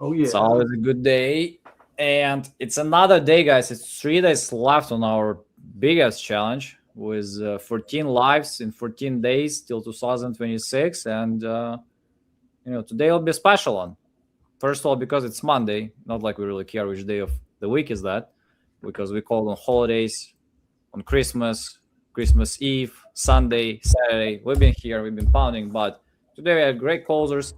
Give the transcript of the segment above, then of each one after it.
Oh yeah. It's always a good day. And it's another day, guys. It's 3 days left on our biggest challenge with 14 lives in 14 days till 2026. And, today will be a special one. First of all, because it's Monday, not like we really care which day of the week is that, because we call on holidays, on Christmas, Christmas Eve, Sunday, Saturday. We've been here, we've been pounding, but today we have great closers.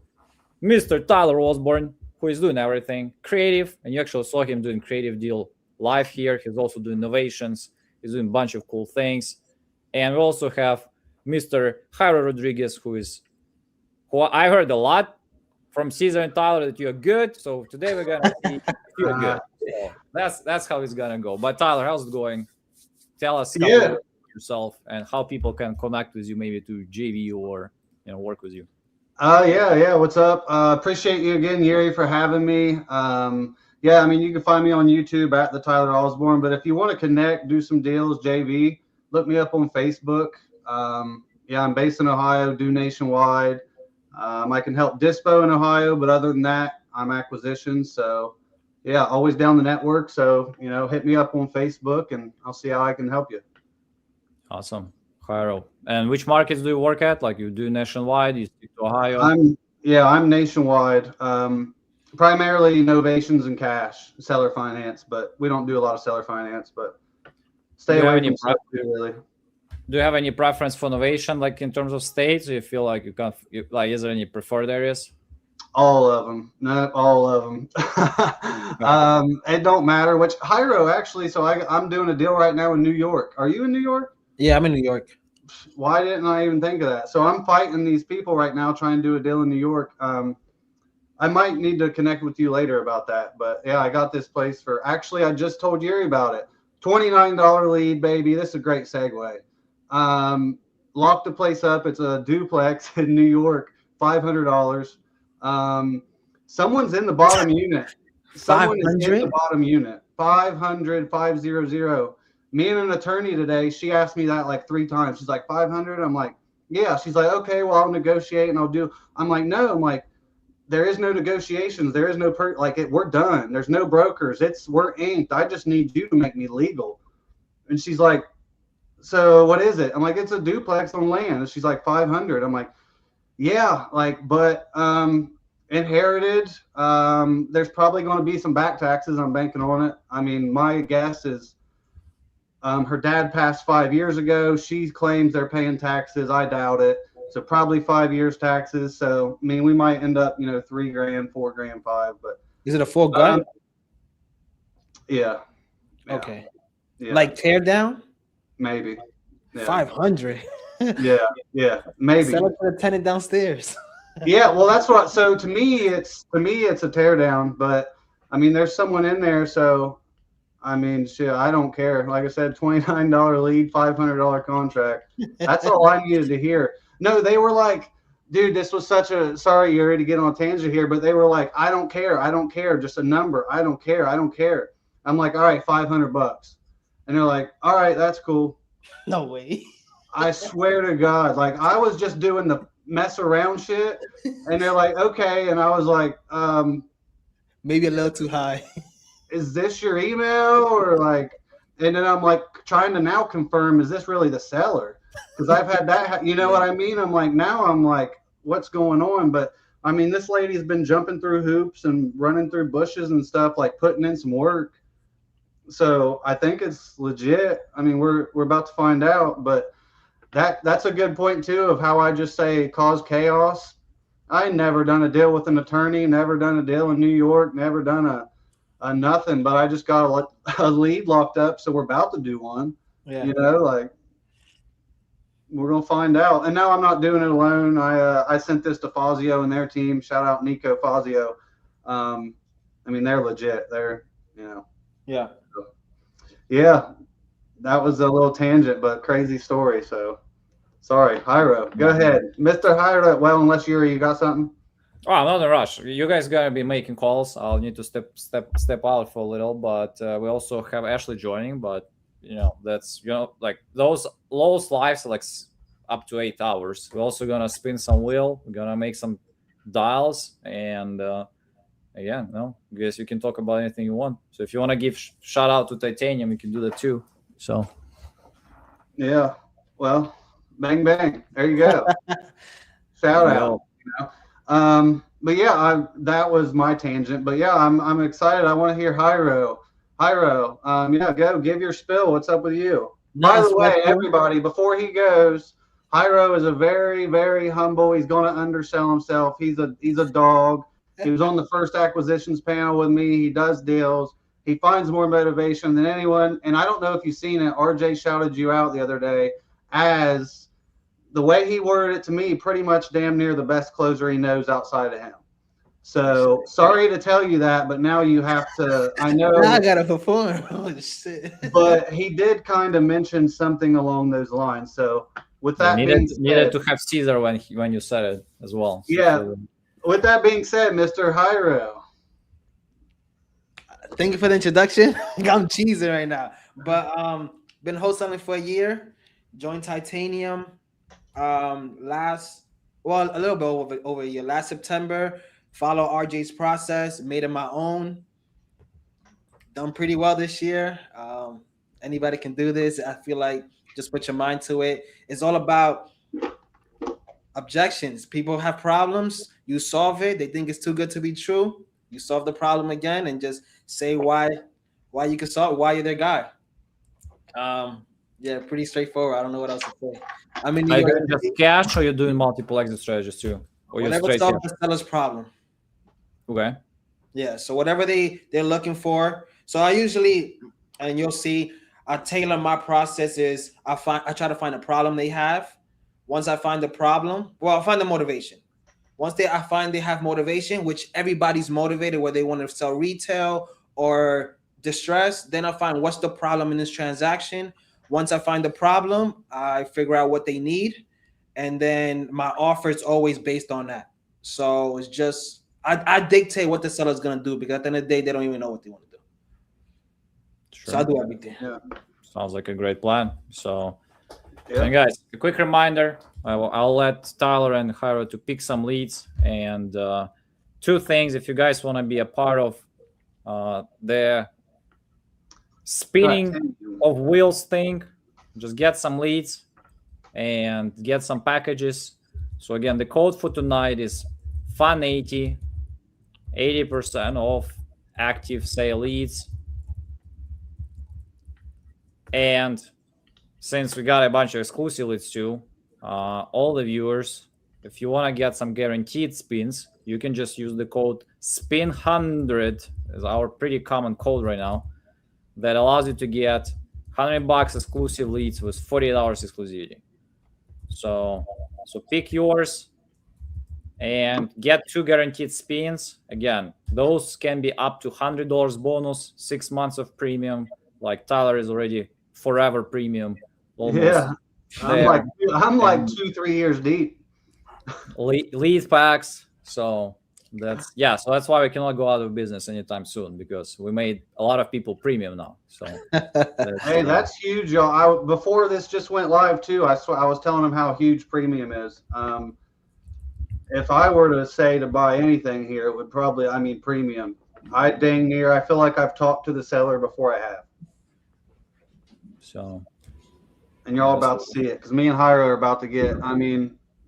Mr. Tyler Osborne, who is doing everything creative, and you actually saw him doing creative deal live here. He's also doing innovations. He's doing a bunch of cool things. And we also have Mr. Jairo Rodriguez, who I heard a lot from Caesar and Tyler that you're good. So today we're gonna see if you're good. So that's how it's gonna go. But Tyler, how's it going? Tell us a couple Yeah. of yourself and how people can connect with you, maybe to JV or work with you. Yeah. What's up? Appreciate you again, Yuri, for having me. Yeah, I mean, you can find me on YouTube at the Tyler Osborne. But if you want to connect, do some deals, JV, look me up on Facebook. Yeah, I'm based in Ohio, do nationwide. I can help dispo in Ohio, but other than that, I'm acquisitions. So yeah, always down the network. So hit me up on Facebook, and I'll see how I can help you. Awesome. Jairo. And which markets do you work at? Like you do nationwide, you stick to Ohio? I'm nationwide. Primarily novations and cash, seller finance, but we don't do a lot of seller finance, but stay away from stuff too, really. Do you have any preference for innovation, like in terms of states? Do you feel like is there any preferred areas? All of them. No, all of them. It don't matter which. Jairo, actually, so I'm doing a deal right now in New York. Are you in New York? Yeah, I'm in New York. Why didn't I even think of that? So I'm fighting these people right now trying to do a deal in New York. I might need to connect with you later about that. But yeah, I got this place for, actually, I just told Yuri about it. $29 lead, baby. This is a great segue. Locked the place up. It's a duplex in New York, $500. Someone's in the bottom unit. Someone is in the bottom unit. 500, 500. Me and an attorney today, she asked me that like 3 times. She's like, 500? I'm like, yeah. She's like, okay, well, I'll negotiate and I'll do. I'm like, no. I'm like, there is no negotiations. There is no we're done. There's no brokers. We're inked. I just need you to make me legal. And she's like, so what is it? I'm like, it's a duplex on land. And she's like, 500. I'm like, yeah, but inherited. There's probably going to be some back taxes. I'm banking on it. I mean, my guess is her dad passed 5 years ago. She claims they're paying taxes. I doubt it. So probably 5 years taxes. So I mean, we might end up, $3,000, $4,000, $5,000. But is it a full gut? Yeah. Okay. Yeah. Like tear down? Maybe. Yeah. 500. Yeah, maybe. Sell it to the tenant downstairs. Yeah, well, that's what. So to me, it's a tear down. But I mean, there's someone in there, so. I mean, shit, I don't care. Like I said, $29 lead, $500 contract. That's all I needed to hear. No, they were like, dude, this was sorry, you're ready to get on a tangent here, but they were like, I don't care. Just a number. I don't care. I'm like, all right, $500. And they're like, all right, that's cool. No way. I swear to God, like I was just doing the mess around shit. And they're like, okay. And I was like, maybe a little too high. Is this your email or like, and then I'm like trying to now confirm, is this really the seller? Because I've had that, what I mean? I'm like, what's going on? But I mean, this lady's been jumping through hoops and running through bushes and stuff, like putting in some work. So I think it's legit. I mean, we're about to find out, but that's a good point too, of how I just say cause chaos. I never done a deal with an attorney, never done a deal in New York, never done a nothing, but I just got a lead locked up, so we're about to do one. Yeah. We're gonna find out. And no, I'm not doing it alone. I sent this to Fazio and their team. Shout out Nico Fazio. I mean, they're legit. They're Yeah. So, yeah, that was a little tangent, but crazy story. So sorry, Jairo. Go ahead, Mr. Jairo. Well, unless you got something. Oh, I'm not in a rush. You guys gotta be making calls. I'll need to step out for a little, but we also have Ashley joining. But that's like those lives are like up to 8 hours. We're also gonna spin some wheel. We're gonna make some dials, and again, no, I guess you can talk about anything you want. So if you want to give shout out to Titanium, you can do that too. So Yeah. Well, bang bang. There you go. Shout out. You know. But yeah, that was my tangent. But yeah, I'm excited. I want to hear Hyro. Hyro, yeah, go give your spill. What's up with you? By the way, everybody, before he goes, Hyro is a very, very humble. He's going to undersell himself. He's a dog. He was on the first acquisitions panel with me. He does deals. He finds more motivation than anyone. And I don't know if you've seen it. RJ shouted you out the other day as the way he worded it to me, pretty much damn near the best closer he knows outside of him. So sorry to tell you that, but now you have to. I know. Now I gotta perform. Oh shit! But he did kind of mention something along those lines. So with that being said, needed to have Caesar when you said it as well. So yeah. With that being said, Mr. Hyro. Thank you for the introduction. I'm cheesing right now, but been wholesaling for a year. Joined Titanium a little bit over a year. Last September. Follow RJ's process, made it my own. Done pretty well this year. Anybody can do this. I feel like just put your mind to it. It's all about objections. People have problems. You solve it. They think it's too good to be true. You solve the problem again and just say why you can solve, why you're their guy. Yeah, pretty straightforward. I don't know what else to say. I mean, are you doing just cash or you're doing multiple exit strategies too? Or whatever solves the seller's problem. Okay. Yeah. So whatever they're looking for. So I usually, and you'll see, I tailor my process is I try to find a problem they have. Once I find the problem, I find the motivation. Once I find they have motivation, which everybody's motivated, whether they want to sell retail or distress, then I find what's the problem in this transaction. Once I find the problem, I figure out what they need, and then my offer is always based on that. So it's just I dictate what the seller's gonna do because at the end of the day, they don't even know what they want to do. Sure. So I do everything. Yeah. Sounds like a great plan. So, and guys, a quick reminder: I'll let Tyler and Hyro to pick some leads, and two things. If you guys want to be a part of the spinning of wheels thing, just get some leads and get some packages. So again, the code for tonight is FUN80, 80% off active sale leads. And since we got a bunch of exclusive leads too, all the viewers, if you want to get some guaranteed spins, you can just use the code SPIN100 is our pretty common code right now. That allows you to get $100 exclusive leads with 48 hours exclusivity. So pick yours and get 2 guaranteed spins. Again, those can be up to $100 bonus, 6 months of premium. Like Tyler is already forever premium. Almost. Yeah, I'm like 2-3 years deep. Lead packs. So that's why we cannot go out of business anytime soon, because we made a lot of people premium now. So that's huge, y'all. Before this just went live too, I was telling them how huge premium is. If I were to say to buy anything here, it would probably, premium. I feel like I've talked to the seller before I have. So, and y'all about to see it, because me and Hyro are about to get,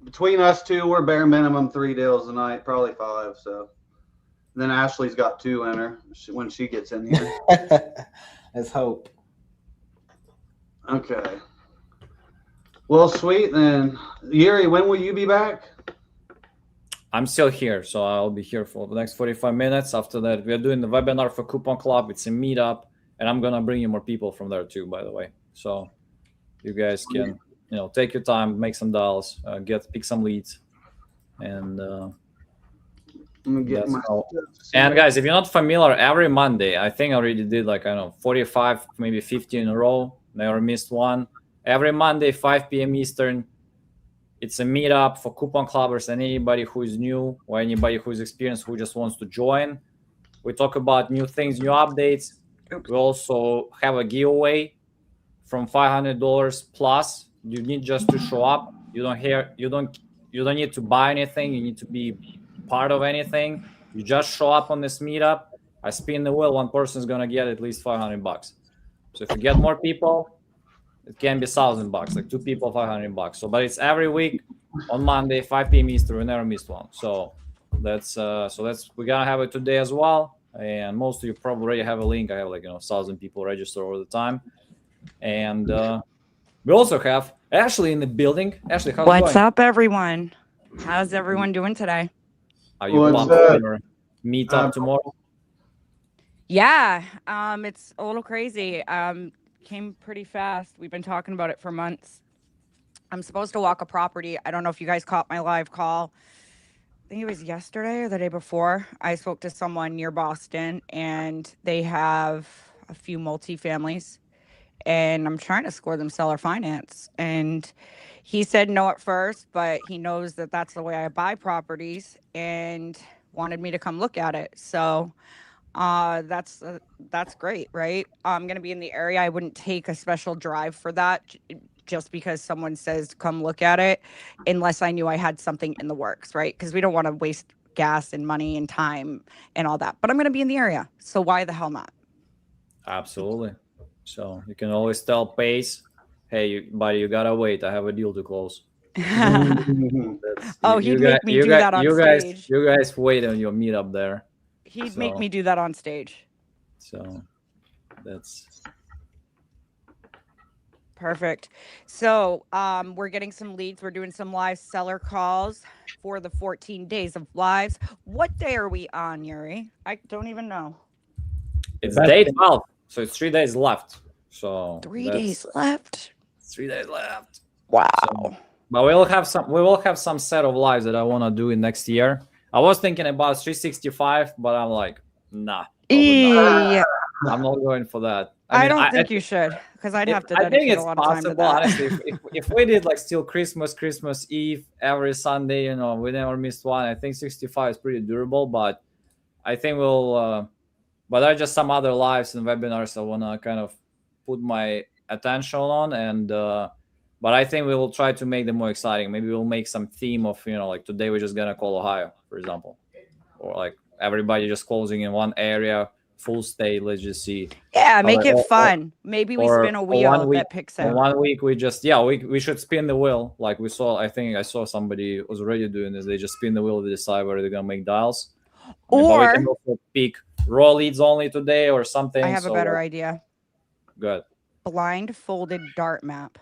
between us two, we're bare minimum 3 deals tonight, probably 5. So then Ashley's got 2 in her when she gets in here. Let's hope. Okay. Well, sweet then. Yuri, when will you be back? I'm still here, so I'll be here for the next 45 minutes. After that, we are doing the webinar for Coupon Club. It's a meetup, and I'm gonna bring you more people from there too, by the way. So you guys can, take your time, make some dials, pick some leads, and and guys, if you're not familiar, every Monday, I think I already did 45, maybe 50 in a row. Never missed one. Every Monday, 5 p.m. Eastern. It's a meetup for coupon clubbers and anybody who is new or anybody who is experienced who just wants to join. We talk about new things, new updates. We also have a giveaway from $500 plus. You need just to show up. You don't need to buy anything. You need to be part of anything. You just show up on this meetup. I spin the wheel. One person is gonna get at least $500. So if you get more people, it can be $1,000. Like 2 people, $500. So, but it's every week on Monday, 5 p.m. Eastern. We never missed one. So that's we're gonna have it today as well. And most of you probably already have a link. I have 1,000 people register all the time. And we also have Ashley in the building. Ashley, how's it going? What's up, everyone? How's everyone doing today? Are you pumped for your meetup tomorrow? Yeah, it's a little crazy. Came pretty fast. We've been talking about it for months. I'm supposed to walk a property. I don't know if you guys caught my live call. I think it was yesterday or the day before. I spoke to someone near Boston, and they have a few multifamilies, and I'm trying to score them seller finance. And he said no at first, but he knows that that's the way I buy properties and wanted me to come look at it. So that's great, right? I'm going to be in the area. I wouldn't take a special drive for that just because someone says come look at it, unless I knew I had something in the works, right? Because we don't want to waste gas and money and time and all that. But I'm going to be in the area, so why the hell not? Absolutely. So you can always tell Pace, hey, buddy, you gotta wait. I have a deal to close. Oh, he'd make me do that on stage. You guys wait on your meetup there. He'd make me do that on stage. So that's perfect. So we're getting some leads. We're doing some live seller calls for the 14 days of lives. What day are we on, Yuri? I don't even know. It's day 12, so it's 3 days left. So 3 days left. 3 days left. Wow. So, but we will have some set of lives that I want to do in next year. I was thinking about 365, but I'm like, nah. I'm not going for that. I don't think you should, because I'd have to dedicate a lot of time to that. Honestly, if we did like still Christmas Eve every Sunday, we never missed one. I think 65 is pretty durable, but I think we'll. But there are just some other lives and webinars I want to kind of put my attention on, and but I think we will try to make them more exciting. Maybe we'll make some theme of like today we're just gonna call Ohio, for example, or like everybody just closing in one area. Full state, let's just see. Yeah, make it fun. Maybe we spin a wheel that picks it. 1 week we just we should spin the wheel like we saw. I think I saw somebody was already doing this. They just spin the wheel to decide where they're gonna make dials. Or we can also pick raw leads only today or something. I have a better idea. Good. Blindfolded dart map.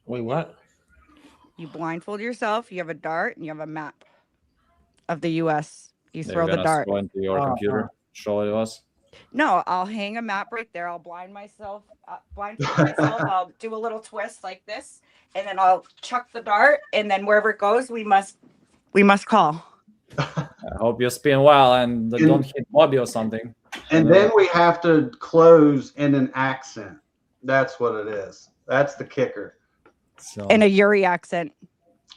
Wait, what? You blindfold yourself. You have a dart and you have a map of the U.S. You throw the dart into your computer. Show it to us. No, I'll hang a map right there. I'll blindfold myself. I'll do a little twist like this, and then I'll chuck the dart. And then wherever it goes, we must call. I hope you spin well and don't hit Bobby or something. And then we have to close in an accent. That's what it is. That's the kicker. So. In a Yuri accent.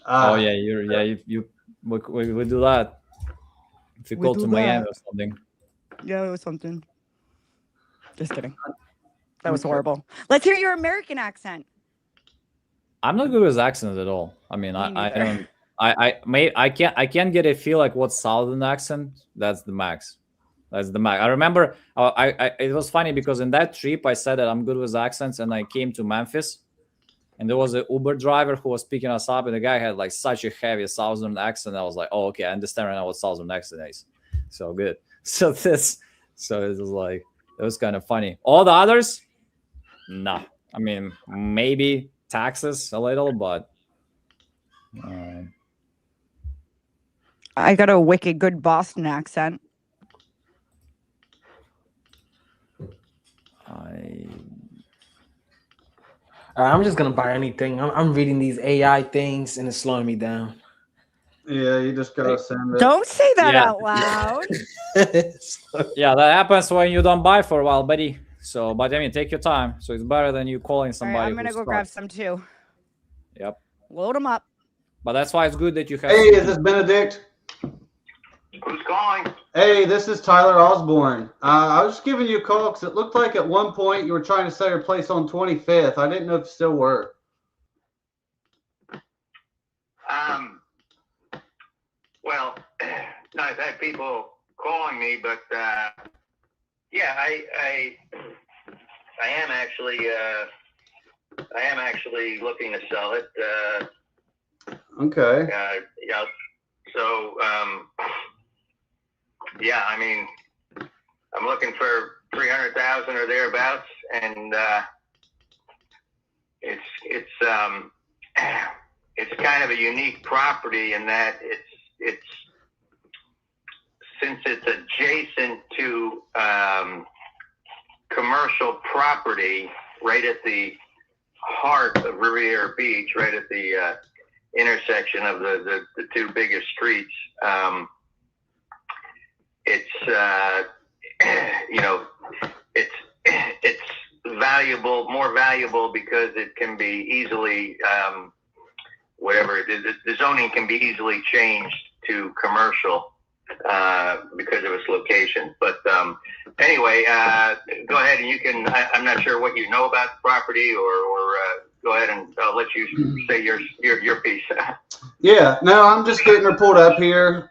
Yuri. We do that. If you go to Miami or something. Yeah, it was something. Just kidding. That was horrible. Let's hear your American accent. I'm not good with accents at all. I mean, I don't. I can't get a feel like what Southern accent. That's the max. I remember. It was funny because in that trip I said that I'm good with accents, and I came to Memphis, and there was an Uber driver who was picking us up, and the guy had like such a heavy Southern accent. I was like, oh, okay, I understand right now what Southern accent is. So good. So it was like, it was kind of funny. All the others, nah. I mean, maybe Texas a little, but. I got a wicked good Boston accent. I'm just gonna buy anything. I'm reading these AI things and it's slowing me down. Yeah, you just gotta send it. Don't say that out loud. Yeah, that happens when you don't buy for a while, buddy. So, but I mean, take your time. So it's better than you calling somebody. Right, I'm gonna go grab some too. Yep. Load them up. But that's why it's good that you have. Hey, is this Benedict? Who's calling? Hey, this is Tyler Osborne. I was just giving you a call because it looked like at one point you were trying to set your place on 25th. I didn't know if it still were. Well, I've had people calling me, but yeah, I am actually looking to sell it. Okay. Yeah. So yeah, I mean, I'm looking for 300,000 or thereabouts, and it's kind of a unique property in that it's since it's adjacent to commercial property right at the heart of Riviera Beach, right at the intersection of the two biggest streets. It's you know, it's valuable, more valuable because it can be easily the zoning can be easily changed to commercial because of its location. But anyway, go ahead and you can. I'm not sure what you know about the property, or go ahead and I'll let you say your piece. Yeah, no, I'm just getting her pulled up here.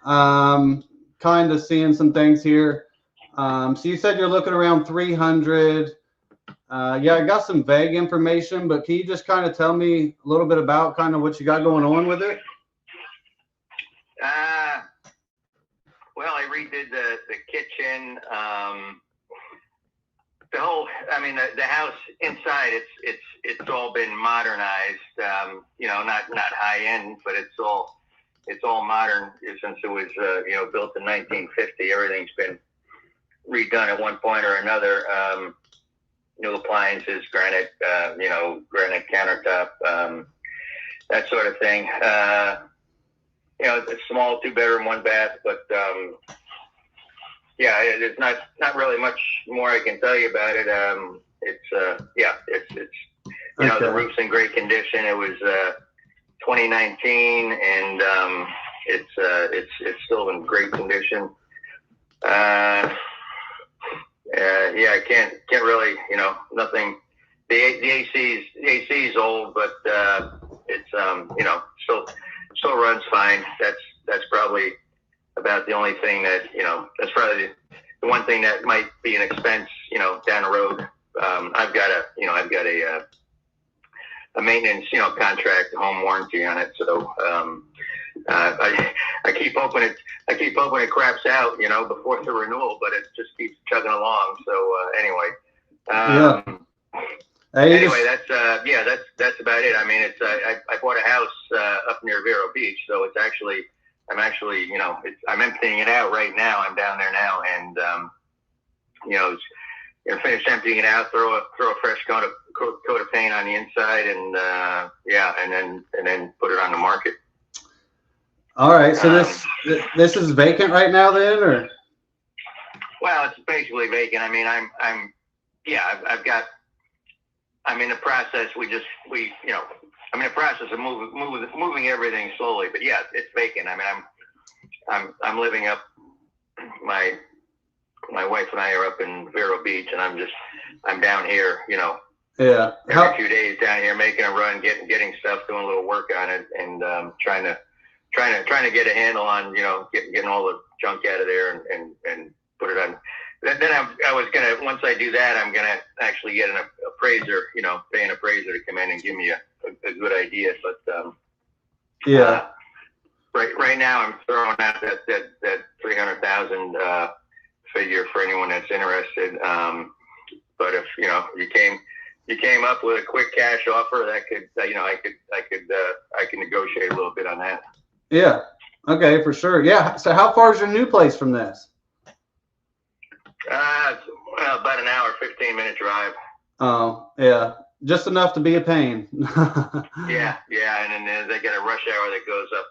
Kind of seeing some things here. So you said you're looking around 300. Yeah, I got some vague information, but can you just kind of tell me a little bit about kind of what you got going on with it? Well, I redid the kitchen. The whole, I mean, the house inside, it's all been modernized. You know, not high end, but it's all modern since it was built in 1950. Everything's been redone at one point or another. New appliances, granite countertop, that sort of thing. It's a small 2-bedroom, 1-bath, but yeah, there's not really much more I can tell you about it. It's the roof's in great condition. It was 2019, and it's still in great condition. Yeah, I can't really, nothing. The AC is old, but it's still runs fine. That's probably about the only thing that that's probably the one thing that might be an expense down the road. I've got a maintenance contract, home warranty on it, so I keep hoping it craps out before the renewal, but it just keeps chugging along. So anyway. Anyway, that's about it. I mean, it's I bought a house up near Vero Beach, so it's actually I'm emptying it out right now. I'm down there now, and finish emptying it out, throw a fresh coat of paint on the inside, and and then put it on the market. All right, so this is vacant right now, then, or? Well, it's basically vacant. I mean, I'm in the process. I'm in the process of moving everything slowly. But yeah, it's vacant. I mean, I'm living up. My wife and I are up in Vero Beach, and I'm down here. Yeah. Every few days down here, making a run, getting stuff, doing a little work on it, and trying to get a handle on getting all the junk out of there and put it on. Then I was gonna, once I do that, I'm gonna actually get an appraiser, pay an appraiser to come in and give me a good idea. But right now I'm throwing out that 300,000 figure for anyone that's interested. But if you came up with a quick cash offer, that could I can negotiate a little bit on that. Yeah. Okay, for sure. Yeah. So how far is your new place from this? Well, about an hour, 15-minute drive. Oh, yeah. Just enough to be a pain. yeah. And then they get a rush hour that goes up,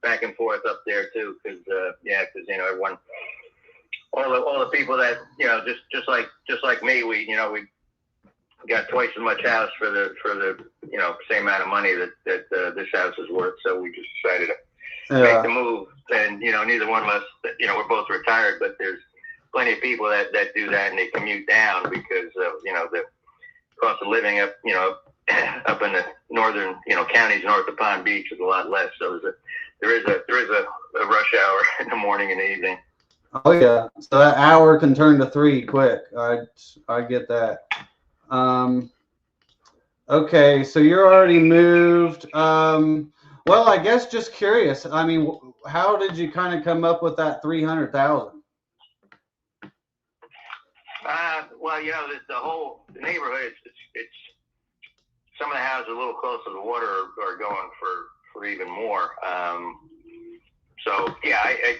back and forth up there too. Cause everyone, all the people that, just like me, we got twice as much house for the same amount of money that this house is worth. So we just decided to make the move. And neither one of us, we're both retired, but there's plenty of people that do that, and they commute down because the cost of living up up in the northern counties north of Palm Beach is a lot less. So there is a rush hour in the morning and the evening. Oh yeah, so that hour can turn to 3 quick. I get that. Okay, so you're already moved. Well, I guess just curious. I mean, how did you kind of come up with that 300,000? Well, the whole neighborhood, it's some of the houses a little close to the water are going for even more. So yeah, I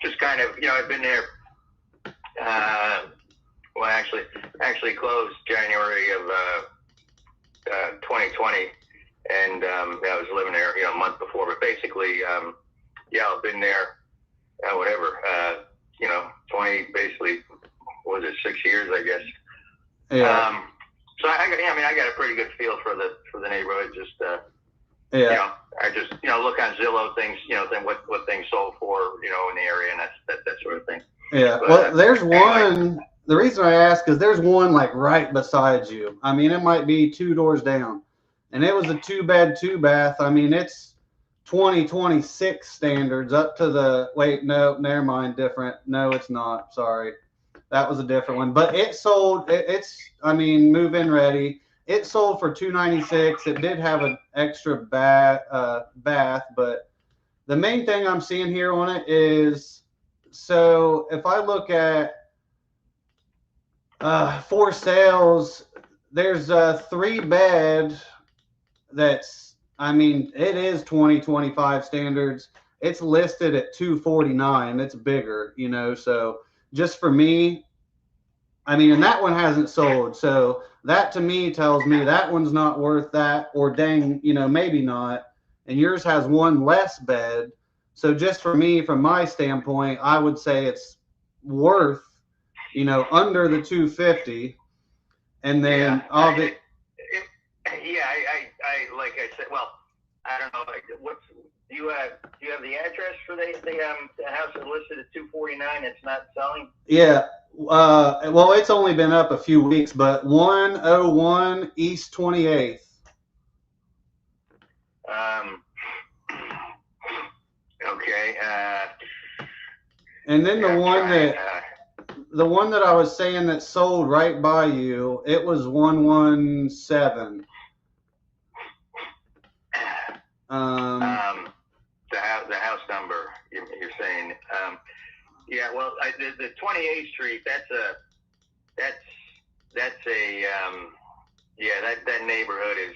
just kind of, I've been there. Well, actually closed January of 2020, and I was living there, a month before. But basically, I've been there, whatever, 20, basically, what was it, 6 years, I guess. Yeah. So I got a pretty good feel for the neighborhood. Just Yeah. I just look on Zillow things, then what things sold for, in the area, and that sort of thing. Yeah. But, well, there's one. anyway. The reason I ask is there's one like right beside you. I mean, it might be 2 doors down, and it was a 2-bed, 2-bath. I mean, it's 2026 standards up to the. Wait, no, never mind. Different. No, it's not. Sorry, that was a different one. But it sold. It's. I mean, move-in ready. It sold for 296. It did have an extra bath, but the main thing I'm seeing here on it is, so if I look at for sales, there's a 3-bed that's, I mean, it is 2025 standards. It's listed at 249. It's bigger, so just for me, I mean, and that one hasn't sold. So that to me tells me that one's not worth that, or dang, maybe not. And yours has one less bed. So just for me, from my standpoint, I would say it's worth, under the 250. And then I like I said, well, I don't know, like, do you have the address for the house that's listed at 249? It's not selling. Yeah. Well, it's only been up a few weeks, but 101 East 28th. Okay. And then the one that I was saying that sold right by you, it was 117. The house number you're saying. Yeah. Well, the 28th Street. That's a that neighborhood is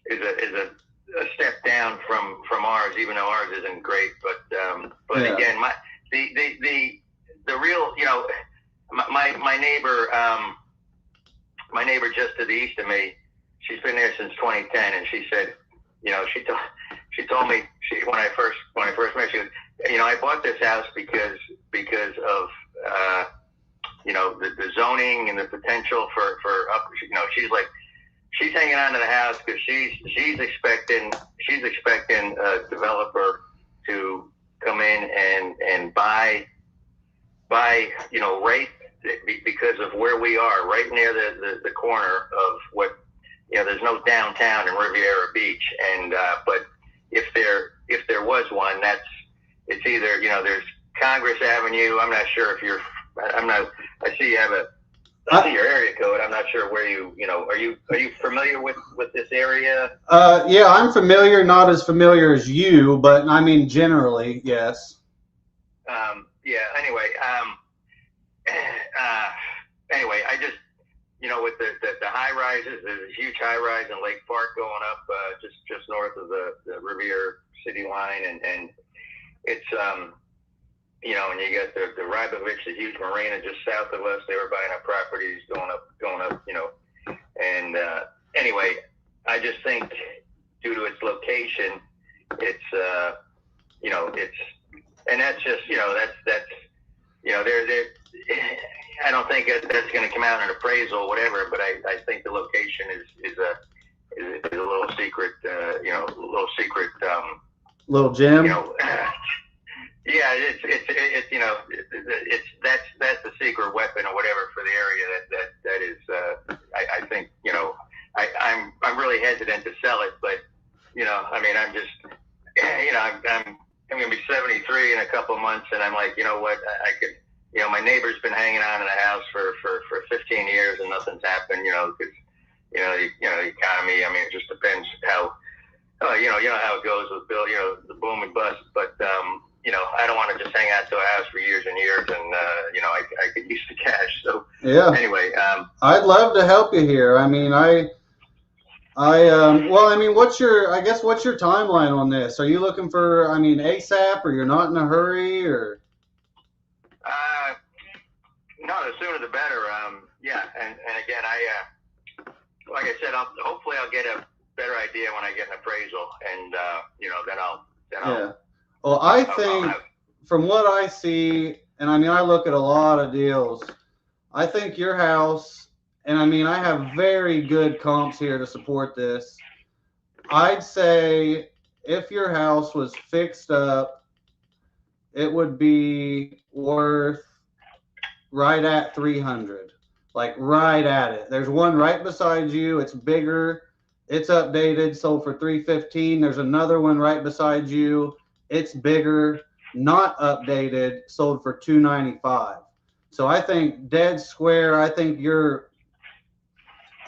a step down from ours, even though ours isn't great. But Yeah. again, the real, my neighbor just to the east of me, she's been there since 2010, and she said, she told me, when I first met, she goes, I bought this house because of the zoning and the potential for up, she's like, she's hanging on to the house because she's expecting a developer to come in and buy right, because of where we are, right near the corner of what, there's no downtown in Riviera Beach, and but if there was one, it's either, there's Congress Avenue. I'm not sure if I see you have I see your area code. I'm not sure where are you familiar with this area? Yeah, I'm familiar, not as familiar as you, but I mean, generally, yes. Yeah, anyway, I just, with the high rises, there's a huge high rise in Lake Park going up, just north of the Riviera City line, and it's, and you got the Rybovich, the huge marina just south of us. They were buying up properties going up, and anyway, I just think due to its location, it's, and that's just, that's they're I don't think that's going to come out in an appraisal or whatever, but I think the location is a little secret, little secret, little gem. Yeah, it's that's the secret weapon or whatever for the area that is. I think I'm really hesitant to sell it, but I'm just, you know, I'm going to be 73 in a couple of months, and I'm like, you know what, I could, you know, my neighbor's been hanging on in the house for 15 years and nothing's happened, you know, because, you know, the economy, I mean, it just depends how, you know how it goes with Bill, you know, the boom and bust, but, you know, I don't want to just hang out to a house for years and years, and, you know, I could use the cash. So, Yeah. anyway. I'd love to help you here. I mean, well, I mean, what's your timeline on this? Are you looking for, I mean, ASAP, or you're not in a hurry, or? No, the sooner the better. Yeah, and again, like I said, hopefully I'll get a better idea when I get an appraisal, and you know, then I'll. Yeah. Well, I think from what I see, and I mean, I look at a lot of deals. I think your house, and I mean, I have very good comps here to support this. I'd say if your house was fixed up, it would be worth right at 300, like right at it. There's one right beside you. It's bigger. It's updated, sold for 315. There's another one right beside you. It's bigger, not updated, sold for 295. So I think dead square, I think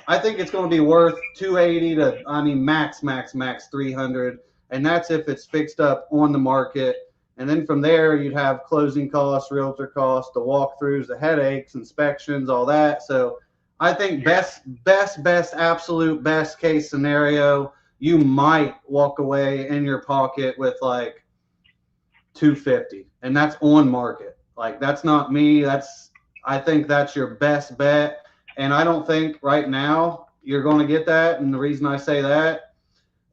it's going to be worth 280 to, I mean, max 300. And that's if it's fixed up on the market. And then from there, you'd have closing costs, realtor costs, the walkthroughs, the headaches, inspections, all that. So I think best, absolute best case scenario, you might walk away in your pocket with like 250, and that's on market. Like, that's not me. I think that's your best bet. And I don't think right now you're going to get that. And the reason I say that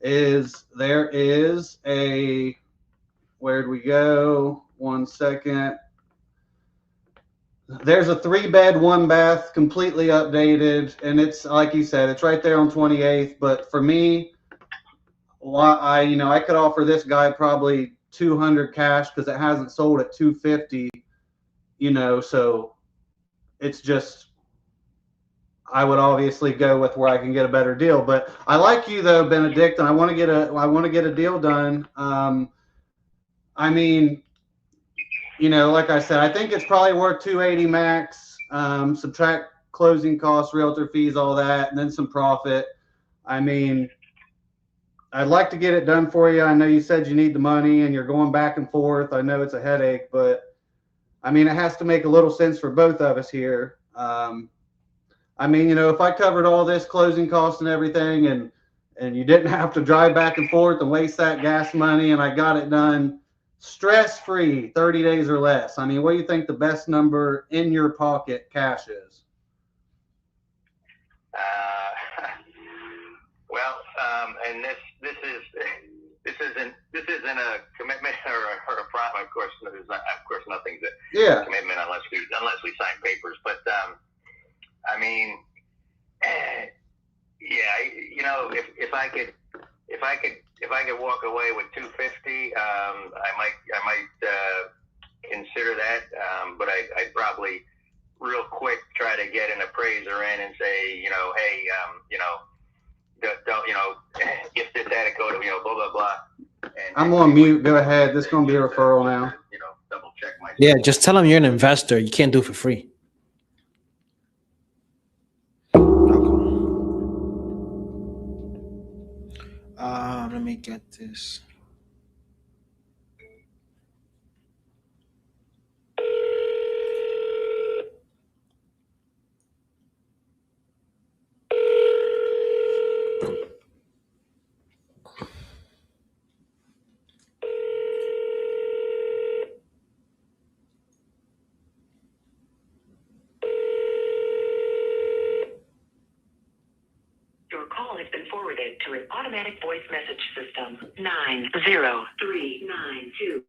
is there is a, where'd we go? 1 second. There's a 3-bed, 1-bath, completely updated, and it's like you said, it's right there on 28th. But for me, I could offer this guy probably 200 cash because it hasn't sold at 250. You know, so it's just, I would obviously go with where I can get a better deal. But I like you though, Benedict, and I want to get a deal done. I mean, you know, like I said, I think it's probably worth 280 max. Subtract closing costs, realtor fees, all that, and then some profit. I mean, I'd like to get it done for you. I know you said you need the money and you're going back and forth. I know it's a headache, but I mean, it has to make a little sense for both of us here. I mean, you know, if I covered all this closing costs and everything, and you didn't have to drive back and forth and waste that gas money, and I got it done stress-free, 30 days or less. I mean, what do you think the best number in your pocket cash is? Well, and this isn't a commitment or a problem. Of course, nothing's a commitment unless we sign papers. But I mean, yeah, you know, if I could walk away with 250, I might consider that. But I'd probably real quick try to get an appraiser in and say, you know, hey, you know, don't, you know, if this had to go to, you know, blah blah blah. I'm on mute. Go ahead. This is going to be a referral now. You know, double check my. Yeah, just tell them you're an investor. You can't do it for free. Let me get this. Your call has been forwarded to an automatic voice message system. 90392.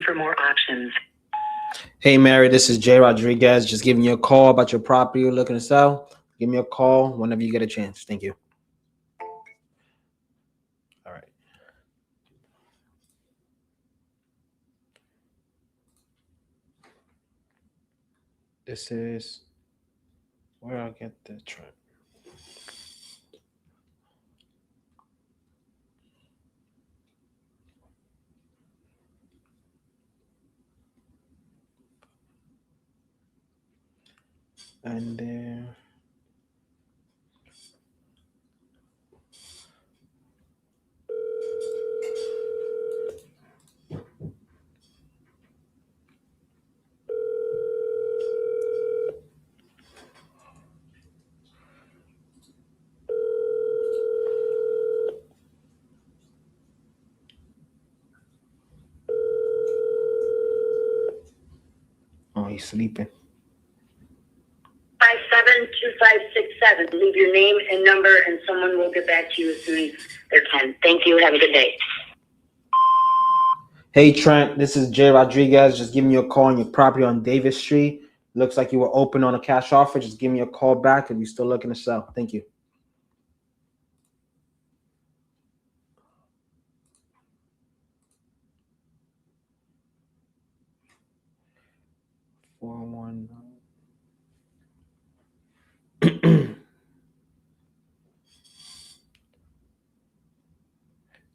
For more options. Hey, Mary, this is Jay Rodriguez. Just giving you a call about your property you're looking to sell. Give me a call whenever you get a chance. Thank you. All right. This is where I get the track. And then oh, he's sleeping. 572567. Leave your name and number, and someone will get back to you as soon as they can. Thank you. Have a good day. Hey Trent, this is Jay Rodriguez. Just giving you a call on your property on Davis Street. Looks like you were open on a cash offer. Just give me a call back if you're still looking to sell. Thank you.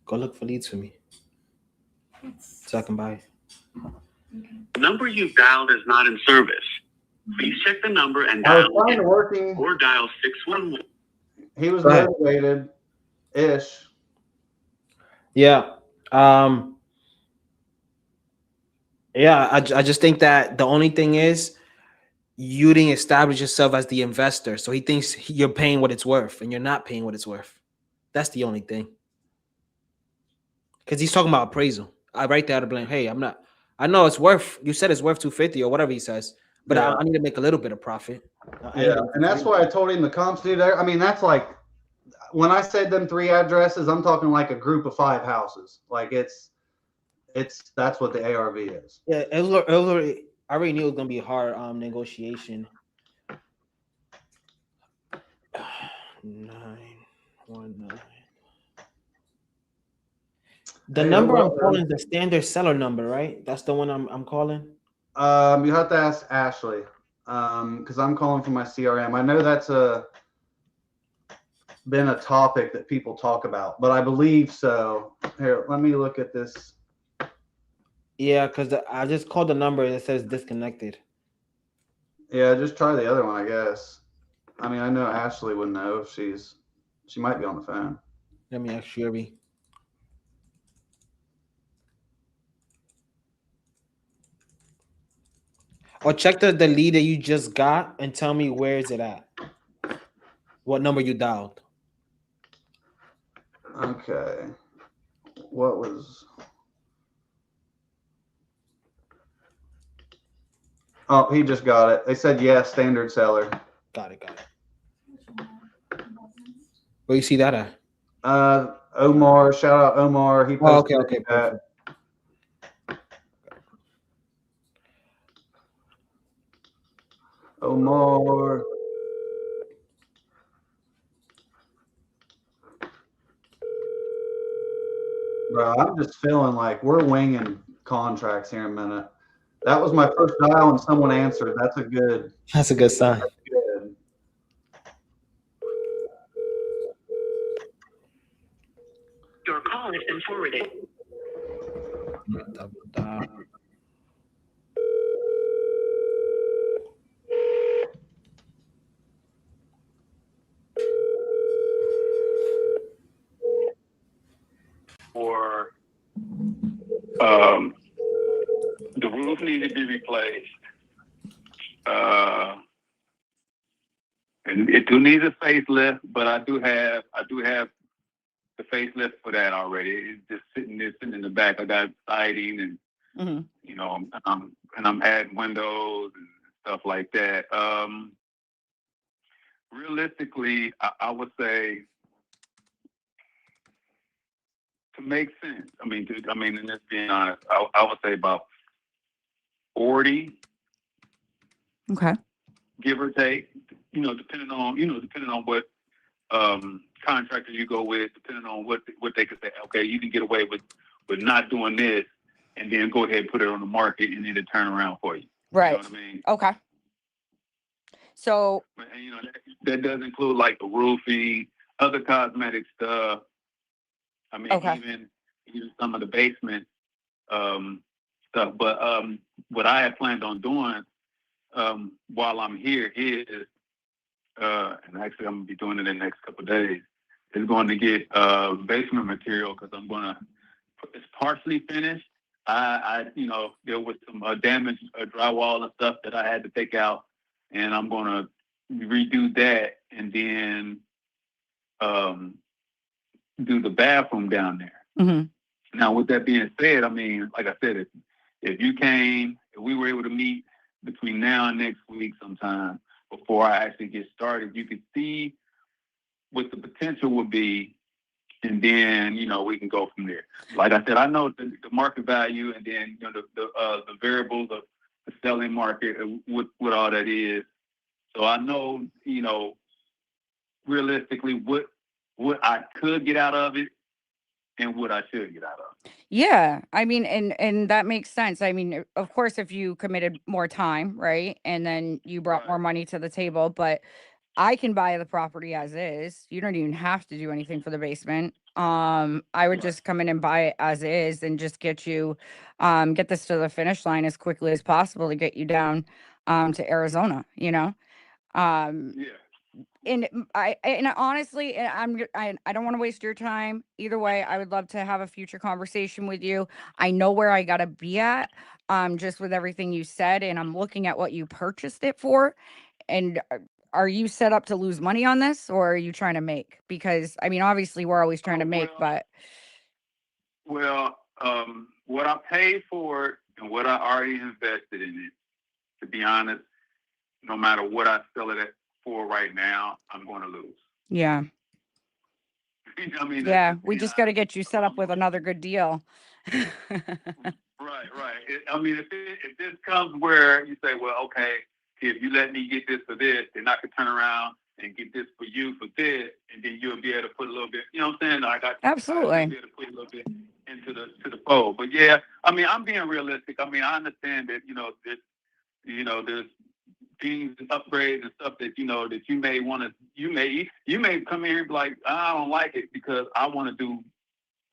Go look for leads for me so I can buy it. Number you've dialed is not in service. Please check the number and I was dial trying to again, working. or dial 611. He was Go ahead. motivated-ish. Yeah. Yeah, I just think that the only thing is you didn't establish yourself as the investor. So he thinks you're paying what it's worth and you're not paying what it's worth. That's the only thing. Because he's talking about appraisal. I write there to blame. Hey, I'm not. I know it's worth. You said it's worth 250 or whatever he says, but Yeah. I need to make a little bit of profit. Yeah, and that's why I told him the comps do there. I mean, that's like when I said them 3 addresses, I'm talking like a group of 5 houses. Like it's that's what the ARV is. Yeah, I already knew it was gonna be a hard negotiation. 919. The number I'm calling is the standard seller number, right? That's the one I'm calling. You have to ask Ashley, because I'm calling from my CRM. I know that's been a topic that people talk about, but I believe so. Here, let me look at this. Yeah, because I just called the number that says disconnected. Yeah, just try the other one, I guess. I mean, I know Ashley would know if she might be on the phone. Let me ask Sherby. Or check the lead that you just got and tell me where is it at. What number you dialed? Okay. What was? Oh, he just got it. They said yes, standard seller. Got it. Where you see that at? Omar, shout out Omar. He posted okay, perfect. Omar. Bro, I'm just feeling like we're winging contracts here in a minute. That was my first dial and someone answered. That's a good sign. That's good. Your call has been forwarded. Or the roof needs to be replaced. And it do need a facelift, but I do have the facelift for that already. It's just sitting in the back. I got siding and you know, I'm adding windows and stuff like that. Realistically, I would say, to make sense. I mean, and just being honest, I would say about 40. Okay. Give or take. Depending on what contractor you go with, depending on what they could say. Okay, you can get away with not doing this, and then go ahead and put it on the market, and then it turn around for you. Right. You know what I mean? Okay. So, And, you know, that does include like the roofing, other cosmetic stuff. I mean, okay. even some of the basement stuff. But what I had planned on doing while I'm here is, and actually I'm gonna be doing it in the next couple of days, is going to get basement material because I'm gonna. It's partially finished. You know, there was some damaged drywall and stuff that I had to take out, and I'm gonna redo that and then do the bathroom down there. Mm-hmm. Now, with that being said, I mean, like I said, if you came, if we were able to meet between now and next week sometime before I actually get started, you could see what the potential would be, and then, you know, we can go from there. Like I said, I know the market value, and then, you know, the variables of the selling market, what all that is. So I know, you know, realistically what I could get out of it and what I should get out of it. Yeah, I mean, and that makes sense. I mean, of course, if you committed more time, right, and then you brought more Right. money to the table, but I can buy the property as is. You don't even have to do anything for the basement. I would Right. just come in and buy it as is and just get you, get this to the finish line as quickly as possible to get you down, to Arizona, you know? Um, Yeah. and honestly, I don't want to waste your time either way. I would love to have a future conversation with you. I know where I gotta be at, just with everything you said, and I'm looking at what you purchased it for. And are you set up to lose money on this, or are you trying to make? Because I mean, obviously, we're always trying to make, but What I paid for it and what I already invested in it, to be honest, no matter what I sell it for right now, I'm going to lose. yeah, I mean, that's yeah, just we being just got to honest. get you set up with another good deal. Right. I mean, if this comes where you say, well, okay, if you let me get this for this, then I could turn around and get this for you for this, and then you'll be able to put a little bit, you know what I'm saying? Like I'll Absolutely. be able to put a little bit into the fold. But yeah, I mean, I'm being realistic. I mean, I understand that, there's things and upgrades and stuff that, that you may want to, you may come in here and be like, I don't like it because I want to do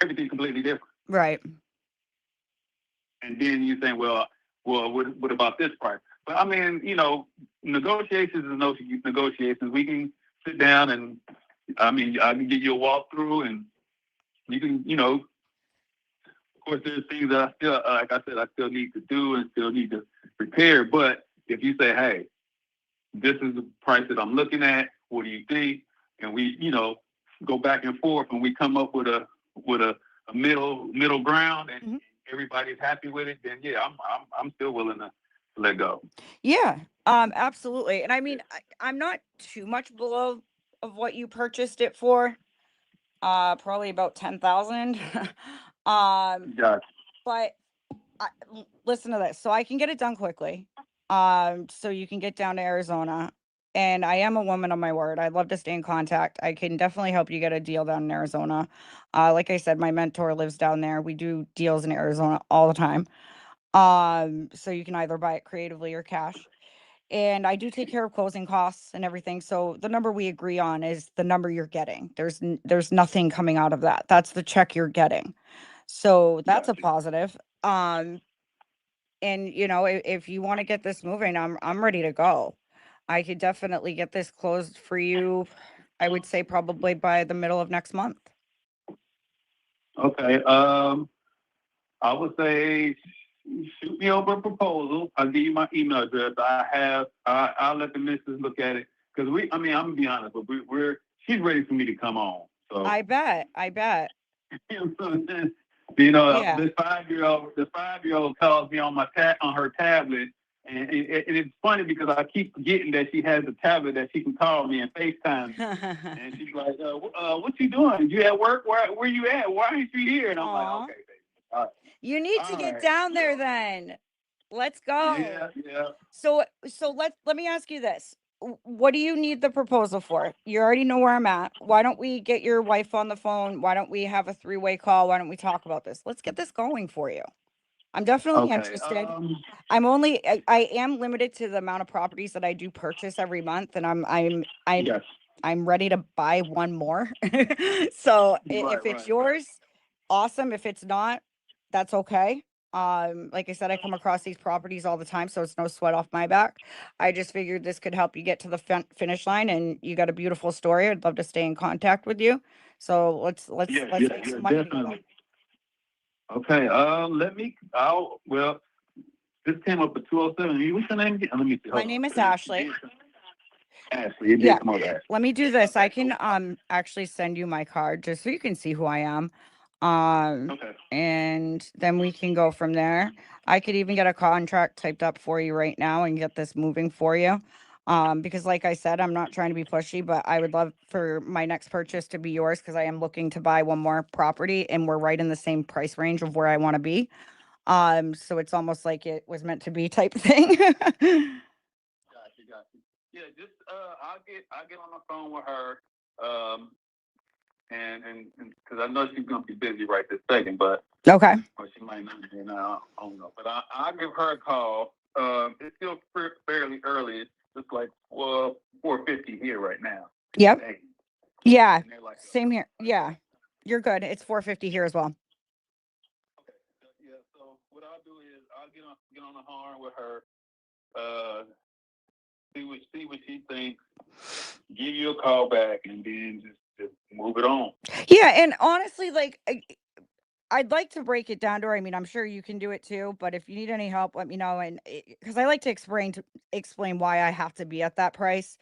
everything completely different. Right. And then you think, well, what about this part? But I mean, negotiations is negotiations. We can sit down and, I mean, I can give you a walkthrough, and you can, of course, there's things that I still, like I said, I still need to do and still need to prepare. But if you say, hey, this is the price that I'm looking at, what do you think? And we, go back and forth, and we come up with a middle ground, and everybody's happy with it, then yeah, I'm still willing to let go. Yeah, absolutely. And I mean, I'm not too much below of what you purchased it for. Probably about 10,000. Gotcha. But listen to this. So I can get it done quickly. So you can get down to Arizona. And I am a woman of my word. I'd love to stay in contact. I can definitely help you get a deal down in Arizona. Like I said, my mentor lives down there. We do deals in Arizona all the time. So you can either buy it creatively or cash. And I do take care of closing costs and everything. So the number we agree on is the number you're getting. There's nothing coming out of that. That's the check you're getting. So that's a Gotcha. positive. And if you want to get this moving, I'm ready to go. I could definitely get this closed for you. I would say probably by the middle of next month. Okay. I would say shoot me over a proposal. I'll give you my email address. I'll let the missus look at it, because I'm gonna be honest, but she's ready for me to come on. So I bet. Yeah. The 5-year-old calls me on her tablet, and it's funny because I keep forgetting that she has a tablet that she can call me and FaceTime me. And she's like, what you doing? You at work? Where you at? Why aren't you here? And I'm like, okay, baby. All right. You need to get down there then. Let's go. Yeah. So let me ask you this. What do you need the proposal for? You already know where I'm at. Why don't we get your wife on the phone? Why don't we have a 3-way call? Why don't we talk about this? Let's get this going for you. I'm definitely Okay. interested. I am limited to the amount of properties that I do purchase every month, and Yes. I'm ready to buy one more. So if it's Right. yours, awesome. If it's not, that's okay. Like I said, I come across these properties all the time, so it's no sweat off my back. I just figured this could help you get to the finish line, and you got a beautiful story. I'd love to stay in contact with you. So let's Yes. make some money together. Definitely. Okay. Well, this came up with 207. What's your name again? Let me see. My name is Ashley. Ashley. It did Yeah. come up Ashley. Let me do this. I can actually send you my card just so you can see who I am. Okay. And then we can go from there. I could even get a contract typed up for you right now and get this moving for you. Because like I said, I'm not trying to be pushy, but I would love for my next purchase to be yours because I am looking to buy one more property and we're right in the same price range of where I want to be. So it's almost like it was meant to be type thing. Got you. Yeah, just I'll get on the phone with her, and because I know she's gonna be busy right this second, but Okay. or she might not be now. I don't know, but I'll give her a call. It's still fairly early. It's just like 4:50 here right now. Yep. Hey. Yeah. And they're like, Same here. Yeah. You're good. It's 4:50 here as well. okay, yeah. So what I'll do is I'll get on the horn with her. See what she thinks. Give you a call back, and then just move it on. Yeah, and honestly, like I'd like to break it down to her. I mean, I'm sure you can do it too, but if you need any help, let me know. And because I like to explain why I have to be at that price.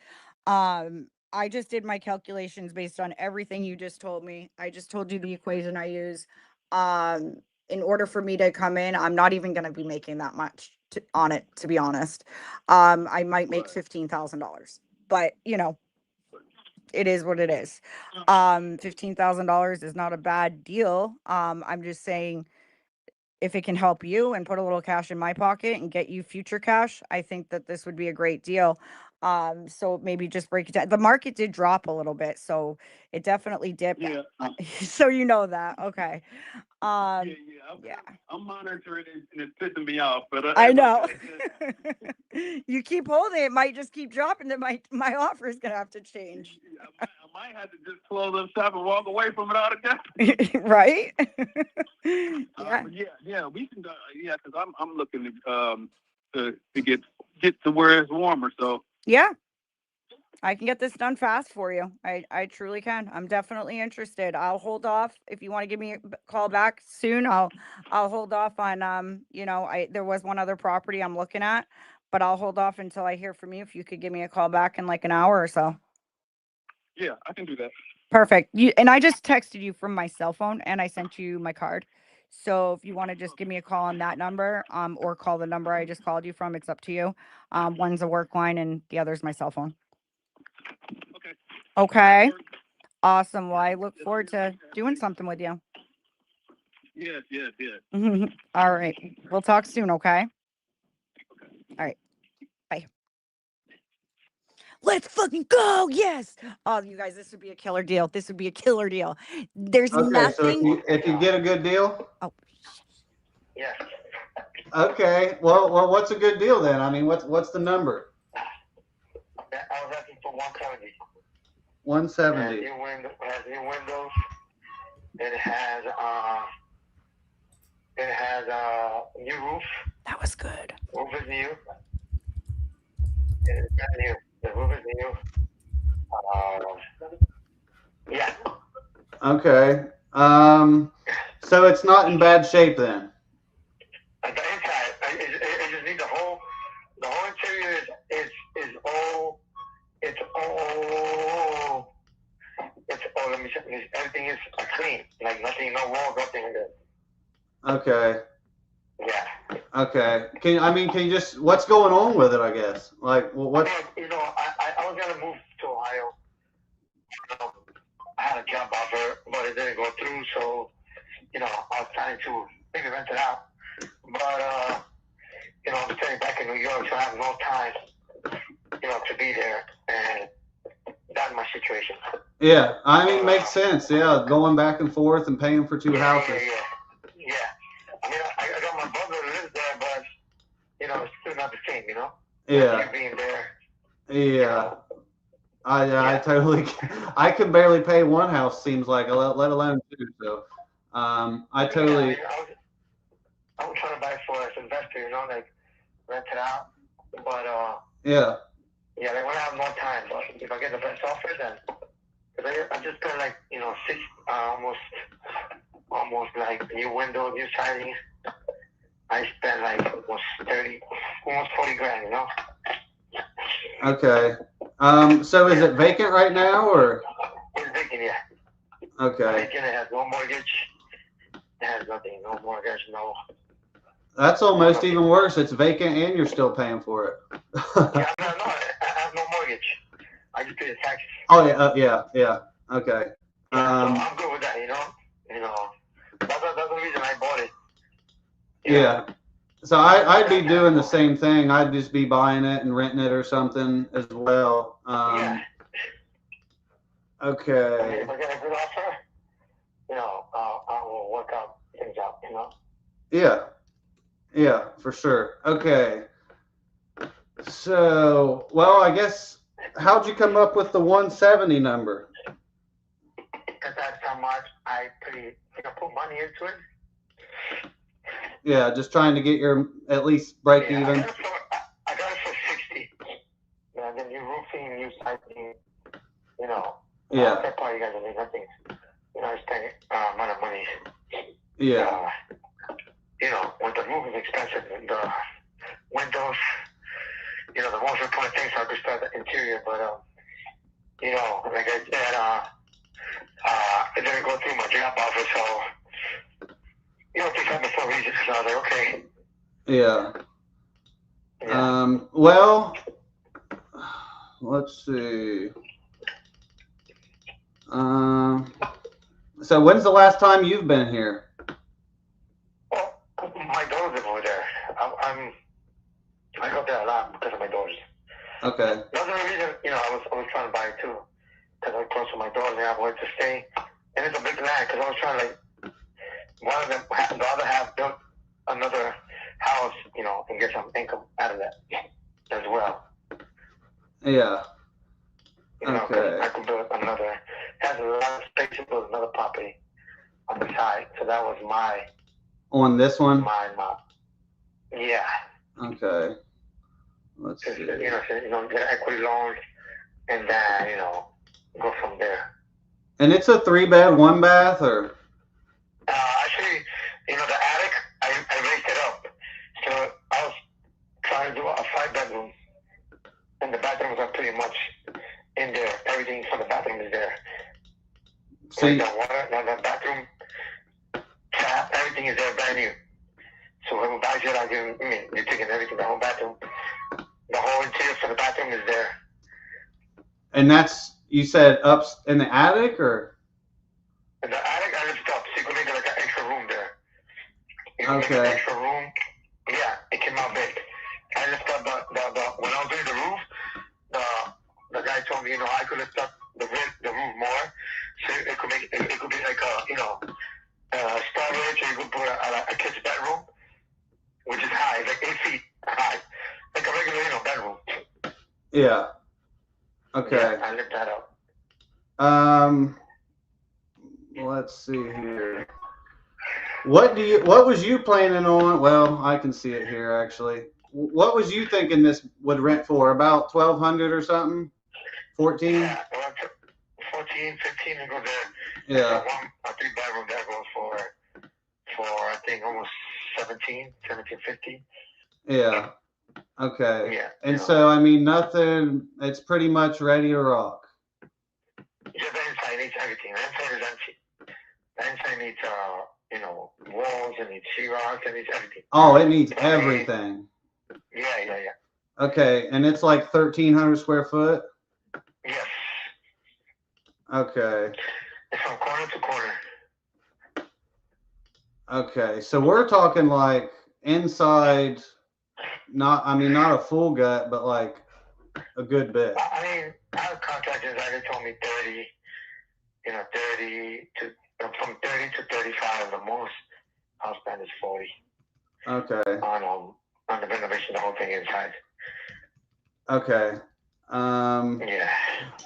I just did my calculations based on everything you just told me. I just told you the equation I use. In order for me to come in, I'm not even going to be making that much on it, to be honest. I might make $15,000, but it is what it is. $15,000 is not a bad deal. I'm just saying if it can help you and put a little cash in my pocket and get you future cash, I think that this would be a great deal. So maybe just break it down. The market did drop a little bit, so it definitely dipped. Yeah. So you know that. Okay. Yeah. I'm monitoring it, and it's pissing me off. But I know. You keep holding it, might just keep dropping. Then my offer is gonna have to change. I might have to just close up shop and walk away from it altogether. Right? Yeah. We can go. Yeah, because I'm looking to get to where it's warmer. So yeah, I can get this done fast for you. I truly can. I'm definitely interested. I'll hold off if you want to give me a call back soon. I'll hold off on there was one other property I'm looking at, but I'll hold off until I hear from you. If you could give me a call back in like an hour or so. yeah, I can do that. Perfect. And I just texted you from my cell phone and I sent you my card. So if you want to just give me a call on that number, or call the number I just called you from, it's up to you. One's a work line and the other's my cell phone. Okay. Awesome. Well, I look forward to doing something with you. Yes. All right. We'll talk soon, okay? All right. Bye. Let's fucking go. Yes. Oh, you guys, this would be a killer deal. There's Okay, nothing. so if you get a good deal. Oh. Yeah. Okay. Well, what's a good deal then? I mean, what's the number? I was asking for 170. 170. It has new windows. It has new roof. That was good. Roof is new. It's brand new. The roof is new. Yeah. Okay. So it's not in bad shape then. The inside, it just needs the whole interior is all. It's all. Let me check. Everything is clean. Like nothing, no walls, nothing like that. Okay. Yeah. Okay. Can you just what's going on with it? I guess. Like, what? I was gonna move to Ohio. I had a job offer, but it didn't go through. So, I was trying to maybe rent it out. But I'm staying back in New York, so I have no time, to be there, and that's my situation. Yeah, I mean, makes sense. Yeah, going back and forth and paying for two houses. Yeah. I mean, I got my brother Yeah. You being there. Yeah. I totally, I could barely pay one house, seems like, let alone two. So, I totally. Yeah, I was trying to buy it for as an investor, you know, like rent it out. But Yeah. yeah, they want to have more time. But if I get the best offer, then I just spent like almost like new window, new siding. I spent like almost 40 grand, you know. Okay. So is it vacant right now, or? It's vacant, yeah. Okay. Vacant. It has no mortgage. It has nothing. No mortgage. No. That's almost even worse. It's vacant and you're still paying for it. Yeah, no. I have no mortgage. I just pay the taxes. Oh yeah, yeah. Okay. Yeah, so I'm good with that, you know. That's the reason I bought it. Yeah. So I'd be doing the same thing. I'd just be buying it and renting it or something as well. Yeah. Okay. If I get a good offer, I will work out things out, you know. Yeah. Yeah, for sure. Okay. So, well, I guess, how'd you come up with the 170 number? Because that's how much I put money into it. Yeah, just trying to get your at least break even. I got it for 60. Yeah, the new roofing, new siding, you know. Yeah. That part you guys will need nothing. You know, I spent a amount of money. Yeah. When the roof is expensive, and the windows, the most important things are to start the interior, but like I said, it didn't go through my job offer, so things happen for a reason. So I was like, okay. Yeah. Well, let's see. So when's the last time you've been here? Well, my daughters live over there. I go there a lot because of my daughters. Okay. That's the reason, I was trying to buy it too, because I was close to my daughters and I have where to stay. And it's a big land because I was trying to, one of them, the other half built another house, and get some income out of that as well. Yeah. Okay. I could build has a lot of space to build another property on the side. So that was on this one? Yeah. Okay. Let's see. Get an equity loan and then, go from there. And it's a 3-bed, 1-bath, or? Actually, the attic, I raised it up. So I was trying to do a 5-bedroom. And the bathrooms are pretty much in there. Everything for the bathroom is there. So like the water, the bathroom tap, everything is there brand new. So when we buy it, you're taking everything, the whole bathroom. The whole interior for the bathroom is there. And that's, you said up in the attic, or? In the attic, I lift up, so you can make like an extra room there. You can make Okay. an extra room. Yeah, it came out big. I lift up when I was doing the roof, the guy told me, I could lift up the roof more, so it could be like a storage, or you could put a kid's bedroom, which is high, like 8 feet high, like a regular, bedroom. Yeah. Okay. Yeah, I lift that up. Let's see here. What was you planning on? Well, I can see it here actually. What was you thinking this would rent for? About 1,200 or something? 14? Yeah, 14, 15 to go there. Yeah. A 3-bedroom that goes for I think almost 1750. Yeah. Okay. Yeah. And so nothing. It's pretty much ready to rock. Yeah, the inside needs everything. The inside is empty. The inside needs walls, it needs sheetrock, it needs everything. Oh, it needs everything. Yeah. Okay, and it's like 1,300 square foot? Yes. Okay. It's from corner to corner. Okay, so we're talking like inside, not a full gut, but like a good bit. I have contractors that told me 30, 30 to, from 30 to 35, the most I'll spend is 40. Okay. On the renovation, the whole thing inside. Okay. Yeah.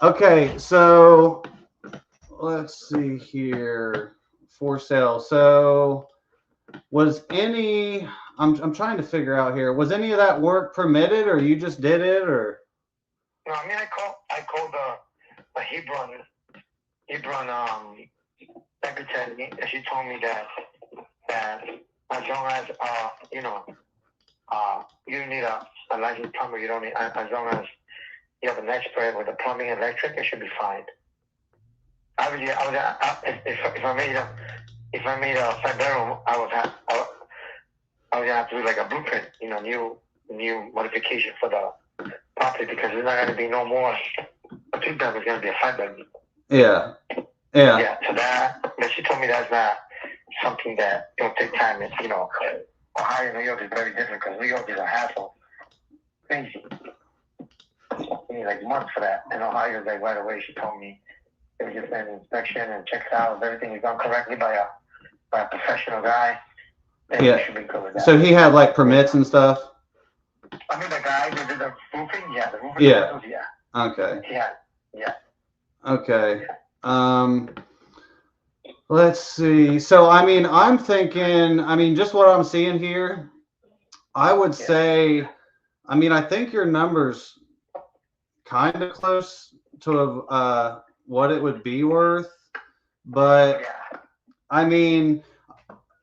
Okay, so let's see here. For sale. So was any I'm trying to figure out here. Was any of that work permitted, or you just did it, or? No, I mean I called the Hebron secretary, and she told me that as long as you don't need a licensed plumber, you don't need, as long as you have an expert with the plumbing and electric, it should be fine. Obviously, if I made a 5-bedroom, I was gonna have to do like a blueprint, new modification for the property, because there's not gonna be no more a 2-bedroom, it's gonna be a 5-bedroom. Yeah. Yeah. So but she told me that's not something that it'll take time. It's Ohio, New York is very different, because New York is a hassle. Crazy. You need like months for that. And Ohio is like right away. She told me it was just an inspection and checks out if everything is done correctly by a professional guy. Then you should be good with that. So he had like permits and stuff? I mean, the guy who did the roofing, yeah, the roofing. Yeah. Yeah. Okay. Yeah. Okay. Let's see. So, I mean, I'm thinking, just what I'm seeing here, I would say, I think your number's kind of close to what it would be worth, but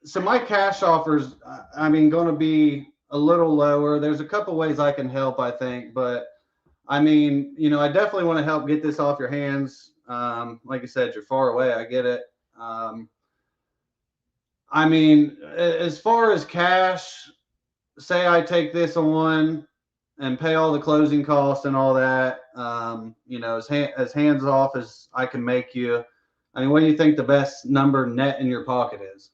so my cash offers, going to be a little lower. There's a couple ways I can help, I think, but I definitely want to help get this off your hands. Like you said, you're far away. I get it. As far as cash, say I take this on and pay all the closing costs and all that, as hands off as I can make you. What do you think the best number net in your pocket is?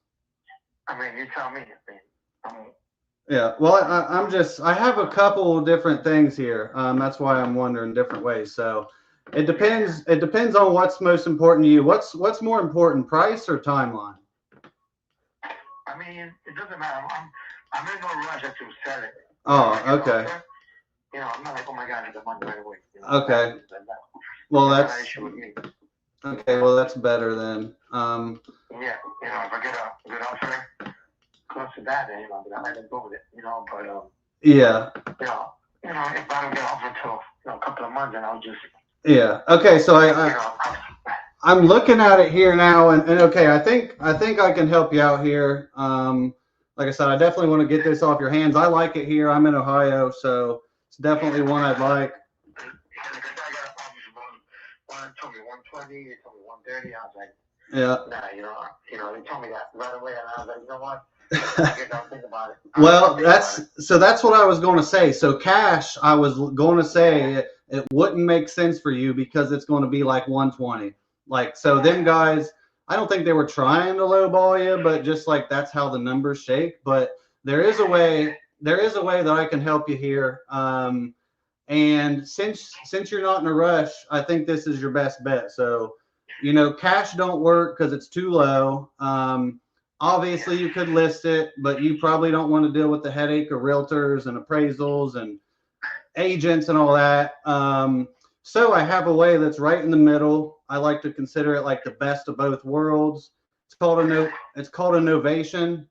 You tell me. Yeah, well, I have a couple of different things here. That's why I'm wondering different ways. So it depends. It depends on what's most important to you. What's more important, price or timeline? It doesn't matter. I'm in no rush to sell it. Oh, okay. I'm not like, oh my God, I need the money right away. Okay. Well, that's not an issue with me. Okay. Well, that's better then. Yeah, if I get a good offer close to that, then I might go with it. But yeah. If I don't get offered till a couple of months, then I'll just. Yeah. Okay. So I'm looking at it here now, and okay, I think I can help you out here. Like I said, I definitely want to get this off your hands. I like it here. I'm in Ohio, so it's definitely one I'd like. Yeah, because I got a offer for one told me 120, they told me 130. I was like, yeah. Nah, they told me that right away, and I was like, you know what? I guess I'll think about it. Well, that's what I was going to say. So cash, I was going to say it wouldn't make sense for you because it's going to be like 120. Like, so them guys, I don't think they were trying to lowball you, but just like that's how the numbers shake. But there is a way that I can help you here. And since you're not in a rush, I think this is your best bet. So, cash don't work because it's too low. Obviously you could list it, but you probably don't want to deal with the headache of realtors and appraisals and agents and all that. So I have a way that's right in the middle. I like to consider it like the best of both worlds. It's called a novation.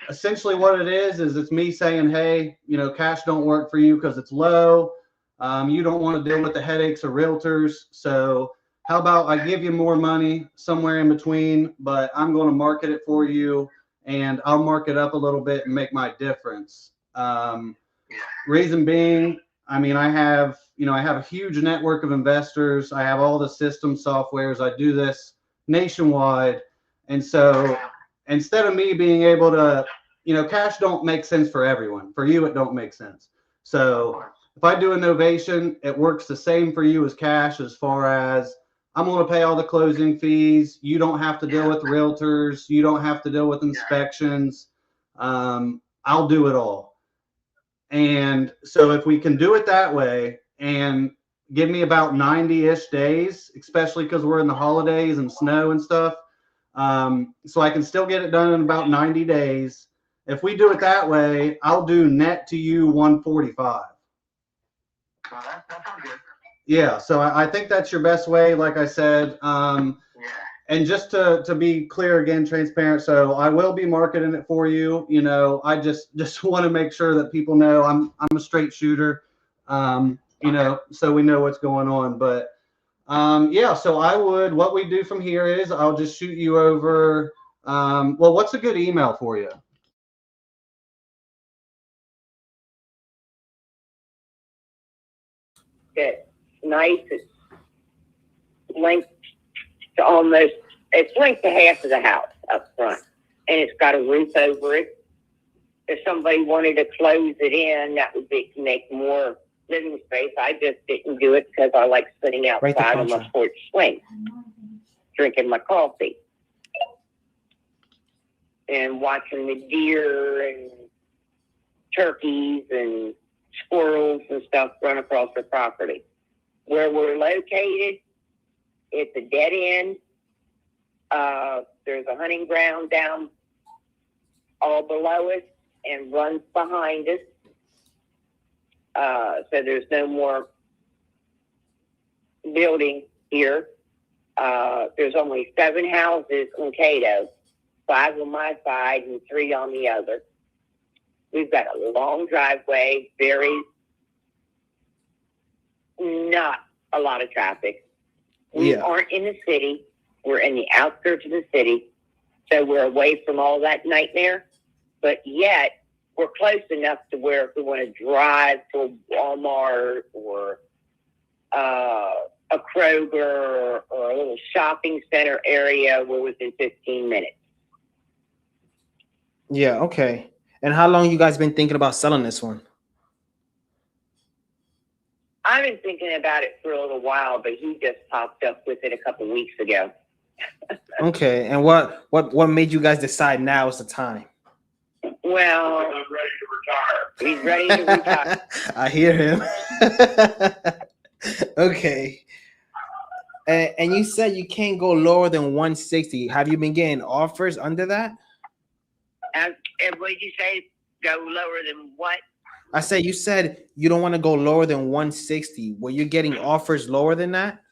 Essentially what it is it's me saying, hey, cash don't work for you because it's low. You don't want to deal with the headaches of realtors. So how about I give you more money somewhere in between, but I'm going to market it for you and I'll mark it up a little bit and make my difference. Reason being, I have a huge network of investors. I have all the system softwares. I do this nationwide. And so instead of me being able to, cash don't make sense for everyone. For you, it don't make sense. So if I do a novation, it works the same for you as cash as far as I'm going to pay all the closing fees. You don't have to deal with realtors. You don't have to deal with inspections. I'll do it all. And so if we can do it that way and give me about 90-ish days, especially because we're in the holidays and snow and stuff, so I can still get it done in about 90 days. If we do it that way, I'll do net to you 145. That sounds good. Yeah, so I think that's your best way, like I said. Yeah. And just to be clear again, transparent, so I will be marketing it for you. You know, I just want to make sure that people know I'm a straight shooter. You know, so we know what's going on. But yeah, so what we do from here is I'll just shoot you over. Well, what's a good email for you? It's nice. It's linked to it's linked to half of the house up front, and it's got a roof over it. If somebody wanted to close it in, that would make more living space. I just didn't do it because I like sitting outside on my porch swing, drinking my coffee, and watching the deer and turkeys and squirrels and stuff run across the property. Where we're located, it's a dead end. There's a hunting ground down all below us and runs behind us. So there's no more building here. There's only 7 houses on Cato, 5 on my side and 3 on the other. We've got a long driveway, not a lot of traffic. We aren't in the city. We're in the outskirts of the city. So we're away from all that nightmare. But yet, we're close enough to where if we want to drive to a Walmart or a Kroger or a little shopping center area, we're within 15 minutes. Yeah, okay. And how long you guys been thinking about selling this one? I've been thinking about it for a little while, but he just popped up with it a couple weeks ago. Okay, and what made you guys decide now is the time? Well, I'm ready to retire. He's ready to retire. I hear him. Okay. And you said you can't go lower than 160. Have you been getting offers under that? And what did you say? Go lower than what? I said you said you don't want to go lower than 160. Were you getting offers lower than that?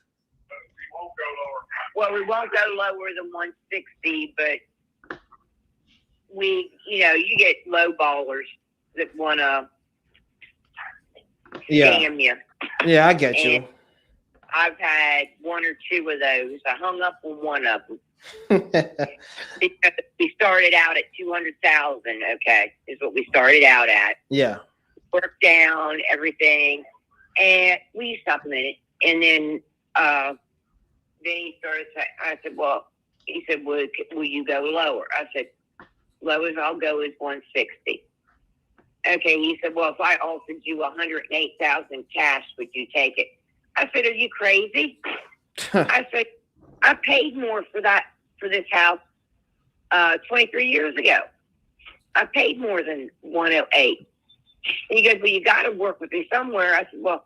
We won't go lower. Well, we won't go lower than 160, but you get low ballers that want to scam you. Yeah, I get you. I've had 1 or 2 of those. I hung up on one of them. Because we started out at 200,000. Okay, is what we started out at. Yeah. Worked down everything, and we stopped a minute, and then he started saying, I said, well, he said, will you go lower? I said, lowest I'll go is 160. Okay, he said, well, if I offered you 108,000 cash, would you take it? I said, are you crazy? I said, I paid more for this house 23 years ago. I paid more than 108. He goes, well, you got to work with me somewhere. I said, well,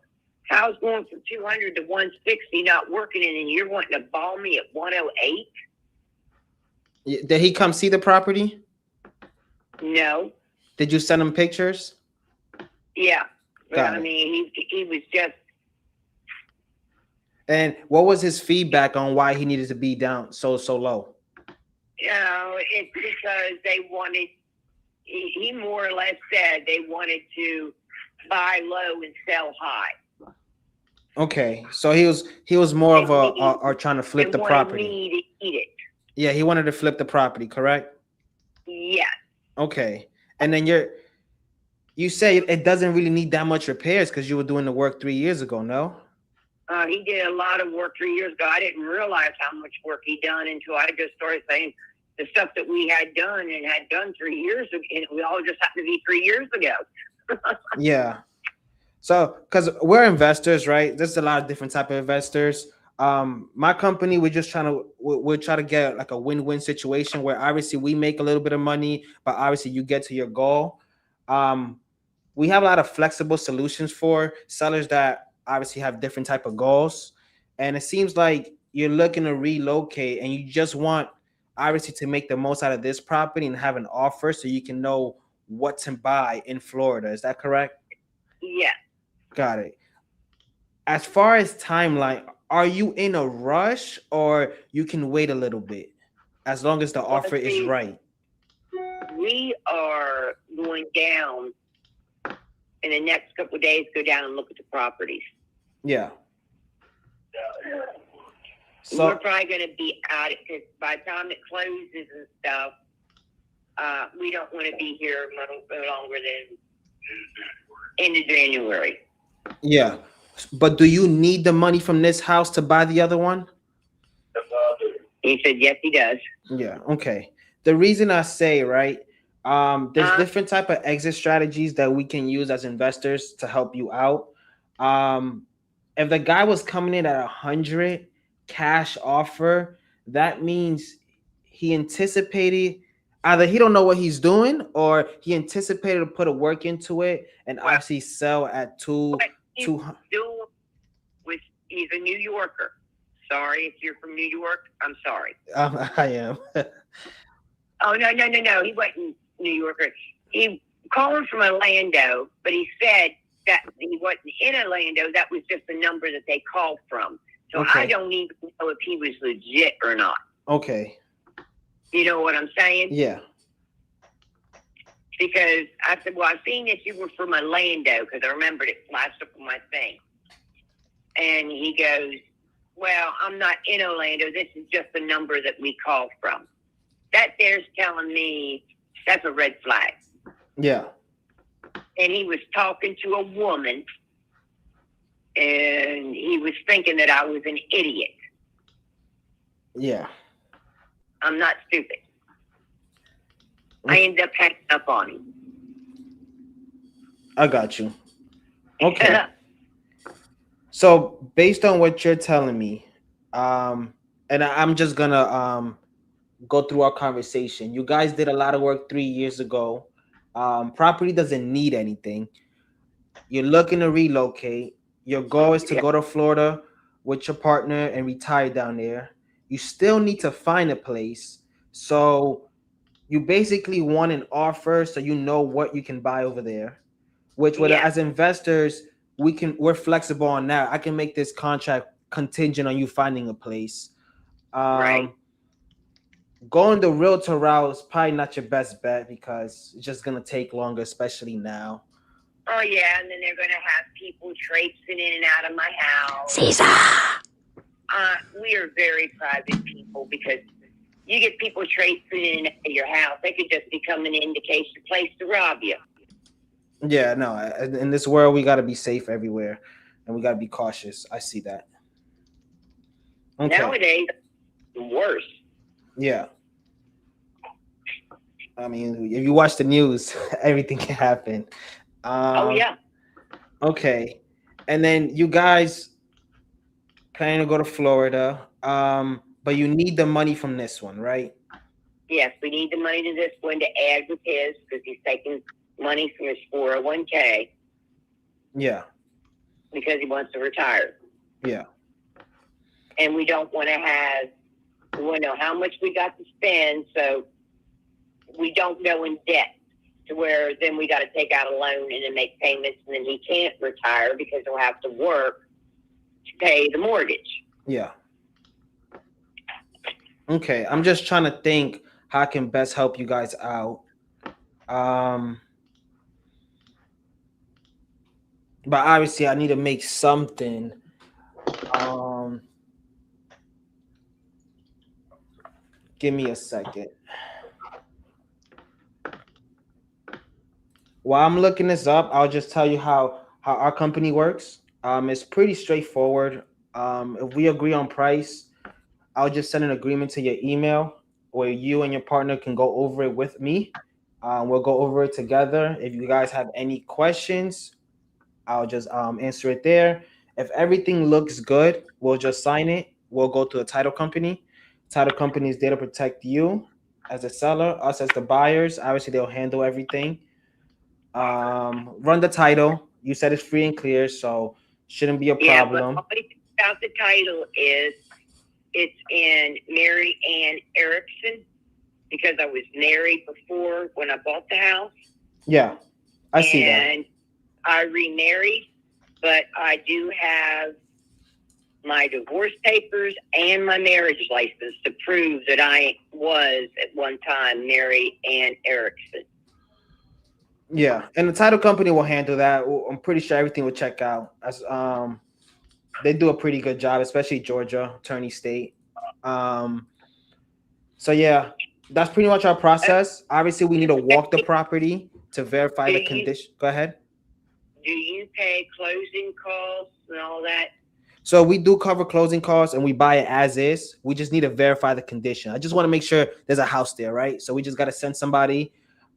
how's going from 200 to 160 not working, and you're wanting to ball me at 108? Did he come see the property? No. Did you send him pictures? Yeah. But I mean, he was just. And what was his feedback on why he needed to be down so low? It's because they wanted. He more or less said they wanted to buy low and sell high. Okay, so he was more of or trying to flip the property. Me to eat it. Yeah, he wanted to flip the property, correct? Yes. Okay, and then you say it doesn't really need that much repairs because you were doing the work 3 years ago, no? He did a lot of work 3 years ago. I didn't realize how much work he done until I just started saying the stuff that we had done 3 years ago, and we all just happened to be 3 years ago. Yeah. So, because we're investors, right? There's a lot of different type of investors. My company, we're try to get like a win-win situation where obviously we make a little bit of money, but obviously you get to your goal. We have a lot of flexible solutions for sellers that obviously have different type of goals. And it seems like you're looking to relocate and you just want obviously to make the most out of this property and have an offer so you can know what to buy in Florida. Is that correct? Yeah. Got it. as far as timeline, are you in a rush or you can wait a little bit as long as the offer is right? We are going down in the next couple of days, go down and look at the properties. Yeah. So we're probably going to be out because by the time it closes and stuff, we don't want to be here much longer than end of January. Yeah. But do you need the money from this house to buy the other one? He said, yes, he does. Yeah. Okay. The reason I say, right, there's different type of exit strategies that we can use as investors to help you out. If the guy was coming in at 100 cash offer, that means he anticipated either he don't know what he's doing or he anticipated to put a work into it and obviously sell at 200. He's a New Yorker. Sorry if you're from New York. I'm sorry. I am. Oh, no. He wasn't New Yorker. He called from Orlando, but he said that he wasn't in Orlando. That was just the number that they called from. So okay. I don't even know if he was legit or not. Okay. You know what I'm saying? Yeah. Because I said, well, I've seen that you were from Orlando because I remembered it flashed up on my thing. And he goes, well, I'm not in Orlando. This is just the number that we call from. That there's telling me that's a red flag. Yeah. And he was talking to a woman, and he was thinking that I was an idiot. Yeah. I'm not stupid. I ended up hanging up on him. I got you. Okay. So based on what you're telling me, and I'm just gonna go through our conversation. You guys did a lot of work 3 years ago. Property doesn't need anything. You're looking to relocate. Your goal is to go to Florida with your partner and retire down there. You still need to find a place. So you basically want an offer so you know what you can buy over there. Which as investors, we're flexible on that. I can make this contract contingent on you finding a place. Right. Going the realtor route is probably not your best bet because it's just gonna take longer, especially now. Oh yeah, and then they're gonna have people traipsing in and out of my house. Caesar. We are very private people because you get people traipsing in and out of your house, they could just become an indication place to rob you. Yeah, no. In this world, we gotta be safe everywhere, and we gotta be cautious. I see that. Okay. Nowadays, it's worse. Yeah. I mean, if you watch the news, everything can happen. Oh, yeah. Okay. And then you guys planning to go to Florida, but you need the money from this one, right? Yes, we need the money to this one to add with his because he's taking money from his 401k. Yeah. Because he wants to retire. Yeah. And we don't want to know how much we got to spend, so we don't go in debt to where then we got to take out a loan and then make payments, and then he can't retire because he'll have to work to pay the mortgage. Yeah. Okay, I'm just trying to think how I can best help you guys out. But obviously I need to make something. Give me a second. While I'm looking this up, I'll just tell you how our company works. It's pretty straightforward. If we agree on price, I'll just send an agreement to your email where you and your partner can go over it with me. We'll go over it together. If you guys have any questions, I'll just answer it there. If everything looks good, we'll just sign it. We'll go to the title company. Title company is there to protect you as a seller, us as the buyers. Obviously, they'll handle everything. Run the title. You said it's free and clear, so shouldn't be a problem. But about the title is it's in Mary Ann Erickson because I was married before when I bought the house. Yeah, I see that. And I remarried, but I do have my divorce papers and my marriage license to prove that I was at one time Mary Ann Erickson. Yeah, and the title company will handle that. I'm pretty sure everything will check out. As they do a pretty good job, especially Georgia Attorney State. So yeah, that's pretty much our process. Obviously, we need to walk the property to verify the condition. Go ahead. Do you pay closing costs and all that? So we do cover closing costs and we buy it as is. We just need to verify the condition. I just want to make sure there's a house there, right? So we just got to send somebody.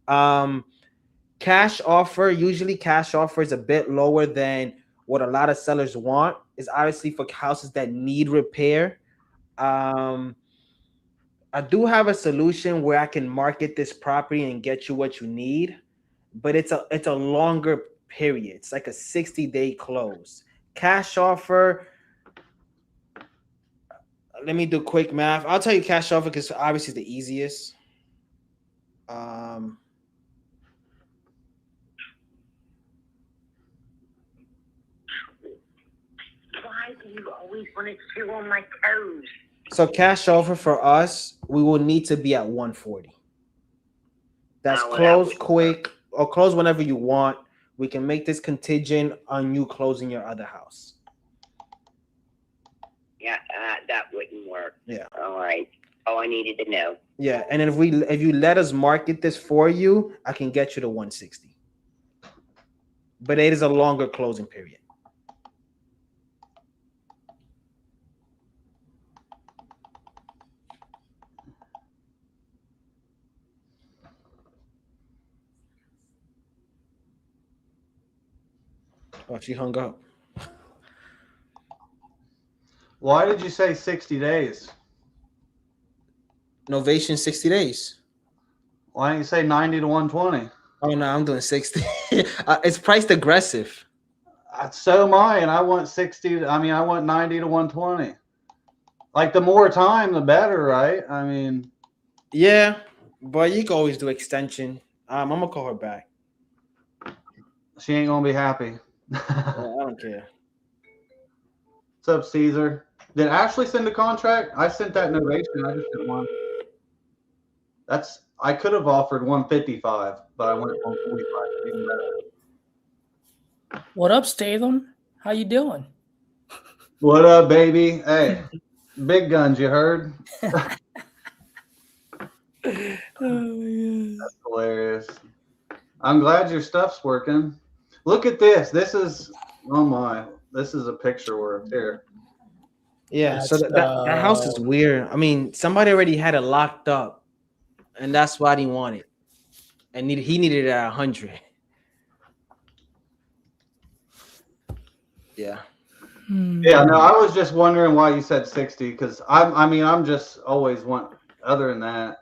Cash offer, usually cash offer is a bit lower than what a lot of sellers want. It's obviously for houses that need repair. I do have a solution where I can market this property and get you what you need, but it's a longer period. It's like a 60-day close. Cash offer, let me do quick math. I'll tell you cash offer because obviously it's the easiest. Why do you always want to chew on my toes? So cash offer for us, we will need to be at 140. That's close quick or close whenever you want. We can make this contingent on you closing your other house. Yeah, that wouldn't work. Yeah. All right. All I needed to know. Yeah, and then if you let us market this for you, I can get you to 160. But it is a longer closing period. Oh, she hung up. Why did you say 60 days? Novation 60 days. Why didn't you say 90 to 120? Oh no, I'm doing 60. It's priced aggressive. So am I, and I want 60. I want 90 to 120. Like the more time, the better, right? I mean, yeah, but you can always do extension. I'm gonna call her back. She ain't gonna be happy. I don't care. What's up, Caesar? Did Ashley send a contract? I sent that novation. I just didn't want. I could have offered 155, but I went 145. Even better. What up, Statham? How you doing? What up, baby? Hey, big guns, you heard? That's hilarious. I'm glad your stuff's working. Look at this. This is, oh my, this is a picture work here. Yeah, so that house is weird. I mean, somebody already had it locked up, and that's why he wanted. And he needed it at 100. Yeah. Yeah, no, I was just wondering why you said 60 because I'm just always want other than that.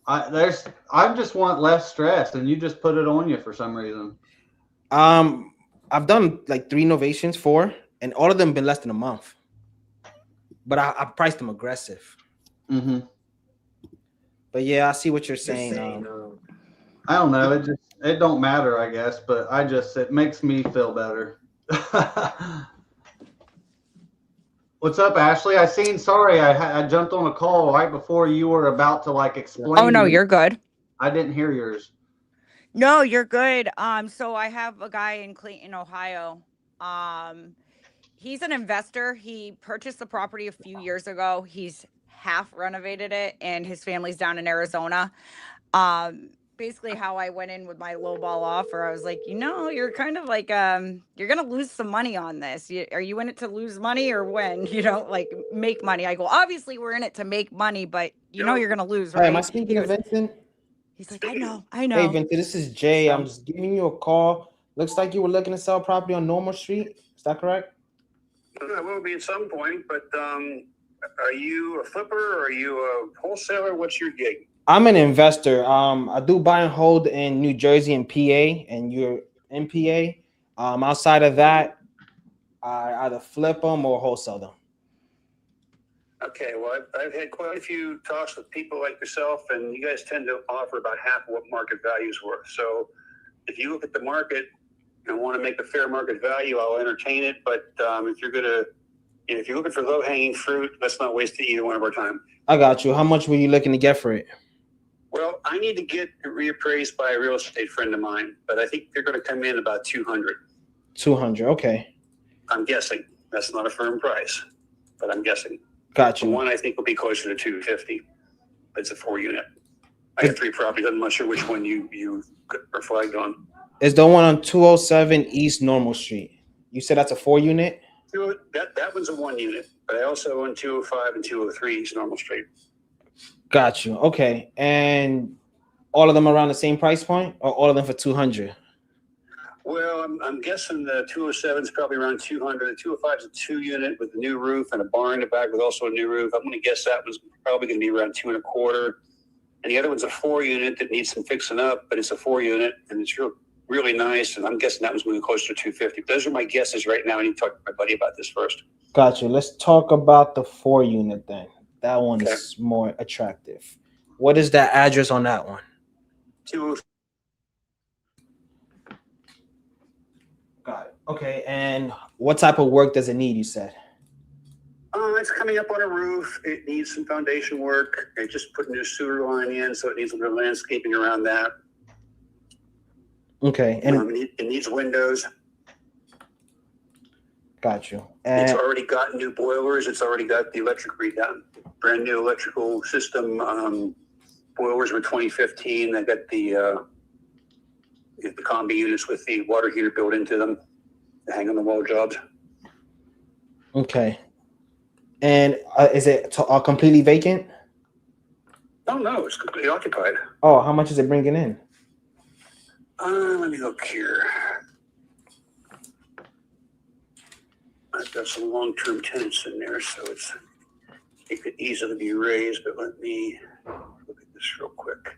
I just want less stress, and you just put it on you for some reason. I've done like 4 novations, and all of them been less than a month. But I priced them aggressive. Mm-hmm. But yeah, I see what you're saying. I don't know. It don't matter, I guess, but it makes me feel better. What's up, Ashley? Sorry, I jumped on a call right before you were about to explain. Oh no, you're good. I didn't hear yours. No, you're good. So I have a guy in Clayton, Ohio. He's an investor. He purchased the property a few years ago. He's half renovated it, and his family's down in Arizona. Basically how I went in with my lowball offer, I was like, you're kind of you're going to lose some money on this. Are you in it to lose money or when, make money? I go, obviously we're in it to make money, but you're going to lose, right? Hey, am I speaking to Vincent? He's like, I know. Hey, Vincent, this is Jay. I'm just giving you a call. Looks like you were looking to sell property on Normal Street. Is that correct? I will be at some point, but are you a flipper or are you a wholesaler? What's your gig? I'm an investor. I do buy and hold in New Jersey and PA, and you're in PA. Outside of that, I either flip them or wholesale them. Okay, well, I've had quite a few talks with people like yourself, and you guys tend to offer about half of what market value is worth. So if you look at the market, and want to make a fair market value, I'll entertain it. But if you're looking for low hanging fruit, let's not waste either one of our time. I got you. How much were you looking to get for it? Well, I need to get it reappraised by a real estate friend of mine, but I think they're going to come in about 200. 200. Okay. I'm guessing. That's not a firm price, but I'm guessing. Got The you. one I think will be closer to 250. It's a 4-unit. I have 3 properties. I'm not sure which one you are flagged on. Is the one on 207 East Normal Street? You said that's a 4-unit? That one's a 1-unit, but I also own 205 and 203 East Normal Street. Got you. Okay. And all of them around the same price point, or all of them for 200? Well, I'm guessing the 207 is probably around 200. The 205 is a 2-unit with a new roof and a barn in the back with also a new roof. I'm going to guess that one's probably going to be around 2.25. And the other one's a 4-unit that needs some fixing up, but it's a 4-unit and it's really nice. And I'm guessing that one's going to be closer to 250. Those are my guesses right now. I need to talk to my buddy about this first. Got you. Let's talk about the 4-unit then. That one is more attractive. What is that address on that one? 205. Got it. Okay. And what type of work does it need, you said? It's coming up on a roof. It needs some foundation work. It just put a new sewer line in, so it needs a little landscaping around that. Okay. And it needs windows. got you. It's And already got new boilers. It's already got the electric redone. Brand new electrical system. Boilers were 2015. They got the combi units with the water heater built into them. The hang on the wall jobs. okay. And is it completely vacant? Oh no, it's completely occupied. Oh, how much is it bringing in? Let me look here. I've got some long-term tenants in there, so it could easily be raised, but let me look at this real quick.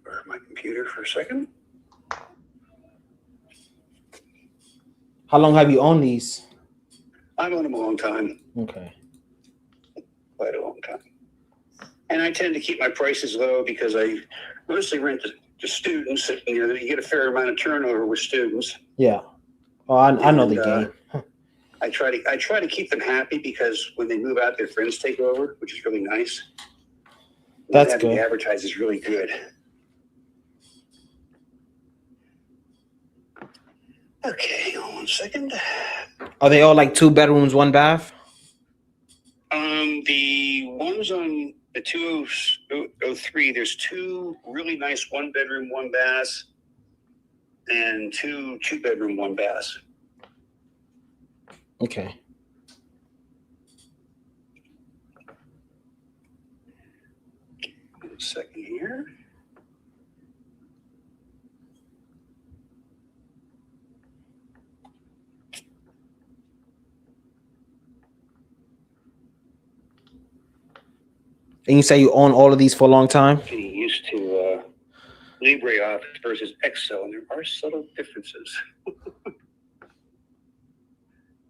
Or my computer for a second. How long have you owned these? I've owned them a long time, Okay. quite a long time. And I tend to keep my prices low because I mostly rent to students. You get a fair amount of turnover with students. Yeah. Oh, I know the game. I try to keep them happy because when they move out, their friends take over, which is really nice. That's having good. the advertise is really good. Okay, hold on 1 second. Are they all like 2 bedrooms, 1 bath? The ones on the 203, there's 2 really nice 1-bedroom, 1 bath, and 2 2-bedroom, 1 bath. Okay. One second here. And you say you own all of these for a long time? Getting used to LibreOffice versus Excel, and there are subtle differences.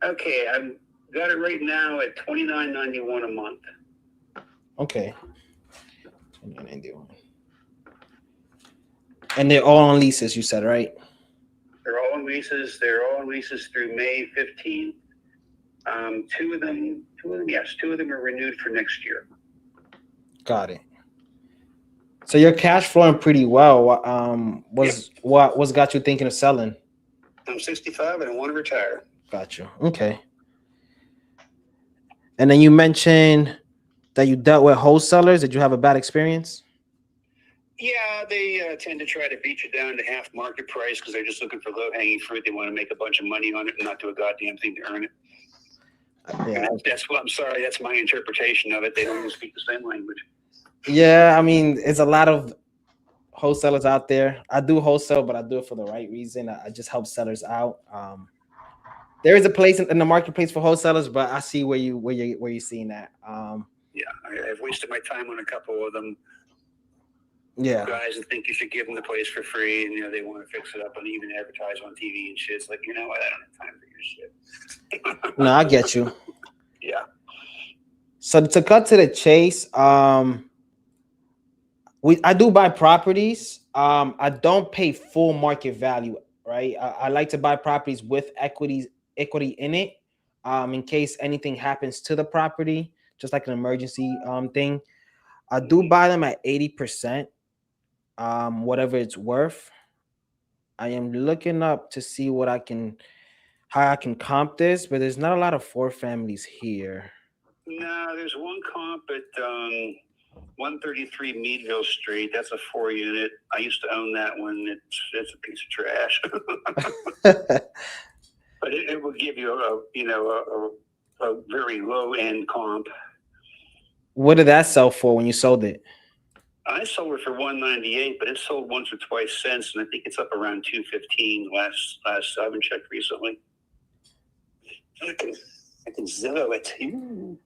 Okay, I've got it right now at $29.91 a month. Okay. $29.91. And they're all on leases, you said, right? They're all on leases. They're all on leases through May 15th. Two of them are renewed for next year. Got it. So you're cash flowing pretty well. What's got you thinking of selling? I'm 65 and I want to retire. Got you. Okay. And then you mentioned that you dealt with wholesalers. Did you have a bad experience? Yeah, they tend to try to beat you down to half market price because they're just looking for low-hanging fruit. They want to make a bunch of money on it and not do a goddamn thing to earn it. Yeah. That's what I'm sorry. That's my interpretation of it. They don't even speak the same language. Yeah, I mean, it's a lot of wholesalers out there. I do wholesale, but I do it for the right reason. I just help sellers out. There is a place in the marketplace for wholesalers, but I see where you're seeing that. Yeah, I've wasted my time on a couple of them. Yeah. Guys that think you should give them the place for free, and they want to fix it up and even advertise on TV and shit. It's like, you know what? I don't have time for your shit. No, I get you. Yeah. So to cut to the chase, I do buy properties. I don't pay full market value, right? I like to buy properties with equity in it, in case anything happens to the property, just like an emergency thing. I do buy them at 80%, whatever it's worth. I am looking up to see how I can comp this, but there's not a lot of 4 families here. No, there's one comp at 133 Meadville Street. That's a 4-unit. I used to own that one. It's a piece of trash. But it will give you a very low end comp. What did that sell for when you sold it? I sold it for 198, but it sold once or twice since, and I think it's up around 215 last I haven't checked recently. I can Zillow it. Ooh.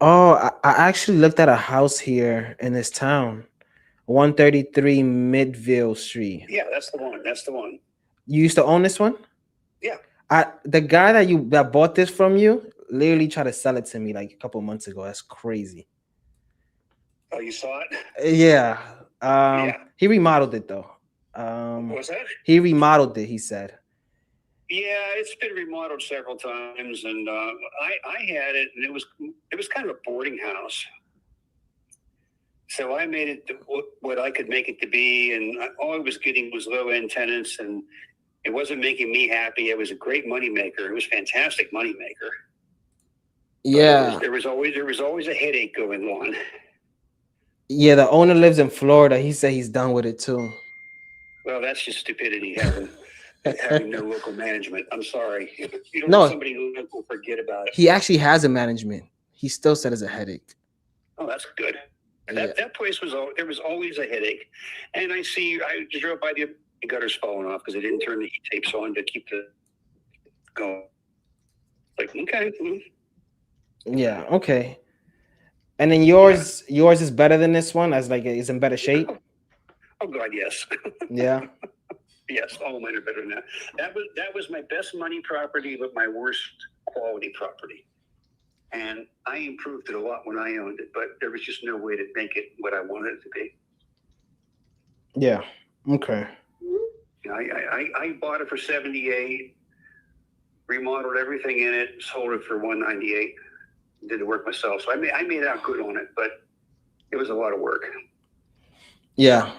Oh, I actually looked at a house here in this town, 133 Midville Street. Yeah, that's the one. That's the one. You used to own this one? Yeah. The guy that bought this from you literally tried to sell it to me like a couple months ago. That's crazy. Oh, you saw it? Yeah. Yeah. He remodeled it though. What's that? He remodeled it, he said. Yeah, it's been remodeled several times, and I had it, and it was kind of a boarding house. So I made it what I could make it to be, and all I was getting was low end tenants, and it wasn't making me happy. It was a great money maker. It was a fantastic money maker. Yeah. There was always a headache going on. Yeah, the owner lives in Florida. He said he's done with it too. Well, that's just stupidity having no local management. I'm sorry. You don't No. let somebody local forget about it. He actually has a management. He still said it's a headache. Oh, that's good. Yeah. That place there was always a headache. And I just drove by the gutters falling off because I didn't turn the E-tapes on to keep the going. Like, okay. Yeah, okay. And then yours is better than this one, as like it's in better shape. Oh God, yes. Yeah. Yes, all mine are better than that. That was my best money property, but my worst quality property. And I improved it a lot when I owned it, but there was just no way to make it what I wanted it to be. Yeah. Okay. You know, I bought it for 78, remodeled everything in it, sold it for 198. Did the work myself, so I made out good on it, but it was a lot of work. Yeah.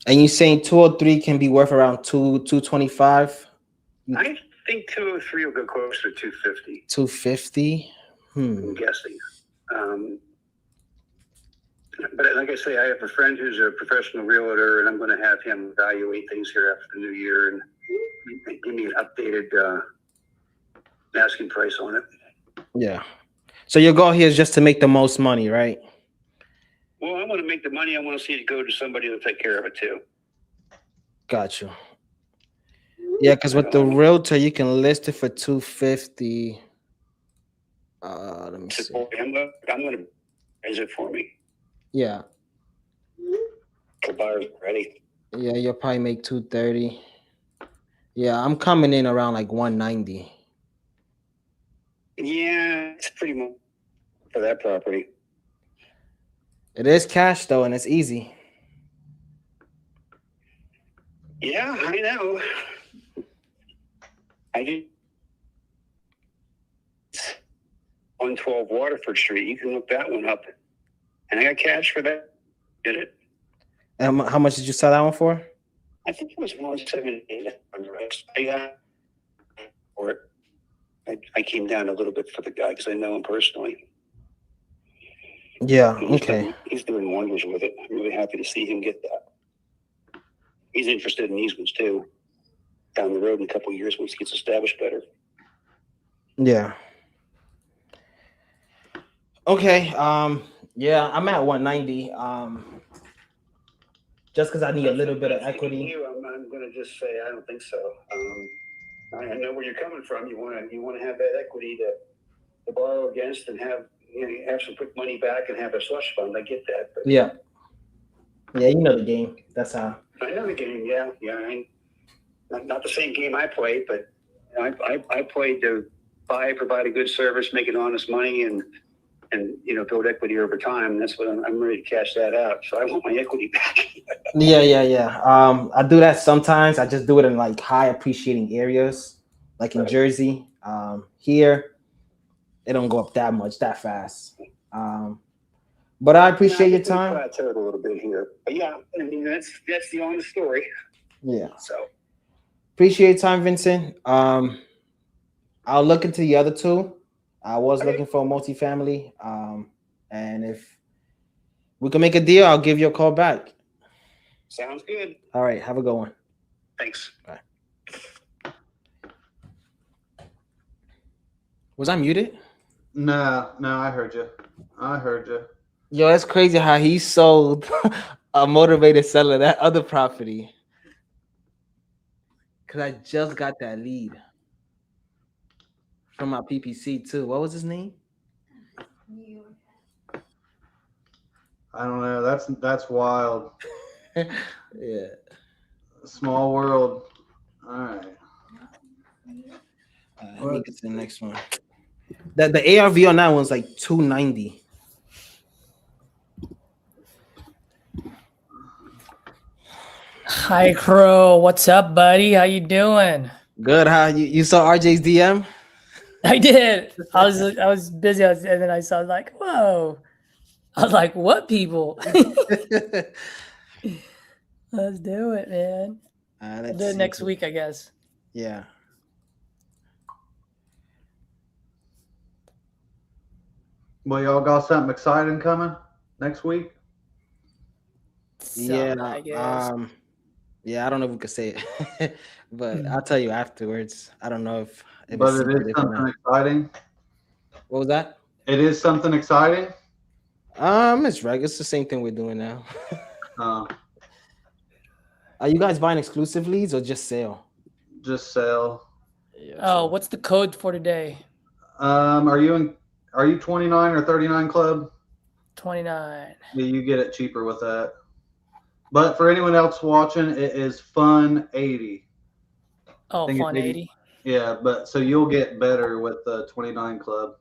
And you saying 203 can be worth around 225? I think 203 will go closer to 250. 250? I'm guessing. But like I say, I have a friend who's a professional realtor, and I'm going to have him evaluate things here after the new year and give me an updated asking price on it. Yeah. So your goal here is just to make the most money, right? Well, I want to make the money. I want to see it go to somebody to take care of it too. Got you. Yeah, because with the realtor, you can list it for 250. Let me see. I'm going to raise it for me. Yeah. The buyer's ready. Yeah, you'll probably make 230. Yeah, I'm coming in around like 190. Yeah, it's pretty much for that property. It is cash though, and it's easy. Yeah, I know. I did 112 Waterford Street. You can look that one up. And I got cash for that. Did it. And how much did you sell that one for? I think it was 178. I got for it. I came down a little bit for the guy because I know him personally. Yeah, okay. He's doing wonders with it. I'm really happy to see him get that. He's interested in these ones too. Down the road in a couple of years once he gets established better. Yeah. Okay. Yeah, I'm at 190. Just because I need a little bit of equity. I'm going to just say I don't think so. I know where you're coming from. You want to have that equity to borrow against and have some quick money back and have a slush fund. I get that. But yeah, you know the game. That's how. I know the game. Yeah. Not the same game I played, but I played to provide a good service, make an honest money, and and build equity over time. That's what I'm ready to cash that out. So I want my equity back. Yeah. I do that sometimes. I just do it in like high appreciating areas, like in Jersey. Here, it don't go up that much that fast. But I appreciate your time. Plateaued a little bit here, but yeah, I mean that's the honest story. Yeah. So Appreciate your time, Vincent. I'll look into the other two. I was looking for a multifamily. And if we can make a deal, I'll give you a call back. sounds good. All right. Have a good one. Thanks. Bye. Was I muted? No, I heard you. Yo, that's crazy how he sold a motivated seller that other property. Because I just got that lead from my PPC too. What was his name? I don't know. That's wild. Yeah. Small world. All right. Let me get to the next one. The ARV on that one's like 290. Hi, Crow. What's up, buddy? How you doing? Good. How you saw RJ's DM? I did. I was busy, and then I saw like, whoa. I was like, what people? Let's do it, man. We'll do it next week, I guess. Yeah. Well, y'all got something exciting coming next week? Yeah. I guess. Yeah, I don't know if we could say it, but I'll tell you afterwards. I don't know if but it is something exciting. What was that? It is something exciting. It's right. It's the same thing we're doing now. Are you guys buying exclusive leads or just sale? Just sale. Yeah, Oh, what's the code for today? Are you 29 or 39 club? 29. Yeah, you get it cheaper with that. But for anyone else watching, it is Fun 80. Oh, Fun 80. Yeah, but so you'll get better with the 29 club.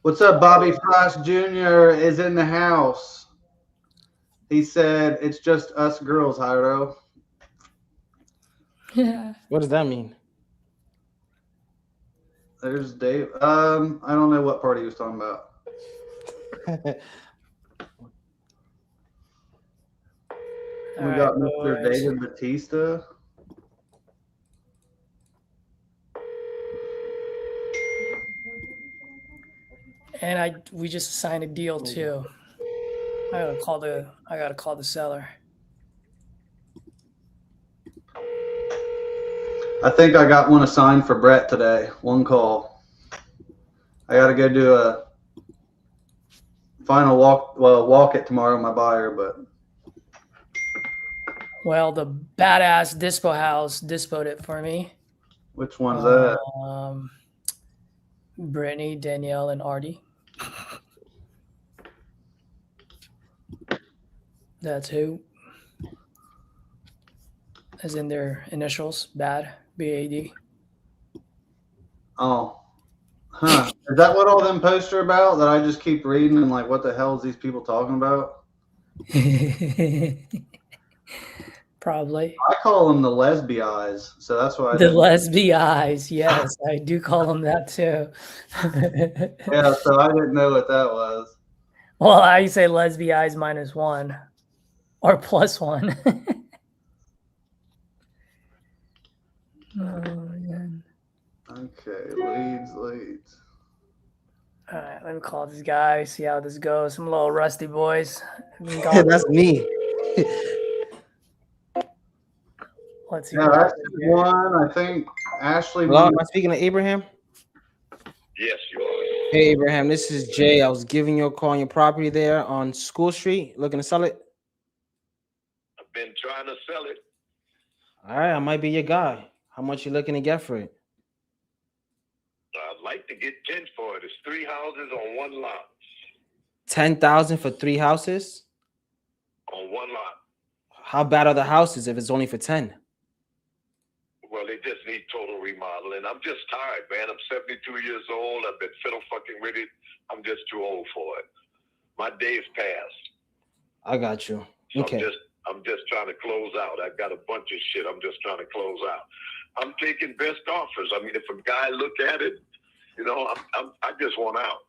What's up, Bobby Flash Jr. is in the house. He said it's just us girls, Hyro. Yeah. What does that mean? There's Dave. I don't know what part he was talking about. We got Mr. David Batista. And we just signed a deal too. I gotta call the seller. I think I got one assigned for Brett today. One call. I gotta go do a final walk it tomorrow, my buyer, but Well, the badass dispo house dispoed it for me. Which one's that? Brittany, Danielle, and Artie. That's who. As in their initials, BAD, B-A-D. Oh. Huh. Is that what all them posts are about that I just keep reading and like, what the hell is these people talking about? Probably. I call them the lesbi eyes, so that's why. The lesbi eyes, yes, I do call them that too. Yeah, so I didn't know what that was. Well, I say lesbi eyes -1 or +1. Oh, man. Okay, leads. All right, let me call this guy, see how this goes. Some little rusty boys. That's me. Let's see. Yeah, that's one. I think Ashley. Hello, am I speaking to Abraham? Yes, you are. Hey, Abraham, this is Jay. I was giving you a call on your property there on School Street. Looking to sell it? I've been trying to sell it. All right, I might be your guy. How much you looking to get for it? I'd like to get 10 for it. It's 3 houses on one lot. 10,000 for 3 houses? On one lot. How bad are the houses if it's only for 10? Well, they just need total remodeling. I'm just tired, man. I'm 72 years old. I've been fiddle fucking with it. I'm just too old for it. My days passed. I got you. So Okay. I'm just trying to close out. I've got a bunch of shit. I'm just trying to close out. I'm taking best offers. I mean, if a guy look at it, you know, I just want out.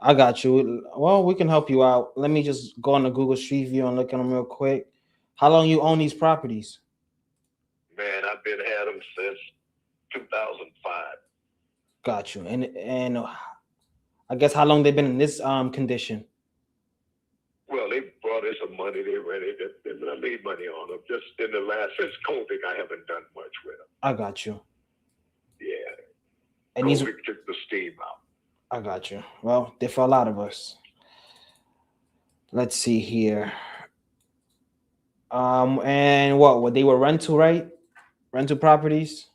I got you. Well, we can help you out. Let me just go on the Google Street View and look at them real quick. How long you own these properties? Man, I've been had them since 2005. Got you. And I guess how long they've been in this condition? Well, they brought in some money. They rented it, and I made money on them. Just in the last, since COVID, I haven't done much with them. I got you. Yeah. And COVID these took the steam out. I got you. Well, they're for a lot of us. Let's see here. And what they were rental, right? Rental properties?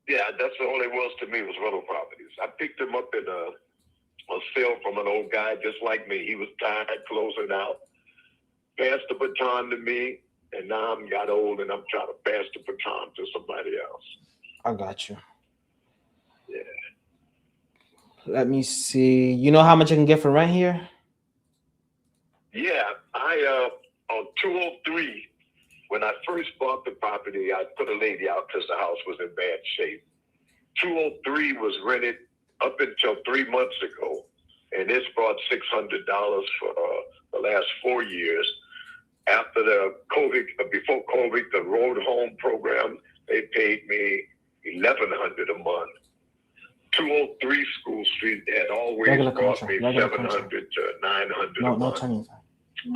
Yeah, that's all it was to me, was rental properties. I picked them up in a sale from an old guy just like me. He was tired, closing out. Passed the baton to me, and now I'm got old and I'm trying to pass the baton to somebody else. I got you. Yeah. Let me see. You know how much I can get for rent here? Yeah, I on 203, when I first bought the property, I put a lady out because the house was in bad shape. 203 was rented up until 3 months ago, and it's brought $600 for the last 4 years. After the COVID, before COVID, the road home program, they paid me $1,100 a month. 203 School Street had always brought me $700 to $900 a month.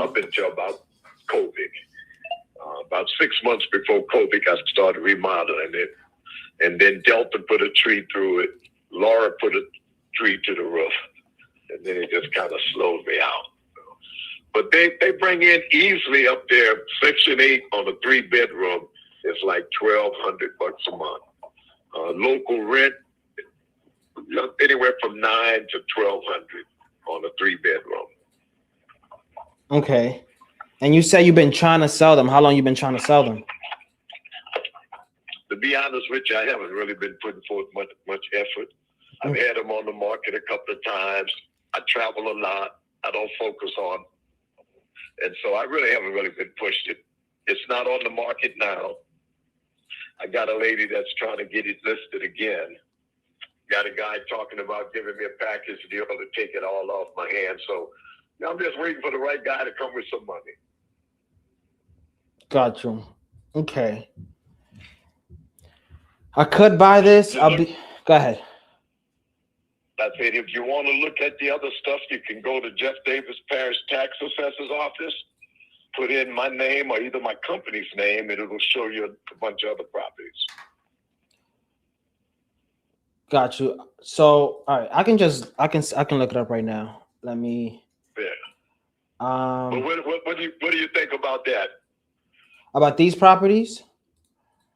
Up until about COVID. About 6 months before COVID, I started remodeling it. And then Delta put a tree through it. Laura put a tree to the roof. And then it just kind of slowed me out. But they bring in easily up there, Section 8 on a 3-bedroom. It's like $1,200 a month. Local rent, anywhere from $900 to $1,200 on a 3-bedroom. Okay. And you say you've been trying to sell them. How long you been trying to sell them? To be honest with you, I haven't really been putting forth much effort. I've had them on the market a couple of times. I travel a lot. I don't focus on. And so I really haven't been pushed it. It's not on the market now. I got a lady that's trying to get it listed again. Got a guy talking about giving me a package deal to take it all off my hands. So now I'm just waiting for the right guy to come with some money. Got you. Okay. I could buy this. Go ahead. I said, if you want to look at the other stuff, you can go to Jeff Davis Parish Tax Assessor's office, put in my name or either my company's name, and it'll show you a bunch of other properties. Got you. So, all right, I can look it up right now. Let me. Yeah. But what do you think about that? About these properties?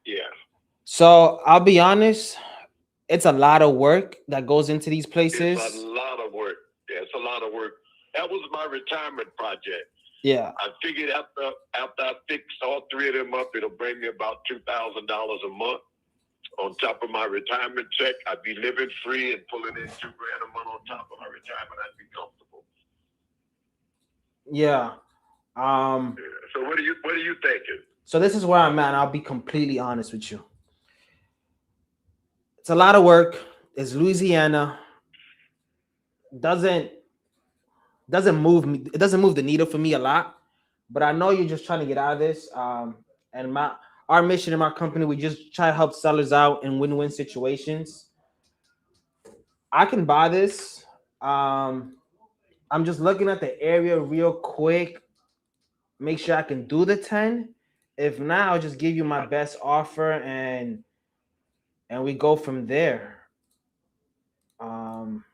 Yeah. So I'll be honest, it's a lot of work that goes into these places. It's a lot of work. Yeah, it's a lot of work. That was my retirement project. Yeah. I figured after I fix all 3 of them up, it'll bring me about $2,000 a month. On top of my retirement check, I'd be living free and pulling in $2,000 a month on top of my retirement. I'd be comfortable. Yeah. So what are you thinking? So this is where I'm at. I'll be completely honest with you. It's a lot of work. It's Louisiana. Doesn't move me. It doesn't move the needle for me a lot. But I know you're just trying to get out of this. And our mission in my company, we just try to help sellers out in win-win situations. I can buy this. I'm just looking at the area real quick. Make sure I can do the 10. If not, I'll just give you my best offer and we go from there. I'm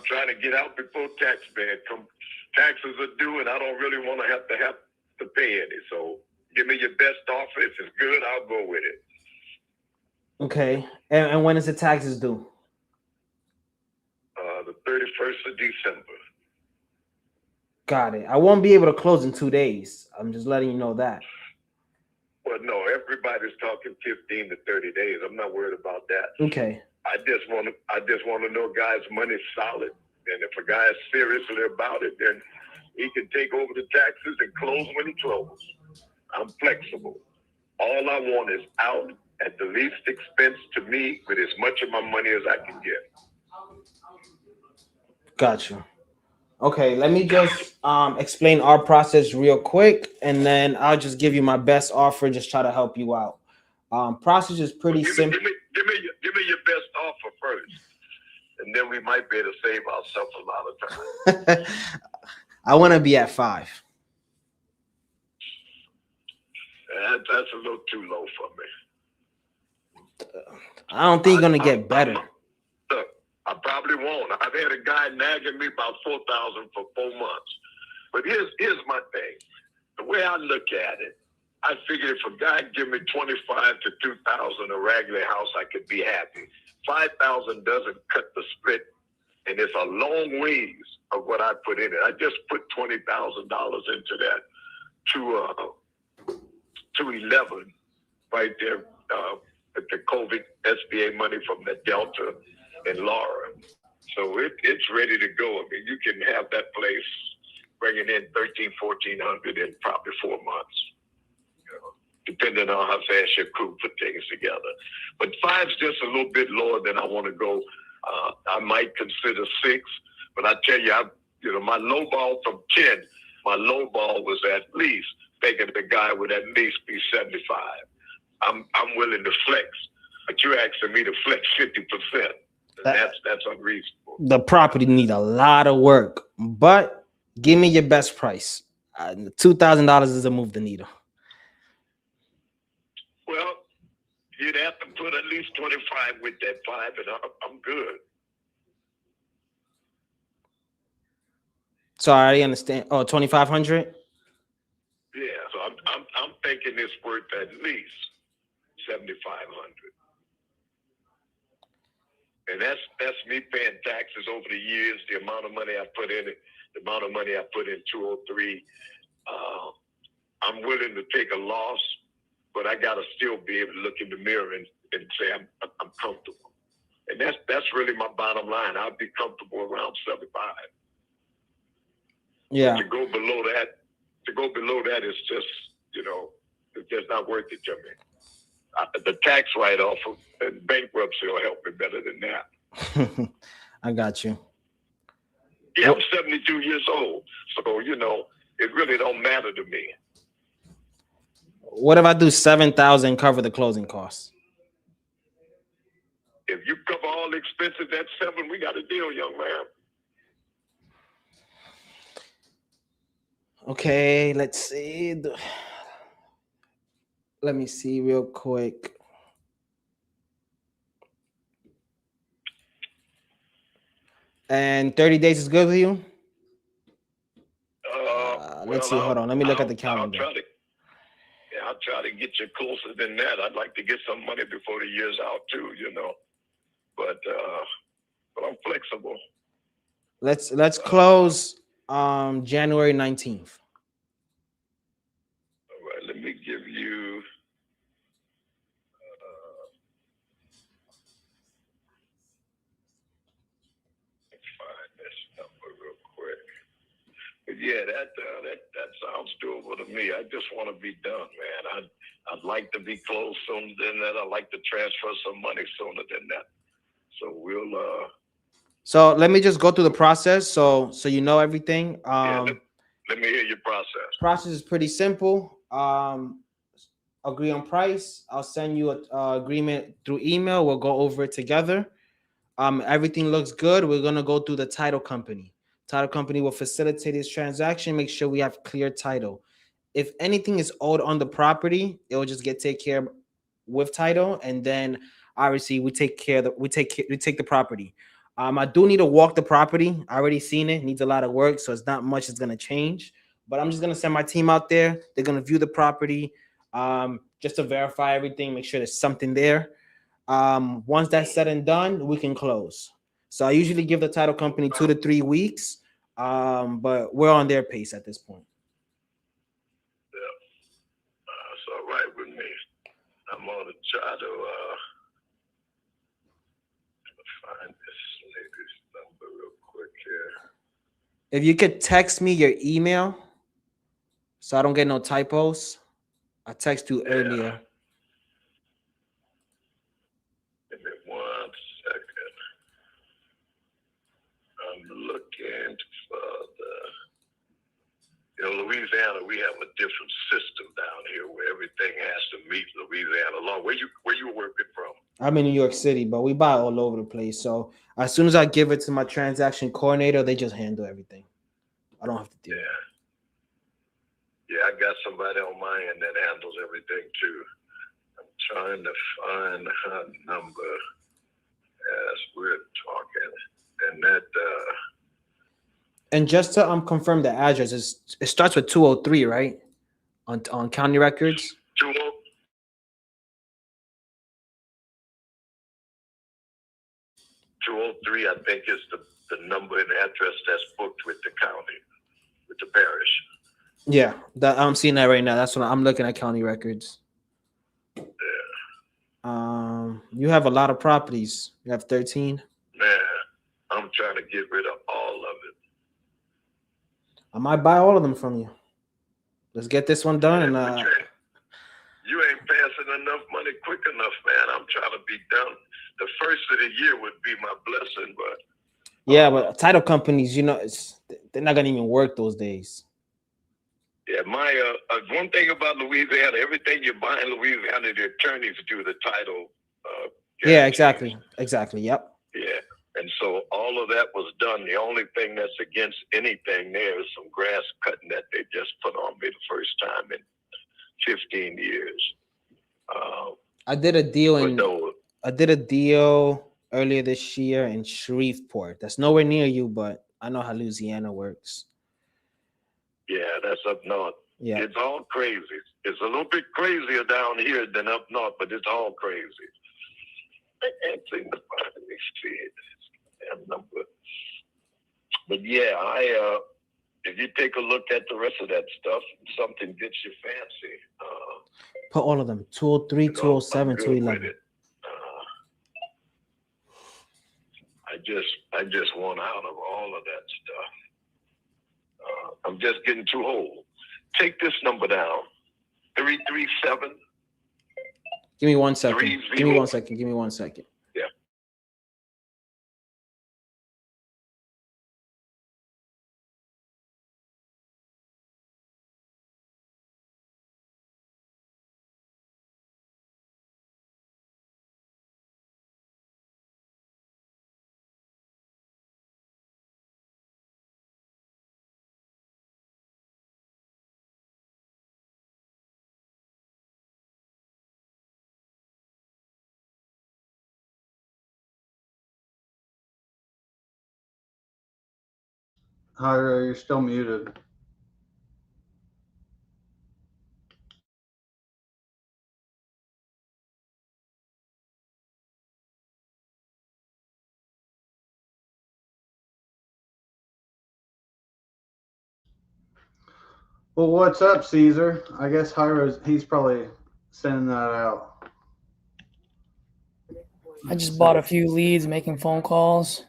trying to get out before tax man come. Taxes are due, and I don't really want to have to pay any. So give me your best offer. If it's good, I'll go with it. Okay. And when is the taxes due? The 31st of December. Got it. I won't be able to close in 2 days. I'm just letting you know that. no, everybody's talking 15 to 30 days. I'm not worried about that. Okay. I just want to know guys' money's solid, and if a guy is seriously about it, then he can take over the taxes and close when he closes. I'm flexible. All I want is out at the least expense to me with as much of my money as I can get. Gotcha. Okay, let me just explain our process real quick, and then I'll just give you my best offer. Just try to help you out. Process is pretty simple. Give me your best offer first, and then we might be able to save ourselves a lot of time. I want to be at 5. That's a little too low for me. I don't think you're gonna get better. Look, I probably won't. I've had a guy nagging me about $4,000 for 4 months. But here's my thing. The way I look at it, I figure if a guy give me $25 to $2,000 a regular house, I could be happy. $5,000 doesn't cut the split, and it's a long ways of what I put in it. I just put $20,000 into that 211 right there at the COVID SBA money from the Delta and Laura. So it's ready to go. I mean, you can have that place bringing in $1,300-1,400 in probably 4 months, depending on how fast your crew put things together. But 5's just a little bit lower than I want to go. I might consider 6, but I tell you, my low ball from 10, my low ball was at least thinking the guy would at least be 75. I'm willing to flex, but you're asking me to flex 50%. That's unreasonable. The property need a lot of work, but give me your best price. $2,000 is a move the needle. Well, you'd have to put at least 25 with that 5, and I'm good. So I already understand. Oh, 2,500. Yeah, so I'm thinking it's worth at least 7,500. And that's me paying taxes over the years, the amount of money I put in it, the amount of money I put in 203. I'm willing to take a loss, but I gotta still be able to look in the mirror and say I'm comfortable. And that's really my bottom line. I'll be comfortable around 75. Yeah. To go below that is just, it's just not worth it to me. The tax write-off and bankruptcy will help me better than that. I got you. Yeah, I'm 72 years old, so it really don't matter to me. What if I do 7,000 cover the closing costs? If you cover all the expenses, that's 7. We got a deal, young man. Okay, let's see. Let me see real quick. And 30 days is good with you? Let's see. Hold on. Let me look at the calendar. I'll try to get you closer than that. I'd like to get some money before the year's out too, But I'm flexible. Let's close January 19th. All right, let me give you find this number real quick. But yeah, that sounds doable to me. I just want to be done, man. I'd like to be closed sooner than that. I'd like to transfer some money sooner than that. So we'll So let me just go through the process so you know everything. Let me hear your process. Process is pretty simple. Agree on price. I'll send you an agreement through email. We'll go over it together. Everything looks good. We're gonna go through the title company. Title company will facilitate this transaction. Make sure we have clear title. If anything is owed on the property, it will just get taken care of with title, and then obviously we take the property. I do need to walk the property. I already seen it. Needs a lot of work, so it's not much that's gonna change. But I'm just gonna send my team out there. They're gonna view the property, just to verify everything, make sure there's something there. Once that's said and done, we can close. So I usually give the title company 2 to 3 weeks, but we're on their pace at this point. Yeah, that's all right with me. gonna try to find this lady's number real quick here. If you could text me your email so I don't get no typos. I texted you earlier. Give me 1 second. I'm looking for Louisiana, we have a different system down here where everything has to meet Louisiana law. Where you working from? I'm in New York City, but we buy all over the place. So as soon as I give it to my transaction coordinator, they just handle everything. I don't have to deal. Yeah, I got somebody on my end that handles everything too. I'm trying to find her number as we're talking, and that. And just to confirm the address, it starts with 203, right? On county records. 203, I think, is the number and address that's booked with the county, with the parish. Yeah, I'm seeing that right now. That's what I'm looking at, county records. Yeah. You have a lot of properties. You have 13. Man, I'm trying to get rid of all of it. I might buy all of them from you. Let's get this one done. Yeah, And you ain't passing enough money quick enough, man. I'm trying to be done. The first of the year would be my blessing, but yeah, but title companies, they're not gonna even work those days. yeah, my one thing about Louisiana, everything you buy in Louisiana, the attorneys do the title. Yeah, exactly. Yep. Yeah, and so all of that was done. The only thing that's against anything there is some grass cutting that they just put on me the first time in 15 years. I did a deal earlier this year in Shreveport. That's nowhere near you, but I know how Louisiana works. Yeah, that's up north. Yeah, it's all crazy. It's a little bit crazier down here than up north, but it's all crazy. I can't seem to find it. See it. Damn number. But yeah, if you take a look at the rest of that stuff, something gets you fancy. put all of them. 203, 207, 211. I just want out of all of that stuff. I'm just getting too old. Take this number down. 337. Give me 1 second. Give me 1 second. Yeah. Hyra, you're still muted. Well, what's up, Caesar? I guess he's probably sending that out. I just bought a few leads, making phone calls,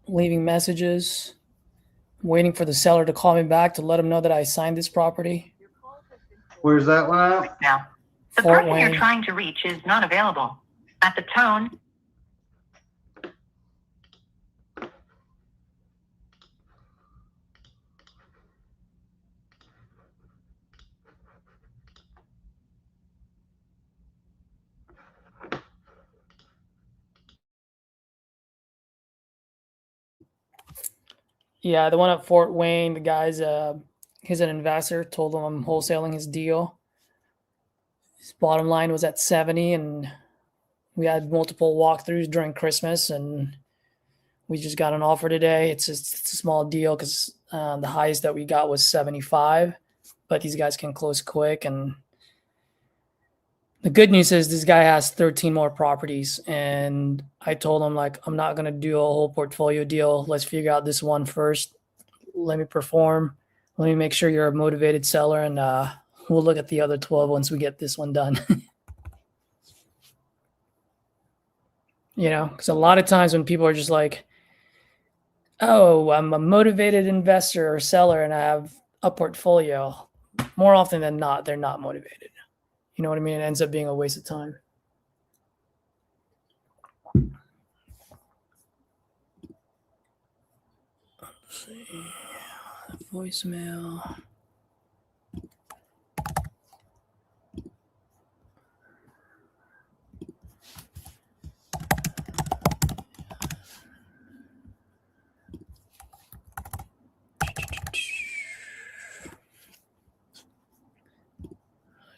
leaving messages, waiting for the seller to call me back to let them know that I signed this property. Where's that one at? Now, the Fort person Wayne. you're trying to reach is not available. At the tone, Yeah, the one at Fort Wayne, the guy's he's an investor, told him I'm wholesaling his deal. His bottom line was at 70, and we had multiple walkthroughs during Christmas, and we just got an offer today. It's a small deal because the highest that we got was 75, but these guys can close quick. And the good news is this guy has 13 more properties, and I told him, like, I'm not going to do a whole portfolio deal. Let's figure out this one first. Let me perform. Let me make sure you're a motivated seller, and We'll look at the other 12 once we get this one done. Because a lot of times when people are just like, oh, I'm a motivated investor or seller and I have a portfolio, more often than not, they're not motivated. You know what I mean? It ends up being a waste of time. Let's see. Voicemail.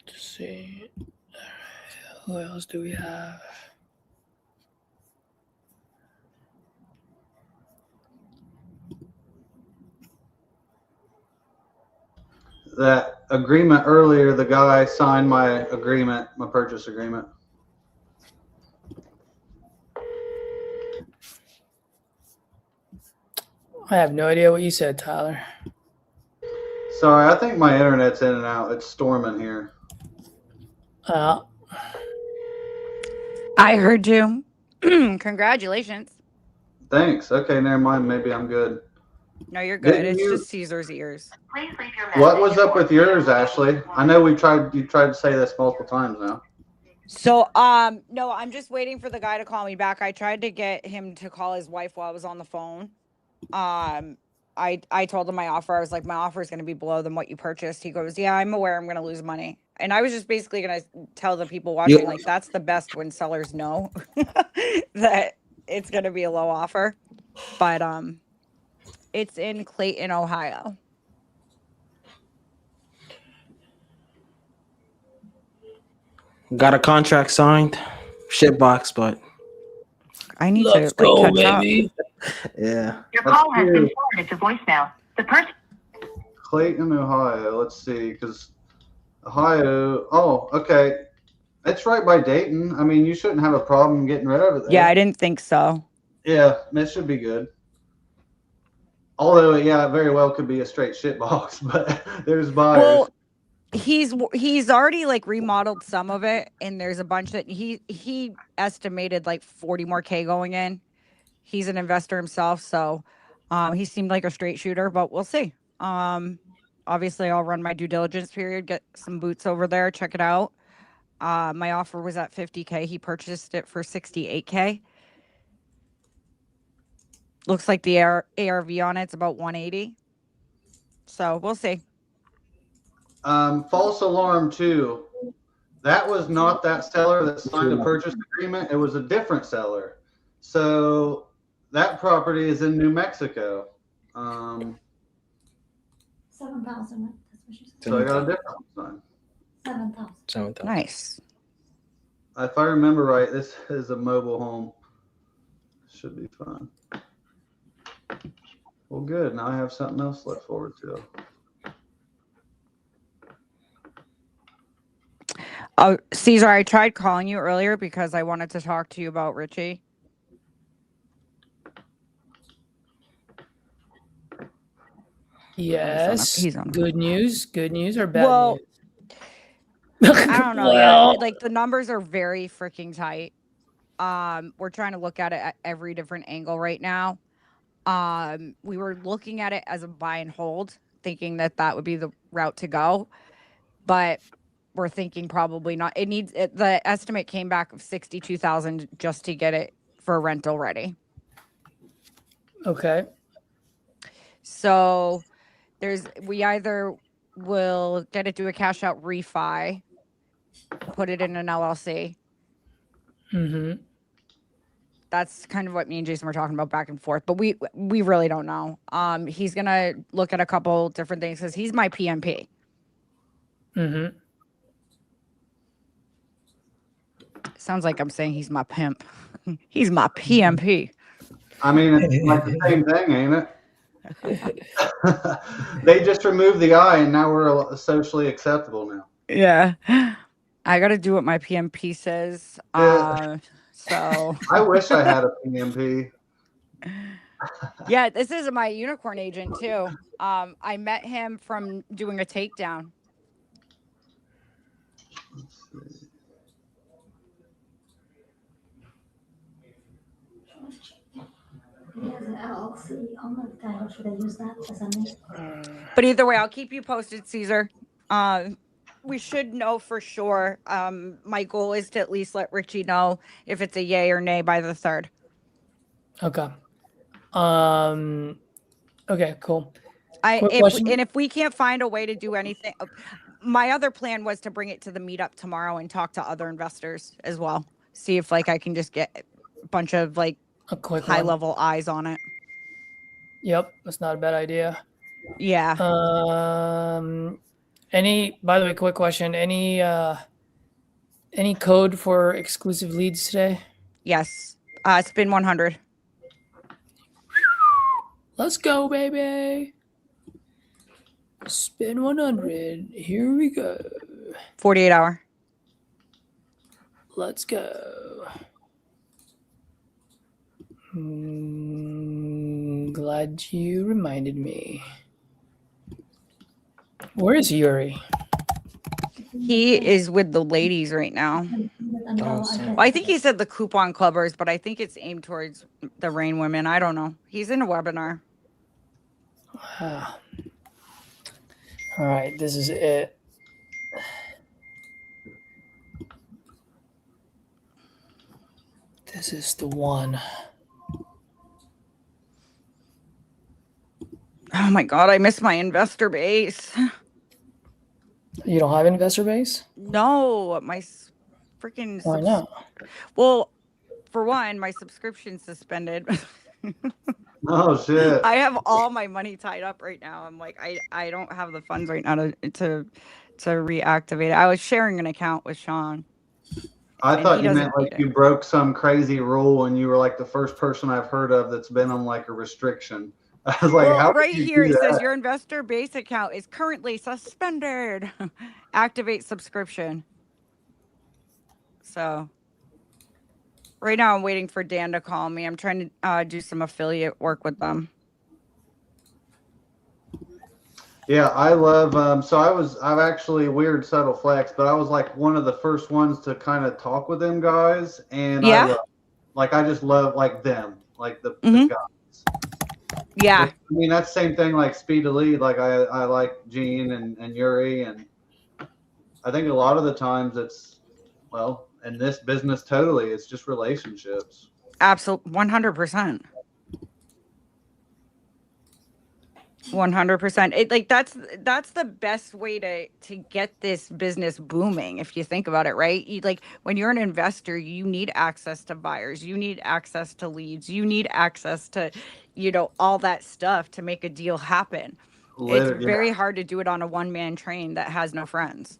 Let's see. Who else do we have? That agreement earlier, the guy signed my agreement, my purchase agreement. I have no idea what you said, Tyler. Sorry, I think my internet's in and out. It's storming here. I heard you. Congratulations. Thanks. Okay, never mind. Maybe I'm good. No, you're good. Didn't It's you- just Caesar's ears. Please leave your What message was up for- with yours, Ashley? I know you tried to say this multiple times now. So, no, I'm just waiting for the guy to call me back. I tried to get him to call his wife while I was on the phone. I told him my offer. I was like, my offer is going to be below than what you purchased. He goes, yeah, I'm aware I'm going to lose money. And I was just basically going to tell the people watching, like, that's the best when sellers know that it's going to be a low offer. But, it's in Clayton, Ohio. Got a contract signed. Shitbox, but I need Let's to like, go, catch baby. yeah. Your That's call has been cute. forwarded to voicemail. The person Clayton, Ohio. Let's see, because Ohio. Oh, okay. It's right by Dayton. I mean, you shouldn't have a problem getting rid of it there. Yeah, I didn't think so. Yeah, it should be good. Although, yeah, it very well could be a straight shit box, but there's buyers. Well, he's already like remodeled some of it, and there's a bunch that he estimated like 40 more K going in. He's an investor himself, so he seemed like a straight shooter, but we'll see. Obviously I'll run my due diligence period, get some boots over there, check it out. My offer was at 50K. He purchased it for 68K. Looks like the ARV on it's about 180. So we'll see. False alarm too. That was not that seller that signed the purchase agreement. It was a different seller. So that property is in New Mexico. 7,000. That's what she said. So I got a different one. 7,000. Nice. If I remember right, this is a mobile home. Should be fun. Well, good. Now I have something else to look forward to. Oh, Caesar, I tried calling you earlier because I wanted to talk to you about Richie. Yes. He's on. Good news. Good news or bad Well, news? I don't know. Well, Yeah, like the numbers are very freaking tight. We're trying to look at it at every different angle right now. We were looking at it as a buy and hold, thinking that would be the route to go, but we're thinking probably not. It needs it, the estimate came back of 62,000 just to get it for rental ready. okay. So we either will get it, do a cash out refi, put it in an LLC. Mm-hmm. That's kind of what me and Jason were talking about back and forth, but we really don't know. He's gonna look at a couple different things because he's my PMP. Mm-hmm. Sounds like I'm saying he's my pimp. He's my PMP. I mean, it's like the same thing, ain't it? They just removed the I, and now we're socially acceptable now. Yeah, I got to do what my PMP says. So I wish I had a PMP. yeah, this is my unicorn agent too. I met him from doing a takedown. see. He has an LLC on the title. Should I use that as a name? But either way, I'll keep you posted, Caesar. We should know for sure. My goal is to at least let Richie know if it's a yay or nay by the 3rd. Okay. Okay, cool. If we can't find a way to do anything, my other plan was to bring it to the meetup tomorrow and talk to other investors as well. See if I can just get a bunch of a quick high one. level eyes on it. Yep, that's not a bad idea. Yeah. By the way, quick question. Any code for exclusive leads today? Yes. Spin 100. Let's go, baby. Spin 100. Here we go. 48 hour. Let's go. Glad you reminded me. Where is Yuri? He is with the ladies right now. Well, I think he said the coupon clubbers, but I think it's aimed towards the rain women. I don't know. He's in a webinar. Wow. All right, this is it. This is the one. Oh my God, I miss my investor base. You don't have investor base? No, my freaking. Why not? Well, for one, my subscription's suspended. Oh shit! I have all my money tied up right now. I'm like, I don't have the funds right now to reactivate it. I was sharing an account with Sean. I thought you meant like you broke some crazy rule and you were like the first person I've heard of that's been on like a restriction. I was like, how right did you here do it that? says your investor base account is currently suspended. Activate subscription. So right now I'm waiting for Dan to call me. I'm trying to do some affiliate work with them. Yeah, I love. So I've actually weird subtle flex, but I was like one of the first ones to kind of talk with them guys, and Yeah. I just love like them, like the guys. Yeah. I mean, that's the same thing like iSpeedToLead. Like I like Gene and Yuri, and I think a lot of the times it's, well, in this business totally, it's just relationships. Absolutely. 100%. 100%. It like that's the best way to get this business booming, if you think about it, right? You, like when you're an investor, you need access to buyers, you need access to leads, you need access to, all that stuff to make a deal happen. It's very hard to do it on a one-man train that has no friends.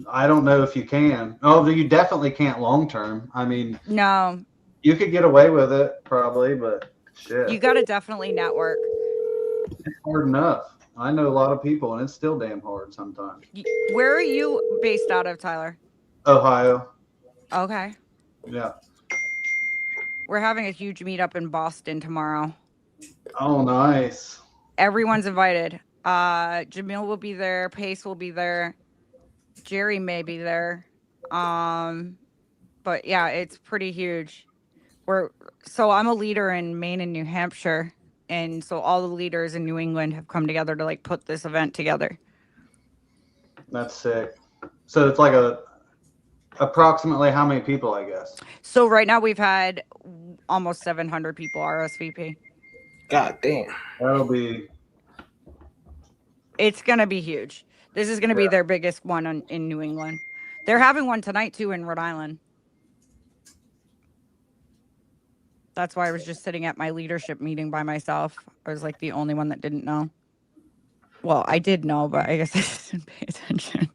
I don't know if you can. Oh, you definitely can't long term. I mean, no, you could get away with it probably, but shit, you got to definitely network. It's hard enough. I know a lot of people, and it's still damn hard sometimes. Where are you based out of, Tyler? Ohio. Okay. Yeah. We're having a huge meetup in Boston tomorrow. Oh, nice. Everyone's invited. Jamil will be there. Pace will be there. Jerry may be there. But yeah, it's pretty huge. So I'm a leader in Maine and New Hampshire. And so all the leaders in New England have come together to like put this event together. That's sick. So it's like approximately how many people, I guess? So right now we've had almost 700 people RSVP. God damn. It's going to be huge. This is going to be their biggest one in New England. They're having one tonight too in Rhode Island. That's why I was just sitting at my leadership meeting by myself. I was like the only one that didn't know. Well, I did know, but I guess I just didn't pay attention.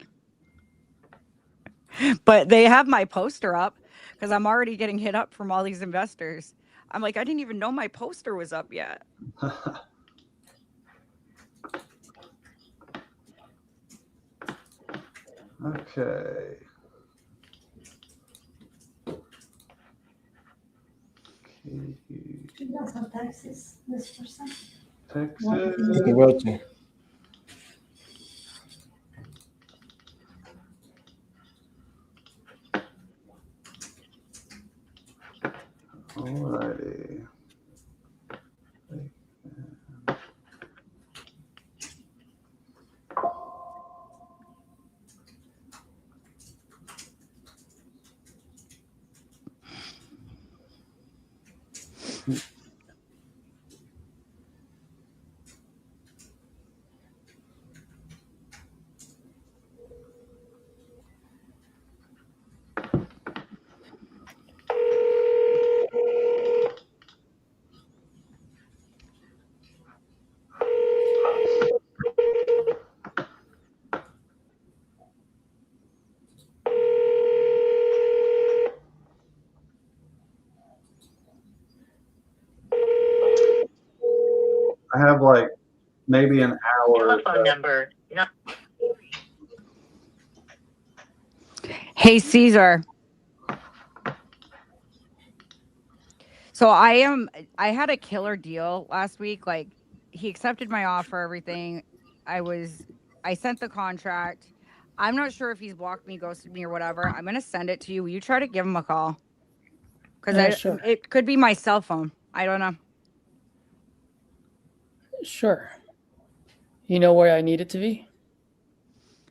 But they have my poster up because I'm already getting hit up from all these investors. I'm like, I didn't even know my poster was up yet. Okay. He does have Texas, this person. Texas. I have like maybe an hour. Telephone number. No. Hey, Caesar. So I had a killer deal last week. Like, he accepted my offer, everything. I sent the contract. I'm not sure if he's blocked me, ghosted me, or whatever. I'm gonna send it to you. Will you try to give him a call? Because Sure. it could be my cell phone. I don't know. Sure. You know where I need it to be?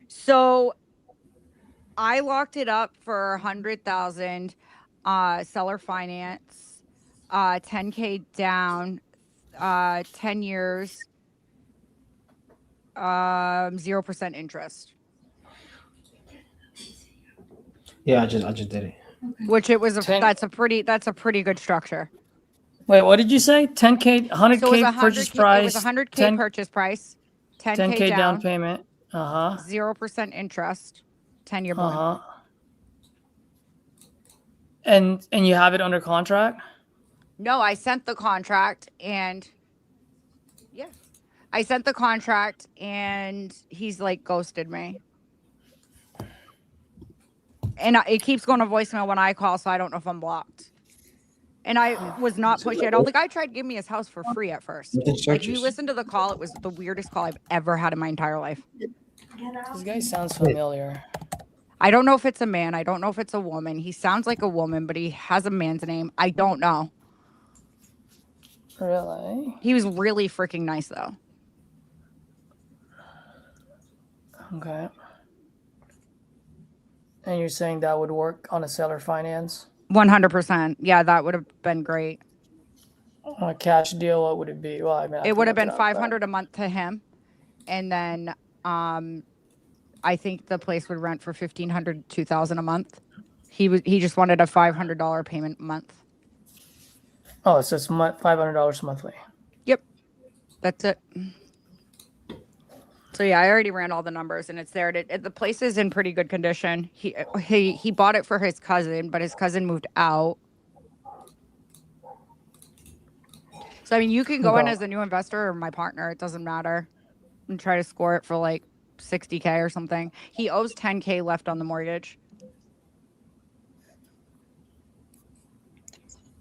So I locked it up for 100,000, seller finance, 10K down, 10 years, 0% interest. Yeah, I just did it. Which that's a pretty good structure. Wait, what did you say? 10K, 100K So it was purchase price. It was 100K purchase price, 10K down payment. 0% interest, 10-year bond. And you have it under contract? No, I sent the contract and he's like ghosted me. And it keeps going to voicemail when I call, so I don't know if I'm blocked. And I was not pushing it. The guy tried to give me his house for free at first. If you listen to the call, it was the weirdest call I've ever had in my entire life. This guy sounds familiar. I don't know if it's a man. I don't know if it's a woman. He sounds like a woman, but he has a man's name. I don't know. Really? He was really freaking nice, though. Okay. And you're saying that would work on a seller finance? 100%. Yeah, that would have been great. On a cash deal, what would it be? Well, I mean, it would have been $500 a month to him, and then I think the place would rent for $1,500 to $2,000 a month. He just wanted a $500 payment a month. Oh, so it's $500 monthly. Yep, that's it. So yeah, I already ran all the numbers, and it's there. The place is in pretty good condition. He bought it for his cousin, but his cousin moved out. So I mean, you can go in as a new investor or my partner. It doesn't matter, and try to score it for like 60K or something. He owes 10K left on the mortgage.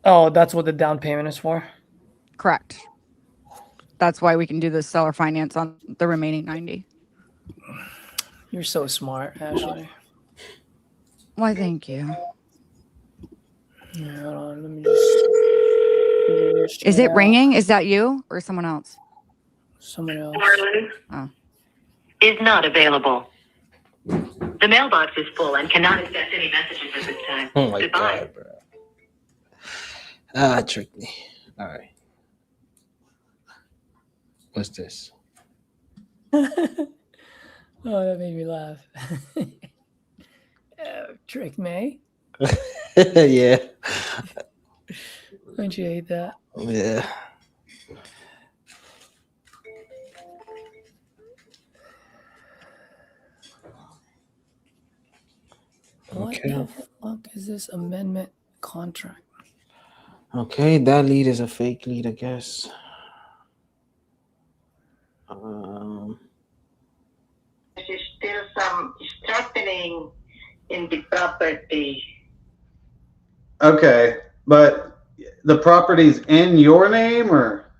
Oh, that's what the down payment is for? Correct. That's why we can do the seller finance on the remaining 90. You're so smart, Ashley. Why, thank you. Yeah, hold on, let me just... Is it ringing? Is that you or someone else? Someone else. Oh. Is not available. The mailbox is full and cannot accept any messages at this time. Oh my Goodbye. God, bro. Tricked me. All right. What's this? Oh, that made me laugh. Tricked me. Yeah. Don't you hate that? Yeah. What the fuck is this amendment contract? Okay, that lead is a fake lead, I guess. There's still some strengthening in the property. Okay, but the property's in your name, or?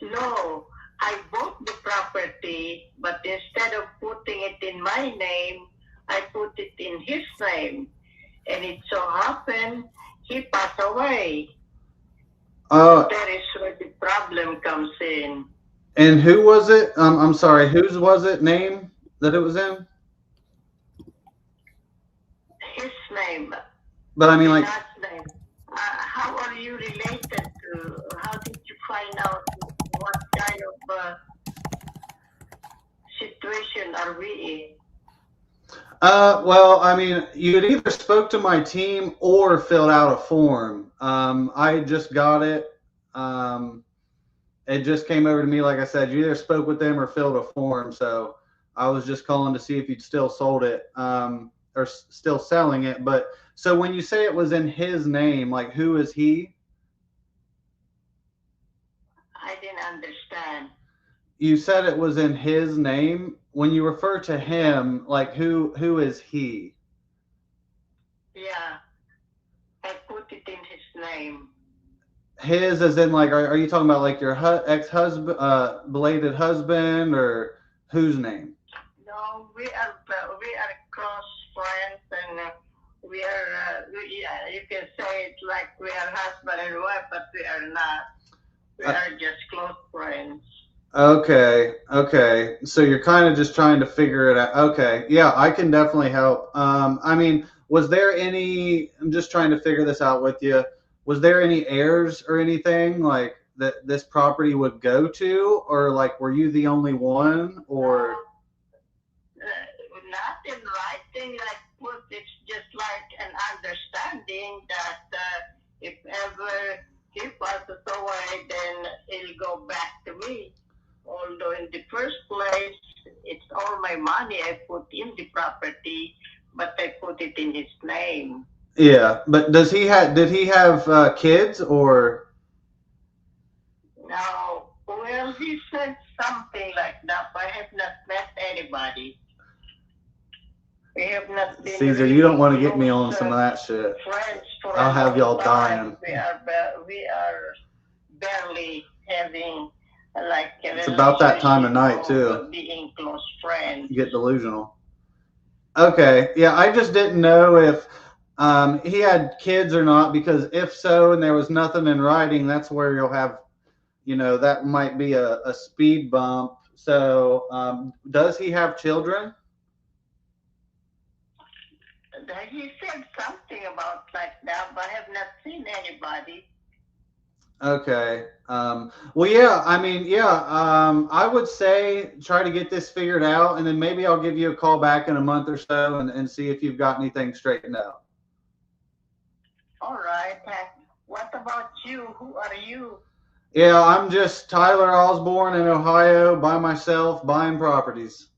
No, I bought the property, but instead of putting it in my name, I put it in his name. And it so happened he passed away. That is where the problem comes in. And who was it? I'm sorry, whose was it name that it was in? His name. But I mean, like, Last name. How are you related to how did you find out what kind of situation are we in? Well, I mean, you either spoke to my team or filled out a form. I just got it. It just came over to me, like I said. You either spoke with them or filled a form. So I was just calling to see if you'd still sold it, or still selling it. But so when you say it was in his name, like who is he? I didn't understand. You said it was in his name. When you refer to him, like who is he? Yeah, I put it in his name. His as in like, are you talking about like your ex-husband, belated husband, or whose name? No, we are close friends, and we are. You can say it like we are husband and wife, but we are not. We are just close friends. Okay. So you're kind of just trying to figure it out. Okay. Yeah, I can definitely help. I mean, was there any, I'm just trying to figure this out with you. Was there any heirs or anything like that this property would go to, or like were you the only one, or? Not in writing, like put, it's just like an understanding that if ever he passes away, then it'll go back to me. Although in the first place, it's all my money I put in the property, but I put it in his name. Yeah, but did he have kids, or? No, well, he said something like that, but I have not met anybody. We have not been Caesar, really you don't want to get me on some of that shit. friends for I'll have y'all time. dying. We are barely having like a It's about that time of night too. Being close friends. You get delusional. Okay, yeah, I just didn't know if he had kids or not, because if so, and there was nothing in writing, that's where you'll have, that might be a speed bump. So, does he have children? He said something about like that, but I have not seen anybody. Okay. Well, yeah, I mean, yeah, I would say try to get this figured out, and then maybe I'll give you a call back in a month or so and see if you've got anything straightened out. All right. What about you? Who are you? Yeah, I'm just Tyler Osborne in Ohio by myself buying properties.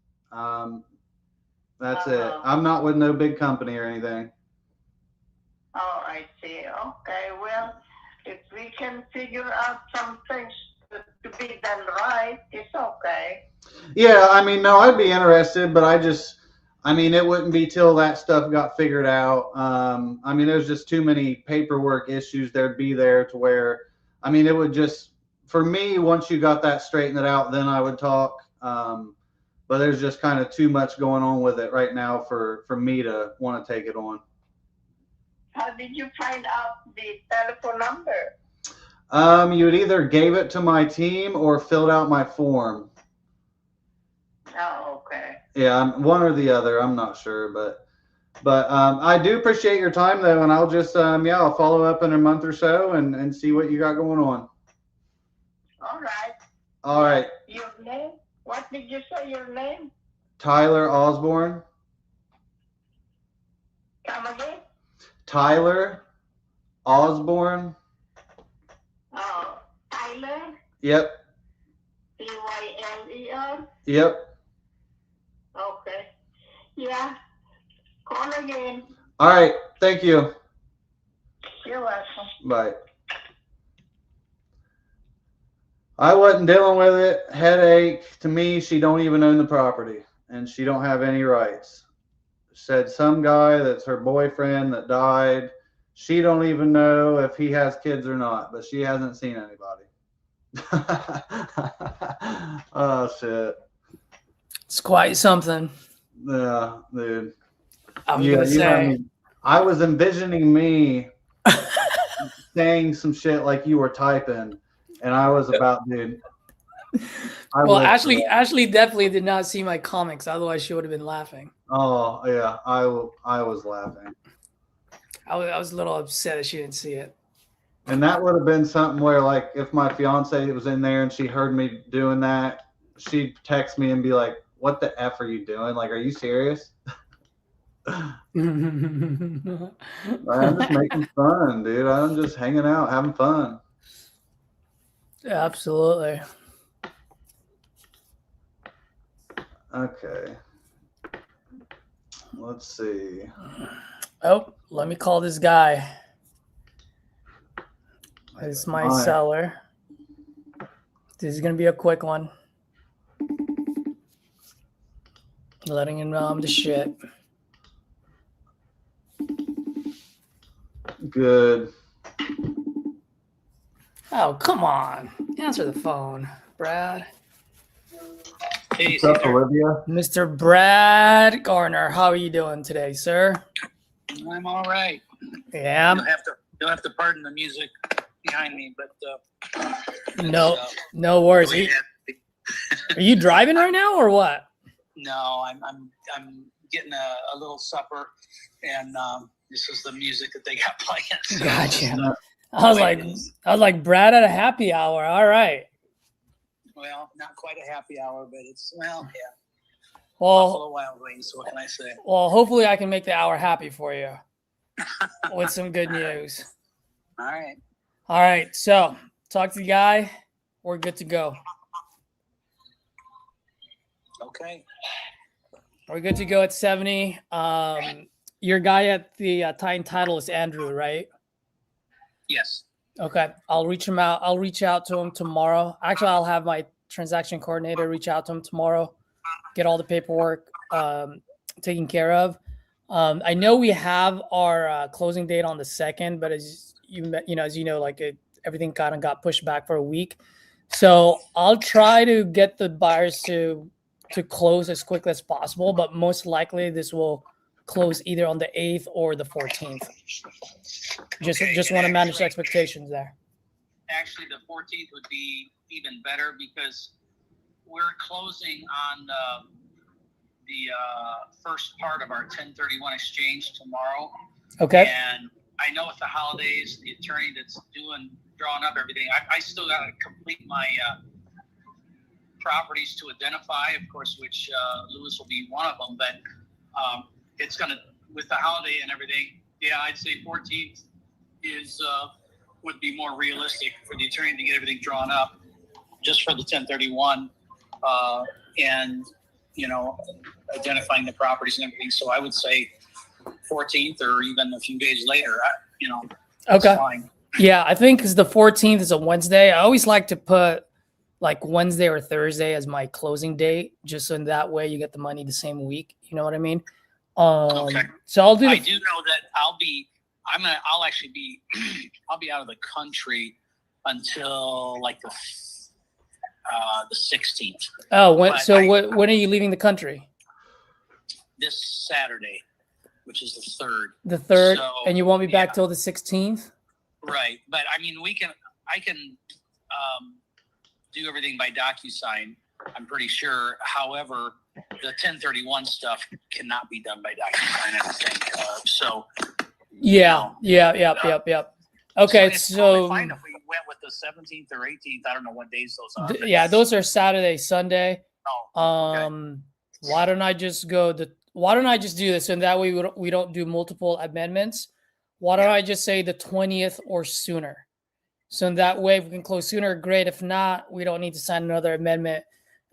That's it. I'm not with no big company or anything. Oh, I see. Okay. Well, if we can figure out some things to be done right, it's okay. Yeah, I mean, no, I'd be interested, but I mean, it wouldn't be till that stuff got figured out. I mean, there's just too many paperwork issues there'd be there to where, I mean, it would just, for me, once you got that straightened out, then I would talk. But there's just kind of too much going on with it right now for me to want to take it on. How did you find out the telephone number? You had either gave it to my team or filled out my form. Oh, okay. Yeah, one or the other. I'm not sure, but I do appreciate your time though, and I'll just I'll follow up in a month or so and see what you got going on. All right. All right. Your name? What did you say your name? Tyler Osborne. Come again? Tyler Osborne. Oh, Tyler? Yep. Tyler? Yep. Okay. Yeah. Call again. All right. Thank you. You're welcome. Bye. I wasn't dealing with it. Headache. To me, she don't even own the property, and she don't have any rights. Said some guy that's her boyfriend that died. She don't even know if he has kids or not, but she hasn't seen anybody. Oh shit. It's quite something. Yeah, dude. I was gonna say, I was envisioning me saying some shit like you were typing, and I was about, dude. Well, Ashley definitely did not see my comics. Otherwise, she would have been laughing. Oh yeah, I was laughing. I was a little upset that she didn't see it. And that would have been something where, like, if my fiance was in there and she heard me doing that, she'd text me and be like, "What the F are you doing? Like, are you serious?" I'm just making fun, dude. I'm just hanging out, having fun. Absolutely. Okay. Let's see. Oh, let me call this guy. This is my seller. This is going to be a quick one. Letting him know I'm the shit. Good. Oh, come on. Answer the phone, Brad. What's up, Olivia? Mr. Brad Garner, how are you doing today, sir? I'm all right. Yeah. You'll have to pardon the music behind me, but no worries. Are you driving right now or what? No, I'm getting a little supper, and this is the music that they got playing. So Gotcha. I was like Brad at a happy hour. All right. Well, not quite a happy hour, but it's yeah. Well, Buffalo Wild Wings. What can I say? Well, hopefully I can make the hour happy for you with some good news. All right. All right. So talk to the guy. We're good to go. Okay. We're good to go at 70. Your guy at the Titan title is Andrew, right? Yes. Okay. I'll reach him out. I'll reach out to him tomorrow. Actually, I'll have my transaction coordinator reach out to him tomorrow, get all the paperwork taken care of. I know we have our closing date on the 2nd, but as you know, like everything kind of got pushed back for a week. So I'll try to get the buyers to close as quickly as possible, but most likely this will close either on the 8th or the 14th. Just want to manage expectations there. Actually, the 14th would be even better because we're closing on the first part of our 1031 exchange tomorrow. Okay. And I know with the holidays, the attorney that's drawing up everything, I still got to complete my properties to identify, of course, which Lewis will be one of them. But it's going to, with the holiday and everything, yeah, I'd say 14th would be more realistic for the attorney to get everything drawn up just for the 1031 and, identifying the properties and everything. So I would say 14th or even a few days later, Okay. Fine. Yeah, I think because the 14th is a Wednesday. I always like to put like Wednesday or Thursday as my closing date, just so in that way you get the money the same week. You know what I mean? Okay. So I'll do. I do know that I'll be out of the country until like the 16th. Oh, when are you leaving the country? This Saturday, which is the 3rd. The 3rd, So, and you won't be back till the 16th. Right, but I mean, I can do everything by DocuSign. I'm pretty sure. However, the 1031 stuff cannot be done by DocuSign. I don't think. Yep. Okay, it's totally fine if we went with the 17th or 18th. I don't know what days those are. Yeah, those are Saturday, Sunday. Okay. Why don't I just do this, and that way we don't do multiple amendments? Why don't I just say the 20th or sooner? So in that way, if we can close sooner, great. If not, we don't need to sign another amendment.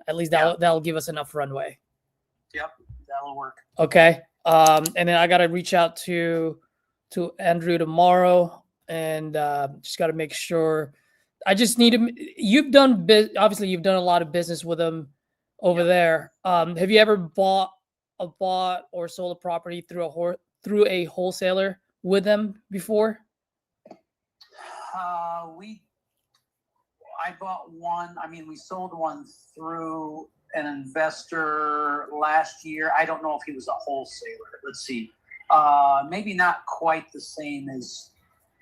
At least that'll give us enough runway. Yep, that'll work. Okay. And then I got to reach out to Andrew tomorrow, and just got to make sure. I just need him. Obviously you've done a lot of business with him over there. Have you ever bought or sold a property through a wholesaler with them before? I bought one. I mean, we sold one through an investor last year. I don't know if he was a wholesaler. Let's see. Maybe not quite the same as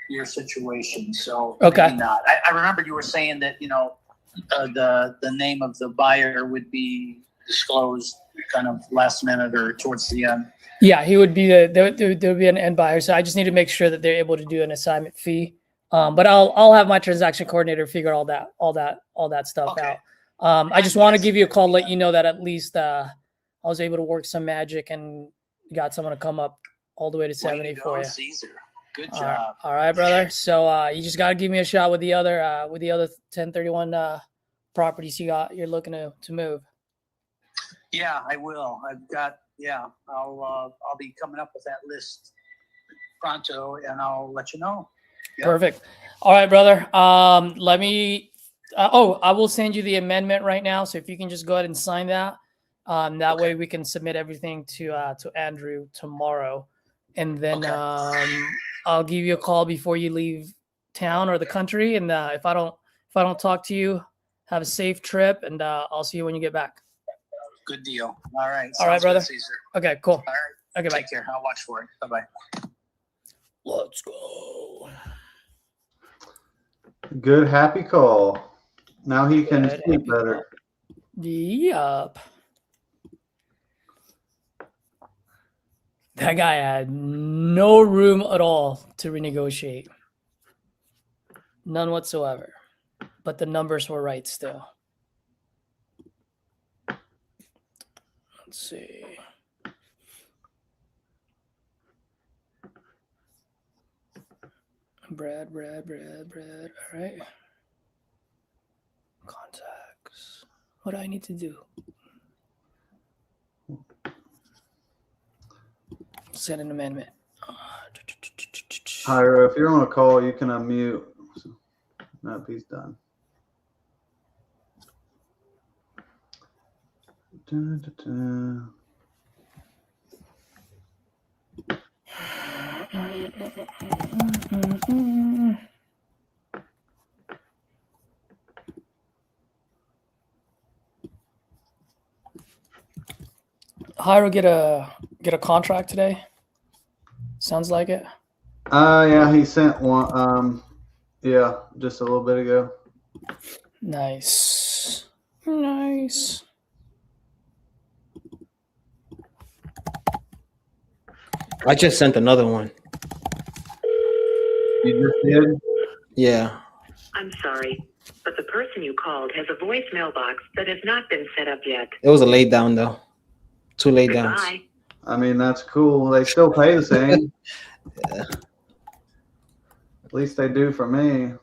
your situation. So okay. Maybe not. I remember you were saying that, the name of the buyer would be disclosed kind of last minute or towards the end. Yeah, he would be there would be an end buyer. So I just need to make sure that they're able to do an assignment fee. But I'll have my transaction coordinator figure all that stuff out. I just want to give you a call, let you know that at least I was able to work some magic and got someone to come up all the way to 70 for you. Caesar. Good job. All right, brother. So you just gotta give me a shot with the other 1031 properties you're looking to move. Yeah, I will. I've got. Yeah, I'll be coming up with that list pronto, and I'll let you know. Yep. Perfect. All right, brother. Let me. I will send you the amendment right now. So if you can just go ahead and sign that, that way we can submit everything to Andrew tomorrow, and then I'll give you a call before you leave town or the country. And if I don't talk to you, have a safe trip, and I'll see you when you get back. Good deal. All right. All right, brother. Good, Caesar. Okay, cool. All right. Okay, bye. Take care. I'll watch for it. Bye bye. Let's go. Good, happy call. Now he can sleep better. Yup. That guy had no room at all to renegotiate. None whatsoever. But the numbers were right still. Let's see. Brad. All right. Contacts. What do I need to do? Send an amendment. Ira, if you're on a call, you can unmute. Nope, he's done. Hiro get a contract today. Sounds like it. Yeah, he sent one. Yeah, just a little bit ago. Nice. I just sent another one. You just did? Yeah. I'm sorry, but the person you called has a voicemail box that has not been set up yet. It was a lay down though. 2 lay downs. I mean, that's cool. They still pay the same. Yeah. At least they do for me.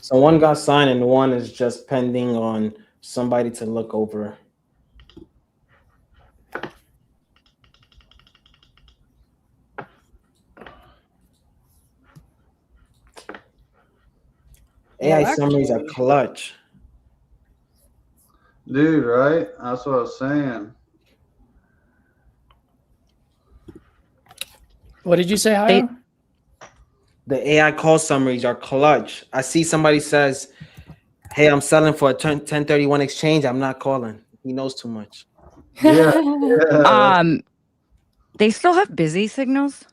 So one got signed and one is just pending on somebody to look over. AI summaries are clutch. Dude, right? That's what I was saying. What did you say, Hiro? The AI call summaries are clutch. I see somebody says, hey, I'm selling for a 1031 exchange. I'm not calling. He knows too much. Yeah. They still have busy signals.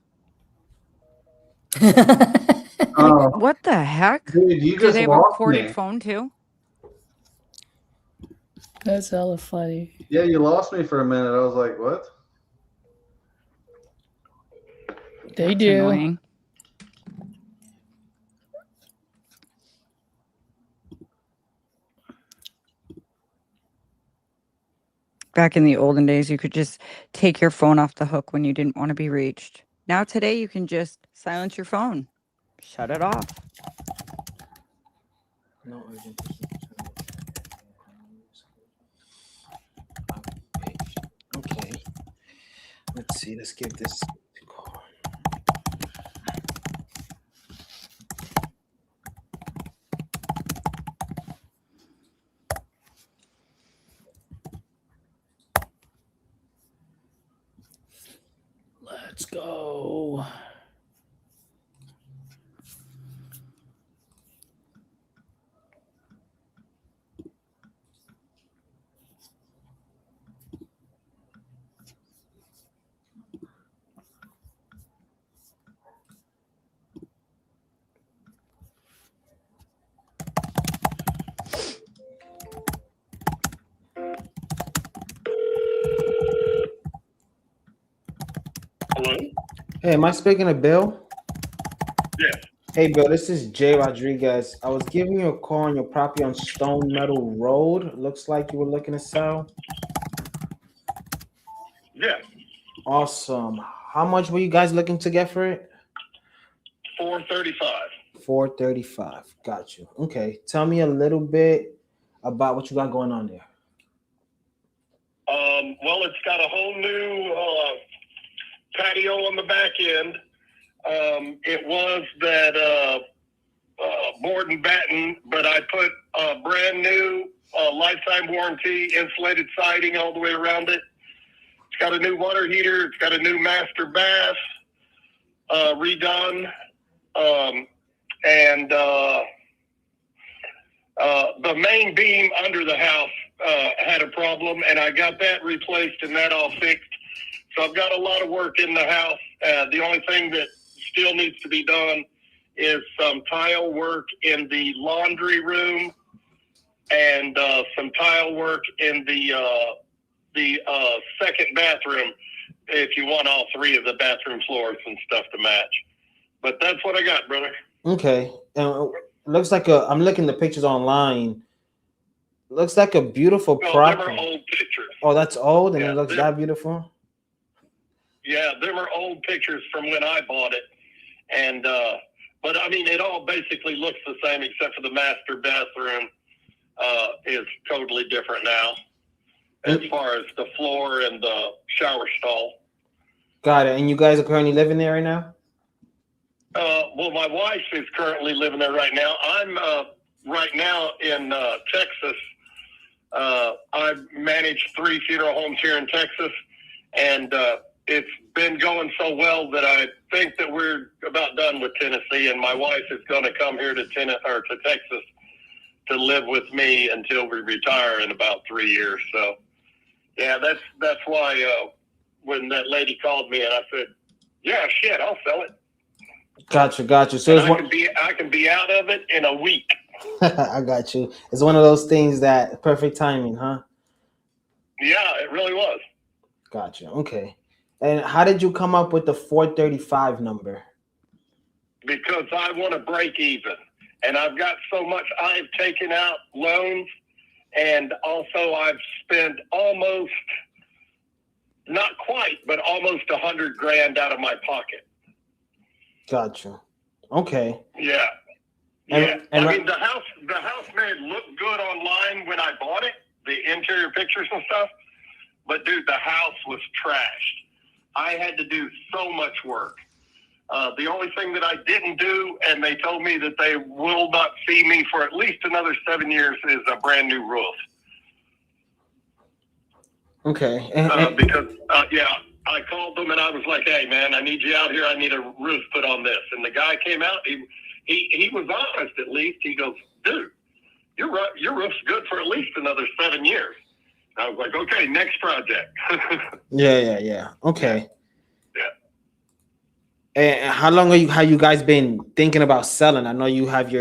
Oh, What the heck? dude, you Do just they have a lost recorded me. phone too? That's hella funny. Yeah, you lost me for a minute. I was like, what? They That's do. annoying. Back in the olden days, you could just take your phone off the hook when you didn't want to be reached. Now today, you can just silence your phone. Shut it off. No urgent. Okay. Let's see. Let's give this a call. Let's go. Hey, am I speaking to Bill? Yes. Hey, Bill, this is Jay Rodriguez. I was giving you a call on your property on Stone Meadow Road. Looks like you were looking to sell. Yes. Awesome. How much were you guys looking to get for it? 435. 435. Got you. Okay. Tell me a little bit about what you got going on there. Well, it's got a whole new patio on the back end. It was that board and batten, but I put a brand new lifetime warranty insulated siding all the way around it. It's got a new water heater. It's got a new master bath redone. And the main beam under the house had a problem, and I got that replaced and that all fixed. So I've got a lot of work in the house. The only thing that still needs to be done is some tile work in the laundry room and some tile work in the second bathroom, if you want all three of the bathroom floors and stuff to match. But that's what I got, brother. Okay. And it looks like I'm looking at the pictures online. Looks like a beautiful property. Them are old pictures. Oh, that's old, and Yeah, it looks that beautiful. Yeah, them are old pictures from when I bought it, and but I mean, it all basically looks the same except for the master bathroom is totally different now, as far as the floor and the shower stall. Got it. And you guys are currently living there right now? Well, my wife is currently living there right now. I'm right now in Texas. I manage 3 funeral homes here in Texas, and it's been going so well that I think that we're about done with Tennessee, and my wife is going to come here to Texas to live with me until we retire in about 3 years. So, yeah, that's why when that lady called me and I said, "Yeah, shit, I'll sell it." Gotcha. So it's I can be out of it in a week. I got you. It's one of those things that perfect timing, huh? Yeah, it really was. Gotcha. Okay. And how did you come up with the 435 number? Because I want to break even. And I've got so much. I've taken out loans, and also I've spent almost, not quite, but almost $100,000 out of my pocket. Gotcha. Okay. Yeah. And I mean, the house may look good online when I bought it, the interior pictures and stuff, but dude, the house was trashed. I had to do so much work. The only thing that I didn't do, and they told me that they will not see me for at least another 7 years, is a brand new roof. Okay. Because I called them and I was like, "Hey man, I need you out here. I need a roof put on this." And the guy came out. He was honest at least. He goes, "Dude, your roof's good for at least another 7 years." I was like, "Okay, next project." Yeah. Okay. Yeah. And how long have you guys been thinking about selling? I know you have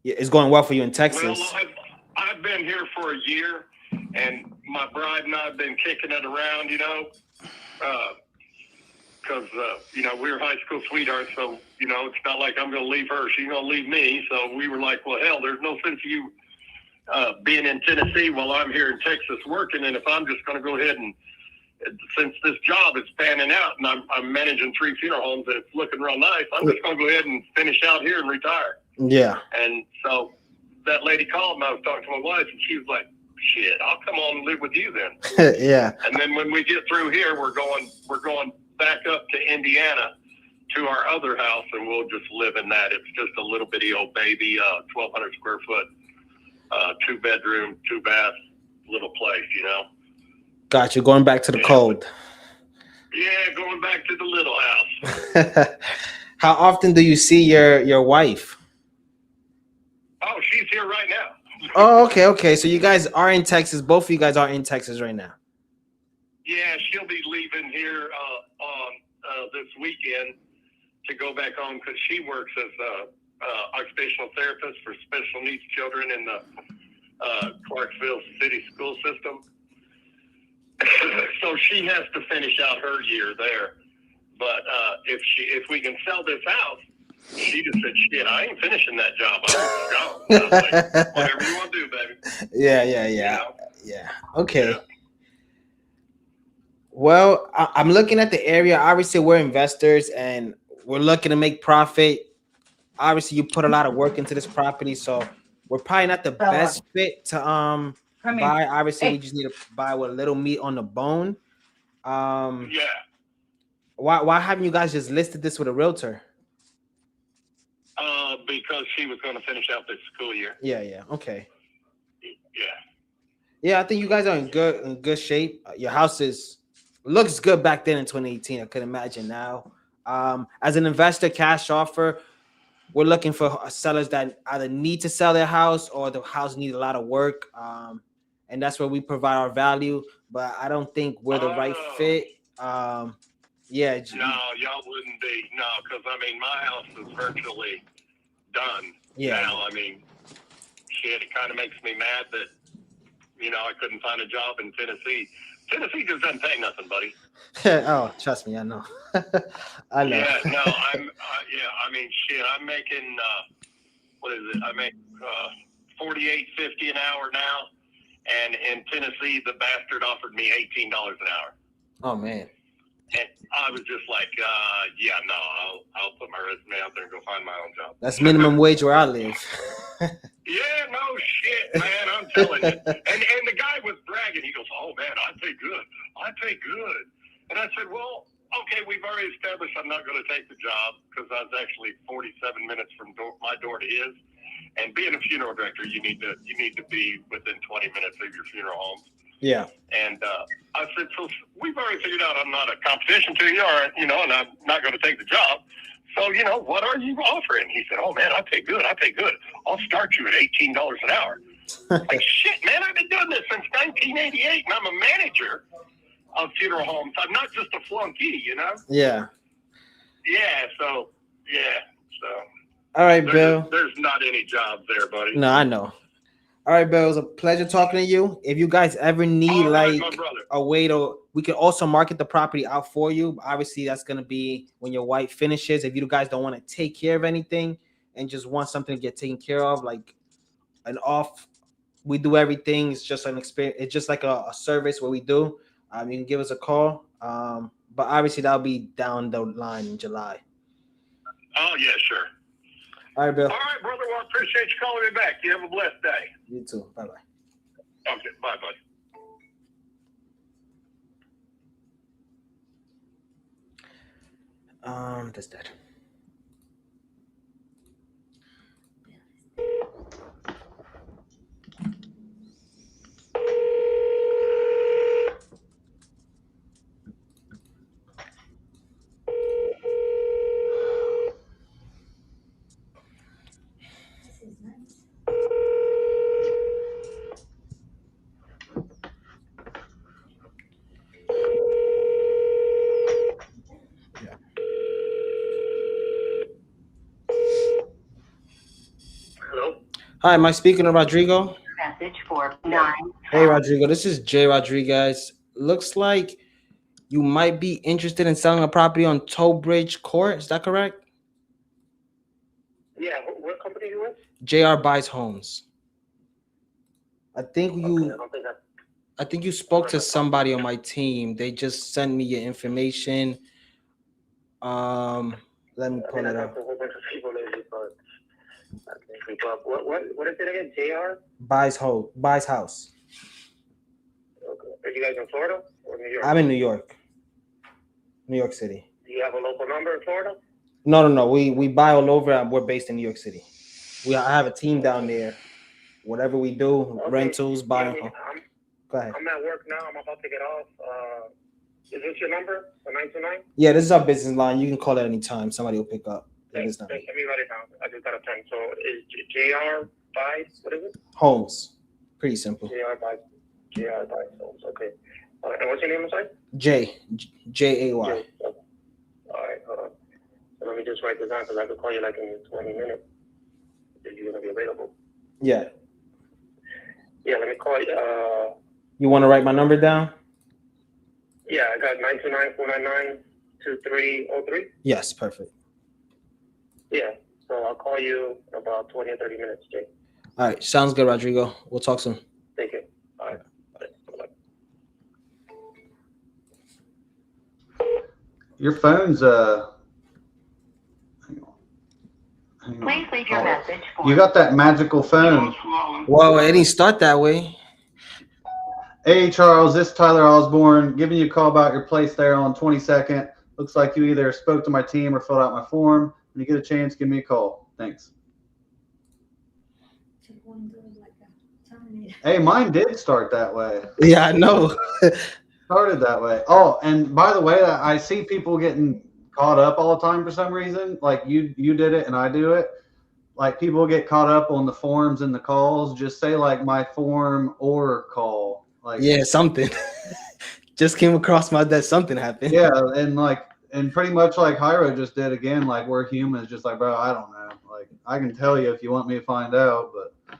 it's going well for you in Texas. Well, I've been here for a year, and my bride and I have been kicking it around, because we're high school sweethearts, so it's not like I'm going to leave her; she's going to leave me. So we were like, "Well, hell, there's no sense of you being in Tennessee while I'm here in Texas working, and if I'm just going to go ahead and, since this job is panning out, and I'm managing 3 funeral homes and it's looking real nice, I'm just going to go ahead and finish out here and retire." Yeah. And so that lady called and I was talking to my wife, and she was like, "Shit, I'll come on and live with you then." Yeah. And then when we get through here, we're going back up to Indiana to our other house, and we'll just live in that. It's just a little bitty old baby, 1,200 square foot, 2-bedroom, 2-bath little place, Gotcha. Going back to the cold. Yeah, going back to the little house. How often do you see your wife? Oh, she's here right now. Oh, okay. So you guys are in Texas. Both of you guys are in Texas right now. Yeah, she'll be leaving here on this weekend to go back home because she works as a occupational therapist for special needs children in the Clarksville City school system. So she has to finish out her year there. But if we can sell this house, she just said, "Shit, I ain't finishing that job. I want to go." I was like, "Whatever you want to do, baby." Yeah. You know? Yeah. Okay. Well, I'm looking at the area. Obviously, we're investors and we're looking to make profit. Obviously, you put a lot of work into this property, so we're probably not the best fit to buy. Obviously, we just need to buy with a little meat on the bone. Yeah. Why haven't you guys just listed this with a realtor? Because she was going to finish out this school year. Yeah. Okay. Yeah. Yeah, I think you guys are in good shape. Your house looks good back then in 2018. I could imagine now. As an investor, cash offer, we're looking for sellers that either need to sell their house or the house needs a lot of work. And that's where we provide our value. But I don't think we're the right fit. Yeah. No, y'all wouldn't be. No, because I mean, my house is virtually done. Yeah. Now, I mean, shit, it kind of makes me mad that, you know, I couldn't find a job in Tennessee. Tennessee just doesn't pay nothing, buddy. Oh, trust me, I know. I know. Yeah, no, I mean, shit, I'm making, what is it? I make $48.50 an hour now. And in Tennessee, the bastard offered me $18 an hour. Oh, man. And I was just like, yeah, no, I'll put my resume out there and go find my own job. That's minimum wage where I live. Yeah, no shit, man, I'm telling you. And the guy was bragging. He goes, "Oh, man, I pay good. I pay good." And I said, "Well, okay, we've already established I'm not going to take the job because I was actually 47 minutes from my door to his. And being a funeral director, you need to be within 20 minutes of your funeral homes." Yeah. And I said, "So we've already figured out I'm not a competition to you, or, you know, and I'm not going to take the job. So, you know, what are you offering?" He said, "Oh, man, I pay good. I pay good. I'll start you at $18 an hour." Like, shit, man, I've been doing this since 1988, and I'm a manager of funeral homes. I'm not just a flunky, you know? Yeah. Yeah, so. All right, Bill. There's not any jobs there, buddy. No, I know. All right, Bill. It was a pleasure talking to you. If you guys ever need a way to, we can also market the property out for you. Obviously, that's going to be when your wife finishes. If you guys don't want to take care of anything and just want something to get taken care of, like an off, we do everything. It's just an experience. It's just like a service where we do. You can give us a call. But obviously, that'll be down the line in July. Oh, yeah, sure. All right, Bill. All right, brother. Well, I appreciate you calling me back. You have a blessed day. You too. Bye-bye. Okay, bye, buddy. That's that. Hello? Hi, am I speaking to Rodrigo? Message for 9. Hey, Rodrigo, this is Jay Rodriguez. Looks like you might be interested in selling a property on Toll Bridge Court. Is that correct? Yeah, what company are you with? JR Buys Homes. I think you spoke to somebody on my team. They just sent me your information. Let me pull it up. What is it again? JR? Buys house. Okay. Are you guys in Florida or New York? I'm in New York. New York City. Do you have a local number in Florida? No. We buy all over. We're based in New York City. I have a team down there. Whatever we do, rentals, buying. Go ahead. I'm at work now. I'm about to get off. Is this your number? The 929? Yeah, this is our business line. You can call at any time. Somebody will pick up. Let me write it down. I just got a pen. So is JR Buys, what is it? Homes. Pretty simple. JR Buys Homes. Okay. And what's your name inside? Jay. Jay. All right, hold on. So let me just write this down because I could call you like in 20 minutes if you're going to be available. Yeah. Yeah, let me call you. You want to write my number down? Yeah, I got 2303? Yes, perfect. Yeah. So I'll call you in about 20 or 30 minutes, Jay. All right, sounds good, Rodrigo. We'll talk soon. Thank you. All right. Your phone's hang on. Please leave your message for You got that magical phone. Whoa, it didn't start that way. Hey Charles, this is Tyler Osborne giving you a call about your place there on 22nd. Looks like you either spoke to my team or filled out my form. When you get a chance, give me a call. Thanks. Hey, mine did start that way. Yeah, I know. Started that way. Oh, and by the way, I see people getting caught up all the time for some reason. Like you did it and I do it. Like people get caught up on the forms and the calls. Just say like my form or call. Like yeah, something. Just came across my desk. Something happened. yeah, and pretty much like Hyro just did again. Like we're humans. Just like bro, I don't know. Like I can tell you if you want me to find out, but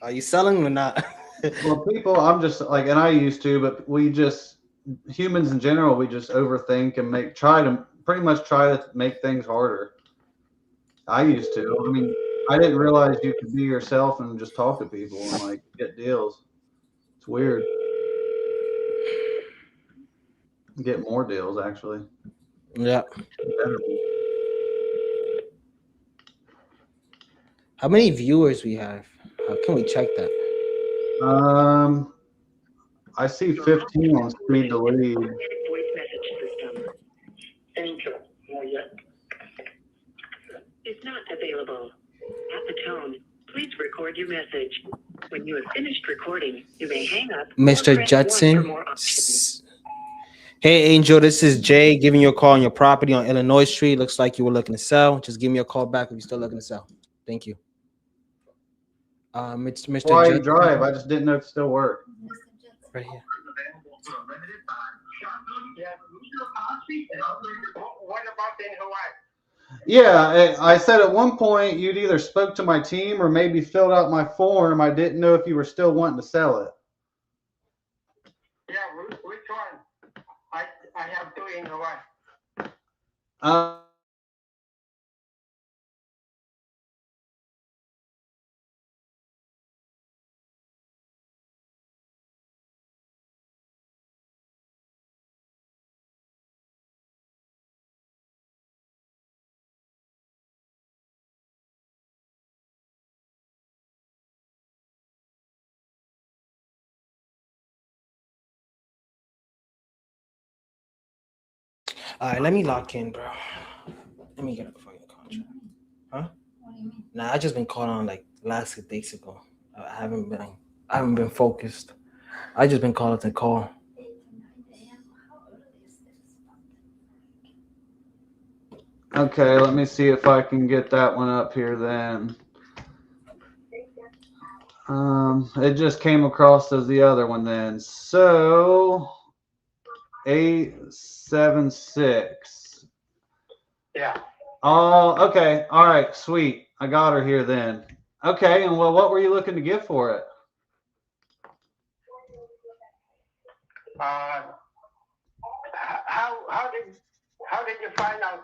are you selling or not? well, people, I'm just like, and I used to, but we just humans in general, we just overthink and try to make things harder. I used to. I mean, I didn't realize you could be yourself and just talk to people and like get deals. It's weird. Get more deals actually. Yeah. Better. How many viewers we have? How can we check that? I see 15 on iSpeedToLead. voice message system. Thank you. Oh, yeah. Is not available. At the tone, please record your message. When you have finished recording, you may hang up. Mr. Judson. Hey, Angel, this is Jay giving you a call on your property on Illinois Street. Looks like you were looking to sell. Just give me a call back if you're still looking to sell. Thank you. Mr. Why Judson. you drive? I just didn't know if it still worked. Right here. What about in Hawaii? Yeah, I said at one point you'd either spoke to my team or maybe filled out my form. I didn't know if you were still wanting to sell it. Yeah, which one? I have two in Hawaii. All right, let me lock in, bro. Let me get a fucking contract. Huh? What do you mean? Nah, I just been called on like last 6 days ago. I haven't been focused. I just been called to call. Okay, let me see if I can get that one up here then. It just came across as the other one then. So 876. Yeah. Oh, okay. All right, sweet. I got her here then. Okay, and well, what were you looking to give for it? How did you find out?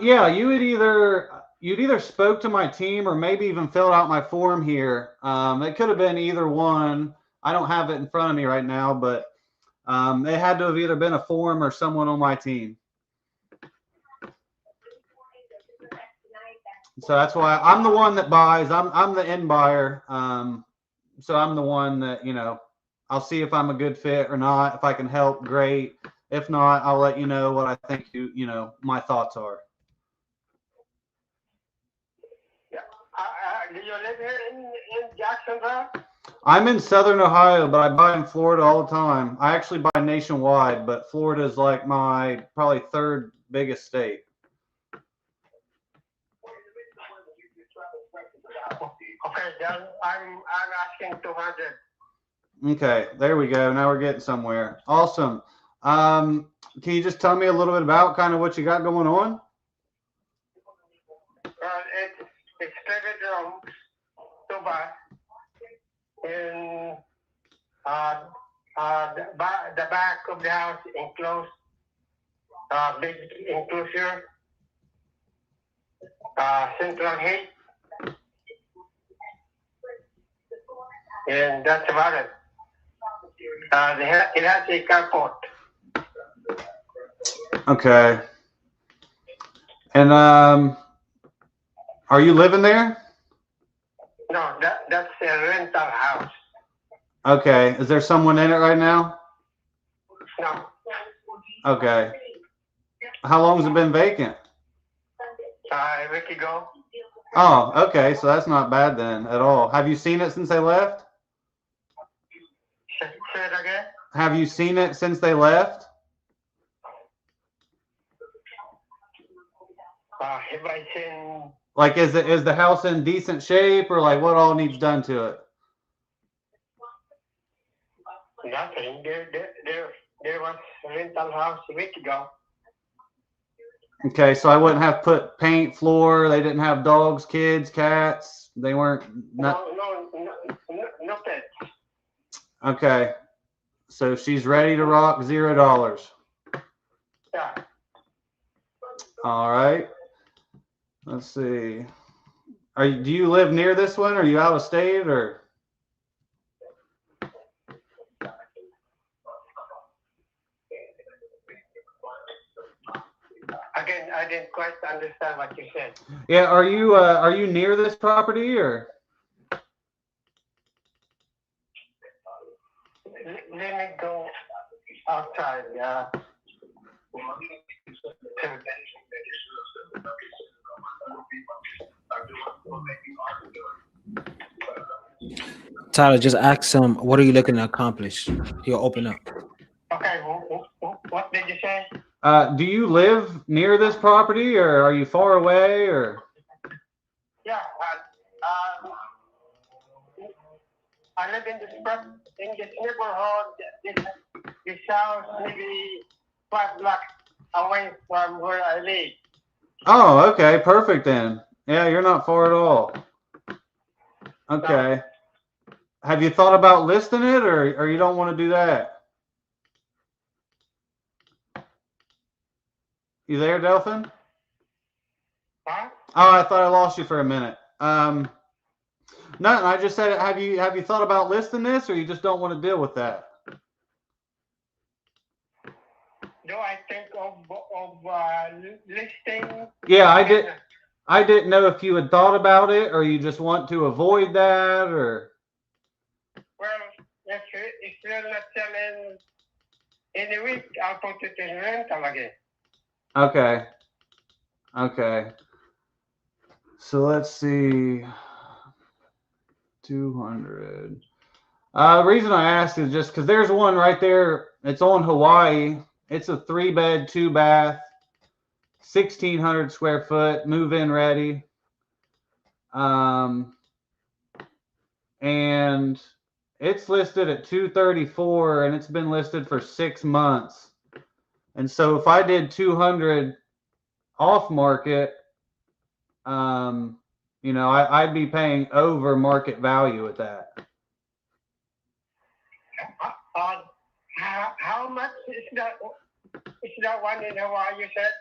Yeah, you'd either spoke to my team or maybe even filled out my form here. It could have been either one. I don't have it in front of me right now, but it had to have either been a form or someone on my team. So that's why I'm the one that buys. I'm the end buyer. So I'm the one that, I'll see if I'm a good fit or not. If I can help, great. If not, I'll let you know what I think my thoughts are. Yeah. Do you live here in Jacksonville? I'm in Southern Ohio, but I buy in Florida all the time. I actually buy nationwide, but Florida is like my probably third biggest state. Okay, then I'm asking 200. Okay, there we go. Now we're getting somewhere. Awesome. Can you just tell me a little bit about kind of what you got going on? It's 3 bedrooms, 2 baths, in The back of the house enclosed, big enclosure, central heat, and that's about it. It has a carport. Okay. And are you living there? No, that's a rental house. Okay. Is there someone in it right now? No, Okay. How long has it been vacant? a week ago. Oh, okay. So that's not bad then at all. Have you seen it since they left? Say it again. Have you seen it since they left? Have I seen? Like, is the house in decent shape, or like what all needs done to it? Nothing. There was a rental house a week ago. Okay, so I wouldn't have put paint, floor. They didn't have dogs, kids, cats. They weren't. Not, No pets. okay, so she's ready to rock $0. Yeah. All right. Let's see. Do you live near this one? Are you out of state or? Again, I didn't quite understand what you said. Yeah, are you near this property or? Let me go outside. Tyler, just ask him, what are you looking to accomplish? He'll open up. Okay, what did you say? Do you live near this property or are you far away or? Yeah, I live in this neighborhood. This house maybe 5 blocks away from where I live. Oh, okay, perfect then. Yeah, you're not far at all. Okay. Have you thought about listing it or you don't want to do that? You there, Delphin? Huh? Oh, I thought I lost you for a minute. Nothing. I just said, have you thought about listing this, or you just don't want to deal with that? Do I think of listing? Yeah, I didn't know if you had thought about it, or you just want to avoid that, or. Well, if you're not selling in a week, I'll put it in rental again. Okay. Okay. So let's see. 200. The reason I asked is just because there's one right there. It's on Hawaii. It's a 3-bed, 2-bath, 1,600 square foot, move-in ready. And it's listed at $234, and it's been listed for 6 months. And so if I did 200 off market, you know, I'd be paying over market value at that. How much is that? Is that one in Hawaii you said?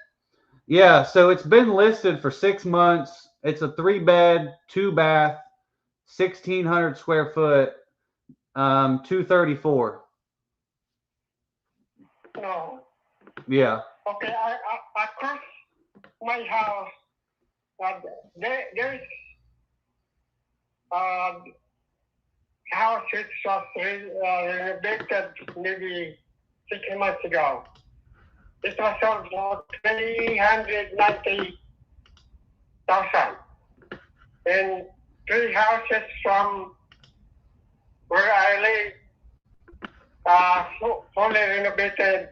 Yeah, so it's been listed for 6 months. It's a 3-bed, 2-bath, 1,600 square foot, 234. No. Yeah. Okay, I across my house, there's house which was renovated maybe 6 months ago. It was sold for $390,000. And 3 houses from where I live, fully renovated,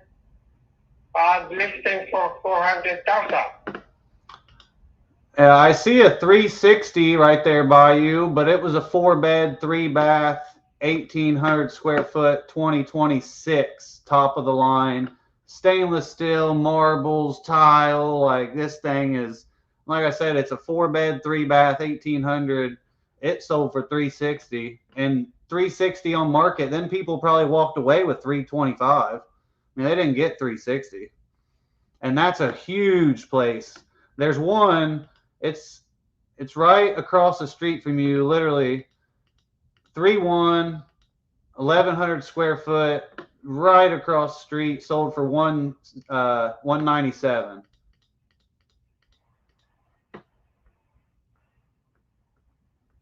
listing for $400,000. I see a 360 right there by you, but it was a 4-bed, 3-bath, 1,800 square foot, 2026, top of the line, stainless steel, marbles, tile. Like this thing is, like I said, it's a 4-bed, 3-bath, 1,800. It sold for 360, and 360 on market, then people probably walked away with 325. I mean, they didn't get 360. And that's a huge place. There's one, it's right across the street from you, literally 3-1, 1,100 square foot, right across the street, sold for 197.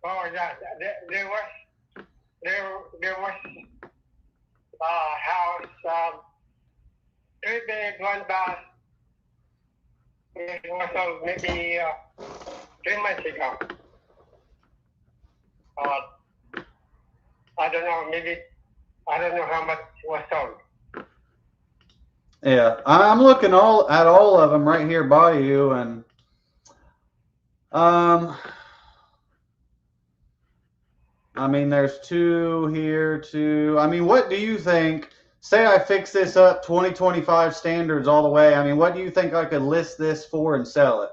Oh yeah, there was house 3 bed, 1 bath. It was sold maybe 3 months ago. I don't know, maybe I don't know how much was sold. Yeah, I'm looking at all of them right here by you, and I mean, there's 2 here, 2. I mean, what do you think? Say I fix this up 2025 standards all the way. I mean, what do you think I could list this for and sell it?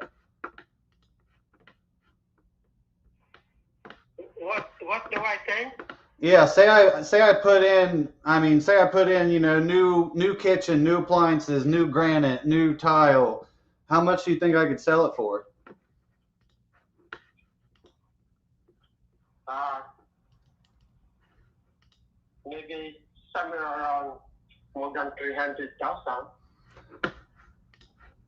What do I think? Yeah, say I put in, you know, new kitchen, new appliances, new granite, new tile. How much do you think I could sell it for? Maybe somewhere around more than 300,000.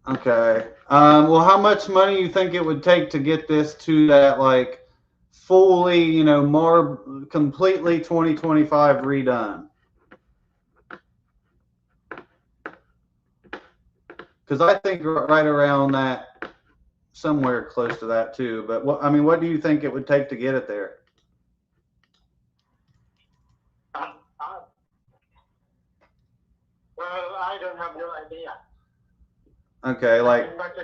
Okay. Well, how much money you think it would take to get this to that, like, fully, you know, more completely 2025 redone? Because I think right around that, somewhere close to that too. But what do you think it would take to get it there? Well, I don't have no idea. Okay, like, that's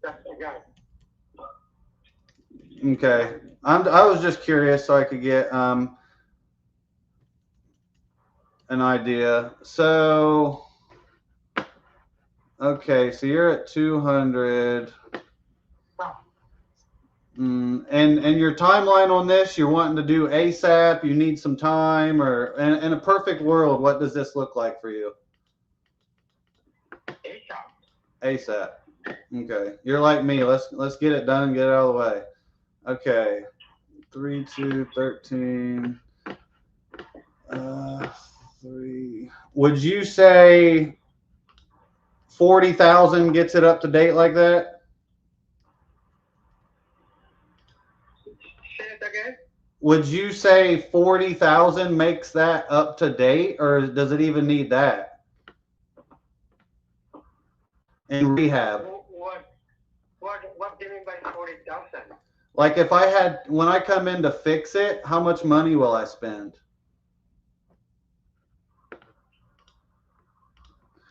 the guy. okay. I was just curious so I could get an idea. So, okay, so you're at 200. And your timeline on this, you're wanting to do ASAP, you need some time, or in a perfect world, what does this look like for you? ASAP. Okay. You're like me. Let's get it done, get it out of the way. Okay. 3, 2, 13. 3. Would you say 40,000 gets it up to date like that? Say it again? Would you say 40,000 makes that up to date, or does it even need that? In rehab. What do you mean by 40,000? Like when I come in to fix it, how much money will I spend?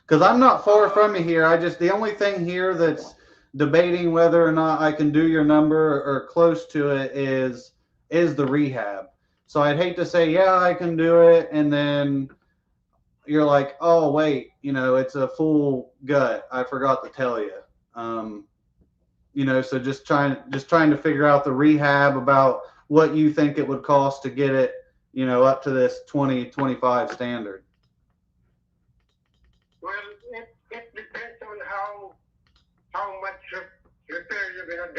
Because I'm not far from you here. The only thing here that's debating whether or not I can do your number or close to it is the rehab. So I'd hate to say, yeah, I can do it, and then you're like, oh wait, you know, it's a full gut. I forgot to tell you. You know, so just trying to figure out the rehab, about what you think it would cost to get it, you know, up to this 2025 standard. Well, it depends on how much repair you're gonna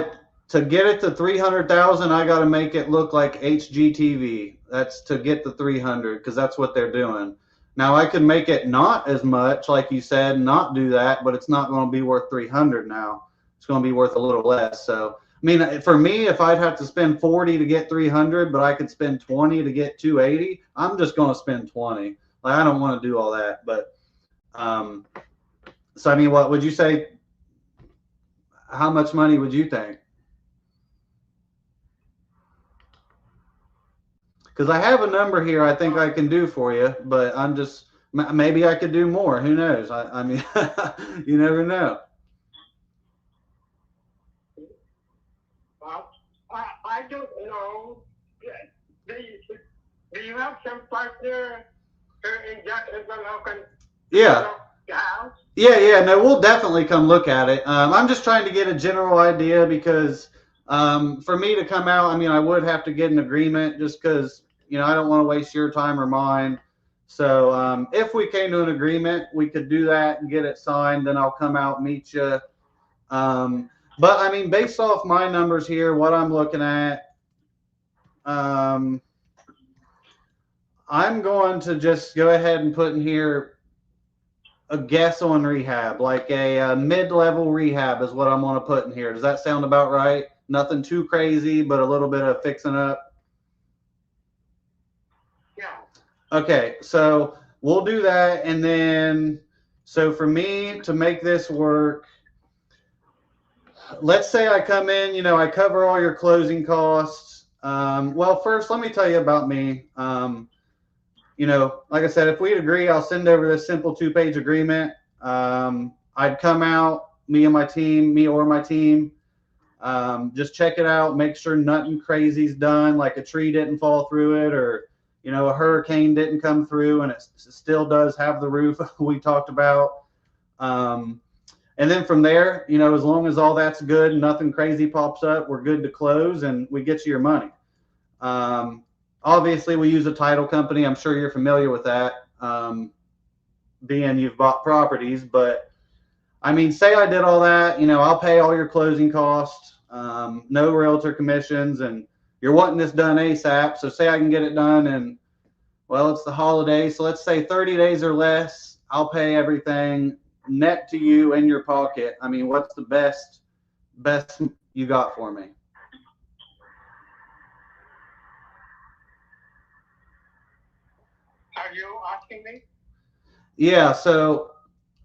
do. To get it to 300,000, I got to make it look like HGTV. That's to get the 300, because that's what they're doing. Now I can make it not as much, like you said, not do that, but it's not going to be worth 300 now. It's going to be worth a little less. So, I mean, for me, if I'd have to spend 40 to get 300, but I could spend 20 to get 280, I'm just going to spend 20. Like, I don't want to do all that. But, so I mean, what would you say? How much money would you think? Because I have a number here I think I can do for you, but I'm just, maybe I could do more. Who knows? I mean, you never know. Well, I don't know. Do you have some partner in Jacksonville who can? Yeah. The house? Yeah. No, we'll definitely come look at it. I'm just trying to get a general idea, because For me to come out, I mean, I would have to get an agreement just because, you know, I don't want to waste your time or mine. So if we came to an agreement, we could do that and get it signed. Then I'll come out, meet you. But I mean, based off my numbers here, what I'm looking at, I'm going to just go ahead and put in here a guess on rehab, like a mid-level rehab is what I'm going to put in here. Does that sound about right? Nothing too crazy, but a little bit of fixing up. Yeah. Okay, so we'll do that, and then so for me to make this work, let's say I come in, you know, I cover all your closing costs. Well, first, let me tell you about me. You know, like I said, if we agree, I'll send over this simple 2-page agreement. I'd come out, me or my team, just check it out, make sure nothing crazy's done, like a tree didn't fall through it, or, you know, a hurricane didn't come through and it still does have the roof we talked about. And then from there, you know, as long as all that's good and nothing crazy pops up, we're good to close and we get you your money. Obviously, we use a title company. I'm sure you're familiar with that, being you've bought properties. But, I mean, say I did all that, you know, I'll pay all your closing costs, no realtor commissions, and you're wanting this done ASAP. So say I can get it done and, well, it's the holiday. So let's say 30 days or less, I'll pay everything net to you in your pocket. I mean, what's the best you got for me? Are you asking me? Yeah, so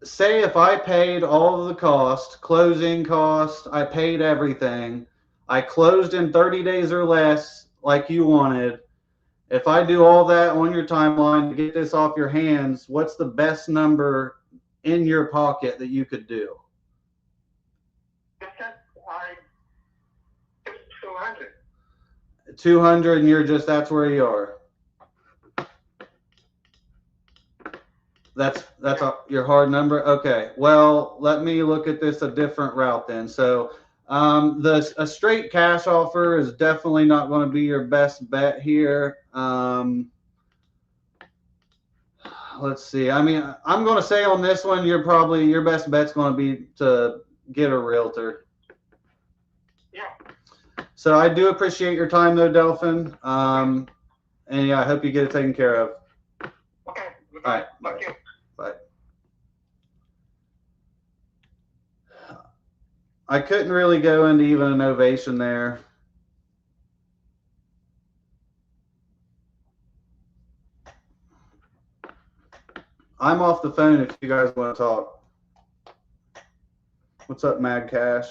say if I paid all of the cost, closing cost, I paid everything, I closed in 30 days or less like you wanted. If I do all that on your timeline to get this off your hands, what's the best number in your pocket that you could do? I 200. 200, and that's where you are. That's your hard number. Okay. Well, let me look at this a different route then. So, a straight cash offer is definitely not going to be your best bet here. Let's see. I mean, I'm going to say on this one, your best bet's going to be to get a realtor. Yeah. So I do appreciate your time though, Delphin. And yeah, I hope you get it taken care of. Okay. All right. Bye. Bye. I couldn't really go into even an ovation there. I'm off the phone if you guys want to talk. What's up, Mad Cash?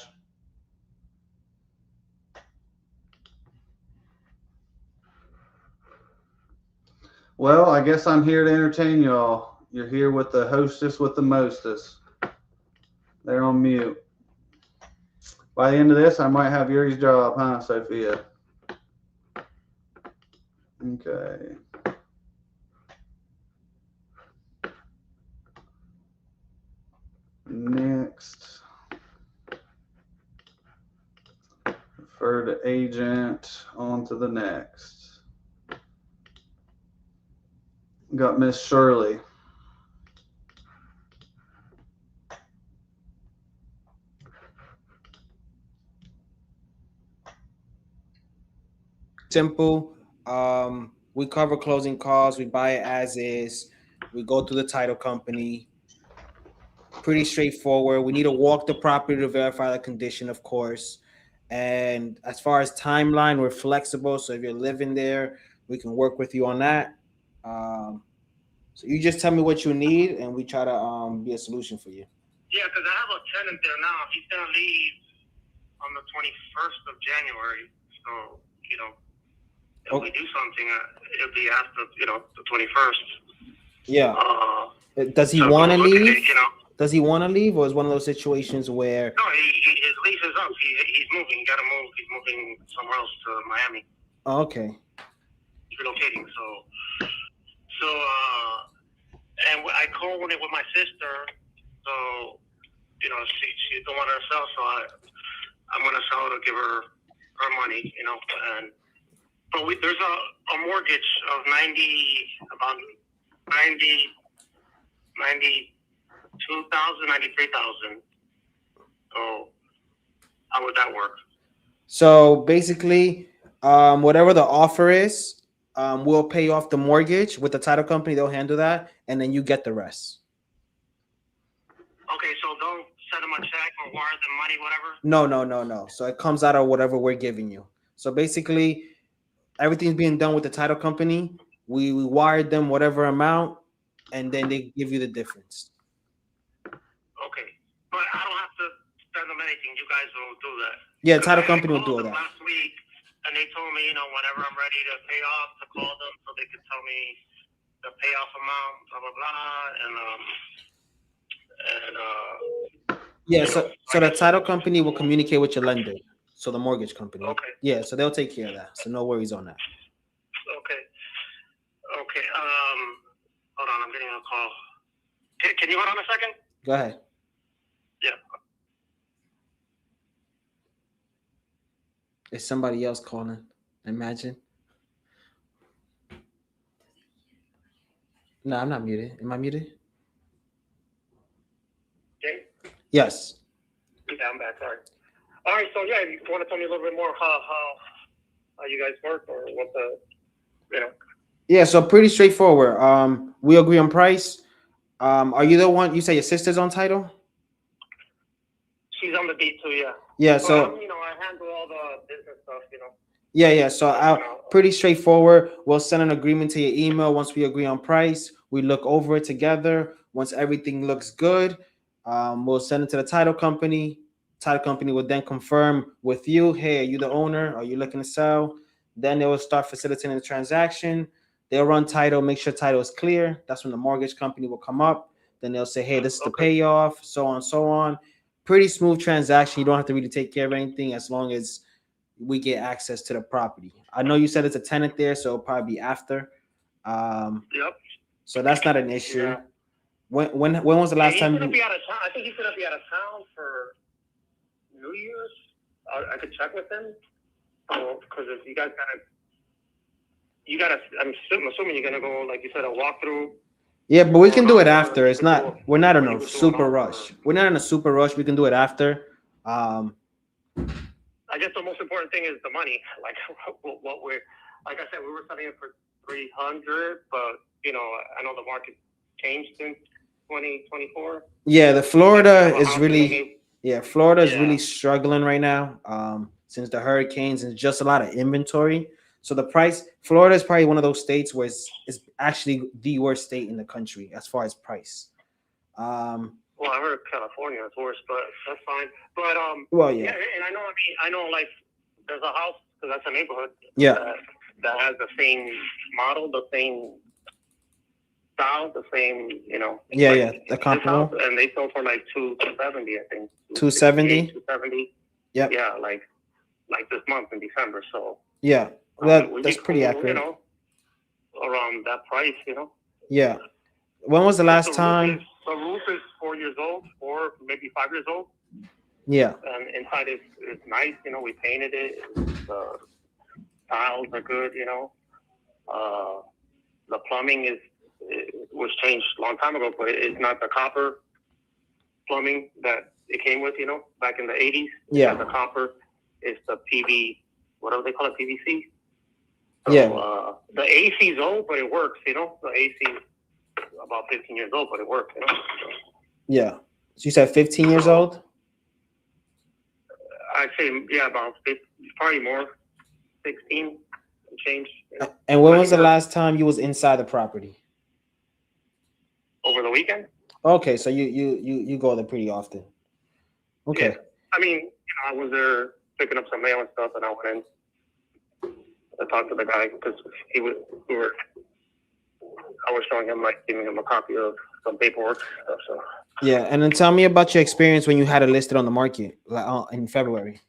Well, I guess I'm here to entertain y'all. You're here with the hostess with the mostest. They're on mute. By the end of this, I might have Yuri's job, huh, Sophia? Okay. Next. Refer to agent, on to the next. Got Miss Shirley. Simple. We cover closing costs. We buy it as is. We go to the title company. Pretty straightforward. We need to walk the property to verify the condition, of course. And as far as timeline, we're flexible. So if you're living there, we can work with you on that. So you just tell me what you need, and we try to be a solution for you. Yeah, because I have a tenant there now. He's gonna leave on the 21st of January. So you know, if we do something, it'll be after the 21st. Yeah. Does he want to leave? Does he want to leave, or is one of those situations where? No, his lease is up. He's moving. Got to move. He's moving somewhere else to Miami. Oh, okay. He's relocating. And I coordinated with my sister. So, she don't want her to sell. So I'm gonna sell to give her our money, you know, and but there's a mortgage of about 93,000. So how would that work? So basically, whatever the offer is, we'll pay off the mortgage with the title company. They'll handle that, and then you get the rest. Okay, so don't send them a check or wire them money, whatever? No. So it comes out of whatever we're giving you. So basically, everything's being done with the title company. We wired them whatever amount, and then they give you the difference. Okay, but I don't have to send them anything. You guys will do that. Yeah, title company will do that. Last week, and they told me, you know, whenever I'm ready to pay off, to call them so they could tell me the payoff amount, blah blah blah, Yeah, so the title company will communicate with your lender, so the mortgage company. Okay. Yeah, so they'll take care of that. So no worries on that. Okay. Hold on, I'm getting a call. Can you hold on a second? Go ahead. Yeah. Is somebody else calling? Imagine. No, I'm not muted. Am I muted? Okay. Yes. Yeah, I'm back. Sorry. All right. So yeah, you want to tell me a little bit more how you guys work or what the, you know? Yeah, so pretty straightforward. We agree on price. Are you the one? You say your sister's on title? She's on the beat too. Yeah. Yeah. But So I handle all the business stuff. You know. yeah. So pretty straightforward. We'll send an agreement to your email once we agree on price. We look over it together. Once everything looks good, we'll send it to the title company. Title company will then confirm with you, hey, are you the owner? Are you looking to sell? Then they will start facilitating the transaction. They'll run title, make sure title is clear. That's when the mortgage company will come up. Then they'll say, hey, this is the payoff, so on, so on. Pretty smooth transaction. You don't have to really take care of anything as long as we get access to the property. I know you said it's a tenant there, so it'll probably be after. Yep. So that's not an issue. Yeah. When was the last time? He's gonna be out of town. I think he's gonna be out of town for New Year's. I could check with him. Because if you guys gotta, I'm assuming you're gonna go, like you said, a walkthrough. Yeah, but we can do it after. It's not. We're not in a super rush. We're not in a super rush. We can do it after. I guess the most important thing is the money. Like what we're, like I said, we were selling it for 300, but I know the market changed in 2024. Yeah, the Florida is really. Yeah, Florida is really struggling right now. Since the hurricanes and just a lot of inventory. So the price, Florida is probably one of those states where it's actually the worst state in the country as far as price. Well, I heard California is worse, but that's fine. But well, yeah, and I know, like there's a house because that's a neighborhood. Yeah. That has the same model, the same style, the same, Yeah, the comparable. And they sold for like 270, I think. 270. 270. Yep. Yeah, like this month in December. So. Yeah, that's pretty accurate. Around that price, Yeah. When was the last time? The roof is 4 years old, or maybe 5 years old. Yeah. And inside is nice. We painted it. The tiles are good. The plumbing was changed a long time ago, but it's not the copper plumbing that it came with. Back in the 80s. Yeah. The copper is the PV. Whatever they call it, PVC. So, yeah. The AC is old, but it works. The AC is about 15 years old, but it works. So, yeah. So you said 15 years old? I'd say about 50, probably more, 16 and change. And when was the last time you was inside the property? Over the weekend. Okay, so you go there pretty often. Okay. Yeah. I mean, I was there picking up some mail and stuff, and I went in. I talked to the guy because I was showing him, giving him a copy of some paperwork stuff. So. Yeah, and then tell me about your experience when you had it listed on the market in February.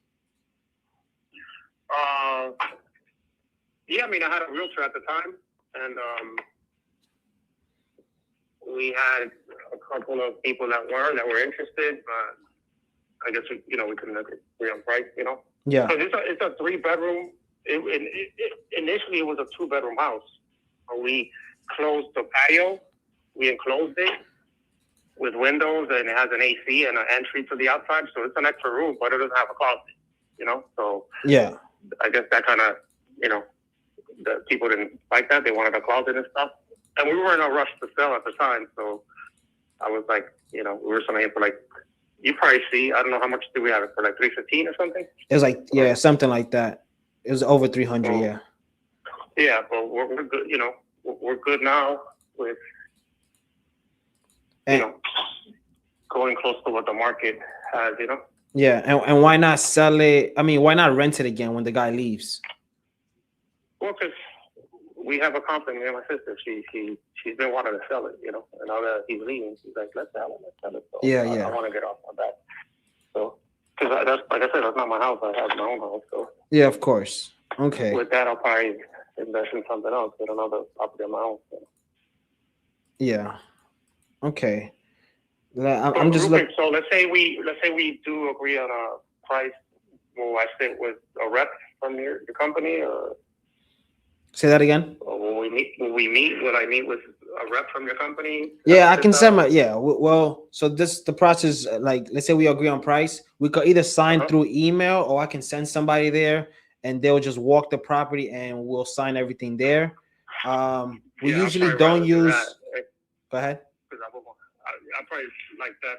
Yeah, I mean, I had a realtor at the time, and we had a couple of people that were interested, but I guess we couldn't agree on price. Yeah. Because it's a 3-bedroom. Initially, it was a 2-bedroom house. We closed the patio. We enclosed it with windows, and it has an AC and an entry to the outside. So it's an extra room, but it doesn't have a closet. You know, so yeah, I guess that kind of, you know, the people didn't like that. They wanted a closet and stuff. And we were in a rush to sell at the time, so I was like, you know, we were selling it for like, you probably see, I don't know how much do we have it for, like $315 or something. It was like, yeah, something like that. It was over 300. So, yeah. Yeah, but we're good. You know, we're good now with, you know, going close to what the market has. You know. Yeah, and why not sell it? I mean, why not rent it again when the guy leaves? Well, because we have a conflict. Me and my sister, she's been wanting to sell it, you know, and now that he's leaving, she's like, let's sell it. So Yeah, I want to get off my back. So, because that's, like I said, that's not my house. I have my own house. So Yeah, of course. Okay. with that, I'll probably invest in something else, get another property of my own. So. Yeah. Okay. I'm just looking. So let's say we do agree on a price. Will I sit with a rep from your company, or Say that again. or will we meet? Will I meet with a rep from your company? Yeah, I can send my. Yeah. Well, so the process. Like, let's say we agree on price. We could either sign through email, or I can send somebody there, and they'll just walk the property, and we'll sign everything there. We usually don't use. Go ahead. Because I probably like that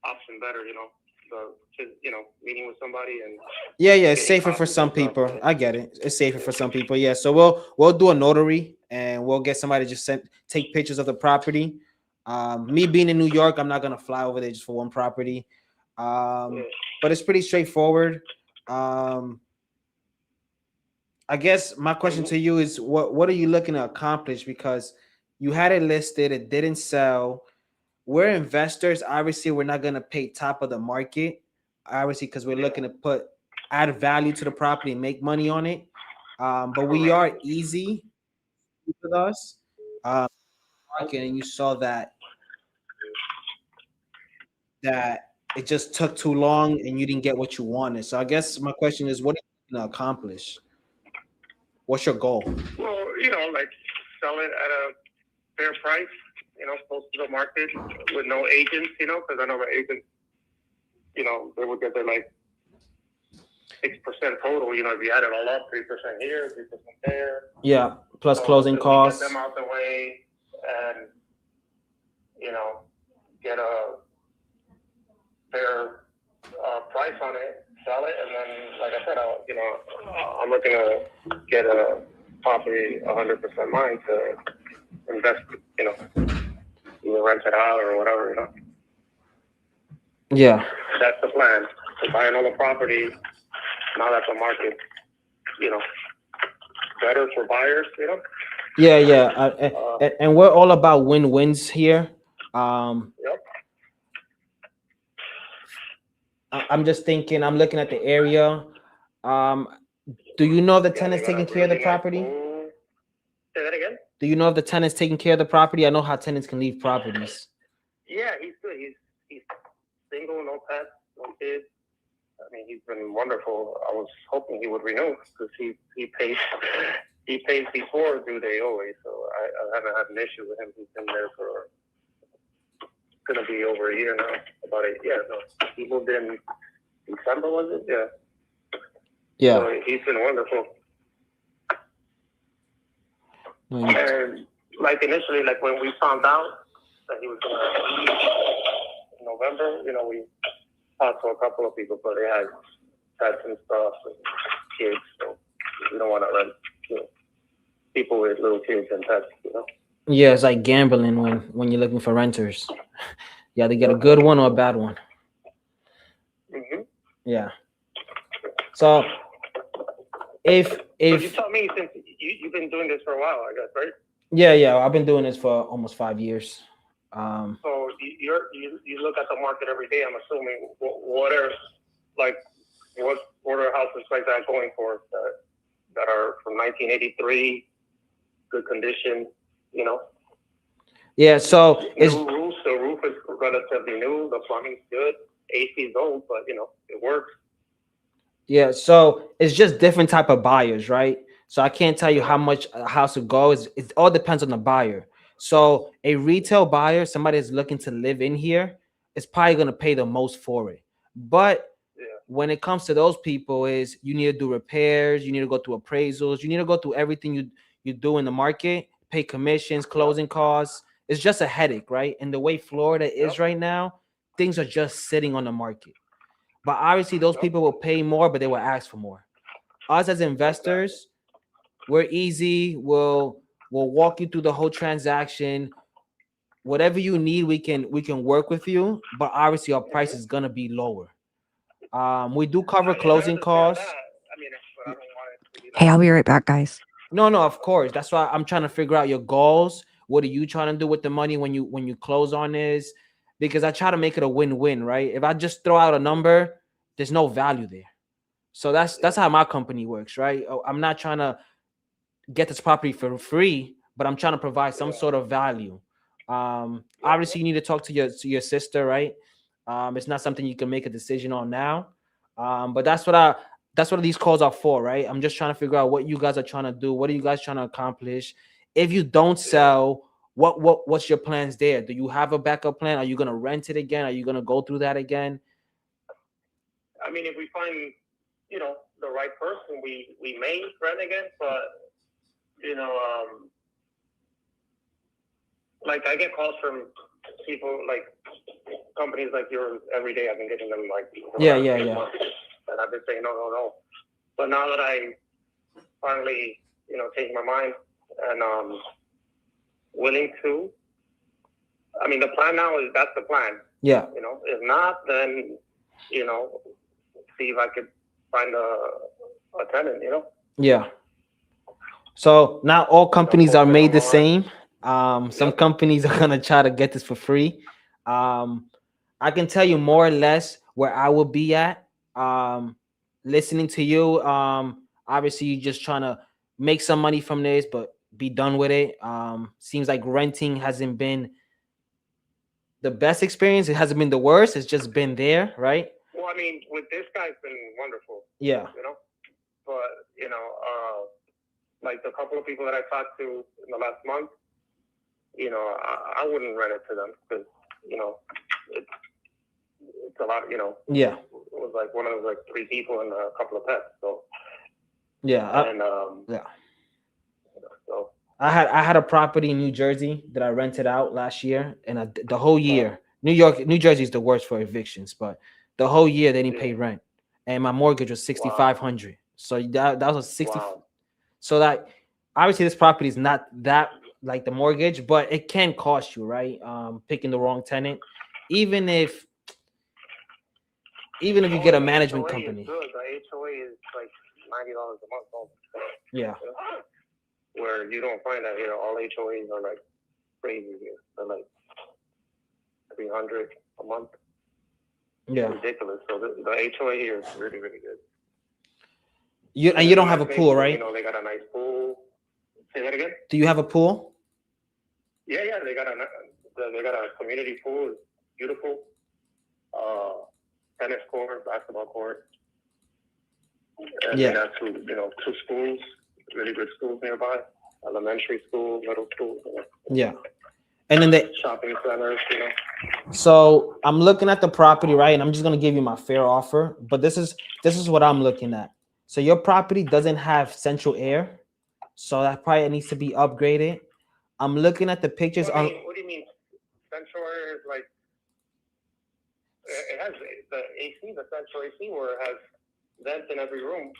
option better. You know, you know, meeting with somebody and. Yeah, it's safer for some people. I get it. It's safer for some people. Yeah, so we'll do a notary, and we'll get somebody to just take pictures of the property. Me being in New York, I'm not gonna fly over there just for one property. But it's pretty straightforward. I guess my question to you is, what are you looking to accomplish? Because you had it listed, it didn't sell. We're investors. Obviously, we're not gonna pay top of the market. Obviously, because we're looking to add value to the property and make money on it. But we are easy with us. Market, and you saw that it just took too long and you didn't get what you wanted. So I guess my question is, what are you going to accomplish? What's your goal? Well, you know, like sell it at a fair price, you know, close to the market with no agents, you know, because I know the agents, you know, they would get their like 6% total, you know, if you add it all up, 3% here, 3% there. Yeah, plus closing costs. Get them out the way and, you know, get a fair price on it, sell it, and then, like I said, I'm looking to get a property 100% mine to invest, you know, either rent it out or whatever, you know. Yeah. That's the plan. To buy another property now that the market, you know, better for buyers, you know. Yeah. And we're all about win-wins here. Yep. I'm just thinking, I'm looking at the area. Do you know if the tenant's taking care of the property? Say that again? Do you know if the tenant's taking care of the property? I know how tenants can leave properties. Yeah, he's good. He's single, no pets, no kids. I mean, he's been wonderful. I was hoping he would renew because he pays before due day always. So I haven't had an issue with him. He's been there for gonna be over a year now. He moved in December, was it? Yeah. Yeah. So he's been wonderful. And like initially, like when we found out that he was gonna leave in November, you know, we talked to a couple of people, but they had pets and stuff and kids, so we don't want to rent, you know, people with little kids and pets, you know. Yeah, it's like gambling when you're looking for renters. You either get a good one or a bad one. Mm-hmm. Yeah. So if you tell me, since you've been doing this for a while, I guess, right? Yeah, I've been doing this for almost 5 years. So you look at the market every day. I'm assuming what are houses like that going for that are from 1983, good condition, you know? Yeah, so the roof is relatively new. The plumbing's good. AC is old, but you know it works. Yeah, so it's just different type of buyers, right? So I can't tell you how much a house will go. It all depends on the buyer. So a retail buyer, somebody that's looking to live in here, is probably gonna pay the most for it. But when it comes to those people, is you need to do repairs, you need to go through appraisals, you need to go through everything you do in the market, pay commissions, closing costs. It's just a headache, right? And the way Florida is right now, things are just sitting on the market. But obviously, those people will pay more, but they will ask for more. Us as investors, we're easy. We'll walk you through the whole transaction. Whatever you need, we can work with you. But obviously, our price is gonna be lower. We do cover closing costs. Hey, I'll be right back, guys. No, of course. That's why I'm trying to figure out your goals. What are you trying to do with the money when you close on this? Because I try to make it a win-win, right? If I just throw out a number, there's no value there. So that's how my company works, right? I'm not trying to get this property for free, but I'm trying to provide some sort of value. Obviously, you need to talk to your sister, right? It's not something you can make a decision on now. But that's what these calls are for, right? I'm just trying to figure out what you guys are trying to do. What are you guys trying to accomplish? If you don't sell, what's your plans there? Do you have a backup plan? Are you gonna rent it again? Are you gonna go through that again? I mean, if we find, the right person, we may rent again, but, like I get calls from people, like companies like yours every day. I've been getting them like, Yeah. and I've been saying, no. But now that I finally, changed my mind and willing to, I mean, the plan now is that's the plan. Yeah. If not, then, see if I could find a tenant, Yeah. So not all companies are made the same. Some companies are gonna try to get this for free. I can tell you more or less where I will be at. Listening to you. Obviously you're just trying to make some money from this, but be done with it. Seems like renting hasn't been the best experience. It hasn't been the worst. It's just been there, right? Well, I mean, with this guy, it's been wonderful. Yeah. But, like the couple of people that I talked to in the last month, I wouldn't rent it to them because, it's a lot, Yeah. It was like one of those, like 3 people and a couple of pets. So, yeah. And, Yeah. So I had a property in New Jersey that I rented out last year, and the whole year, New Jersey is the worst for evictions, but the whole year they didn't pay rent, and my mortgage was $6,500. So that was 60. Wow. So that obviously this property is not that like the mortgage, but it can cost you, right? Picking the wrong tenant, even if you get a management HOA company. Is good. The HOA is like $90 a month. Almost. Yeah. Where you don't find that here. All HOAs are like crazy here. They're like $300 a month. Yeah. It's ridiculous. So the HOA here is really, really good. You don't have a pool, right? They got a nice pool. Say that again? Do you have a pool? Yeah. They got a community pool. It's beautiful. Tennis court, basketball court. And they got two schools, really good schools nearby. Elementary school, middle school. Yeah. And then the shopping centers, So I'm looking at the property, right? And I'm just gonna give you my fair offer, but this is what I'm looking at. So your property doesn't have central air, so that probably needs to be upgraded. I'm looking at the pictures What do you mean? Central air is like it has the AC, the central AC, where it has vents in every room.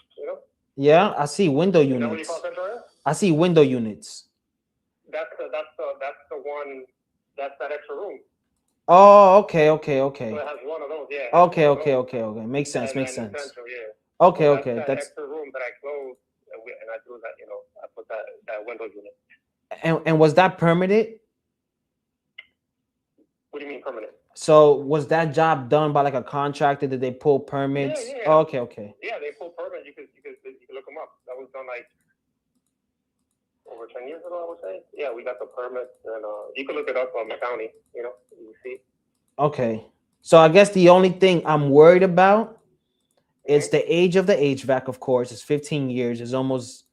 Yeah, I see window Is that what you units. call central air? I see window units. That's the one. That's that extra room. Oh, okay. So it has one of those, yeah. Okay. Makes sense. Central, yeah. Okay, So okay. That's That's extra room that I closed, and I do that. I put that window unit. and was that permitted? What do you mean permanent? So was that job done by like a contractor? Did they pull permits? Yeah. Oh, okay. Yeah, they pull permits. You can look them up. That was done like over 10 years ago, I would say. Yeah, we got the permits, and you can look it up on the county. You see. Okay. So I guess the only thing I'm worried about It's the age of the HVAC, of course. It's 15 years. It's almost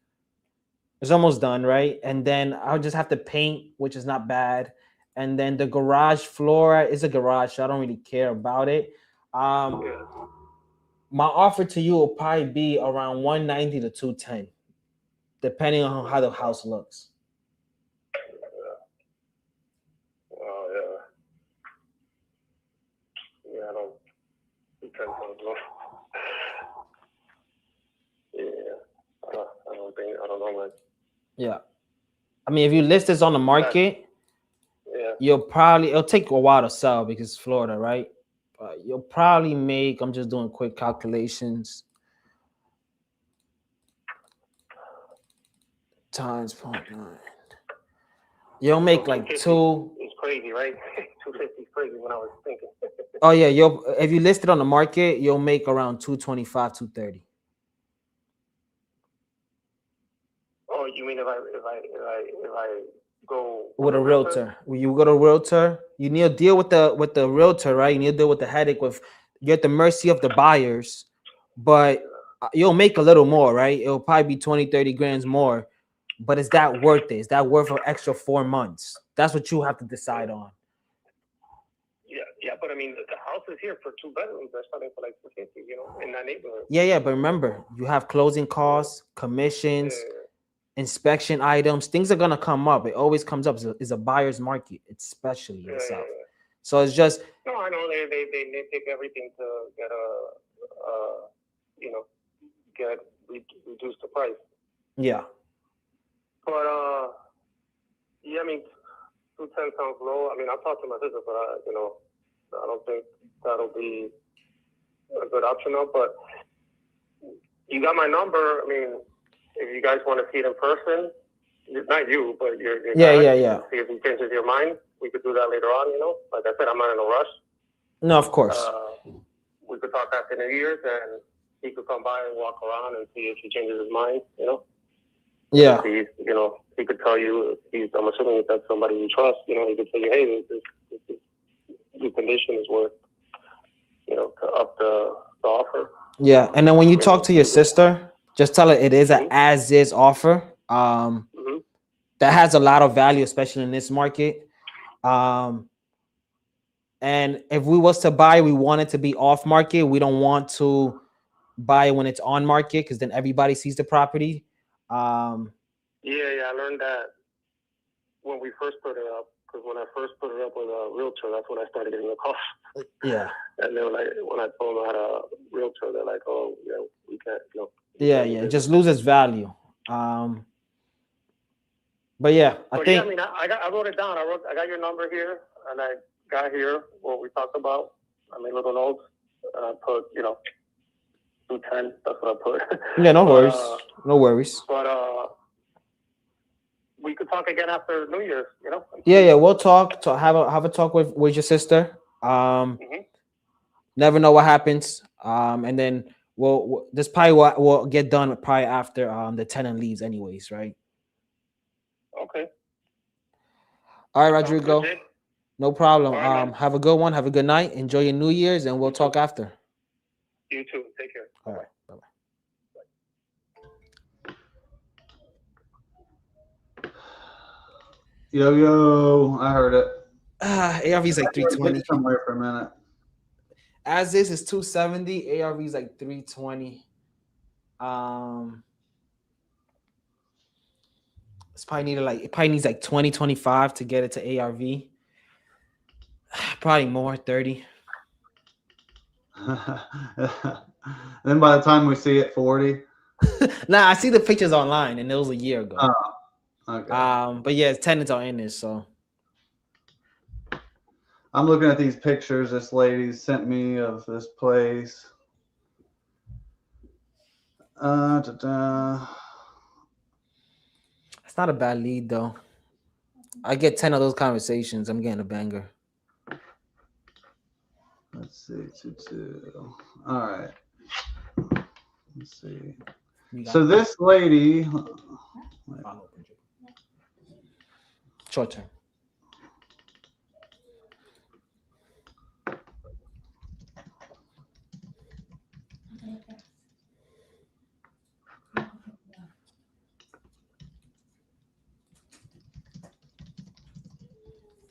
done, right? And then I'll just have to paint, which is not bad. And then the garage floor is a garage, so I don't really care about it. My offer to you will probably be around 190 to 210, depending on how the house looks. Oh yeah. Yeah, I don't. Depends on the. Yeah, I don't think. I don't know, man. Yeah. I mean, if you list this on the market, it'll take a while to sell because it's Florida, right? But you'll probably make, I'm just doing quick calculations, times 0.9. You'll make like two. It's crazy, right? 250 is crazy when I was thinking. Oh yeah, if you list it on the market, you'll make around 225, 230. Oh, you mean if I go With a realtor? When you go to a realtor, you need to deal with the realtor, right? You need to deal with the headache with, you're at the mercy of the buyers, but you'll make a little more, right? It'll probably be 20, 30 grand more, but is that worth it? Is that worth an extra 4 months? That's what you have to decide on. Yeah, but I mean, the house is here for 2 bedrooms. They're starting for like 250, in that neighborhood. Yeah, but remember, you have closing costs, commissions, inspection items. Things are gonna come up. It always comes up. It's a buyer's market, especially in the South. So it's just. No, I know they nitpick everything to get reduce the price. Yeah. But yeah, I mean, 210 sounds low. I mean, I'll talk to my sister, but I don't think that'll be a good option now. But you got my number. I mean, if you guys want to see it in person, not you, but your Yeah. See if he changes your mind. We could do that later on. Like I said, I'm not in a rush. No, of course. We could talk after New Year's, and he could come by and walk around and see if he changes his mind. Yeah. He could tell you. I'm assuming if that's somebody you trust. He could tell you, hey, this condition is worth, to up the offer. Yeah, and then when you talk to your sister, just tell her it is an as-is offer. That has a lot of value, especially in this market. And if we was to buy, we want it to be off market. We don't want to buy it when it's on market because then everybody sees the property. Yeah, I learned that when we first put it up. Because when I first put it up with a realtor, that's when I started getting the calls. Yeah. And they were like, when I told them I had a realtor, they're like, oh, yeah, we can't. Yeah, it just loses value. But yeah, I think. Yeah, I mean, I wrote it down. I got your number here, and I got here what we talked about. I made little notes, and I put, 210. That's what I put. Yeah, no worries. No worries. But we could talk again after New Year's, Yeah, we'll talk. Have a talk with your sister. Never know what happens. And then this probably will get done probably after the tenant leaves, anyways, right? Okay. All right, Rodrigo. No problem. Right, have a good one. Have a good night. Enjoy your New Year's, and we'll talk after. You too. Take care. All right. Bye-bye. Yo, I heard it. ARV is like 320. Somewhere for a minute. As is 270. ARV is like 320. It probably needs like 20, 25 to get it to ARV. Probably more, 30. Then by the time we see it, 40. Nah, I see the pictures online, and it was a year ago. Oh, okay. But yeah, tenants are in this, so. I'm looking at these pictures this lady sent me of this place. It's not a bad lead, though. I get 10 of those conversations. I'm getting a banger. Let's see, 2-2. All right. Let's see. So this lady. Short term.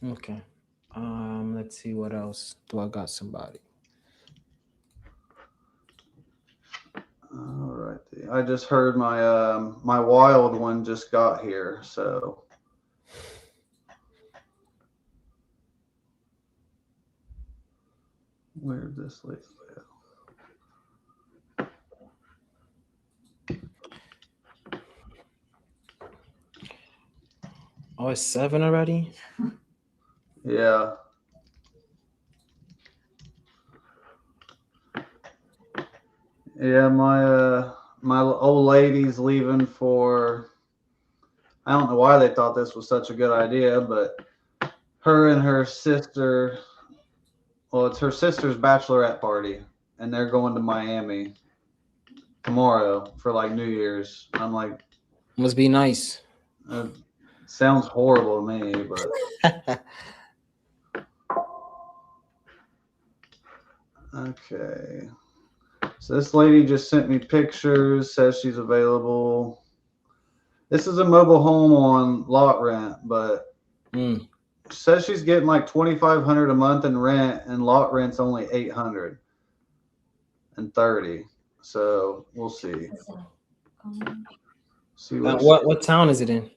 Okay. Let's see what else. Do I got somebody? All right. I just heard my my wild one just got here, so where did this lady go? Oh, it's 7 already? Yeah. Yeah, my old lady's leaving for, I don't know why they thought this was such a good idea, but her and her sister, well, it's her sister's bachelorette party, and they're going to Miami tomorrow for like New Year's. I'm like, must be nice. Sounds horrible to me, but okay. So this lady just sent me pictures, says she's available. This is a mobile home on lot rent, but says she's getting like $2,500 a month in rent, and lot rent's only $830. So we'll see. See what town is it in?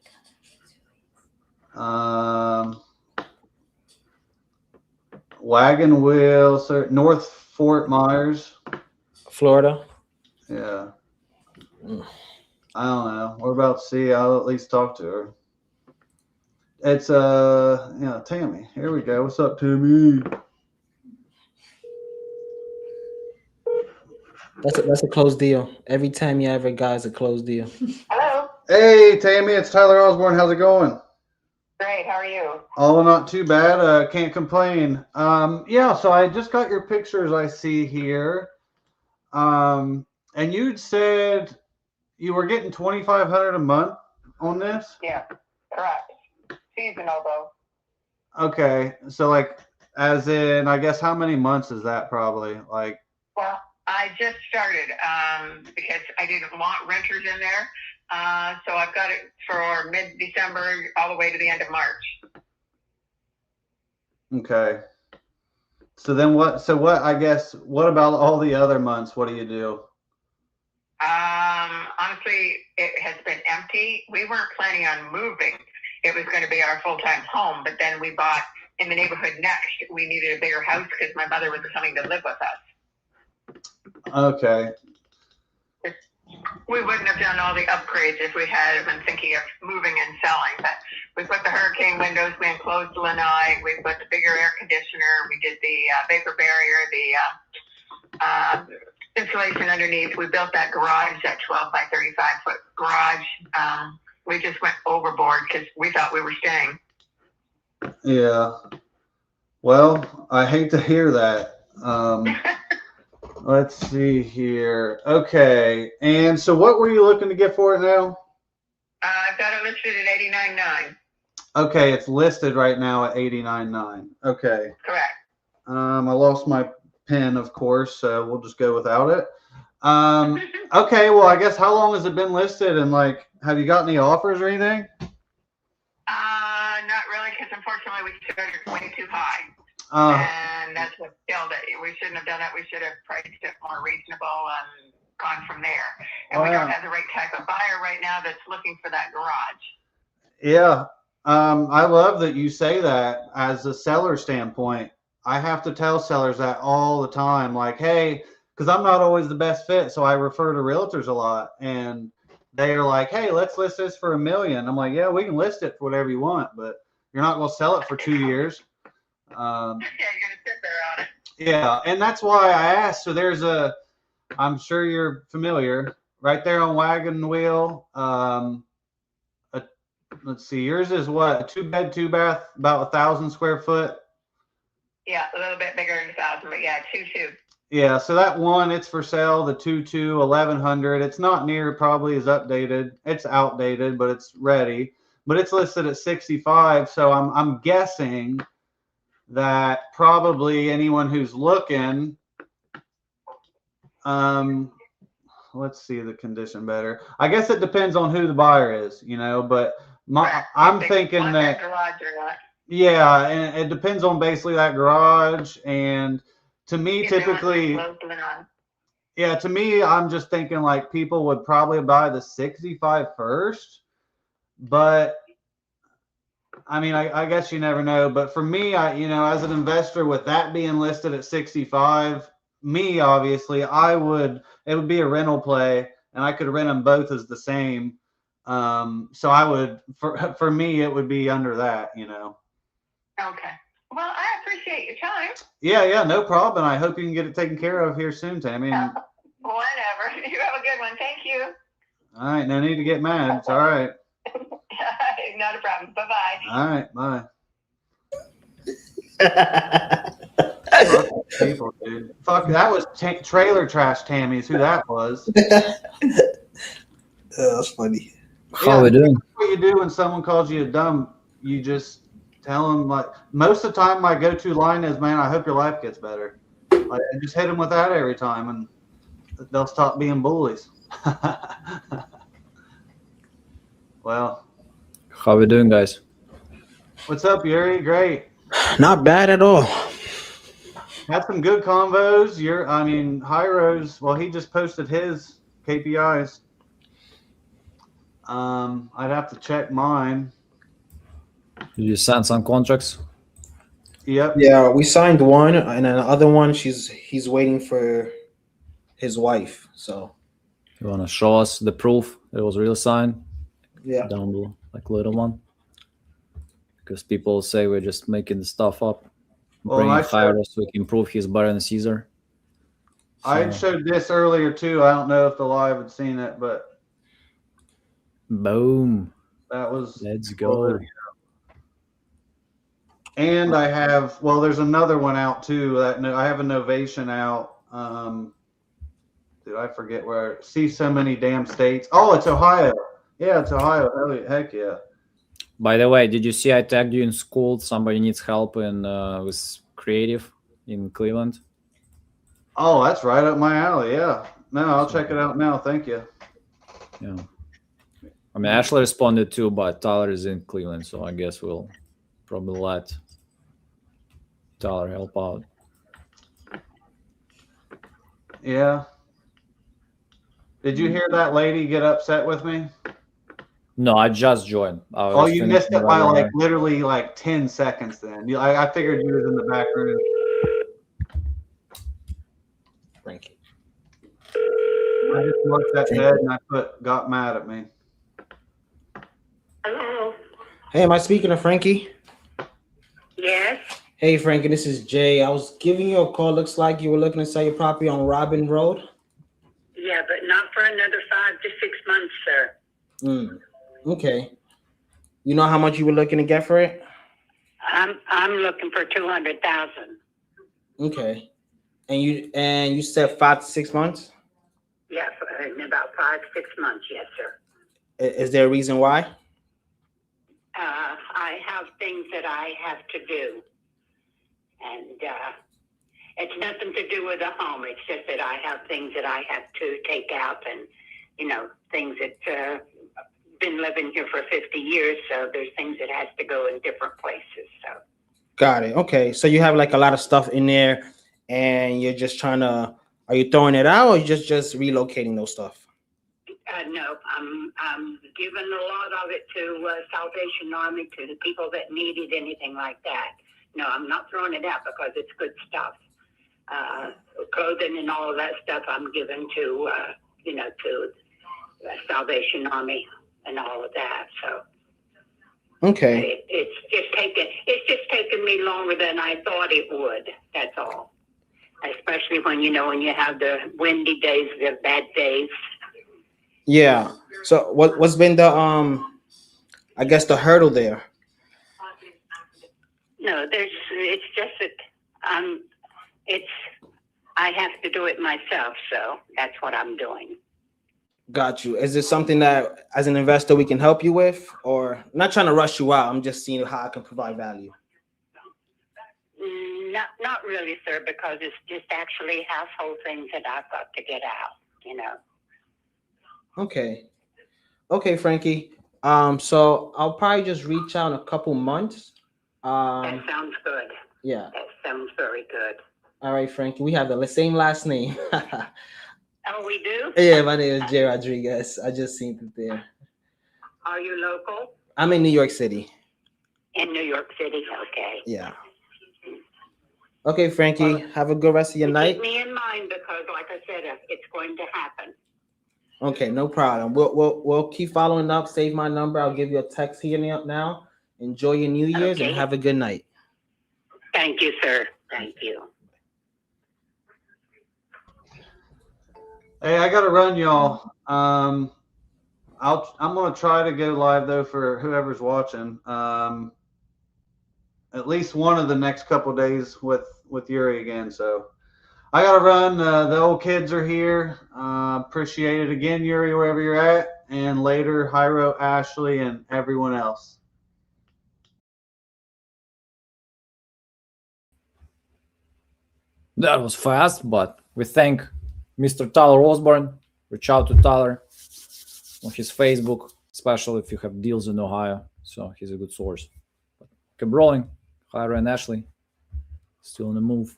Wagon Wheel, so North Fort Myers, Florida. Yeah. I don't know. We're about to see. I'll at least talk to her. It's Tammy. Here we go. What's up, Tammy? That's a closed deal. Every time you ever got is a closed deal. Hello. Hey, Tammy. It's Tyler Osborne. How's it going? Great. How are you? Oh, not too bad. Can't complain. Yeah. So I just got your pictures. I see here. And you'd said you were getting $2,500 a month on this. Yeah. Correct. Seasonal though. Okay. So like, as in, I guess how many months is that probably? Like. Well, I just started because I didn't want renters in there. So I've got it for mid-December all the way to the end of March. Okay. So then what? So what? I guess what about all the other months? What do you do? Honestly, it has been empty. We weren't planning on moving. It was going to be our full-time home, but then we bought in the neighborhood next. We needed a bigger house because my mother was coming to live with us. Okay. We wouldn't have done all the upgrades if we had been thinking of moving and selling. But we put the hurricane windows, we enclosed the lanai, we put the bigger air conditioner, we did the vapor barrier, the insulation underneath. We built that garage, that 12 by 35 foot garage. We just went overboard because we thought we were staying. Yeah. Well, I hate to hear that. Let's see here. Okay. And so what were you looking to get for it now? I've got it listed at $89,900. Okay. It's listed right now at $89,900. Okay. Correct. I lost my pen, of course, so we'll just go without it. Okay. Well, I guess how long has it been listed, and like, have you got any offers or anything? Not really, because unfortunately we started way too high. And that's what killed it. We shouldn't have done it. We should have priced it more reasonable and gone from there. And we don't have the right type of buyer right now that's looking for that garage. Yeah. I love that you say that as a seller standpoint. I have to tell sellers that all the time. Like, hey, because I'm not always the best fit, so I refer to realtors a lot. And they are like, hey, let's list this for $1 million. I'm like, yeah, we can list it for whatever you want, but you're not going to sell it for 2 years. Yeah, you're gonna sit there on it. Yeah, and that's why I asked. So there's I'm sure you're familiar, right there on Wagon Wheel. Let's see, yours is what, a 2-bed, 2-bath, about 1,000 square foot. Yeah, a little bit bigger than 1,000, but yeah, 2-2. Yeah, so that one, it's for sale. The 2-2, 1,100. It's not near probably as updated. It's outdated, but it's ready. But it's listed at 65. So I'm guessing that probably anyone who's looking, let's see the condition better. I guess it depends on who the buyer is, but I'm thinking that, Yeah, and it depends on basically that garage. And to me, typically, yeah, to me, I'm just thinking like people would probably buy the 65 first, but I mean, I guess you never know. But for me, as an investor, with that being listed at 65, me obviously, it would be a rental play, and I could rent them both as the same. So I would, for me, it would be under that. Okay. Well, I appreciate your time. Yeah, no problem. I hope you can get it taken care of here soon, Tammy. And, Whatever. You have a good one. Thank you. all right, no need to get mad. It's all right. Not a problem. Bye-bye. All right, bye. Fuck people, dude. Fuck, that was trailer trash Tammy's who that was. That's funny. How we doing? What you do when someone calls you a dumb, you just tell them, like, most of the time my go-to line is, man, I hope your life gets better. Like, I just hit them with that every time, and they'll stop being bullies. Well, how we doing, guys? What's up, Yuri? Great. Not bad at all. Had some good convos. Hyros, well, he just posted his KPIs. I'd have to check mine. Did you sign some contracts? Yep. Yeah, we signed one, and then the other one, he's waiting for his wife. So you want to show us the proof it was real signed? Yeah. Down below, like little one. Because people say we're just making the stuff up. Bringing Hyros so we can prove he's better than Caesar. So, I showed this earlier too. I don't know if the live had seen it, but boom. That was. Let's go. And I have, there's another one out too. I have a Novation out. Dude, I forget where. See so many damn states. Oh, it's Ohio. Yeah, it's Ohio. Heck yeah. By the way, did you see I tagged you in school? Somebody needs help in with creative in Cleveland. Oh, that's right up my alley. Yeah. No, I'll check it out now. Thank you. Yeah. I mean, Ashley responded too, but Tyler is in Cleveland, so I guess we'll probably let Tyler help out. Yeah. Did you hear that lady get upset with me? No, I just joined. You missed it by literally 10 seconds then. I figured you was in the back room. Frankie. I just looked at Ed and got mad at me. Hello. Hey, am I speaking to Frankie? Yes. Hey, Frankie, this is Jay. I was giving you a call. Looks like you were looking to sell your property on Robin Road. Yeah, but not for another 5 to 6 months, sir. Okay. You know how much you were looking to get for it? I'm looking for 200,000. Okay. And you said 5 to 6 months? Yeah, in about 5 to 6 months, yes, sir. Is there a reason why? I have things that I have to do, and it's nothing to do with the home. It's just that I have things that I have to take out, and things that been living here for 50 years, so there's things that has to go in different places. So. Got it. Okay, so you have a lot of stuff in there, and you're just trying to. Are you throwing it out, or you just relocating those stuff? No, I'm giving a lot of it to Salvation Army, to the people that needed anything like that. No, I'm not throwing it out because it's good stuff. Clothing and all of that stuff I'm giving to, to Salvation Army and all of that. So okay, it's just taken me longer than I thought it would. That's all. Especially when you have the windy days, the bad days. Yeah. So what's been the I guess the hurdle there? No, it's just that I have to do it myself, so that's what I'm doing. Got you. Is it something that as an investor we can help you with, or I'm not trying to rush you out? I'm just seeing how I can provide value. Not really, sir, because it's just actually household things that I've got to get out, Okay, Frankie. So I'll probably just reach out in a couple months That sounds good. Yeah. That sounds very good. All right, Frankie. We have the same last name. Oh, we do? Yeah, my name is Jay Rodriguez. I just seen it there. Are you local? I'm in New York City. In New York City, okay. Yeah. Okay, Frankie. Have a good rest of your night. Keep me in mind because, like I said, it's going to happen. Okay, no problem. We'll keep following up. Save my number. I'll give you a text here now. Enjoy your New Year's and have a good night. Thank you, sir. Thank you. Hey, I gotta run, y'all. I'm gonna try to go live though for whoever's watching. At least one of the next couple days with Yuri again. So I gotta run. The old kids are here. Appreciate it again, Yuri, wherever you're at, and later, Hyro, Ashley, and everyone else. That was fast, but we thank Mr. Tyler Osborne. Reach out to Tyler on his Facebook, especially if you have deals in Ohio. So he's a good source. But keep rolling. Hyro and Ashley still on the move.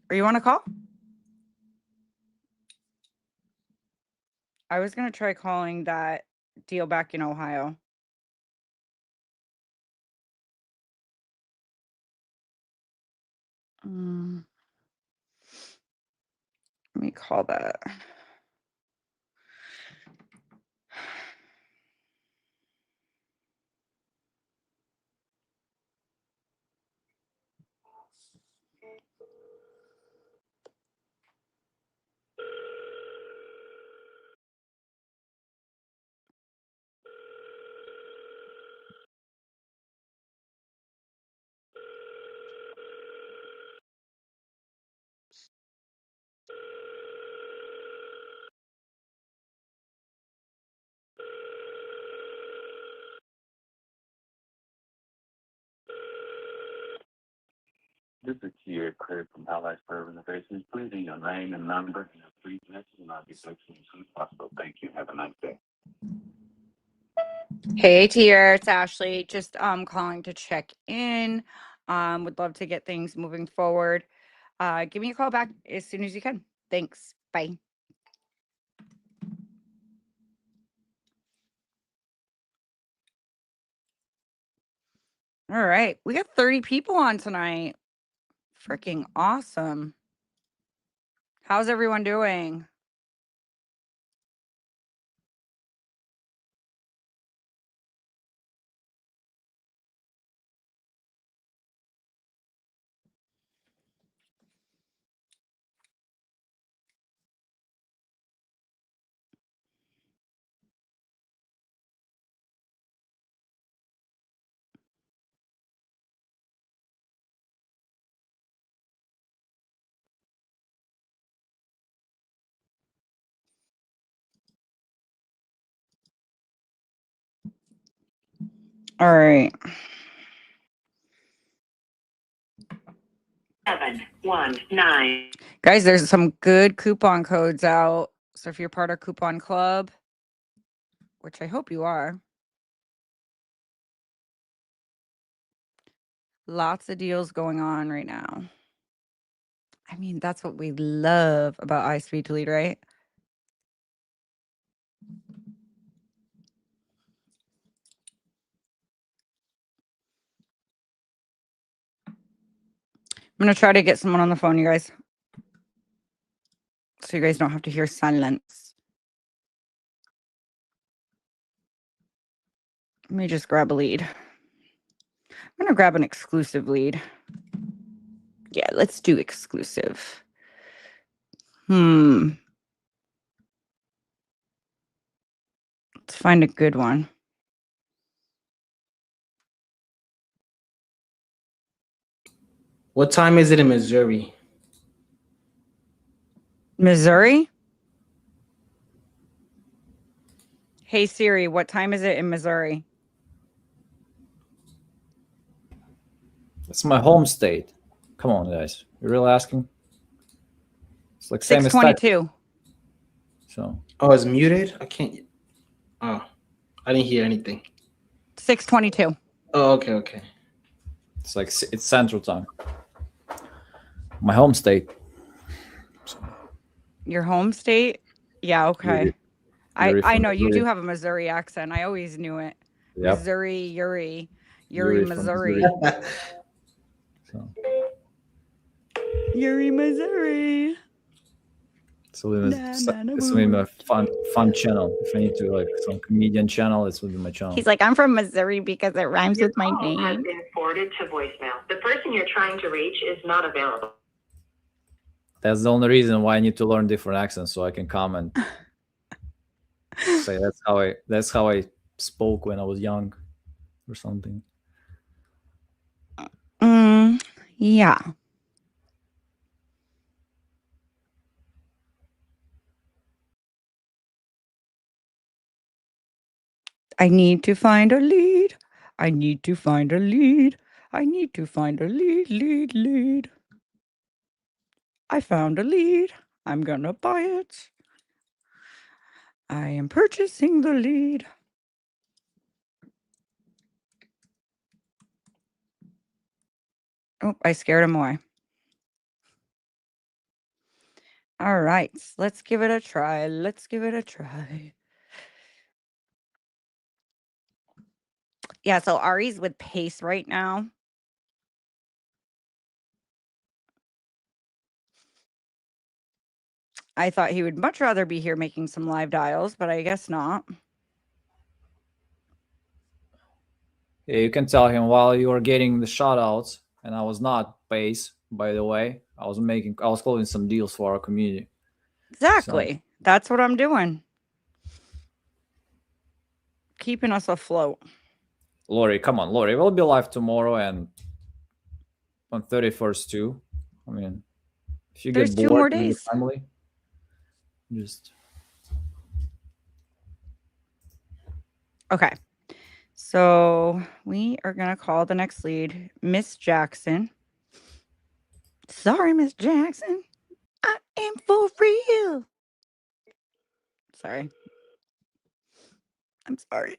Are you on a call? I was going to try calling that deal back in Ohio. Let me call that. This is Kier Craig from Allies Further Innovations. Please leave your name and number and a brief message, and I'll get back to you as soon as possible. Thank you. Have a nice day. Hey, Tier, it's Ashley. Just calling to check in. Would love to get things moving forward. Give me a call back as soon as you can. Thanks. Bye. All right. We got 30 people on tonight. Freaking awesome. How's everyone doing? All right. 719. Guys, there's some good coupon codes out. So if you're part of Coupon Club, which I hope you are, lots of deals going on right now. I mean, that's what we love about iSpeedToLead, right? I'm going to try to get someone on the phone, you guys. So you guys don't have to hear silence. Let me just grab a lead. I'm going to grab an exclusive lead. Yeah, let's do exclusive. Let's find a good one. What time is it in Missouri? Missouri? Hey Siri, what time is it in Missouri? It's my home state. Come on, guys. You're really asking? It's like same as 6:22. So. Oh, it's muted. I can't. Oh, I didn't hear anything. 6:22. Oh, okay, okay. It's like it's Central Time. My home state. Your home state? Yeah, okay. Yuri I from know you Missouri. do have a Missouri accent. I always knew it. Yep. Missouri, Yuri, Yuri from Missouri. So. Yuri, Missouri. So this will be my fun channel. If I need to like some comedian channel, this will be my channel. He's like, I'm from Missouri because it rhymes with my Call has name. been forwarded to voicemail. The person you're trying to reach is not available. That's the only reason why I need to learn different accents so I can comment. Say that's how I spoke when I was young, or something. Yeah. I need to find a lead. I need to find a lead. I need to find a lead. I found a lead. I'm gonna buy it. I am purchasing the lead. Oh, I scared him away. All right, let's give it a try. Let's give it a try. Yeah, so Ari's with Pace right now. I thought he would much rather be here making some live dials, but I guess not. Yeah, you can tell him while you were getting the shout outs, and I was not Pace, by the way. I was closing some deals for our community. Exactly. So. That's what I'm doing. Keeping us afloat. Lori, come on, Lori. We'll be live tomorrow and on 31st too. I mean, if you There's get bored 2 more with your days. family, just okay. So we are gonna call the next lead, Miss Jackson. Sorry, Miss Jackson. I am for real. Sorry. I'm sorry.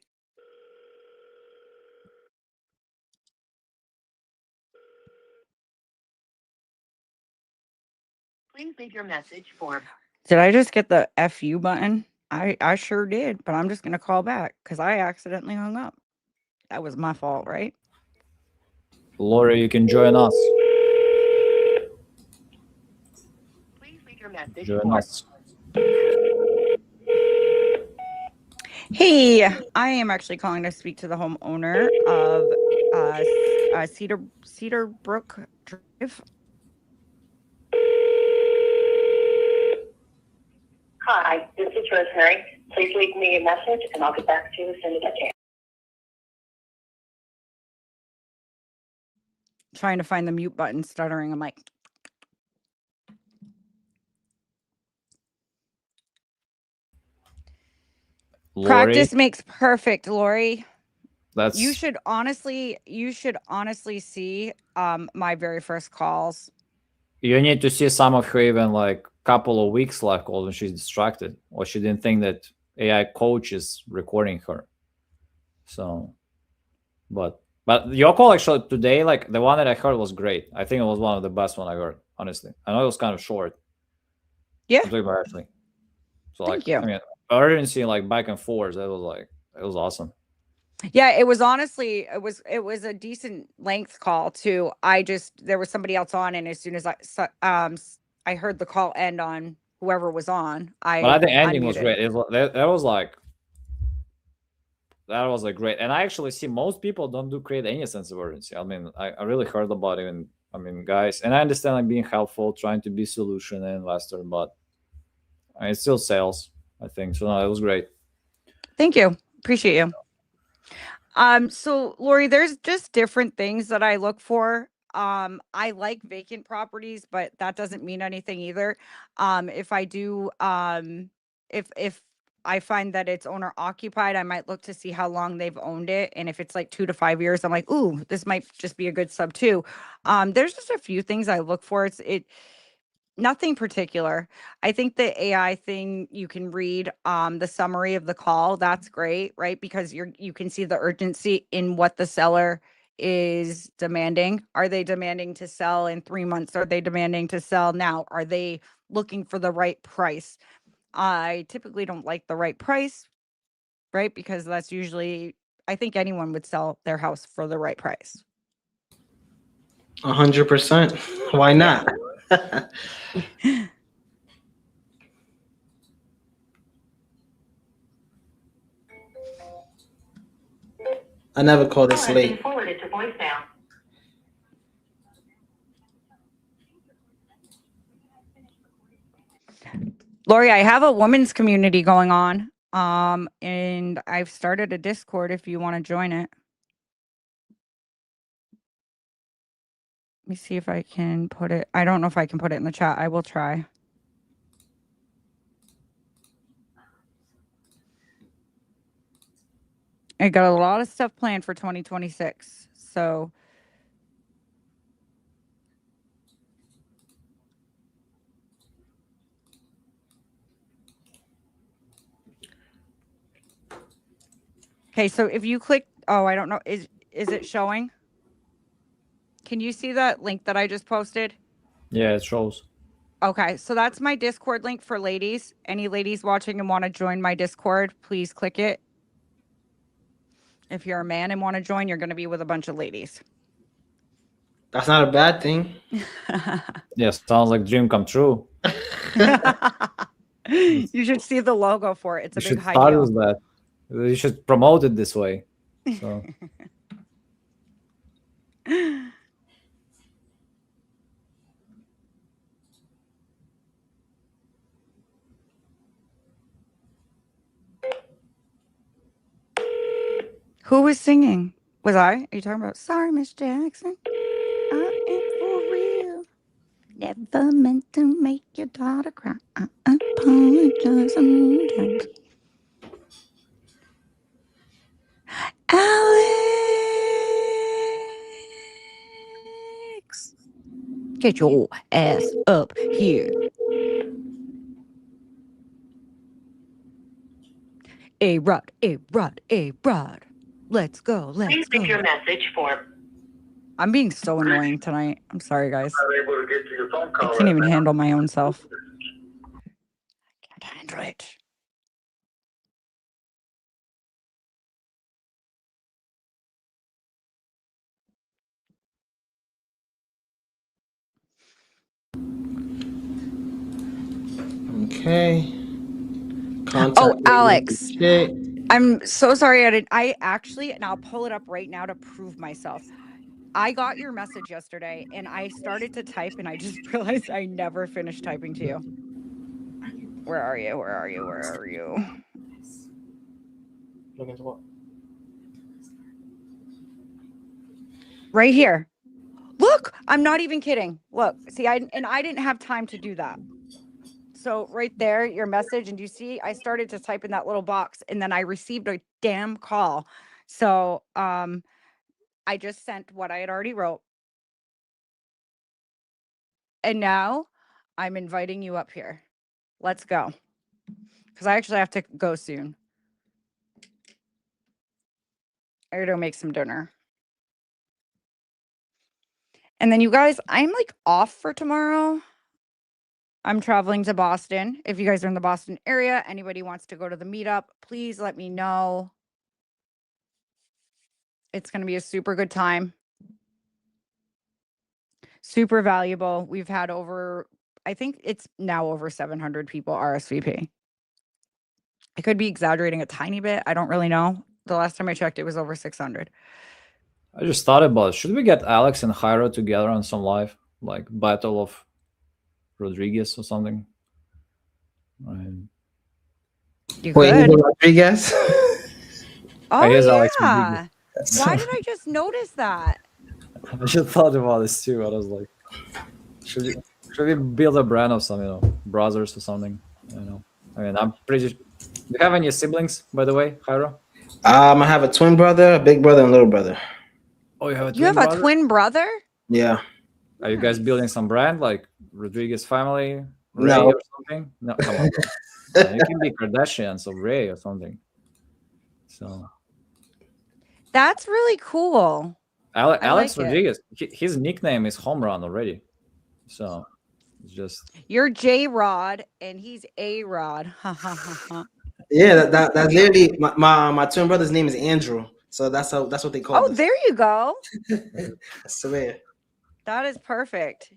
Please leave your message for. Did I just get the FU button? I sure did, but I'm just gonna call back because I accidentally hung up. That was my fault, right? Lori, you can join us. Please leave your message Join for. us. Hey, I am actually calling to speak to the homeowner of Cedar Brook Drive. Hi, this is Rosemary. Please leave me a message and I'll get back to you as soon as I can. Trying to find the mute button, stuttering. I'm like, Lori, practice makes perfect, Lori. That's you should honestly see my very first calls. You need to see some of her even like couple of weeks live calls when she's distracted, or she didn't think that AI coach is recording her. So, but your call actually today, like the one that I heard was great. I think it was one of the best one I heard, honestly. I know it was kind of short. Yeah. I'm talking about actually. So Thank you. I mean, urgency like back and forth. That was like, it was awesome. Yeah, it was honestly, it was a decent length call too. There was somebody else on, and as soon as I heard the call end on whoever was on, But I think ending unmuted. was great. That was like great. And I actually see most people don't create any sense of urgency. I mean, I really heard about it, and I mean, guys, and I understand like being helpful, trying to be solution and investor, but I mean, it's still sales, I think. So no, it was great. Thank you. Appreciate you. So Lori, there's just different things that I look for. I like vacant properties, but that doesn't mean anything either. If I do, if I find that it's owner occupied, I might look to see how long they've owned it. And if it's like 2 to 5 years, I'm like, ooh, this might just be a good sub too. There's just a few things I look for. Nothing particular. I think the AI thing, you can read the summary of the call. That's great, right? Because you can see the urgency in what the seller is demanding. Are they demanding to sell in 3 months? Are they demanding to sell now? Are they looking for the right price? I typically don't like the right price, right? Because that's usually, I think anyone would sell their house for the right price. 100%. Why not? I never call this late. Forwarded to voicemail. Lori, I have a women's community going on. And I've started a Discord if you want to join it. Let me see if I can put it. I don't know if I can put it in the chat. I will try. I got a lot of stuff planned for 2026. So okay, so if you click, oh, I don't know, is it showing? Can you see that link that I just posted? Yeah, it shows. Okay, so that's my Discord link for ladies. Any ladies watching and want to join my Discord, please click it. If you're a man and want to join, you're going to be with a bunch of ladies. That's not a bad thing. Yeah, sounds like dream come true. You should see the logo for it. It's a You big should high start heel. with that. You should promote it this way. So. Who was singing? Was I? Are you talking about? Sorry, Miss Jackson. I am for real. Never meant to make your daughter cry. I apologize a million times. Alex, get your ass up here. A-Rod, A-Rod, A-Rod. Let's go, let's Please go. leave your message for. I'm being so annoying tonight. I'm sorry, guys. Not able to get to your phone I call. can't even handle my own self. I can't handle it. Okay. Contact Oh, Alex. shit. I'm so sorry. I actually, and I'll pull it up right now to prove myself. I got your message yesterday and I started to type and I just realized I never finished typing to you. Where are you? Where are you? Where are you? Look at what? Right here. Look, I'm not even kidding. Look, see, I didn't have time to do that. So right there, your message, and you see, I started to type in that little box and then I received a damn call. So, I just sent what I had already wrote. And now I'm inviting you up here. Let's go. Because I actually have to go soon. I gotta go make some dinner. And then you guys, I'm like off for tomorrow. I'm traveling to Boston. If you guys are in the Boston area, anybody wants to go to the meetup, please let me know. It's going to be a super good time. Super valuable. We've had over, I think it's now over 700 people RSVP. I could be exaggerating a tiny bit. I don't really know. The last time I checked, it was over 600. I just thought about it. Should we get Alex and Jairo together on some live, like Battle of Rodriguez or something? You Wait, could. Rodriguez? Oh, here's Alex yeah. Rodriguez. Why did I just notice that? I just thought about this too. I was like, should we build a brand of some, brothers or something? I mean, I'm pretty you have any siblings, by the way, Jairo? I have a twin brother, a big brother, and a little brother. Oh, you have a twin You have brother? a twin brother? Yeah. Are you guys building some brand like Rodriguez family, Ray No. or something? No, come on, bro. You can be Kardashians or Ray or something. So That's really cool. Alex like it. Rodriguez, his nickname is Home Run already. So it's just You're J Rod and he's A Rod. Ha ha ha ha. Yeah, that's literally my twin brother's name is Andrew. So that's what they call Oh, us. there you go. I swear. That is perfect.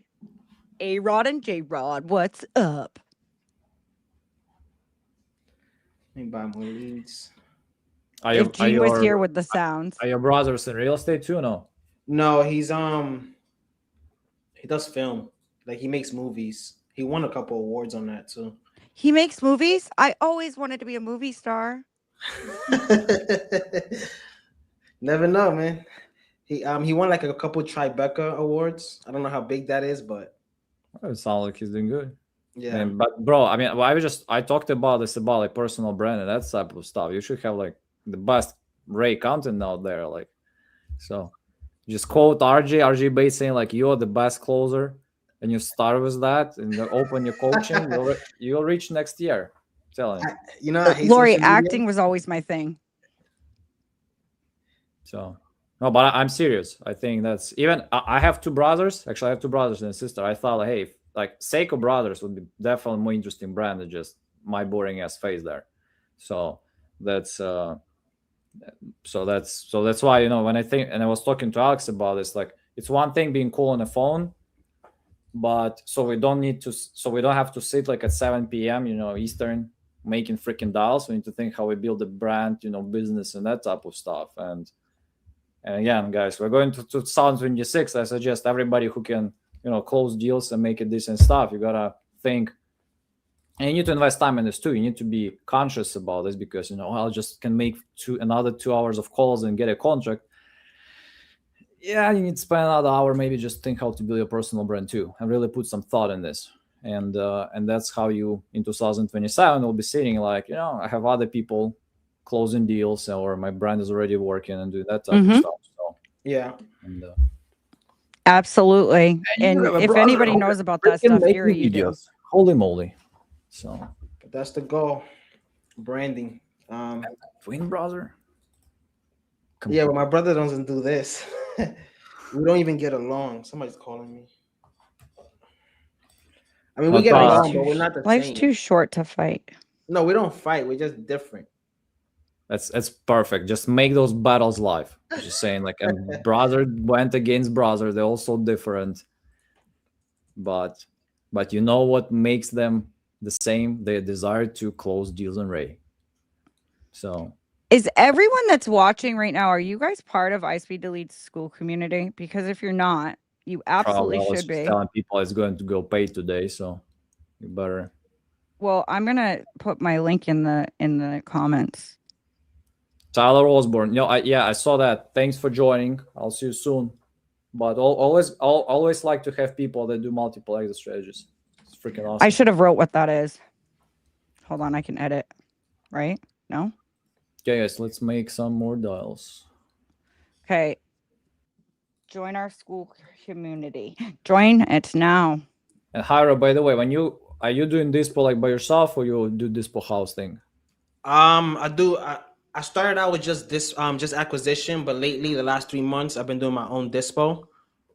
A Rod and J Rod, what's up? Let me buy more leads. If Gene was here with the sounds. Are your brothers in real estate too? Or no. No, he does film. Like he makes movies. He won a couple awards on that too. He makes movies? I always wanted to be a movie star. Never know, man. He won like a couple Tribeca awards. I don't know how big that is, but it sounds like he's doing good. Yeah. But bro, I mean, I talked about this about like personal brand and that type of stuff. You should have like the best Ray content out there, like so. Just quote RJ Bates saying like you're the best closer, and you start with that and you open your coaching. You'll reach next year. I'm telling you. You know, Lori, acting was always my thing. So no, but I'm serious. I think that's even. I have two brothers. Actually, I have two brothers and a sister. I thought, like, hey, like Seiko Brothers would be definitely more interesting brand than just my boring ass face there. So that's that's why, you know, when I think, and I was talking to Alex about this, like it's one thing being cool on the phone, but so we don't have to sit like at 7 p.m. you know, Eastern making freaking dials. We need to think how we build a brand, you know, business and that type of stuff. And again, guys, we're going to 2026. I suggest everybody who can, you know, close deals and make it decent stuff, you gotta think. And you need to invest time in this too. You need to be conscious about this because, you know, I'll just can make another 2 hours of calls and get a contract. Yeah, you need to spend another hour, maybe just think how to build your personal brand too, and really put some thought in this. And that's how you, in 2027, will be sitting like, you know, I have other people closing deals, or my brand is already working and doing that type of stuff. So yeah. And, absolutely. And if anybody knows about that stuff, here you do. Holy moly. So that's the goal. Branding. Twin brother. Yeah, but my brother doesn't do this. We don't even get along. Somebody's calling me. I mean, we get along, but we're not the same. Life's too short to fight. No, we don't fight. We're just different. That's perfect. Just make those battles live. Just saying, like, and brother went against brother. They're also different, but you know what makes them the same? Their desire to close deals and Ray. So, is everyone that's watching right now, are you guys part of iSpeedToLead's school community? Because if you're not, you absolutely should be. Telling people it's going to go pay today, so you better. Well, I'm gonna put my link in the comments. Tyler Osborne. No, I saw that. Thanks for joining. I'll see you soon. But always like to have people that do multiple exit strategies. It's freaking awesome. I should have wrote what that is. Hold on, I can edit. Right? No? Okay, guys, let's make some more dials. Okay. Join our school community. Join it now. And Jairo, by the way, are you doing Dispo like by yourself, or you do Dispo house thing? I do. I started out with just this, just acquisition, but lately, the last 3 months, I've been doing my own Dispo.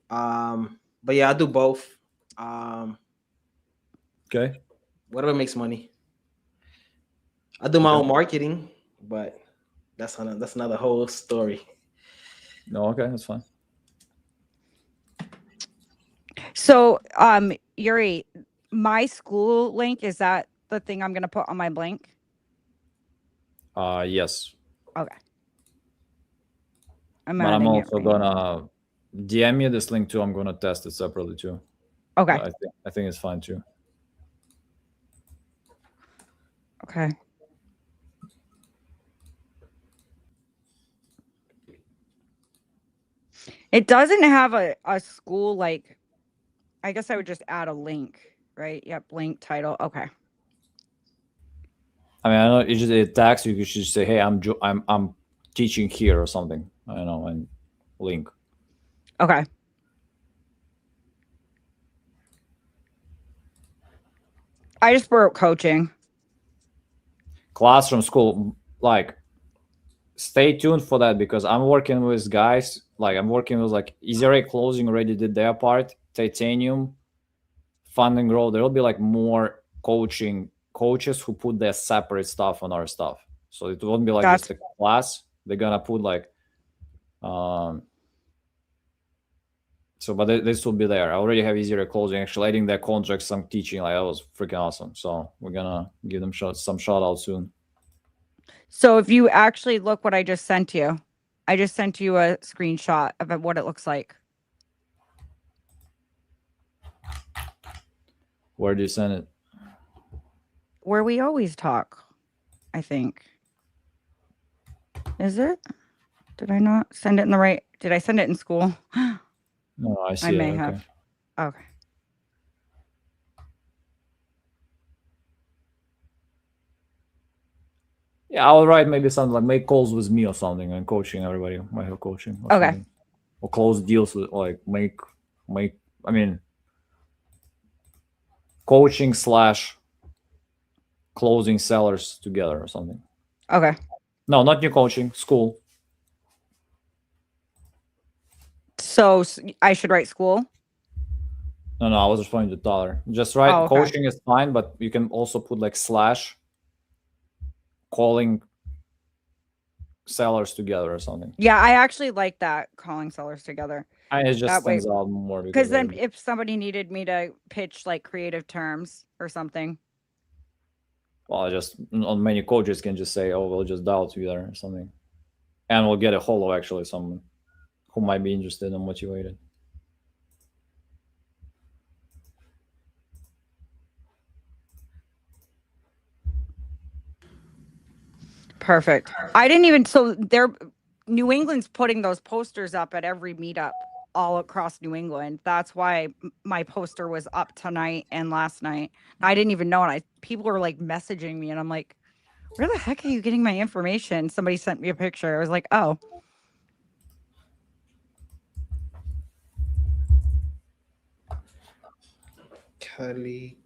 But yeah, I do both. Okay. Whatever makes money. I do my own marketing, but that's another whole story. No, okay, that's fine. So, Yuri, my school link, is that the thing I'm gonna put on my link? Yes. Okay. I'm also gonna DM you this link too. I'm gonna test it separately too. Okay. I think it's fine too. Okay. It doesn't have a school, like, I guess I would just add a link, right? Yep, link title. Okay. I mean, I know it's just a tax. You should say, "Hey, I'm teaching here" or something. I don't know, and link. Okay. I just wrote coaching. Classroom school, like, stay tuned for that because I'm working with guys. Like, I'm working with like Easy Ray Closing already did their part. Titanium, Fund and Grow. There'll be like more coaches who put their separate stuff on our stuff. So it won't be like just a class. They're gonna put like, so, but this will be there. I already have Easier Closing actually adding their contracts. Some teaching, like that was freaking awesome. So we're gonna give them some shout out soon. So if you actually look what I just sent you, I just sent you a screenshot of what it looks like. Where do you send it? Where we always talk, I think. Is it? Did I not send it in the right? Did I send it in school? No, I see. I may it. Okay. have. Okay. Yeah, I'll write maybe something like make calls with me or something and coaching. Everybody might have coaching. Or Okay. something. Or close deals with like make. I mean, coaching / closing sellers together or something. Okay. No, not new coaching. School. So I should write school. No, I was responding to Tyler. Just write okay. coaching is fine, but you can also put like / calling sellers together or something. Yeah, I actually like that, calling sellers together. And it just That way- stands out more Because then if somebody needed me to pitch like creative terms or something. well, just on many coaches can just say, "Oh, we'll just dial together" or something, and we'll get a hollow actually someone who might be interested and motivated. Perfect. I didn't even so New England's putting those posters up at every meetup all across New England. That's why my poster was up tonight and last night. I didn't even know, and people were like messaging me, and I'm like, where the heck are you getting my information? Somebody sent me a picture. I was like, oh. Kelly.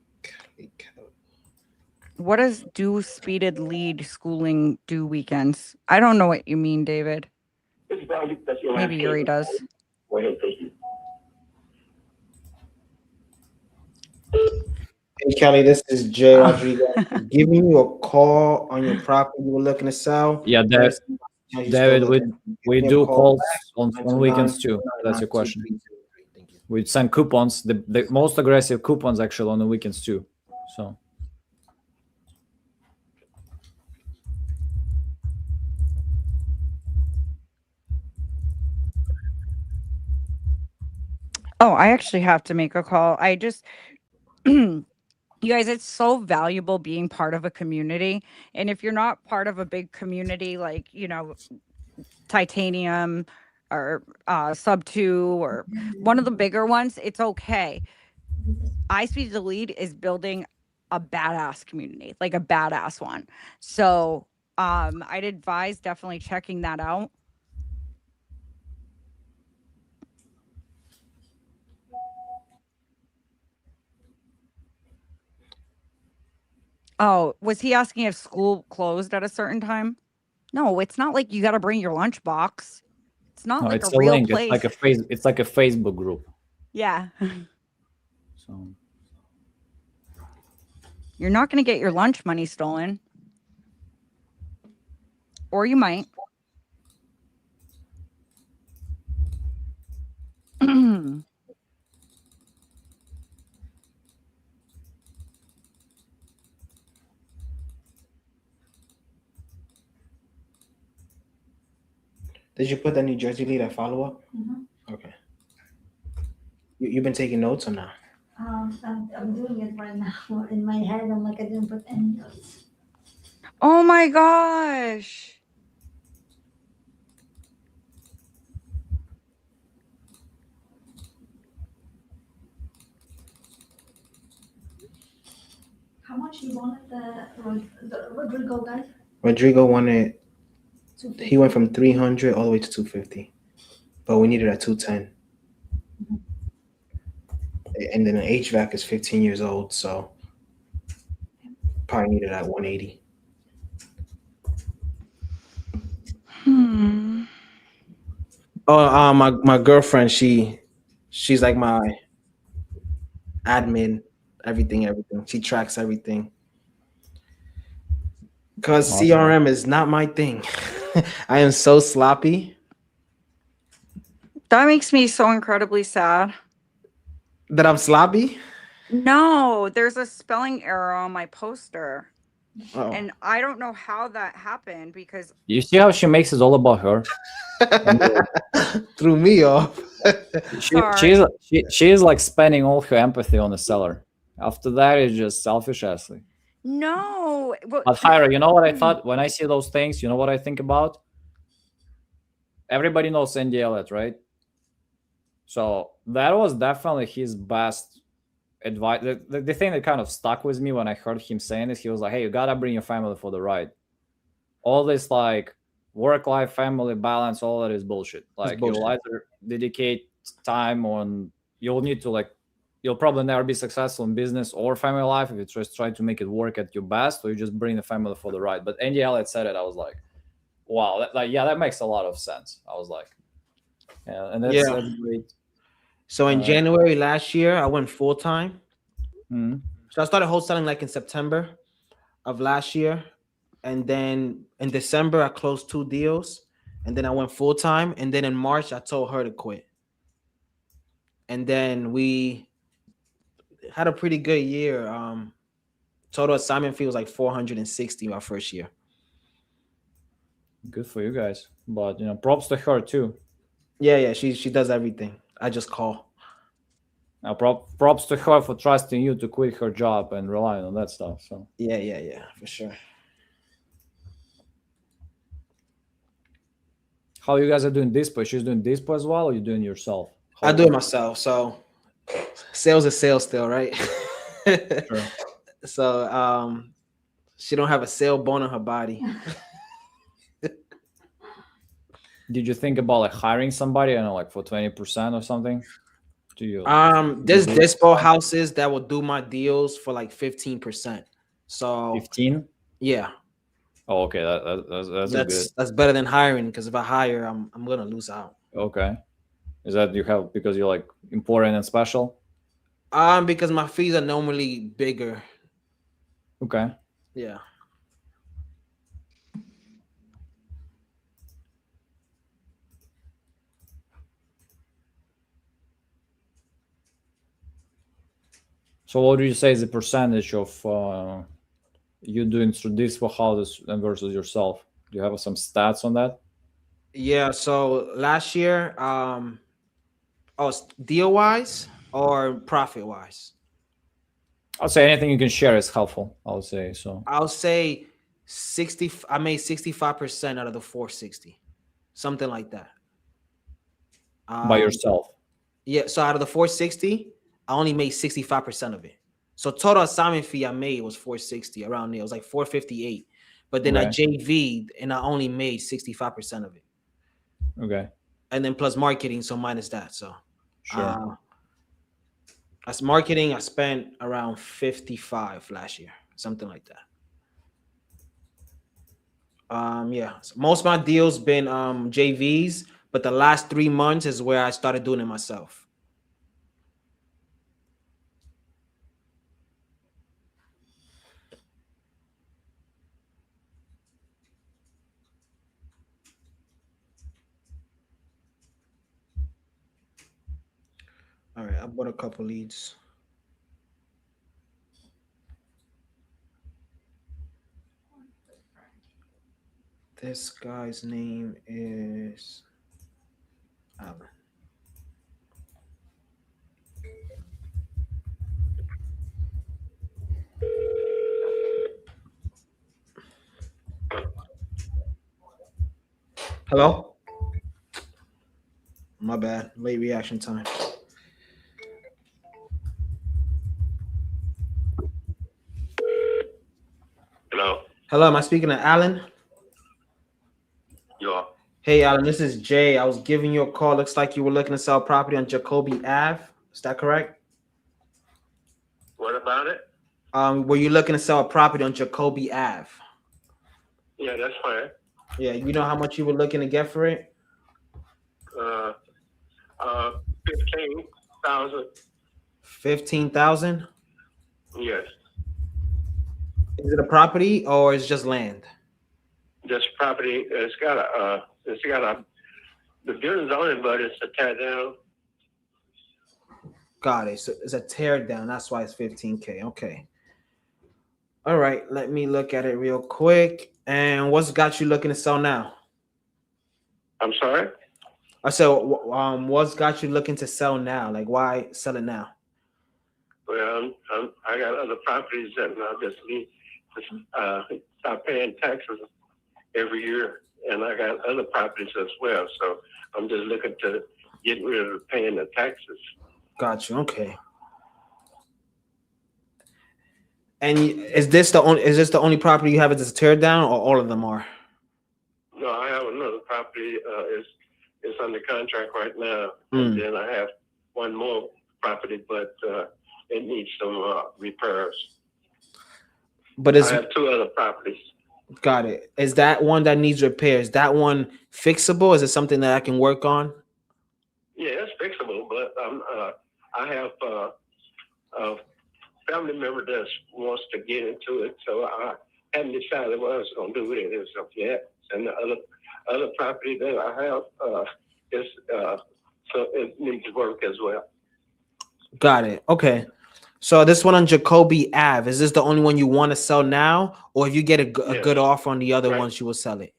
What does do speeded lead schooling do weekends? I don't know what you mean, David. Maybe Yuri does. Go ahead, thank you. Hey Kelly, this is Jay Rodriguez. Giving you a call on your property you were looking to sell. Yeah, David, we do calls on weekends too. That's your question. We send coupons, the most aggressive coupons actually on the weekends too. So. Oh, I actually have to make a call. I just, you guys, it's so valuable being part of a community. And if you're not part of a big community, like, Titanium or Sub 2 or one of the bigger ones, it's okay. iSpeedToLead is building a badass community, like a badass one. So I'd advise definitely checking that out. Oh, was he asking if school closed at a certain time? No, it's not like you got to bring your lunchbox. It's not No, like it's a real link. place. It's like a Facebook group. Yeah. So you're not going to get your lunch money stolen. Or you might. Did you put the New Jersey lead at follow up? Mm-hmm. Okay. You've been taking notes or not? I'm doing it right now in my head. I'm like, I didn't put any notes. Oh my gosh. How much much you wanted the Rodrigo guy? Rodrigo wanted. He went from 300 all the way to 250, but we needed at 210. And then the HVAC is 15 years old, so probably needed at 180. Oh, my girlfriend, she's like my admin, everything. She tracks everything. Because Awesome. CRM is not my thing. I am so sloppy. That makes me so incredibly sad. That I'm sloppy? No, there's a spelling error on my poster. Oh. And I don't know how that happened because You see how she makes it all about her? Threw me off. She's like spending all her empathy on the seller. After that, it's just selfish, Ashley. no. But Hyra, you know what I thought when I see those things? You know what I think about? Everybody knows Andy Elliott, right? So that was definitely his best advice. The thing that kind of stuck with me when I heard him saying it, he was like, "Hey, you gotta bring your family for the ride." All this like work-life, family balance, all that is bullshit. Like bullshit. you'll either dedicate time on, you'll need to like, you'll probably never be successful in business or family life if you just try to make it work at your best, or you just bring the family for the ride. But Andy Elliott said it, I was like, wow, that makes a lot of sense. I was like, yeah, and that's great. So in January last year, I went full time. Mm-hmm. So I started wholesaling like in September of last year. And then in December, I closed 2 deals. And then I went full time. And then in March, I told her to quit. And then we had a pretty good year. Total assignment fee was like 460 my first year. Good for you guys. But, props to her too. Yeah. She does everything. I just call. Now, props to her for trusting you to quit her job and relying on that stuff. So yeah, for sure. How you guys are doing dispo? She's doing dispo as well, or you doing yourself? I do it myself. So sales is sales still, right? Sure. So she don't have a sale bone in her body. Did you think about like hiring somebody, I don't know, like for 20% or something? Do you there's dispo houses that will do my deals for like 15%. So 15? Yeah. Oh, okay. That's good. That's better than hiring, because if I hire, I'm gonna lose out. Okay. Is that you have because you're like important and special? Because my fees are normally bigger. Okay. Yeah. So what do you say is the percentage of you doing through dispo houses versus yourself? Do you have some stats on that? Yeah. So last year, deal wise or profit wise? I'll say anything you can share is helpful. I would say so. I'll say 60. I made 65% out of the 460, something like that. By yourself? Yeah. So out of the 460, I only made 65% of it. So total assignment fee I made was 460, around there. It was like 458. But then I JV'd and I only made 65% of it. Okay. And then plus marketing, so minus that. So sure. As marketing, I spent around 55 last year, something like that. Yeah. So most of my deals been JVs, but the last 3 months is where I started doing it myself. All right, I bought a couple leads. This guy's name is Alan. Hello? My bad. Late reaction time. Hello, am I speaking to Alan? Yeah. Hey, Alan, this is Jay. I was giving you a call. Looks like you were looking to sell property on Jacoby Ave. Is that correct? What about it? Were you looking to sell a property on Jacoby Ave? Yeah, that's fine. Yeah, you know how much you were looking to get for it? 15,000. 15,000? Yes. Is it a property or is it just land? This property, it's got the building's on it, but it's a tear down. Got it. So it's a tear down. That's why it's 15K. Okay. All right. Let me look at it real quick. And what's got you looking to sell now? I'm sorry? I said, what's got you looking to sell now? Like, why sell it now? Well, I got other properties that I just need to stop paying taxes every year, and I got other properties as well. So I'm just looking to get rid of paying the taxes. Got you. Okay. And is this the only property you have as a tear down, or all of them are? No, I have another property. It's under contract right now, and then I have one more property, but it needs some repairs. But I have two other properties. Got it. Is that one that needs repairs? That one fixable? Is it something that I can work on? Yeah, it's fixable, but I have a family member that wants to get into it, so I haven't decided what I was going to do with it as of yet. And the other property that I have is so it needs work as well. Got it. Okay. So this one on Jacoby Ave, is this the only one you want to sell now, or if you get a good offer on the other ones, you will sell it?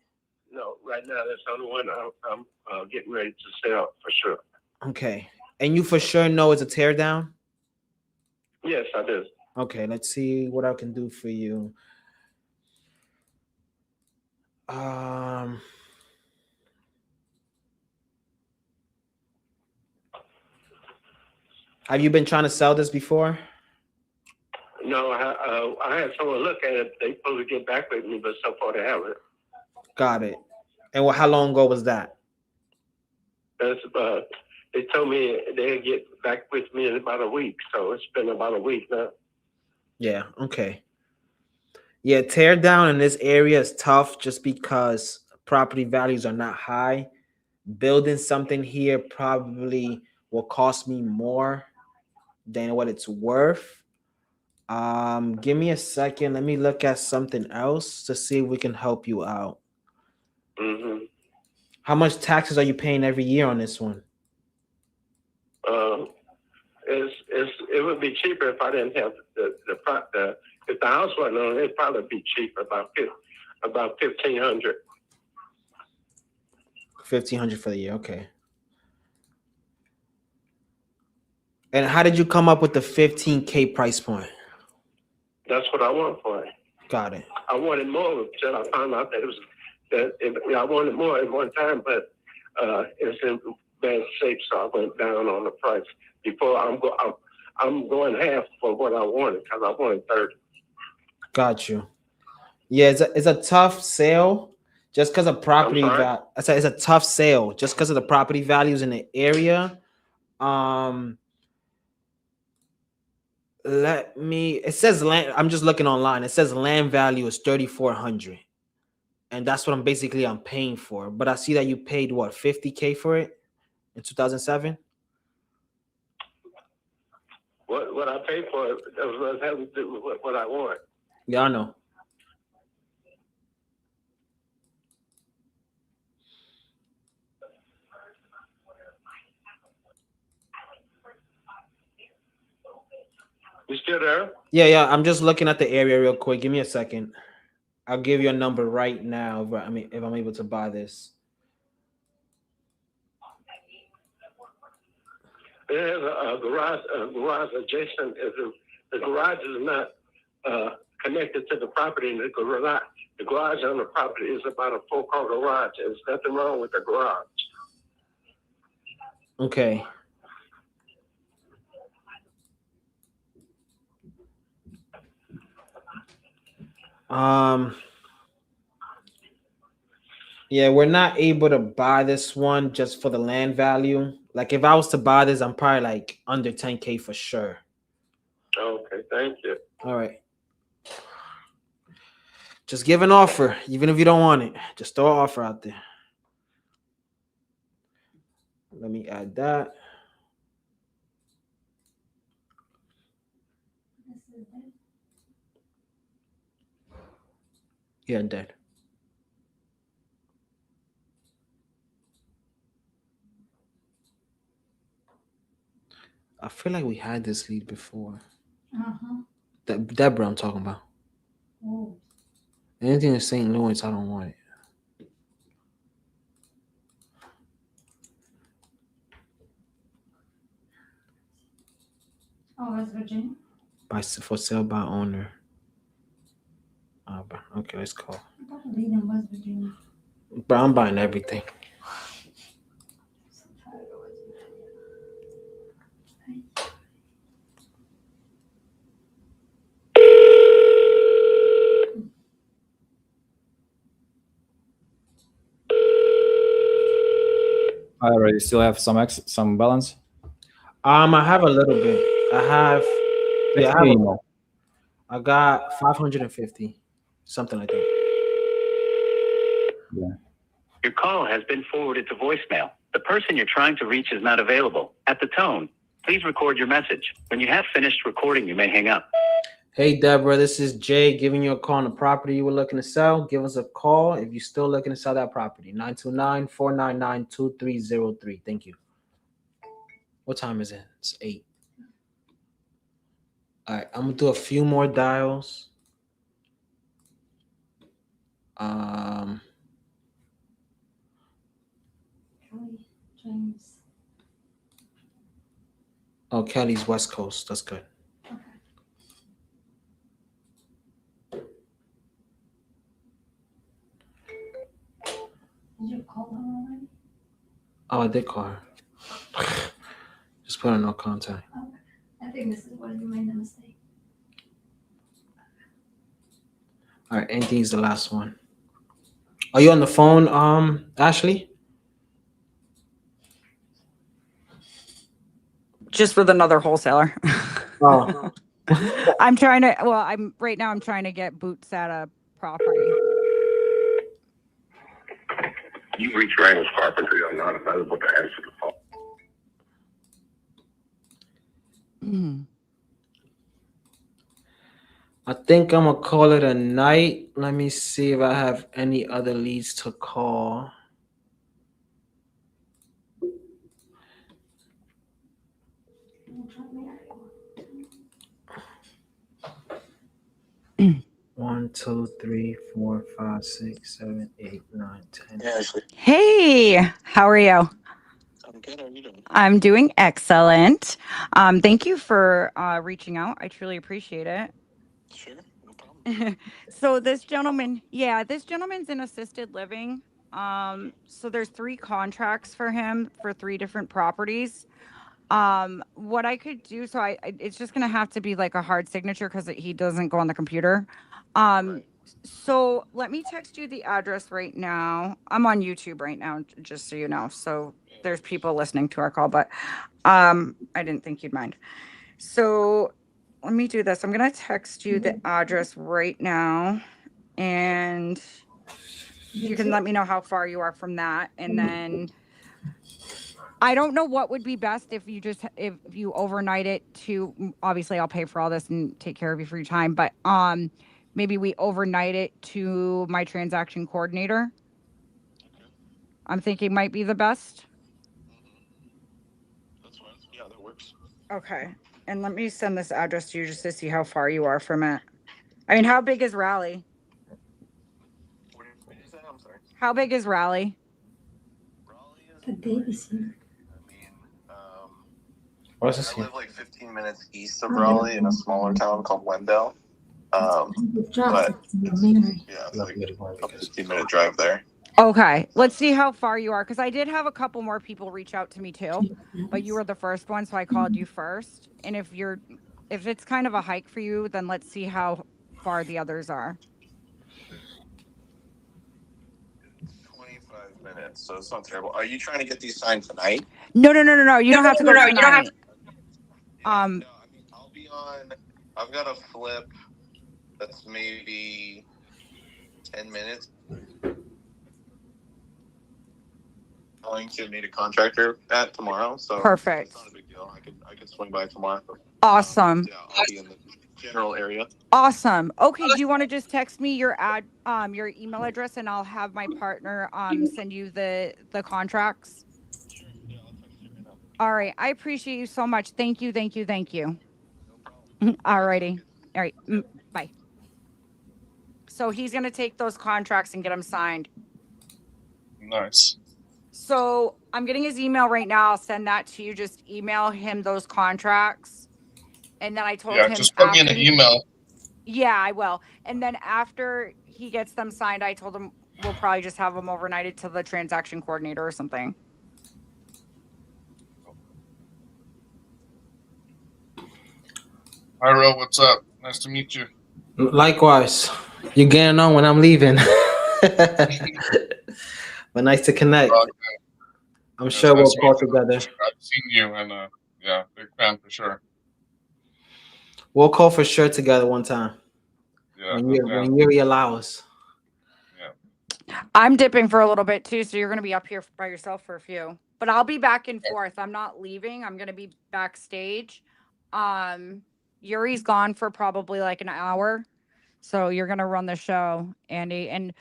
No, right now that's the only one I'm getting ready to sell for sure. Okay. And you for sure know it's a tear down? Yes, I do. Okay, let's see what I can do for you. Have you been trying to sell this before? No, I had someone look at it. They supposed to get back with me, but so far they haven't. Got it. And how long ago was that? That's they told me they'd get back with me in about a week. So it's been about a week now. Yeah, okay. Yeah, tear down in this area is tough just because property values are not high. Building something here probably will cost me more than what it's worth. Give me a second. Let me look at something else to see if we can help you out. Mm-hmm. How much taxes are you paying every year on this one? It would be cheaper if I didn't have if the house wasn't on it, it'd probably be cheaper, about $1,500. $1,500 for the year, okay. And how did you come up with the 15K price point? That's what I want for it. Got it. I wanted more until I found out that I wanted more at one time, but it's in bad shape, so I went down on the price. Before I'm going half for what I wanted because I wanted 30. Got you. Yeah, it's a tough sale just because of property value. I said it's a tough sale just because of the property values in the area. It says land. I'm just looking online. It says land value is 3,400, and that's what I'm paying for. But I see that you paid what, 50K for it in 2007. What I paid for it was having to do with what I want. Yeah, I know. You still there? Yeah. I'm just looking at the area real quick. Give me a second. I'll give you a number right now. If I'm able to buy this. There's a garage adjacent. The garage is not connected to the property. And the garage on the property is about a 4-car garage. There's nothing wrong with the garage. Okay. Yeah, we're not able to buy this one just for the land value. Like if I was to buy this, I'm probably like under 10K for sure. Okay, thank you. All right. Just give an offer, even if you don't want it. Just throw an offer out there. Let me add that. Yeah, dead. I feel like we had this lead before. Deborah, I'm talking about. Oh. Anything in St. Louis, I don't want it. Oh, West Virginia? For sale by owner. Okay, let's call. I thought I lived in West Virginia. But I'm buying everything. I already still have some balance. I have a little bit. Email. I got 550, something like that. Yeah. Your call has been forwarded to voicemail. The person you're trying to reach is not available. At the tone, please record your message. When you have finished recording, you may hang up. Hey, Deborah, this is Jay giving you a call on the property you were looking to sell. Give us a call if you're still looking to sell that property. 929-499-2303. Thank you. What time is it? It's 8. All right, I'm going to do a few more dials. James. Oh, Kelly's West Coast. That's good. Did you call her already? Oh, I did call her. Just put her no contact. Okay. I think this is where you made the mistake. All right, anything's the last one. Are you on the phone, Ashley? Just with another wholesaler. Oh. I'm trying to get boots at a property. You reached Ramos Carpentry. I'm not available to answer the phone. I think I'm gonna call it a night. Let me see if I have any other leads to call. One, 2, 3, 4, 5, 6, 7, 8, 9, 10. Hey, how are you? I'm good. How are you doing? I'm doing excellent. Thank you for reaching out. I truly appreciate it. Sure, no problem. So this gentleman's in assisted living. So there's 3 contracts for him for 3 different properties. What I could do, so it's just gonna have to be like a hard signature because he doesn't go on the computer. So let me text you the address right now. I'm on YouTube right now, just so you know. So there's people listening to our call, but I didn't think you'd mind. So let me do this. I'm gonna text you the address right now, and you can let me know how far you are from that, and then I don't know what would be best if you overnight it to, obviously I'll pay for all this and take care of you for your time, but maybe we overnight it to my transaction coordinator. I'm thinking might be the best. That's fine. Yeah, that works. Okay. And let me send this address to you just to see how far you are from it. I mean, how big is Raleigh? What did you say? I'm sorry. How big is Raleigh? The baby's here. What's this I here? live like 15 minutes east of Raleigh in a smaller town called Wendell. But it's, yeah, it's like a 15-minute drive there. Okay, let's see how far you are, because I did have a couple more people reach out to me too, but you were the first one, so I called you first. And if it's kind of a hike for you, then let's see how far the others are. minutes, so it's not terrible. Are you trying to get these signed tonight? No. You don't have to go tonight. No, I mean, I'll be on. I've got a flip that's maybe 10 minutes. Going to meet a contractor at tomorrow, so Perfect. it's not a big deal. I could swing by tomorrow. Awesome. Yeah, I'll be in the general area. Awesome. Okay, do you want to just text me your your email address, and I'll have my partner send you the contracts? Sure. Yeah, I'll text you right now. All right. I appreciate you so much. Thank you. No problem. All righty. All right. Bye. So he's going to take those contracts and get them signed. Nice. So I'm getting his email right now. I'll send that to you. Just email him those contracts. And then I told him just put me in an email. Yeah, I will. And then after he gets them signed, I told him we'll probably just have them overnighted to the transaction coordinator or something. Hi, Ro, what's up? Nice to meet you. Likewise. You're getting on when I'm leaving. But nice to connect. I'm sure we'll call together. I've seen you, and yeah, big fan for sure. We'll call for sure together one time. Yeah, when Yuri allows. I'm dipping for a little bit too, so you're going to be up here by yourself for a few. But I'll be back and forth. I'm not leaving. I'm going to be backstage. Yuri's gone for probably like an hour. So you're going to run the show, Andy. And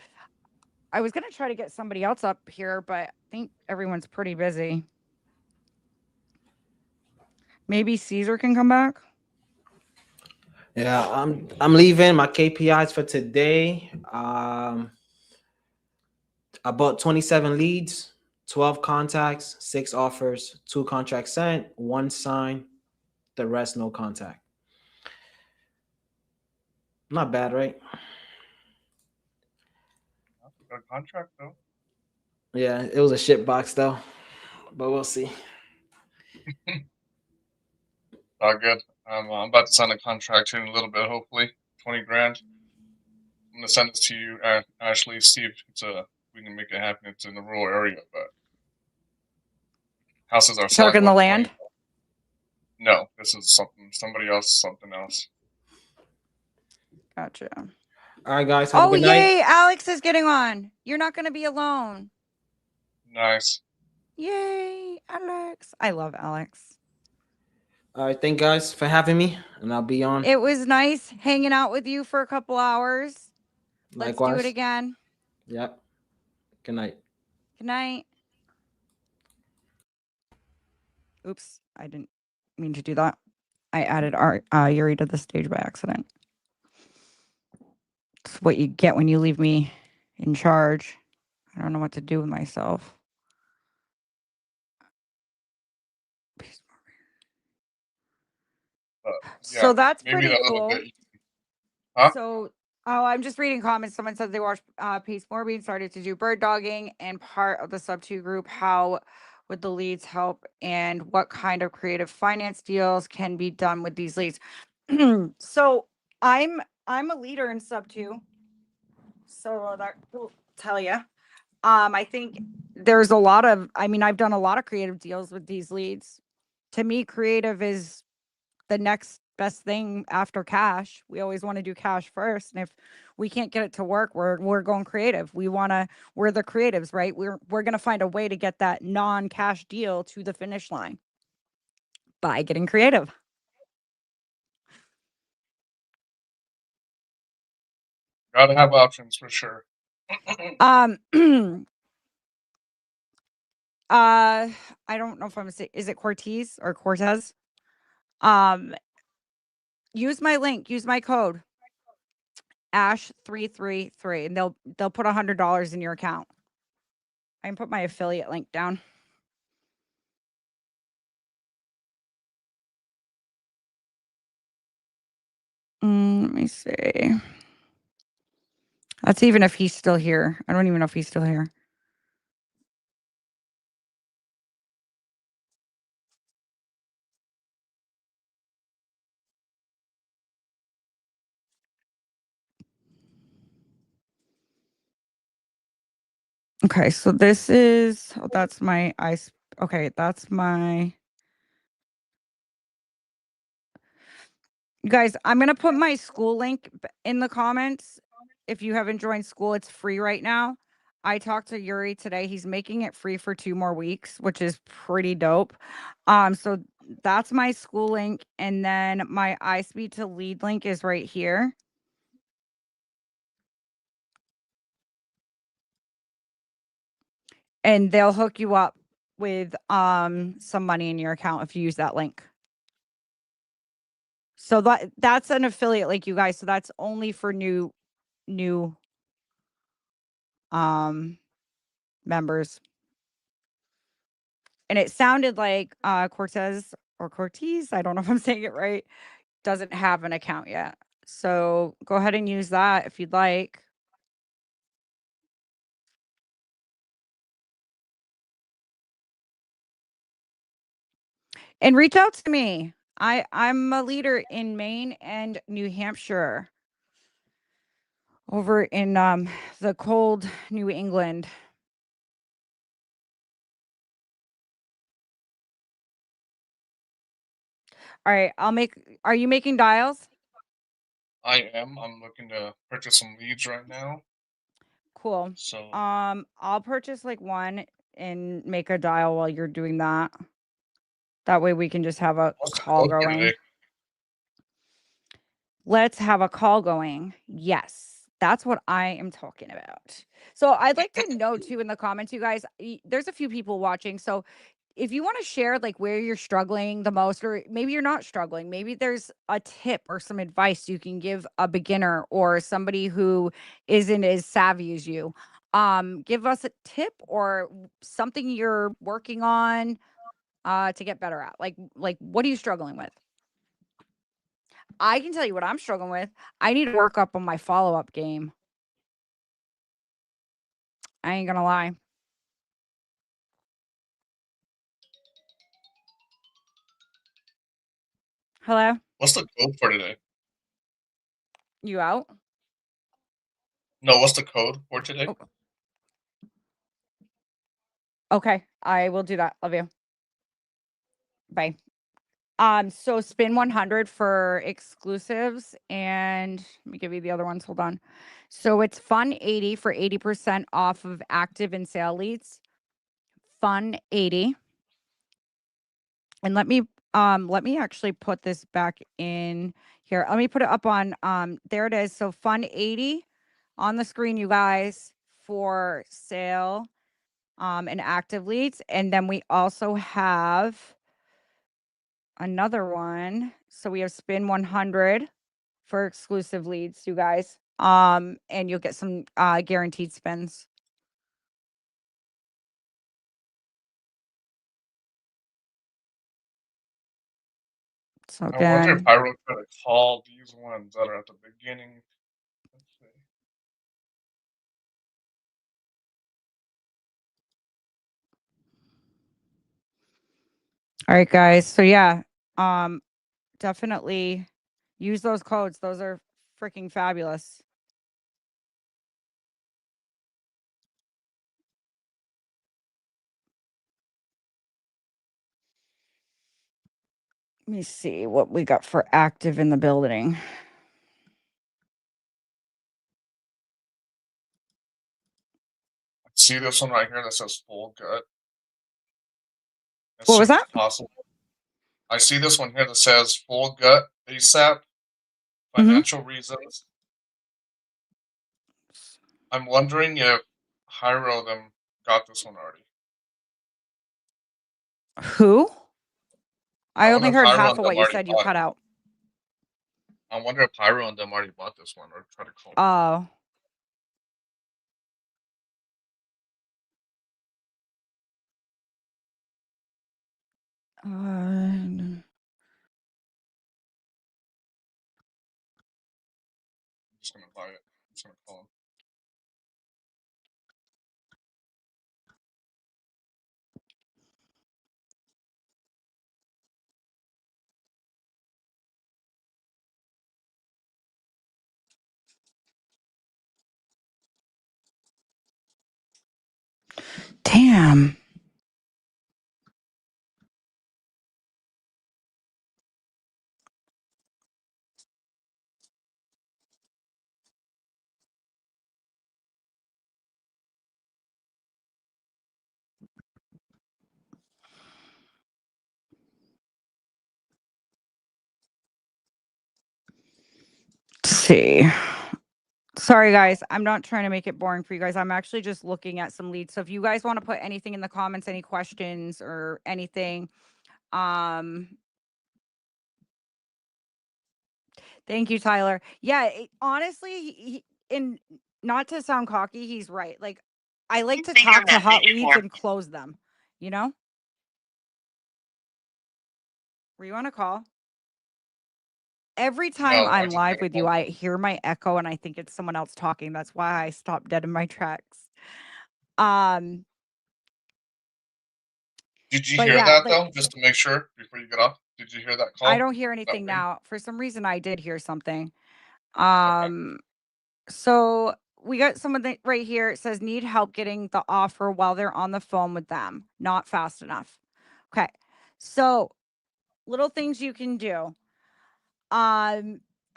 I was going to try to get somebody else up here, but I think everyone's pretty busy. Maybe Caesar can come back. Yeah, I'm leaving. My KPIs for today. I bought 27 leads, 12 contacts, 6 offers, 2 contracts sent, 1 signed, the rest no contact. Not bad, right? Good contract though. Yeah, it was a shit box though, but we'll see. All good. I'm about to sign a contract here in a little bit, hopefully 20 grand. I'm gonna send it to you, Ashley. See if we can make it happen. It's in the rural area, but houses are selling. Talking the land? No, this is somebody else, something else. Gotcha. All right, guys. Have a good yay! night. Alex is getting on. You're not going to be alone. Nice. Yay, Alex. I love Alex. All right, thank guys for having me, and I'll be on. It was nice hanging out with you for a couple hours. Likewise. Let's do it again. Yep. Good night. Good night. Oops, I didn't mean to do that. I added Yuri to the stage by accident. It's what you get when you leave me in charge. I don't know what to do with myself. So that's pretty cool. Huh? So, I'm just reading comments. Someone said they watched Pace Morby, started to do bird dogging, and part of the sub 2 group. How would the leads help, and what kind of creative finance deals can be done with these leads? So I'm a leader in sub 2. So that will tell you. I think there's a lot of, I've done a lot of creative deals with these leads. To me, creative is the next best thing after cash. We always want to do cash first. And if we can't get it to work, we're going creative. We're the creatives, right? We're going to find a way to get that non-cash deal to the finish line by getting creative. Gotta have options for sure. I don't know if I'm gonna say, is it Cortez or Cortez? Use my link, use my code Ash333, and they'll put $100 in your account. I can put my affiliate link down. Let me see. That's even if he's still here. I don't even know if he's still here. Okay, so this is that's my ice. Okay, that's my. You guys, I'm gonna put my school link in the comments. If you haven't joined school, it's free right now. I talked to Yuri today. He's making it free for 2 more weeks, which is pretty dope. So that's my school link, and then my iSpeedToLead link is right here. And they'll hook you up with some money in your account if you use that link. So that's an affiliate link, you guys. So that's only for new members. And it sounded like Cortez or Cortez, I don't know if I'm saying it right, doesn't have an account yet. So go ahead and use that if you'd like. And reach out to me. I'm a leader in Maine and New Hampshire. Over in the cold New England. All right, are you making dials? I am. I'm looking to purchase some leads right now. Cool. So I'll purchase like one and make a dial while you're doing that. That way we can just have a call going. Let's have a call going. Yes, that's what I am talking about. So I'd like to know too in the comments, you guys, there's a few people watching. So if you want to share like where you're struggling the most, or maybe you're not struggling, maybe there's a tip or some advice you can give a beginner or somebody who isn't as savvy as you. Give us a tip or something you're working on to get better at. Like what are you struggling with? I can tell you what I'm struggling with. I need to work up on my follow-up game. I ain't gonna lie. Hello? what's the code for today? You out? No, what's the code for today? Okay, I will do that. Love you. Bye. So spin 100 for exclusives, and let me give you the other ones. Hold on. So it's fun 80 for 80% off of active and sale leads. Fun 80. And let me actually put this back in here. Let me put it up on there it is. So fun 80 on the screen, you guys, for sale and active leads. And then we also have another one. So we have spin 100 for exclusive leads, you guys. And you'll get some guaranteed spins. So I wonder if again, Pyro tried to call these ones that are at the beginning. Let's see. all right, guys. So yeah, definitely use those codes. Those are freaking fabulous. Let me see what we got for active in the building. See this one right here that says full gut. As What soon was as that? possible. I see this one here that says full gut ASAP. Mm-hmm. Financial reasons. I'm wondering if Hyro them got this one already. Who? I wonder only if heard Hyro half and of them what you already said. You bought cut it. out. I wonder if Hyro and them already bought this one or try to call. Oh. I'm just gonna buy it. I'm just gonna call him. Damn. Let's see. Sorry, guys. I'm not trying to make it boring for you guys. I'm actually just looking at some leads. So if you guys want to put anything in the comments, any questions or anything, thank you, Tyler. Yeah, honestly, and not to sound cocky, he's right. Like, I like to talk to hot leads and close them, you know? Were you on a call? Every time No, I I'm just live got a with you, phone I call. hear my echo and I think it's someone else talking. That's why I stopped dead in my tracks. Um, Did you but hear yeah, that like though? Just to make sure before you get off. Did you hear that I call? don't hear That anything ring? now. For some reason, I did hear something. Okay. So we got someone that right here. It says need help getting the offer while they're on the phone with them. Not fast enough. Okay. So little things you can do. I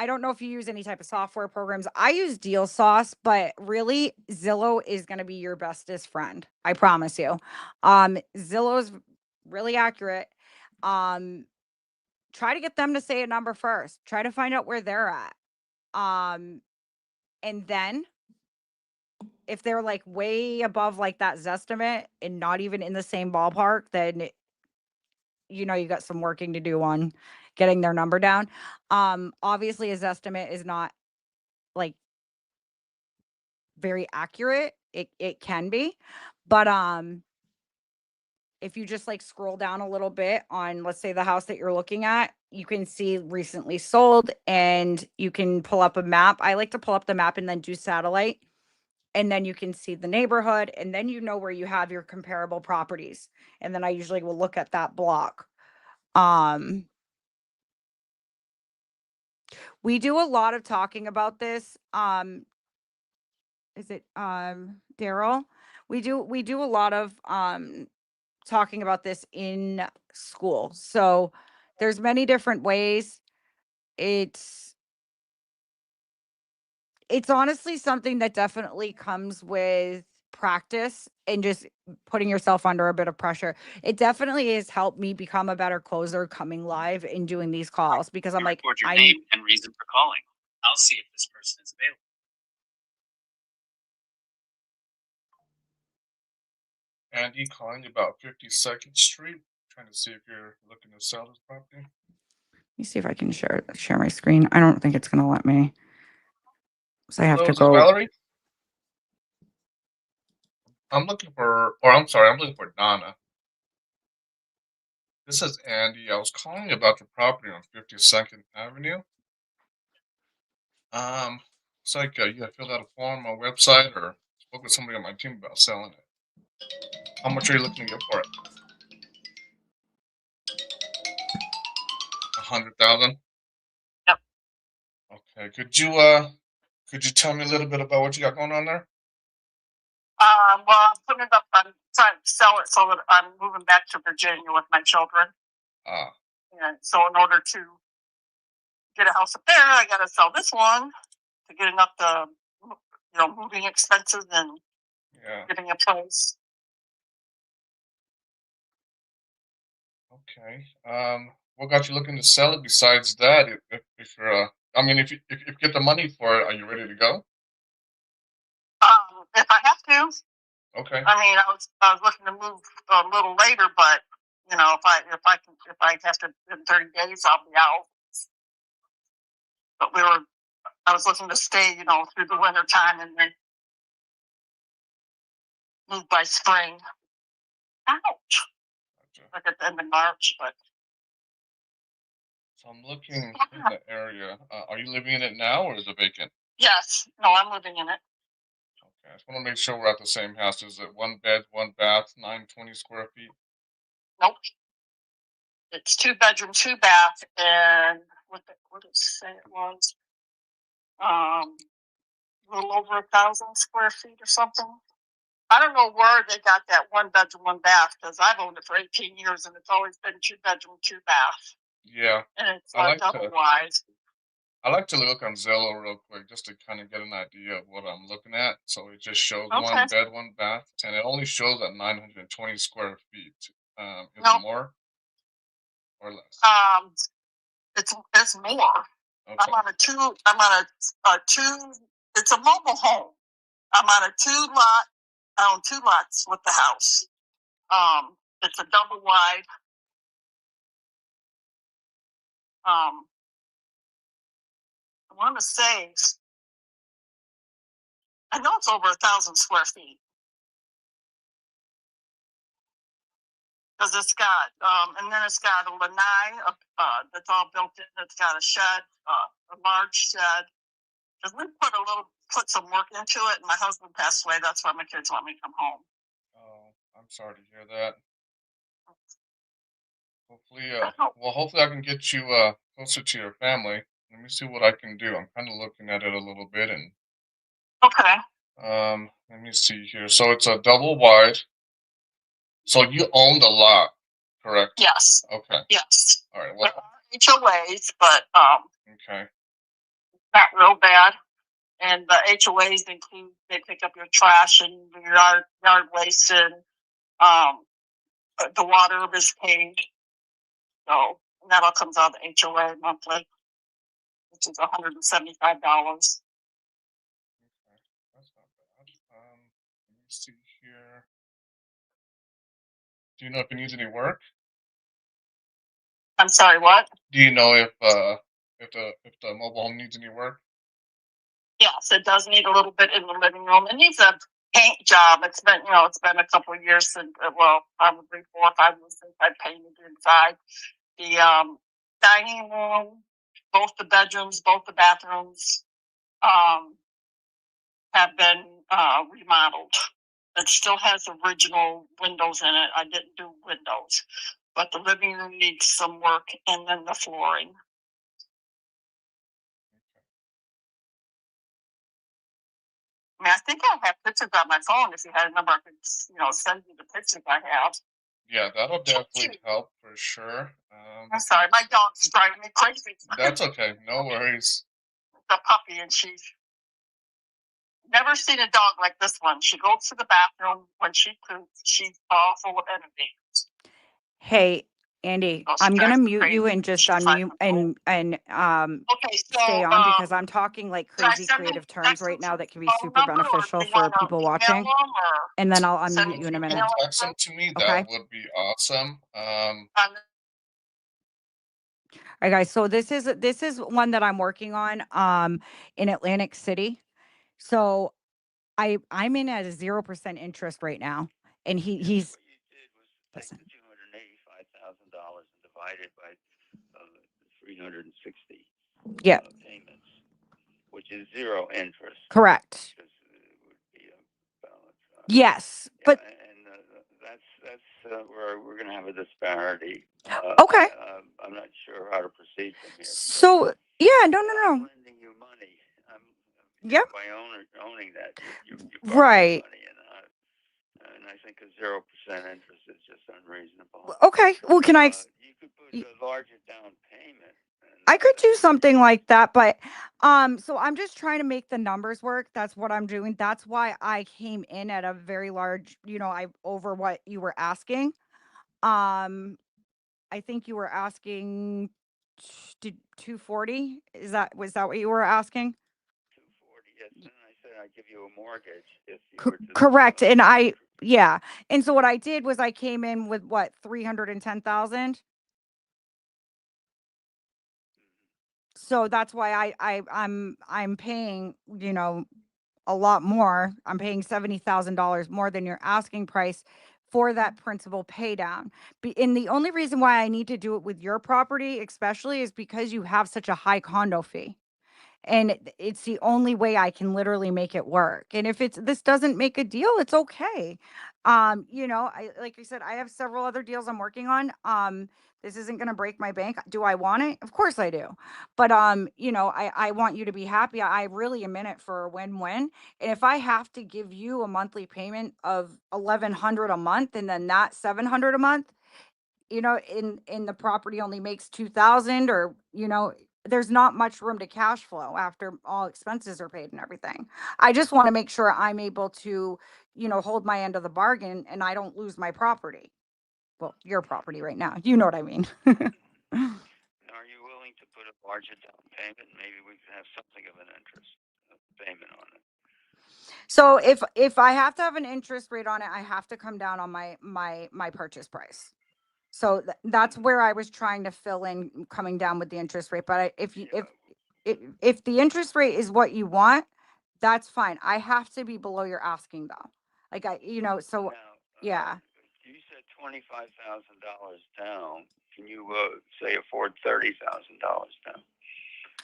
don't know if you use any type of software programs. I use Deal Sauce, but really Zillow is going to be your bestest friend. I promise you. Zillow is really accurate. Try to get them to say a number first. Try to find out where they're at. And then if they're like way above like that Zestimate and not even in the same ballpark, then you know you got some working to do on getting their number down. Obviously a Zestimate is not like very accurate. It can be, but if you just like scroll down a little bit on, let's say, the house that you're looking at, you can see recently sold and you can pull up a map. I like to pull up the map and then do satellite, and then you can see the neighborhood, and then you know where you have your comparable properties. And then I usually will look at that block. We do a lot of talking about this. Is it Daryl? We do a lot of talking about this in school. So there's many different ways. It's honestly something that definitely comes with practice and just putting yourself under a bit of pressure. It definitely has helped me become a better closer coming live and doing these calls because I'm like, Record your I name and reason for calling. I'll see if this person is available. Andy calling about 52nd Street, trying to see if you're looking to sell this property. let me see if I can share my screen. I don't think it's gonna let me. So I have Hello, to is it go. Valerie? I'm looking for Donna. This is Andy. I was calling about the property on 52nd Avenue. It's like you have filled out a form on my website or spoke with somebody on my team about selling it. How much are you looking to get for it? 100,000. Yep. Okay. Could you tell me a little bit about what you got going on there? Well, I'm putting it up. I'm trying to sell it so that I'm moving back to Virginia with my children. Ah. And so, in order to get a house up there, I got to sell this one to get enough to, moving expenses and getting a place. Okay. What got you looking to sell it besides that? If you're, if you get the money for it, are you ready to go? If I have to. Okay. I mean, I was looking to move a little later, but if I have to in 30 days, I'll be out. But I was looking to stay, through the winter time and then move by spring. Ouch. Like at the end of March, but. So I'm looking in the area. Are you living in it now, or is it vacant? Yes. No, I'm living in it. Okay. I just want to make sure we're at the same house. Is it 1 bed, 1 bath, 920 square feet? Nope. It's 2 bedroom, 2 bath, and what did it say it was? A little over 1,000 square feet or something. I don't know where they got that 1 bedroom, 1 bath, because I've owned it for 18 years and it's always been 2 bedroom, 2 bath. Yeah. And it's I like double to wide. I like to look on Zillow real quick just to kind of get an idea of what I'm looking at. So it just shows Okay. 1 bed, 1 bath, and it only shows at 920 square feet. Is Nope. it more or less? It's more. Okay. I'm on a 2, it's a mobile home. I'm on a 2 lot, I own 2 lots with the house. It's a double wide. I want to say, I know it's over 1,000 square feet. Because it's got, and then it's got a lanai that's all built in. It's got a shed, a large shed. Because we put some work into it, and my husband passed away. That's why my kids want me to come home. Oh, I'm sorry to hear that. Hopefully I can get you closer to your family. Let me see what I can do. I'm kind of looking at it a little bit, and okay. Let me see here. So it's a double wide. So you own the lot, correct? Yes. Okay. Yes. All right. There are HOAs, but Okay. not real bad. And the HOAs include they pick up your trash and your yard waste, and the water is paid. So that all comes out of the HOA monthly, which is $175. That's not bad. Let me see here. Do you know if it needs any work? I'm sorry, what? Do you know if the mobile home needs any work? Yes, it does need a little bit in the living room. It needs a paint job. It's been a couple of years since, probably 4 or 5 years since I painted inside. The dining room, both the bedrooms, both the bathrooms, have been remodeled. It still has original windows in it. I didn't do windows, but the living room needs some work, and then the flooring. I mean, I think I have pictures on my phone. If you had a number, I could, send you the pictures I have. Yeah, that'll definitely help for sure. I'm sorry, my dog's driving me crazy. That's okay. No worries. The puppy, and she's never seen a dog like this one. She goes to the bathroom when she poops. She's all full of energy. Hey, Andy, I'm gonna mute you and just unmute and stay on because I'm talking like crazy creative terms right now that can be super beneficial for people watching. And then I'll unmute you in a minute. Text them to me. Okay. That would be awesome. All right, guys. So this is one that I'm working on in Atlantic City. So I'm in at a 0% interest right now, and he's. Listen. $285,000 and divided by 360 Yeah. payments, which is 0 interest. Correct. Because it would be a balance. Yes, but And that's where we're going to have a disparity. Okay. I'm not sure how to proceed from here. So yeah, no. I'm lending you money. Yep. By owning that, you Right. money, and I think a 0% interest is just unreasonable. Okay. Well, can I? You could put a larger down payment. I could do something like that, but so I'm just trying to make the numbers work. That's what I'm doing. That's why I came in at a very large, I over what you were asking. I think you were asking 240. Was that what you were asking? 240. Yes, and I said I'd give you a mortgage if you were to. Correct. And and so what I did was I came in with what 310,000. So that's why I'm paying, a lot more. I'm paying $70,000 more than your asking price for that principal pay down. And the only reason why I need to do it with your property, especially, is because you have such a high condo fee. And it's the only way I can literally make it work. And if this doesn't make a deal, it's okay. You know, like I said, I have several other deals I'm working on. This isn't going to break my bank. Do I want it? Of course I do. But you know, I want you to be happy. I really am in it for a win-win. And if I have to give you a monthly payment of 1,100 a month and then that 700 a month, you know, in the property only makes 2,000, or, you know, there's not much room to cash flow after all expenses are paid and everything. I just want to make sure I'm able to, you know, hold my end of the bargain and I don't lose my property. Well, your property right now, you know what I mean. Are you willing to put a larger down payment? Maybe we could have something of an interest payment on it. So if I have to have an interest rate on it, I have to come down on my purchase price. So that's where I was trying to fill in coming down with the interest rate. But if the interest rate is what you want, that's fine. I have to be below your asking though. Like you know, so yeah. You said $25,000 down. Can you say afford $30,000 down?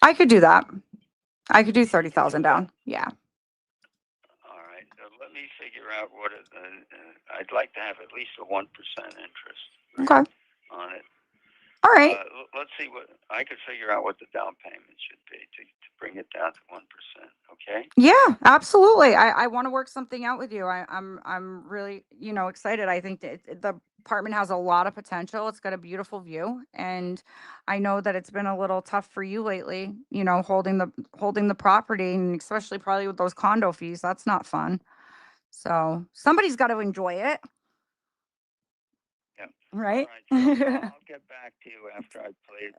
I could do that. I could do 30,000 down. Yeah. All right. Let me figure out what I'd like to have at least a 1% interest rate Okay. on it. All right. Let's see what I could figure out what the down payment should be to bring it down to 1%. Okay. Yeah, absolutely. I want to work something out with you. I'm really, you know, excited. I think that the apartment has a lot of potential. It's got a beautiful view, and I know that it's been a little tough for you lately, you know, holding the property, and especially probably with those condo fees. That's not fun. So somebody's got to enjoy it. Yeah. Right? All right. So I'll get back to you after I play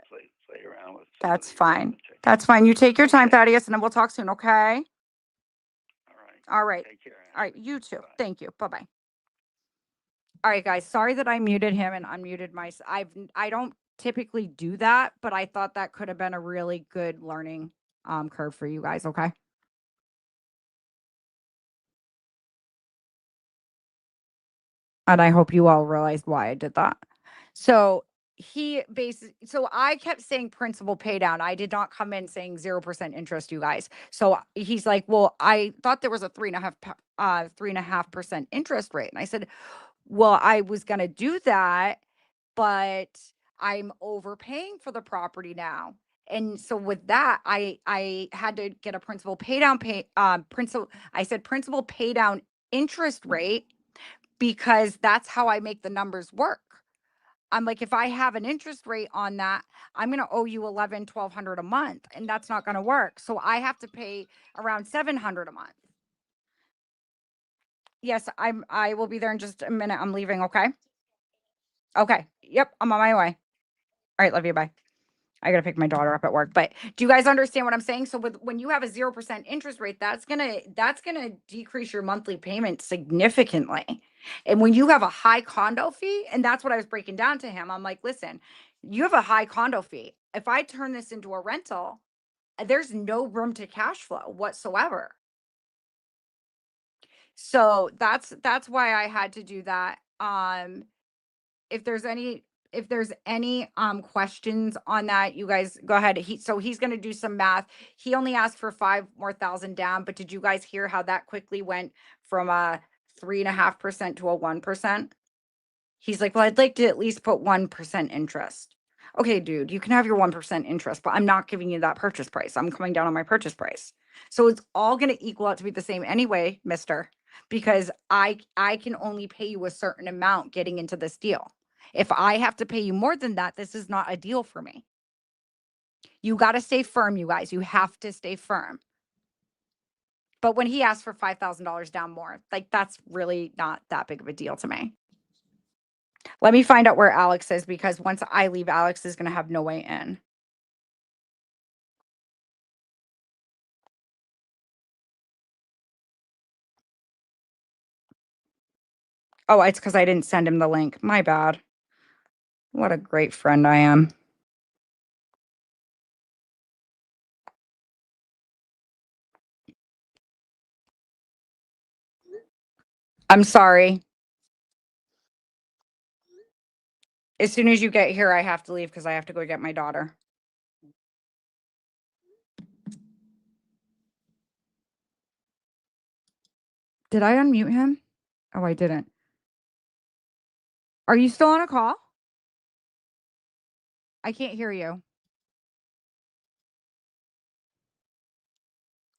around with some That's fine. That's fine. You take your time, Thaddeus, and then we'll talk soon, okay? All right. Take care. All right. You too. Thank you. Bye-bye. All right, guys. Sorry that I muted him and unmuted I don't typically do that, but I thought that could have been a really good learning curve for you guys, okay? And I hope you all realized why I did that. So so I kept saying principal pay down. I did not come in saying 0% interest, you guys. So he's like, well, I thought there was a 3.5% interest rate. And I said, well, I was going to do that, but I'm overpaying for the property now. And so with that, I had to get a principal pay down I said principal pay down interest rate, because that's how I make the numbers work. I'm like, if I have an interest rate on that, I'm going to owe you $1,200 a month, and that's not going to work. So I have to pay around $700 a month. Yes, I will be there in just a minute. I'm leaving. Okay. Okay. Yep. I'm on my way. All right. Love you. Bye. I got to pick my daughter up at work, but do you guys understand what I'm saying? So when you have a 0% interest rate, that's going to decrease your monthly payment significantly. And when you have a high condo fee, and that's what I was breaking down to him. I'm like, listen, you have a high condo fee. If I turn this into a rental, there's no room to cash flow whatsoever. So that's why I had to do that. If there's any questions on that, you guys go ahead. He's going to do some math. He only asked for 5,000 more down, but did you guys hear how that quickly went from a 3.5% to a 1%? He's like, well, I'd like to at least put 1% interest. Okay, dude, you can have your 1% interest, but I'm not giving you that purchase price. I'm coming down on my purchase price. So it's all going to equal out to be the same anyway, mister, because I can only pay you a certain amount getting into this deal. If I have to pay you more than that, this is not a deal for me. You got to stay firm, you guys. You have to stay firm. But when he asked for $5,000 down more, like, that's really not that big of a deal to me. Let me find out where Alex is, because once I leave, Alex is going to have no way in. Oh, it's because I didn't send him the link. My bad. What a great friend I am. I'm sorry. As soon as you get here, I have to leave because I have to go get my daughter. Did I unmute him? Oh, I didn't. Are you still on a call? I can't hear you.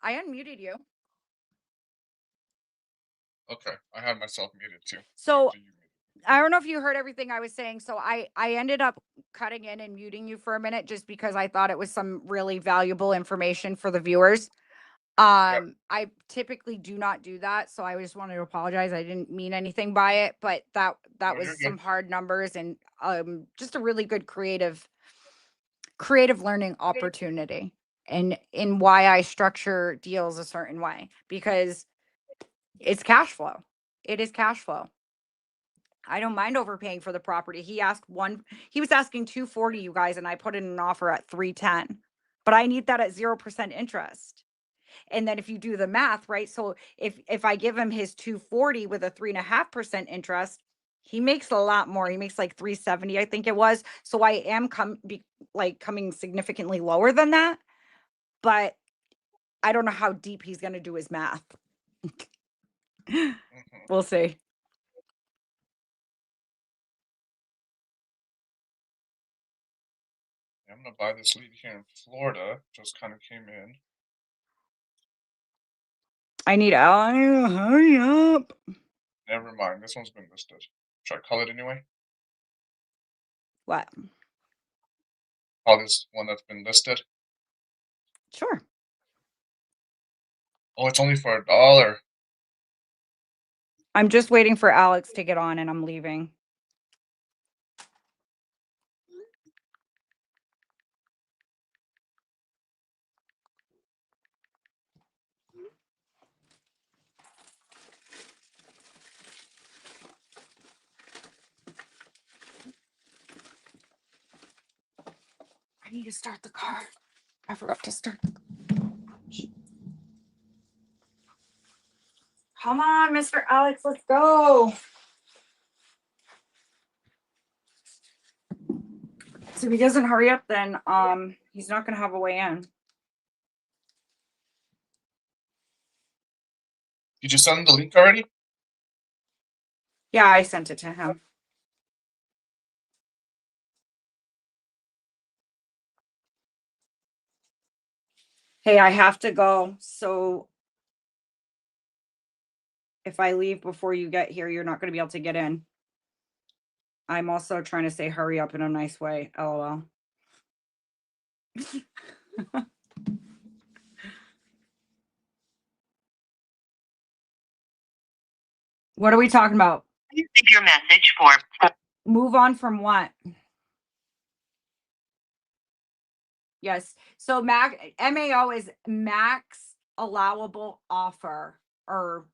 I unmuted you. Okay, I had myself muted too. So I don't know if you heard everything I was saying. So I ended up cutting in and muting you for a minute just because I thought it was some really valuable information for the viewers. I typically do not do that, so I just wanted to apologize. I didn't mean anything by it, but that No, was you're some good. hard numbers and just a really good creative learning opportunity and in why I structure deals a certain way because it's cash flow. It is cash flow. I don't mind overpaying for the property. He was asking 240, you guys, and I put in an offer at 310. But I need that at 0% interest. And then if you do the math, right? So if I give him his 240 with a 3.5% interest, he makes a lot more. He makes like 370, I think it was. So I am coming significantly lower than that. But I don't know how deep he's gonna do his math. We'll see. I'm gonna buy this lead here in Florida. Just kind of came in. I need hurry up. Never mind. This one's been listed. Should I call it anyway? What? Call this one that's been listed. Sure. Oh, it's only for $1. I'm just waiting for Alex to get on and I'm leaving. I need to start the car. I forgot to start. Come on, Mr. Alex, let's go. So if he doesn't hurry up, then he's not gonna have a way in. Did you send the link already? Yeah, I sent it to him. Hey, I have to go. So if I leave before you get here, you're not gonna be able to get in. I'm also trying to say hurry up in a nice way. LOL. What are we talking about? You leave your message for. Move on from what? Yes. So MAO is max allowable offer, or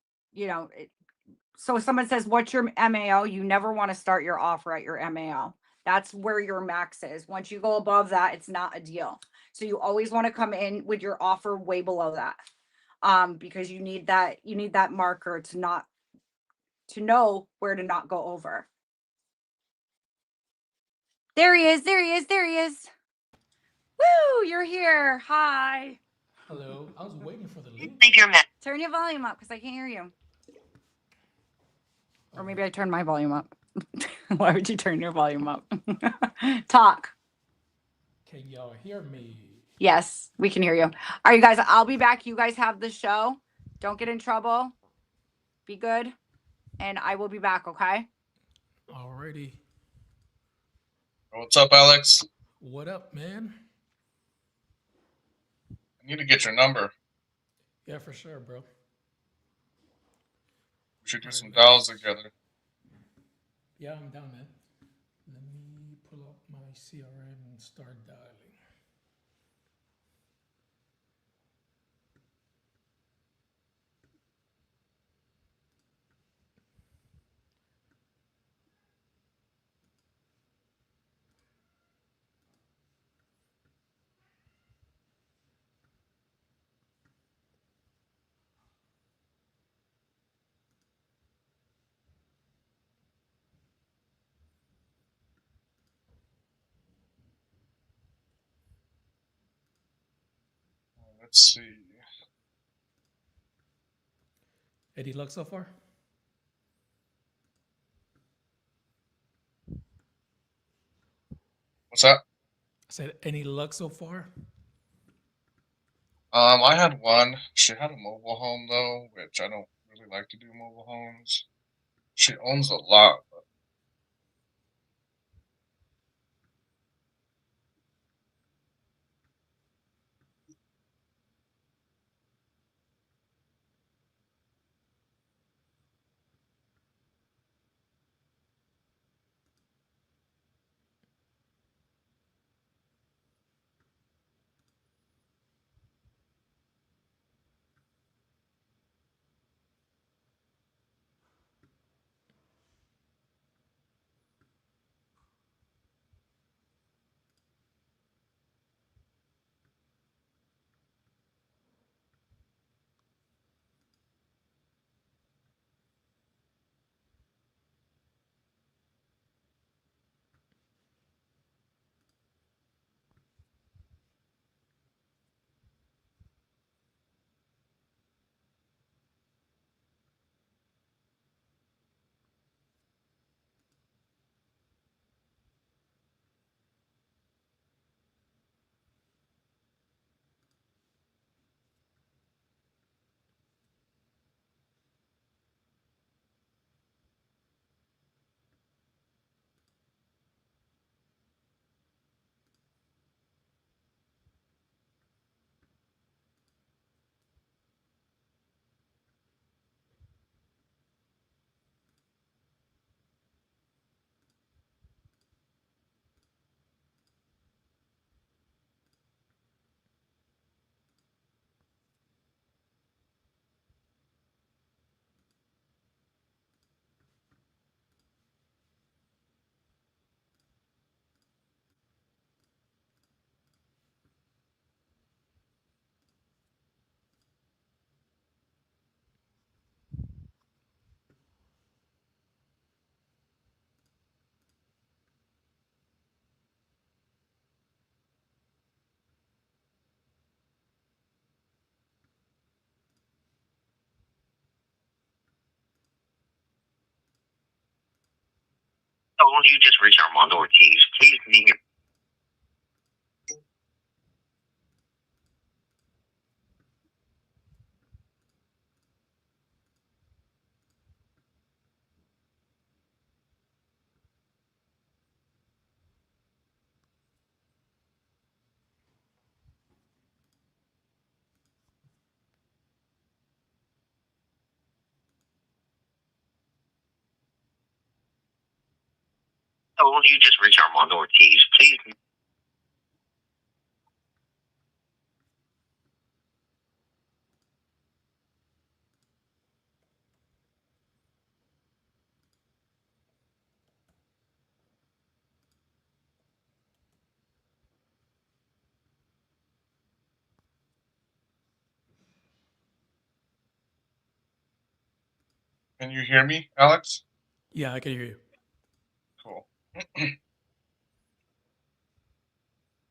so if someone says, what's your MAO? You never want to start your offer at your MAO. That's where your max is. Once you go above that, it's not a deal. So you always want to come in with your offer way below that. Because you need that marker to know where to not go over. There he is. Woo, you're here. Hi. Hello. I was waiting for the link. Leave your message. Turn your volume up because I can't hear you. Or maybe I turned my volume up. Why would you turn your volume up? Talk. Can y'all hear me? Yes, we can hear you. All right, you guys, I'll be back. You guys have the show. Don't get in trouble. Be good. And I will be back, okay? Alrighty. What's up, Alex? What up, man? I need to get your number. Yeah, for sure, bro. We should do some dials together. Yeah, I'm down, man. Let me pull up my CRM and start dialing. Let's see. Any luck so far? What's that? I said, any luck so far? I had one. She had a mobile home though, which I don't really like to do mobile homes. She owns a lot, but Oh, you just reached Armando Ortiz. Please leave your Oh, you just reached Armando Ortiz. Please. can you hear me, Alex? Yeah, I can hear you. Cool.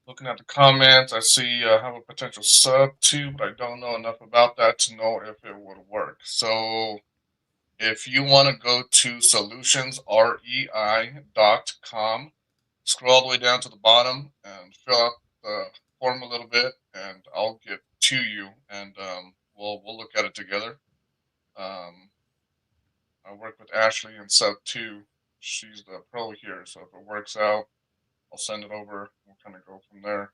Looking at the comments, I see I have a potential sub too, but I don't know enough about that to know if it would work. So if you want to go to solutionsrei.com, scroll all the way down to the bottom and fill out the form a little bit, and I'll get to you, and we'll look at it together. Um, I work with Ashley and Sub too. She's the pro here, so if it works out, I'll send it over. We'll kind of go from there.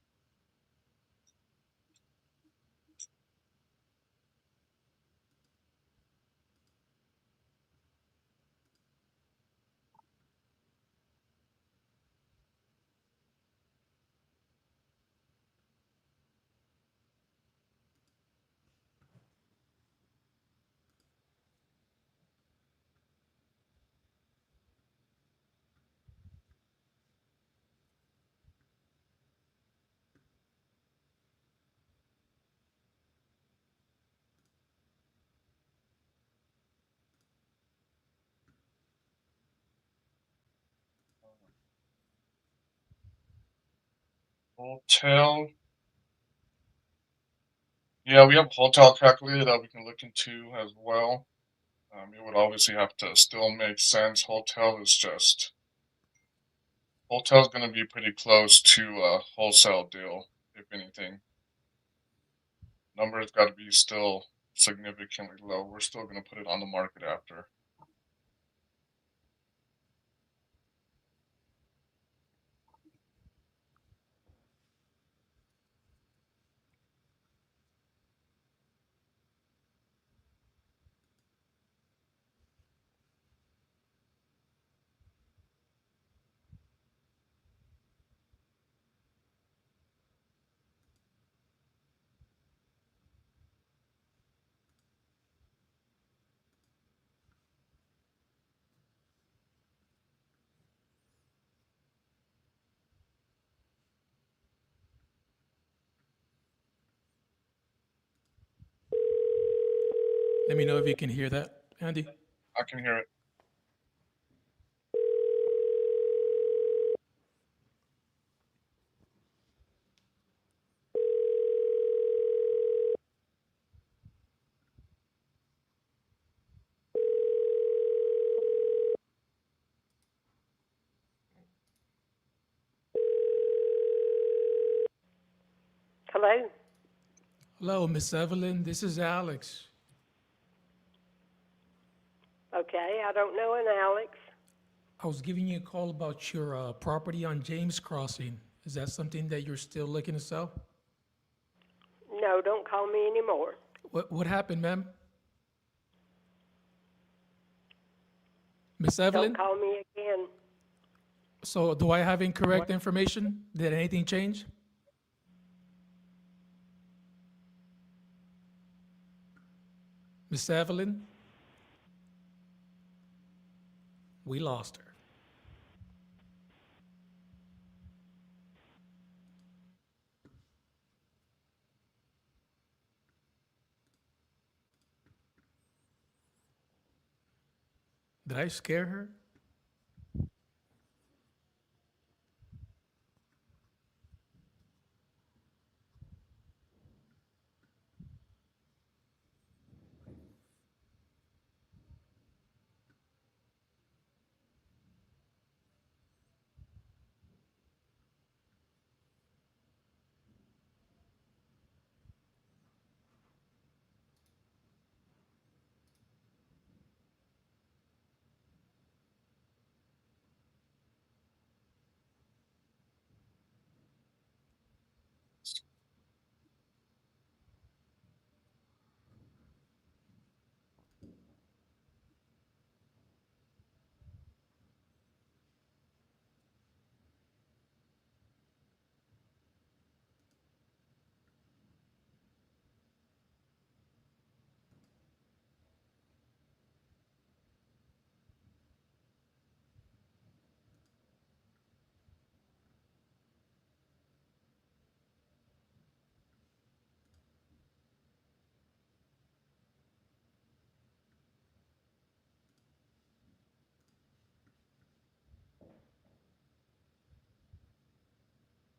Hotel. Yeah, we have a hotel calculator that we can look into as well. It would obviously have to still make sense. Hotel's going to be pretty close to a wholesale deal, if anything. Numbers got to be still significantly low. We're still going to put it on the market after. Let me know if you can hear that, Andy. I can hear it. Hello? Hello, Miss Evelyn. This is Alex. Okay, I don't know an Alex. I was giving you a call about your property on James Crossing. Is that something that you're still looking to sell? No, don't call me anymore. What happened, ma'am? Miss Evelyn? Don't call me again. So do I have incorrect information? Did anything change? Miss Evelyn? We lost her. Did I scare her?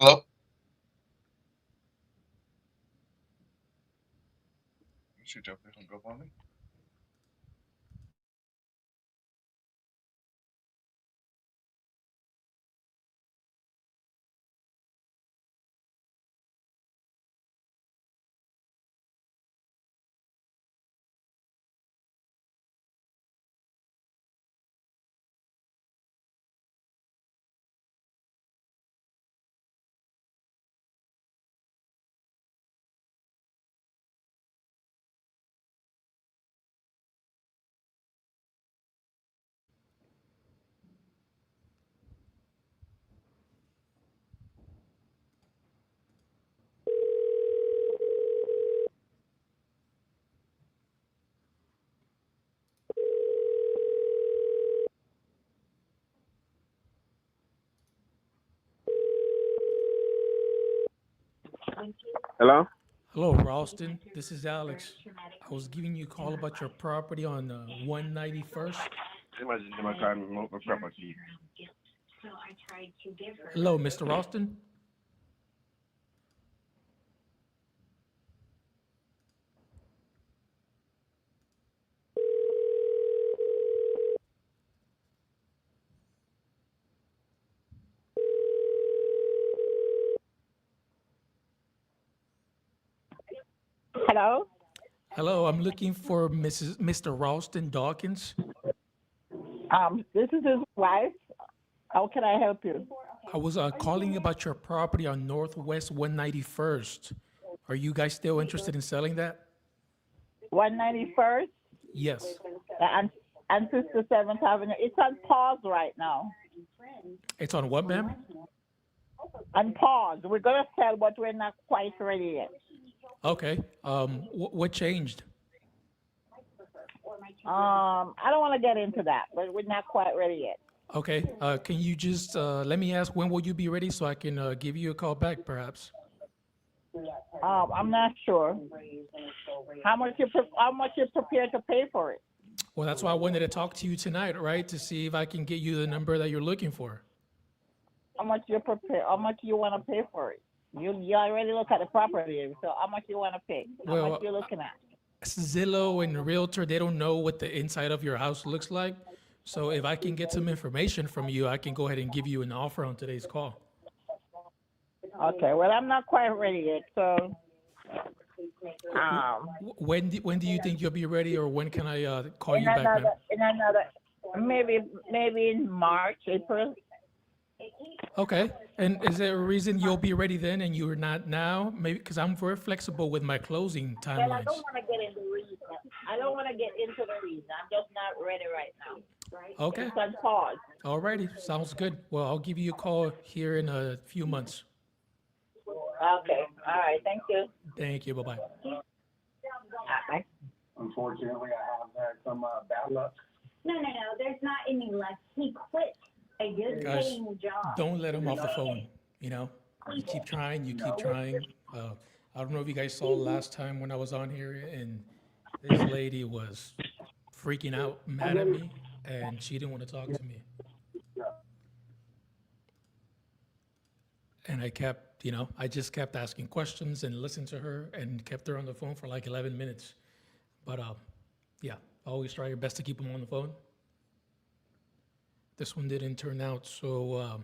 Hello? She definitely hung up on me. Hello? Hello, Ralston. This is Alex. I was giving you a call about your property on 191st. Hello, Mr. Ralston. Hello? Hello, I'm looking for Mr. Ralston Dawkins. This is his wife. How can I help you? I was calling about your property on Northwest 191st. Are you guys still interested in selling that? 191st Yes. and 57th Avenue. It's on pause right now. It's on what, ma'am? On pause. We're gonna sell, but we're not quite ready yet. Okay. What changed? I don't want to get into that, but we're not quite ready yet. Okay. Can you just let me ask, when will you be ready so I can give you a call back, perhaps? I'm not sure. How much you prepared to pay for it? Well, that's why I wanted to talk to you tonight, right? To see if I can get you the number that you're looking for. How much you prepare? How much you want to pay for it? You already look at the property, so how much you want to pay? How Well, much you looking at? Zillow and Realtor, they don't know what the inside of your house looks like. So if I can get some information from you, I can go ahead and give you an offer on today's call. Okay, well, I'm not quite ready yet, so When do you think you'll be ready, or when can I call you back, ma'am? in another, maybe in March, April. Okay. And is there a reason you'll be ready then and you're not now? Maybe because I'm very flexible with my closing Well, I timelines. don't want to get into the reason. I don't want to get into the reason. I'm just not ready right now. Okay. It's on pause. Alrighty. Sounds good. Well, I'll give you a call here in a few months. Okay. All right. Thank you. Thank you. Bye-bye. Bye. Unfortunately, I have had some bad luck. No. There's not any luck. He quit a good Guys, paying job. don't let him off the phone. You keep trying. You keep trying. I don't know if you guys saw last time when I was on here, and this lady was freaking out, mad at me, and she didn't want to talk to me. And I just kept asking questions and listened to her and kept her on the phone for like 11 minutes. But yeah, always try your best to keep them on the phone. This one didn't turn out so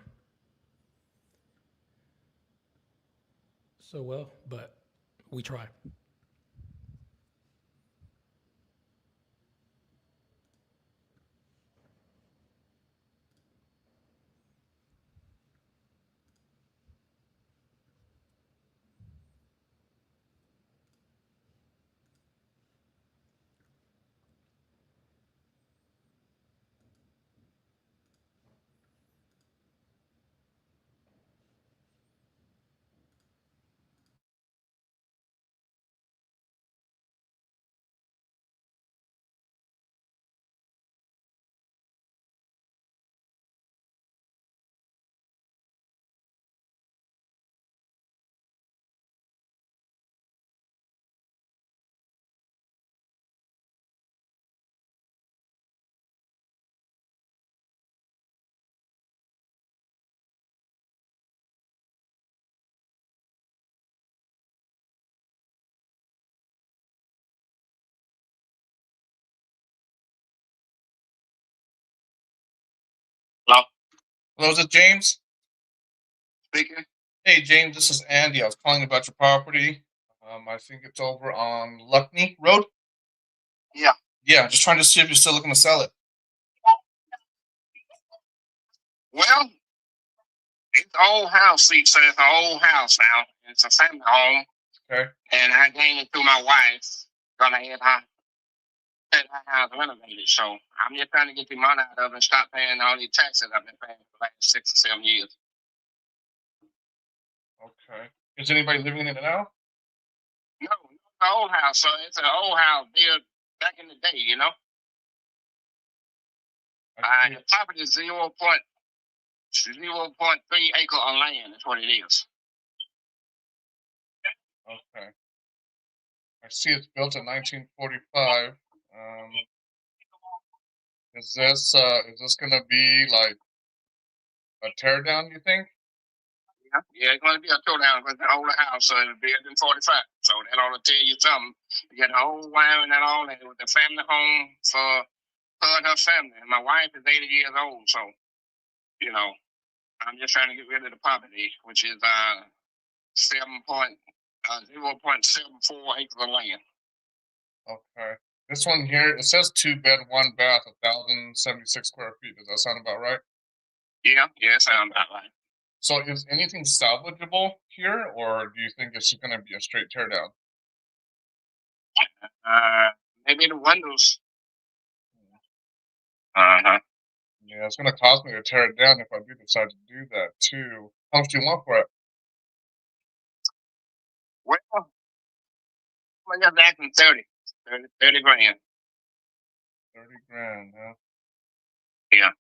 well, but we try. Hello? Hello, is it James? Speaking. Hey, James, this is Andy. I was calling about your property. I think it's over on Luckney Road. Yeah. Yeah, just trying to see if you're still looking to sell it. Well, it's an old house, see, so it's an old house now. It's a family home. Okay. And I gave it to my wife. Gonna have her house renovated. So I'm just trying to get the money out of it and stop paying all these taxes I've been paying for the last 6 or 7 years. Okay. Is anybody living in it now? No, it's an old house. So it's an old house built back in the day, The property is 0.3 acre on land. That's what it is. Okay. I see it's built in 1945. Is this gonna be like a tear down, you think? Yeah, it's going to be a tear down because the older house, so it'll be in 45. So that ought to tell you something. You got the whole wiring and all that. It was the family home for her and her family. And my wife is 80 years old, so, I'm just trying to get rid of the property, which is 7.8 0.74 acres of land. Okay. This one here, it says 2 bed, 1 bath, 1,076 square feet. Does that sound about right? Yeah, sounds about right. So is anything salvageable here, or do you think it's just going to be a straight teardown? Maybe the windows. Yeah, it's going to cost me to tear it down if I do decide to do that too. How much do you want for it? Well, I got back in 30 grand. 30 grand, huh? Yeah.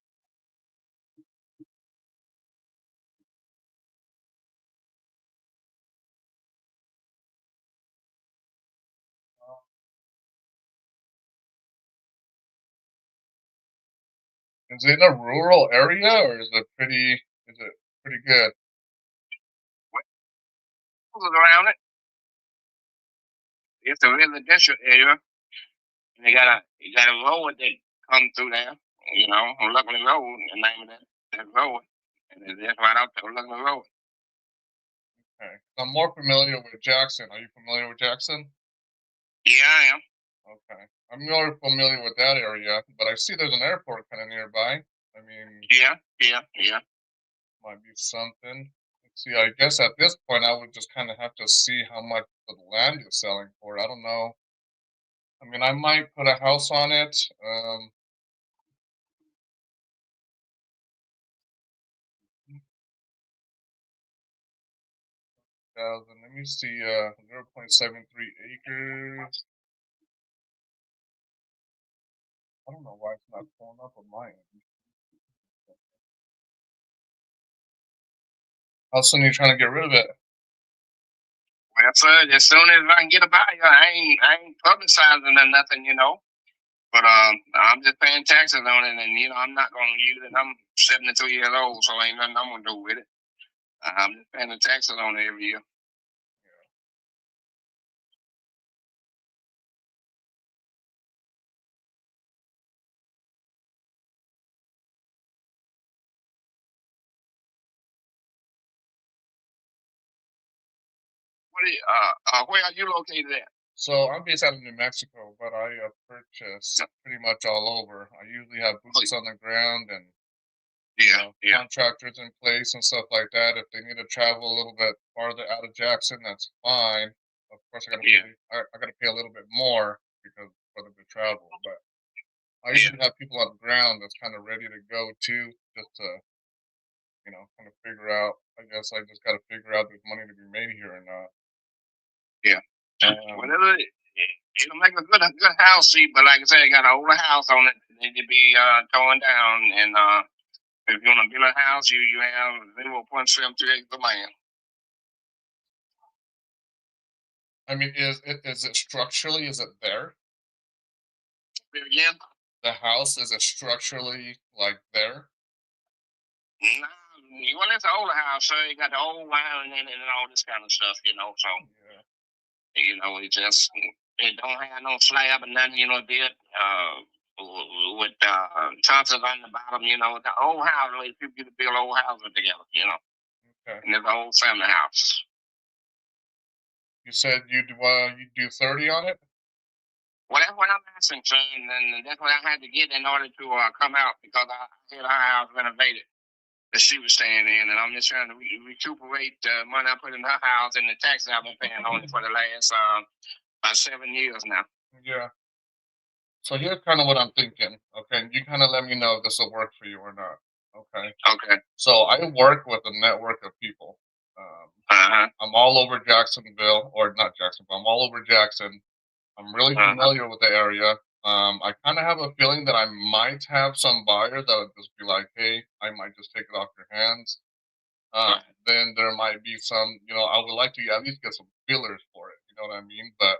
Is it in a rural area, or is it pretty good? Around it. It's a residential area. You got a road that comes through there. You know, Luckily Road, the name of that road, and it's just right out there, Luckily Road. Okay. I'm more familiar with Jackson. Are you familiar with Jackson? Yeah, I am. Okay. I'm more familiar with that area, but I see there's an airport kind of nearby. I mean, Yeah. might be something. Let's see. I guess at this point, I would just kind of have to see how much the land is selling for. I don't know. I mean, I might put a house on it. Let me see. 0.73 acres. I don't know why it's not pulling up on my end. How soon are you trying to get rid of it? Well, sir, as soon as I can get a buyer, I ain't publicizing or nothing, you know. But I'm just paying taxes on it, and you know I'm not gonna use it. I'm 72 years old, so ain't nothing I'm gonna do with it. I'm just paying the taxes on it every year. Where are you located at? So I'm based out of New Mexico, but I purchase pretty much all over. I usually have boots on the ground and contractors in place and stuff like that. If they need to travel a little bit farther out of Jackson, that's fine. Of course, I gotta pay a little bit more because for them to travel. But I usually have people on the ground that's kind of ready to go too, just to kind of figure out. I guess I just got to figure out if there's money to be made here or not. Yeah. Whatever. It'll make a good house, see, but like I said, it got an older house on it. It need to be torn down, and if you want to build a house, you have 0.73 acres of land. I mean, is it structurally? Is it there? Say it again. The house, is it structurally like there? No, well, it's an older house, so it got the old wiring in it and all this kind of stuff, you know. So it don't have no slab or nothing, you know. Built with tonsils on the bottom, you know. The old house, the way people used to build old houses together, you know. Okay. And it's an old family house. You said you do 30 on it? Well, that's what I'm asking, sir, and that's what I had to get in order to come out, because I had her house renovated that she was staying in, and I'm just trying to recuperate the money I put in her house and the taxes I've been paying on it for the last about 7 years now. Yeah. So here's kind of what I'm thinking. Okay, you kind of let me know if this will work for you or not. Okay. Okay. So I work with a network of people. I'm all over Jacksonville, or not Jacksonville. I'm all over Jackson. I'm really familiar with the area. I kind of have a feeling that I might have some buyer that would just be like, hey, I might just take it off your hands. Then there might be some, I would like to at least get some fillers for it. You know what I mean? But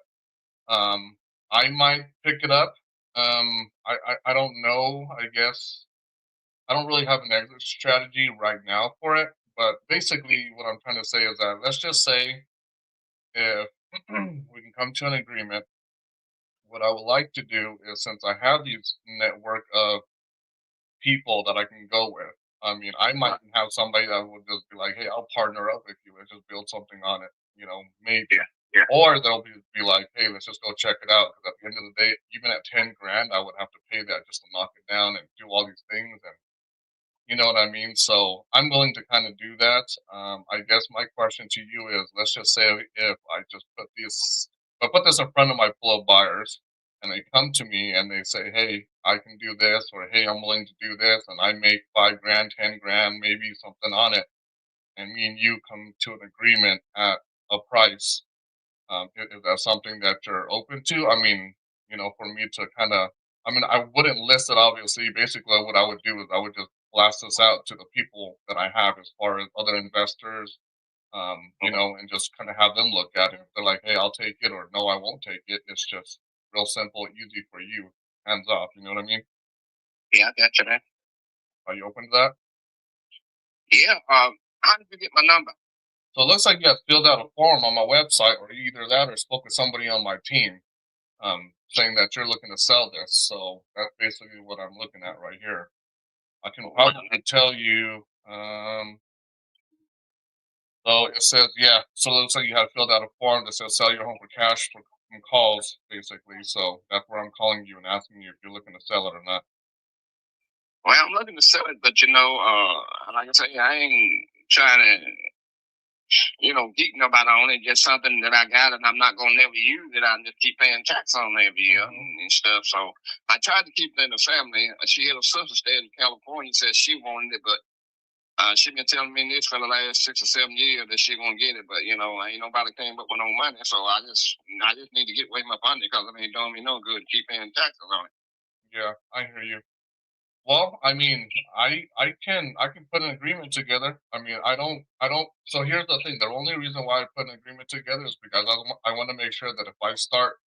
I might pick it up. I don't know. I guess I don't really have an exit strategy right now for it. But basically, what I'm trying to say is that let's just say if we can come to an agreement, what I would like to do is, since I have these network of people that I can go with, I mean, I might have somebody that would just be like, hey, I'll partner up with you and just build something on it, maybe. Or they'll be like, hey, let's just go check it out. Because at the end of the day, even at 10 grand, I would have to pay that just to knock it down and do all these things. And you know what I mean? So I'm willing to kind of do that. I guess my question to you is, let's just say if I just put this, if I put this in front of my flow buyers and they come to me and they say, hey, I can do this, or hey, I'm willing to do this, and I make 5 grand, 10 grand, maybe something on it, and me and you come to an agreement at a price. If that's something that you're open to, I mean, you know, for me to kind of, I mean, I wouldn't list it, obviously. Basically, what I would do is I would just blast this out to the people that I have as far as other investors, you know, and just kind of have them look at it. If they're like, hey, I'll take it, or no, I won't take it. It's just real simple, easy for you, hands off. You know what I mean? Yeah, I got you, man. Are you open to that? Yeah. How did you get my number? So it looks like you have filled out a form on my website, or either that or spoke with somebody on my team, saying that you're looking to sell this. So that's basically what I'm looking at right here. I can probably tell you. So it says, yeah. So it looks like you have filled out a form that says sell your home for cash from calls, basically. So that's where I'm calling you and asking you if you're looking to sell it or not. Well, I'm looking to sell it, but you know, like I say, I ain't trying to, you know, geek nobody on it. Just something that I got, and I'm not gonna never use it. I just keep paying tax on it every year and stuff. So I tried to keep it in the family. She had a sister staying in California, said she wanted it, but she been telling me this for the last 6 or 7 years that she gonna get it. But you know, ain't nobody came up with no money, so I just need to get away from my money because it ain't doing me no good to keep paying taxes on it. Yeah, I hear you. Well, I mean, I can put an agreement together. I mean, I don't. So here's the thing: the only reason why I put an agreement together is because I want to make sure that if I start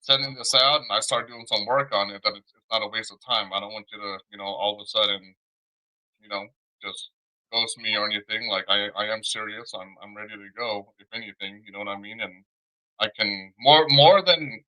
sending this out and I start doing some work on it, that it's not a waste of time. I don't want you to, you know, all of a sudden, you know, just ghost me or anything. Like I am serious. I'm ready to go. If anything, you know what I mean. And I can more than.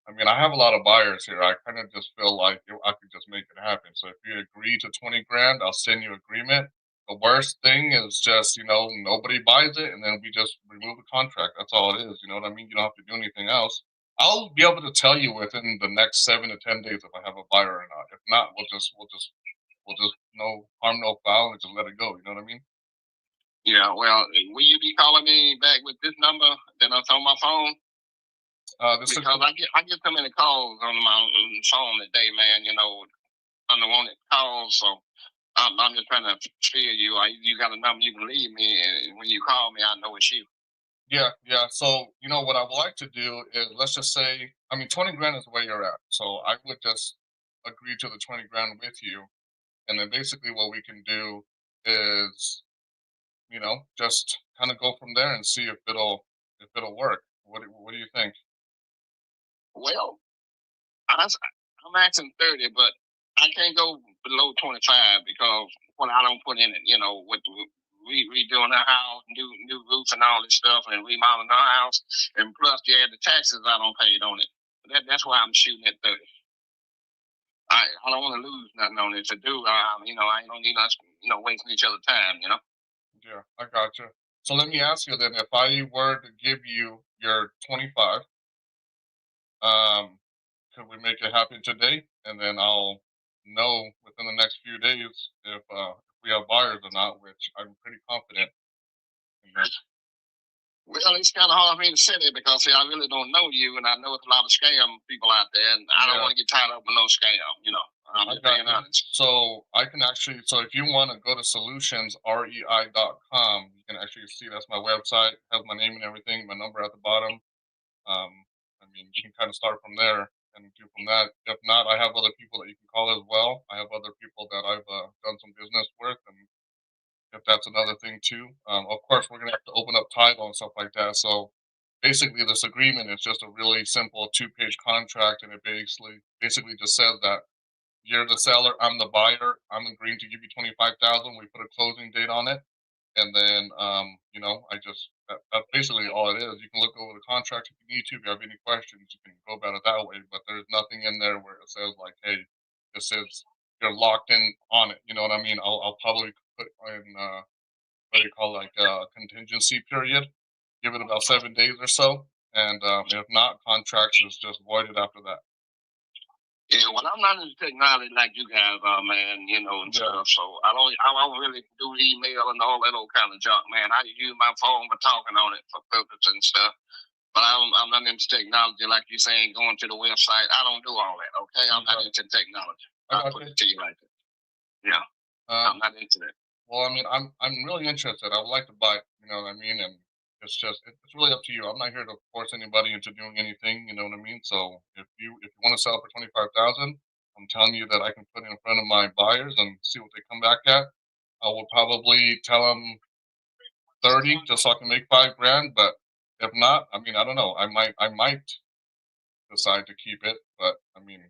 I mean, I have a lot of buyers here. I kind of just feel like I could just make it happen. So if you agree to 20 grand, I'll send you agreement. The worst thing is just, you know, nobody buys it and then we just remove the contract. That's all it is. You know what I mean? You don't have to do anything else. I'll be able to tell you within the next 7 to 10 days if I have a buyer or not. If not, we'll just no harm, no foul, and just let it go. You know what I mean? Yeah. Well, will you be calling me back with this number that I'm on my phone? Because I get so many calls on my phone today, man. You know, unwanted calls. So I'm just trying to steer you. You got a number you can leave me, and when you call me, I know it's you. Yeah. So you know what I would like to do is, let's just say, I mean, 20 grand is where you're at. So I would just agree to the 20 grand with you, and then basically what we can do is, you know, just kind of go from there and see if it'll work. What do you think? Well, I'm asking 30, but I can't go below 25 because when I don't put in it, you know, with redoing our house, new roofs and all this stuff, and remodeling our house, and plus you add the taxes I don't pay on it. That's why I'm shooting at 30. I don't want to lose nothing on it to do. You know, I don't need us, you know, wasting each other's time. You know. Yeah, I got you. So let me ask you then, if I were to give you your 25, could we make it happen today? And then I'll know within the next few days if we have buyers or not, which I'm pretty confident in that. Well, it's kind of hard for me to say that because see, I really don't know you, and I know it's a lot of scam people out there, and I don't want to get tied up with no scam. You know, I'm just being honest. So I can actually, so if you want to go to solutionsrei.com, you can actually see that's my website, has my name and everything, my number at the bottom. I mean, you can kind of start from there and do from that. If not, I have other people that you can call as well. I have other people that I've done some business with, and if that's another thing too. Of course, we're gonna have to open up title and stuff like that. So basically, this agreement is just a really simple 2-page contract, and it basically just says that you're the seller, I'm the buyer. I'm agreeing to give you 25,000. We put a closing date on it, and then you know, that's basically all it is. You can look over the contract if you need to. If you have any questions, you can go about it that way. But there's nothing in there where it says like, hey, this is you're locked in on it. You know what I mean? I'll probably put in what do you call, like a contingency period. Give it about 7 days or so, and if not, contracts is just voided after that. Yeah, well, I'm not into technology like you guys are, man. You know, and stuff. So I don't really do email and all that old kind of junk, man. I use my phone for talking on it for purpose and stuff. But I'm not into technology like you saying, going to the website. I don't do all that. Okay, I'm not into technology. I'll put it to you like that. Yeah, I'm not into that. Well, I mean, I'm really interested. I would like to buy it, you know what I mean? And it's just it's really up to you. I'm not here to force anybody into doing anything, you know what I mean? So if you want to sell for 25,000, I'm telling you that I can put it in front of my buyers and see what they come back at. I will probably tell them 30 just so I can make $5,000. But if not, I mean, I don't know. I might decide to keep it, but I mean,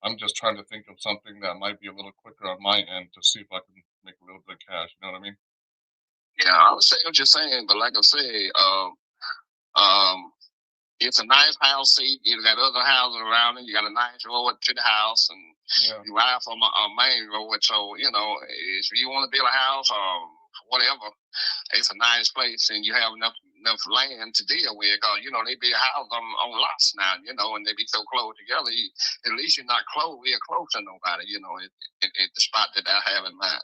I'm just trying to think of something that might be a little quicker on my end to see if I can make a little bit of cash. You know what I mean? Yeah, I understand what you're saying, but like I say, it's a nice house seat. You got other houses around it. You got a nice road to the house, and you ride from a main road. So you know, if you want to build a house or whatever, it's a nice place, and you have enough land to deal with. Cause you know they build houses on lots now. You know, and they be so close together. At least you're not real close to nobody. You know, at the spot that I have in mind.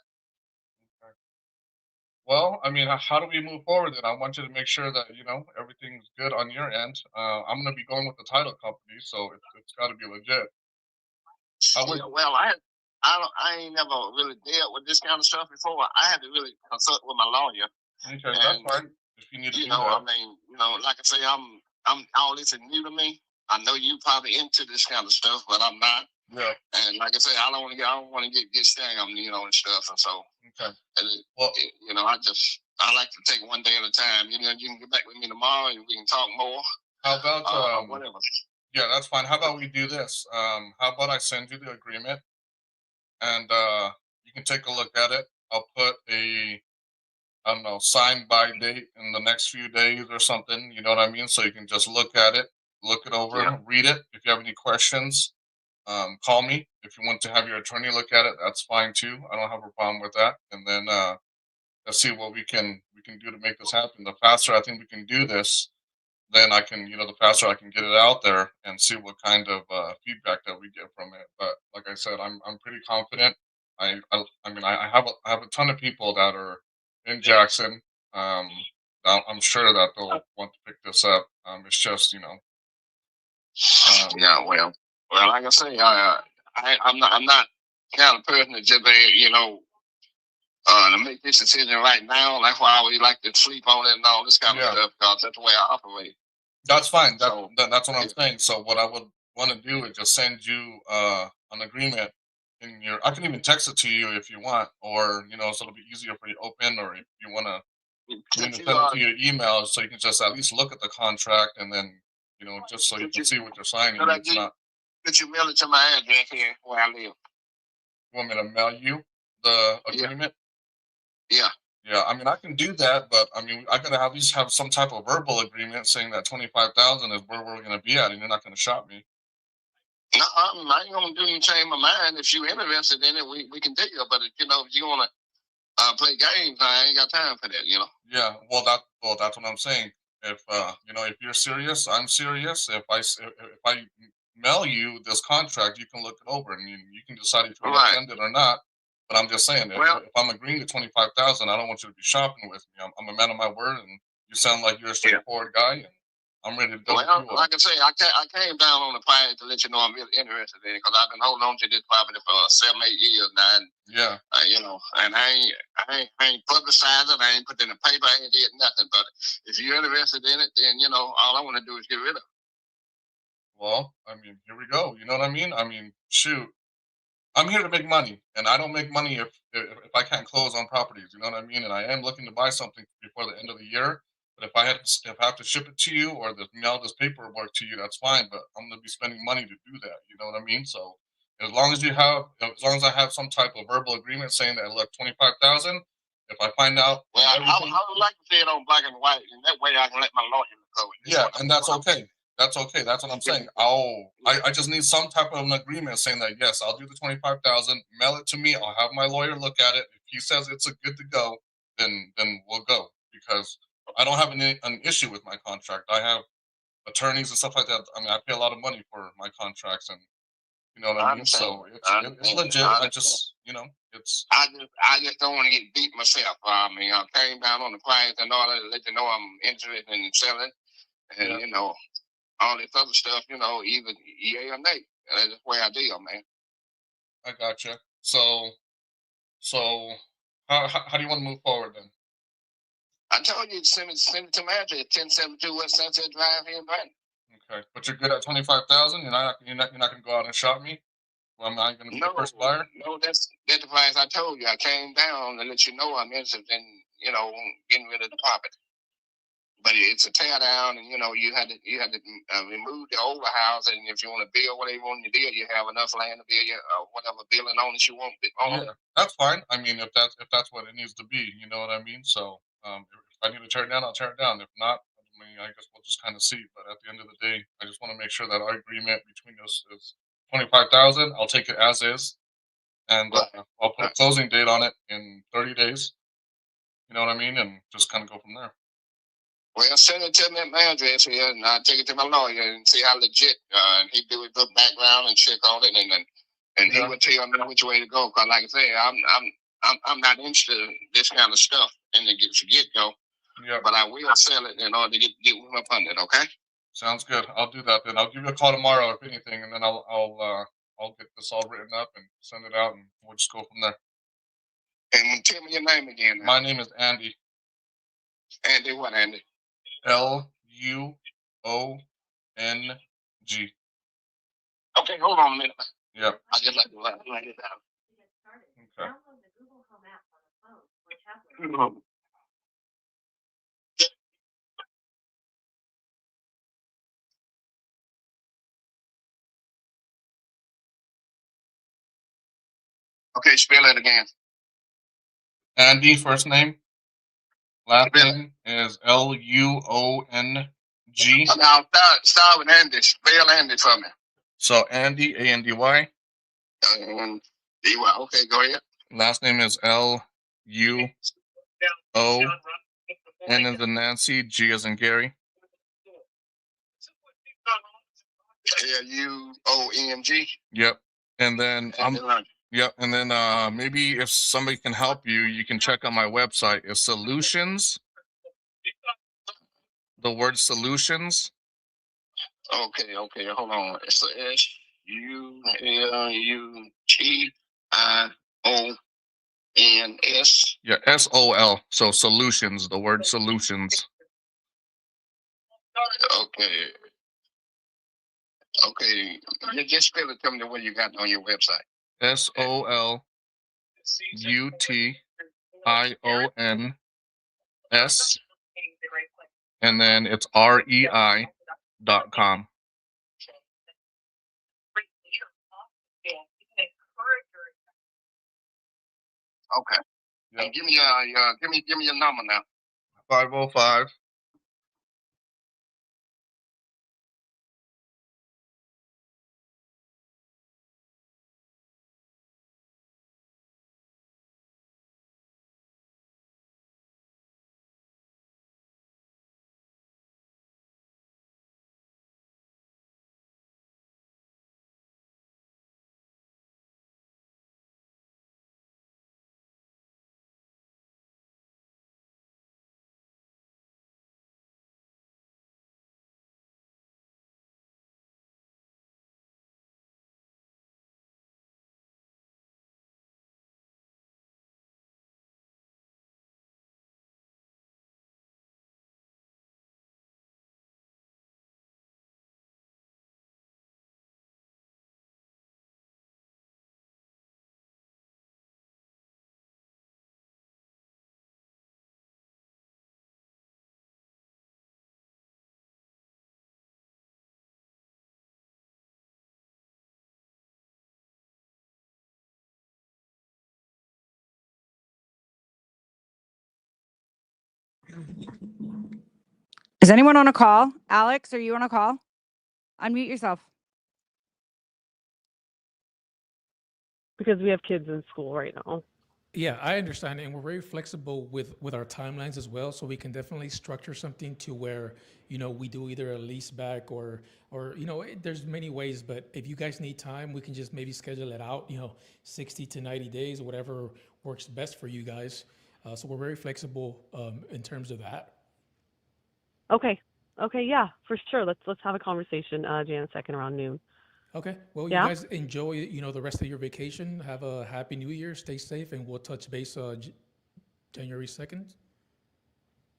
Well, I mean, how do we move forward then? I want you to make sure that, you know, everything's good on your end. I'm going to be going with the title company, so it's got to be legit. Yeah, well, I ain't never really dealt with this kind of stuff before. I had to really consult with my lawyer. Okay, that's fine. If you need to do that. I mean, you know, like I say, I'm all this is new to me. I know you probably into this kind of stuff, but I'm not. Yeah. And like I say, I don't want to get scammed, you know, and stuff. And so, you know, I like to take one day at a time. You know, you can get back with me tomorrow and we can talk more. How about whatever? Yeah, that's fine. How about we do this? How about I send you the agreement, and you can take a look at it. I'll put I don't know, signed by date in the next few days or something. You know what I mean? So you can just look at it, look it over, read it. If you have any questions, call me. If you want to have your attorney look at it, that's fine too. I don't have a problem with that. And then let's see what we can do to make this happen. The faster I think we can do this, then I can, you know, the faster I can get it out there and see what kind of feedback that we get from it. But like I said, I'm pretty confident. I mean, I have a ton of people that are in Jackson. I'm sure that they'll want to pick this up. It's just, you know. Yeah, well, like I say, I'm not kind of person to just you know, to make this decision right now. That's why we like to sleep on it and all this kind of stuff, because that's the way I operate. That's fine. That's what I'm saying. So what I would want to do is just send you an agreement in your. I can even text it to you if you want, or you know, so it'll be easier for you to open, or if you want to send it to your email, so you can just at least look at the contract and then, you know, just so you can see what you're signing. It's not. Could you mail it to my address here where I live? You want me to mail you the agreement? Yeah. Yeah, I mean, I can do that, but I mean, I gotta at least have some type of verbal agreement saying that 25,000 is where we're gonna be at, and you're not gonna shop me. No, I ain't gonna do you change my mind. If you're interested in it, we can deal. But you know, if you wanna play games, I ain't got time for that. You know. Yeah, well, that's what I'm saying. If you know, if you're serious, I'm serious. If I mail you this contract, you can look it over and you can decide if you want to send it or not. But I'm just saying, if I'm agreeing to 25,000, I don't want you to be shopping with me. I'm a man of my word, and you sound like you're a straightforward guy, and I'm ready to go. Well, like I say, I came down on the price to let you know I'm really interested in it, because I've been holding on to this property for 7-8 years now. And, you know, and I ain't publicized it. I ain't put it in the paper. I ain't did nothing. But if you're interested in it, then you know, all I want to do is get rid of it. Well, I mean, here we go. You know what I mean? I mean, shoot. I'm here to make money, and I don't make money if I can't close on properties. You know what I mean? And I am looking to buy something before the end of the year. But if I have to ship it to you or mail this paperwork to you, that's fine. But I'm going to be spending money to do that. You know what I mean? So as long as I have some type of verbal agreement saying that, look, 25,000. If I find out, well, I would like to see it on black and white, and that way I can let my lawyer go. Yeah, and that's okay. That's okay. That's what I'm saying. I just need some type of an agreement saying that, yes, I'll do the 25,000. Mail it to me. I'll have my lawyer look at it. If he says it's a good to go, then we'll go, because I don't have an issue with my contract. I have attorneys and stuff like that. I mean, I pay a lot of money for my contracts, and you know what I mean. So it's legit. I just it's. I just don't want to get beat myself. I mean, I came down on the clients and all that to let you know I'm interested in selling, and you know all this other stuff. You know, either yay or nay. That's just the way I deal, man. I gotcha. So how do you want to move forward then? I told you to send it to my address, 1072 West Sunset Drive here in Brighton. Okay, but you're good at 25,000. You're not gonna go out and shop me. Well, I'm not gonna be the first buyer. No, that's the price I told you. I came down to let you know I'm interested in getting rid of the property. But it's a tear down, and you had to remove the older house, and if you want to build whatever you want to build, you have enough land to build whatever building on it you want on it. Yeah, that's fine. I mean, if that's what it needs to be, you know what I mean. So if I need to tear it down, I'll tear it down. If not, I mean, I guess we'll just kind of see. But at the end of the day, I just want to make sure that our agreement between us is 25,000. I'll take it as is, and I'll put a closing date on it in 30 days. You know what I mean, and just kind of go from there. Well, send it to me at my address here, and I'll take it to my lawyer and see how legit. And he do his background and check on it, and he will tell me which way to go. Cause like I say, I'm not interested in this kind of stuff in the get go. Yeah. But I will sell it in order to get with my funding. Okay. Sounds good. I'll do that then. I'll give you a call tomorrow if anything, and then I'll get this all written up and send it out, and we'll just go from there. And tell me your name again. My name is Andy. Andy what, Andy? Luong. Okay, hold on a minute. Yep. I just like to write it down. Okay. Okay, spell it again. Andy, first name. Last name is Luong. Now start with Andy. Spell Andy for me. So Andy, Andy. Okay, go ahead. Last name is Luong. N as in Nancy, G as in Gary. Luong. Yep. And then yep. And then maybe if somebody can help you, you can check on my website. It's solutions. The word solutions. Okay, hold on. It's SULUTIONS. Yeah, SOL. So solutions. The word solutions. Okay. Just spell it to me the way you got on your website. SOLUTIONS. And then it's REI.com. Okay. Yep. And give me your number now. 505. Is anyone on a call? Alex, are you on a call? Unmute yourself. Because we have kids in school right now. Yeah, I understand, and we're very flexible with our timelines as well. So we can definitely structure something to where we do either a lease back or there's many ways. But if you guys need time, we can just maybe schedule it out. 60 to 90 days, whatever works best for you guys. So we're very flexible in terms of that. Okay. Okay. Yeah, for sure. Let's have a conversation, Jan, second around noon. Okay. Well, you Yeah. guys enjoy the rest of your vacation. Have a happy New Year. Stay safe, and we'll touch base January 2nd.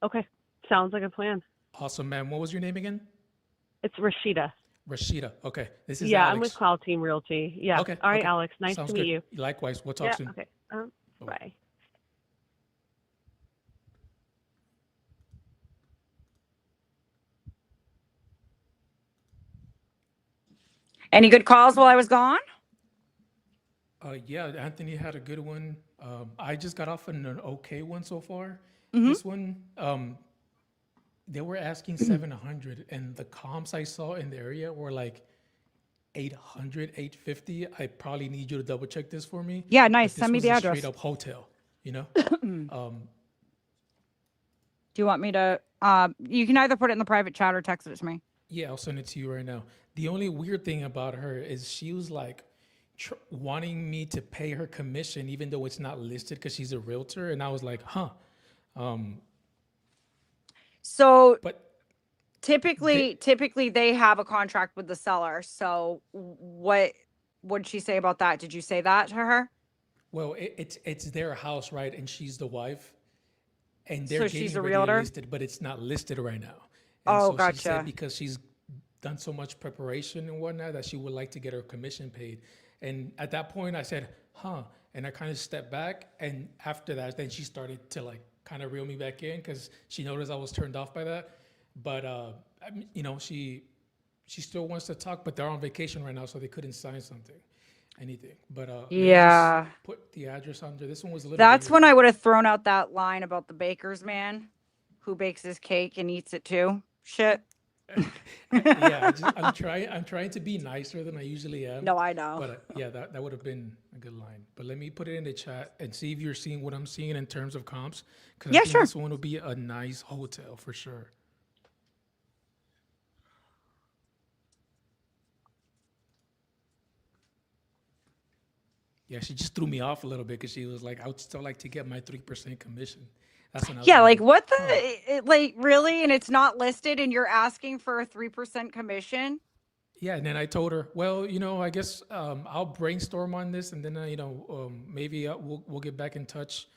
Okay. Sounds like a plan. Awesome, man. What was your name again? It's Rashida. Rashida. Okay. This is Yeah, Alex. I'm with Cloud Team Realty. Yeah. Okay. All right, Okay. Alex. Nice Sounds to meet good. you. Likewise. We'll talk Yeah. soon. Okay. Bye. Any good calls while I was gone? Yeah, Anthony had a good one. I just got off an okay one so far. Mhm. This one, they were asking 700, and the comps I saw in the area were like 800, 850. I probably need you to double check this for me. Yeah, But nice. this Send me was the a address. straight up hotel, Do Um, you want me to? You can either put it in the private chat or text it to me. yeah, I'll send it to you right now. The only weird thing about her is she was like wanting me to pay her commission even though it's not listed because she's a realtor, and I was like, huh. So But typically they have a contract with the seller. So what did she say about that? Did you say that to her? Well, it's their house, right? And she's the wife, and So they're she's getting a ready to realtor? list it, but it's not listed right now. Oh, And so she gotcha. said because she's done so much preparation and whatnot that she would like to get her commission paid. And at that point, I said, huh. And I kind of stepped back. And after that, then she started to like kind of reel me back in because she noticed I was turned off by that. But, I mean, she still wants to talk, but they're on vacation right now, so they couldn't sign anything. But let me Yeah. just put the address under. This one was a little That's weird. when I would have thrown out that line about the baker's man who bakes his cake and eats it too. Shit. Yeah, I'm trying to be nicer than I usually am. No, I know. But yeah, that would have been a good line. But let me put it in the chat and see if you're seeing what I'm seeing in terms of comps. Because Yeah, I think sure. this one will be a nice hotel for sure. Yeah, she just threw me off a little bit because she was like, I would still like to get my 3% commission. That's when I was Yeah, like, like what the like really? And it's not listed and you're asking for a 3% commission? yeah, and then I told her, well, I guess I'll brainstorm on this, and then maybe we'll get back in touch.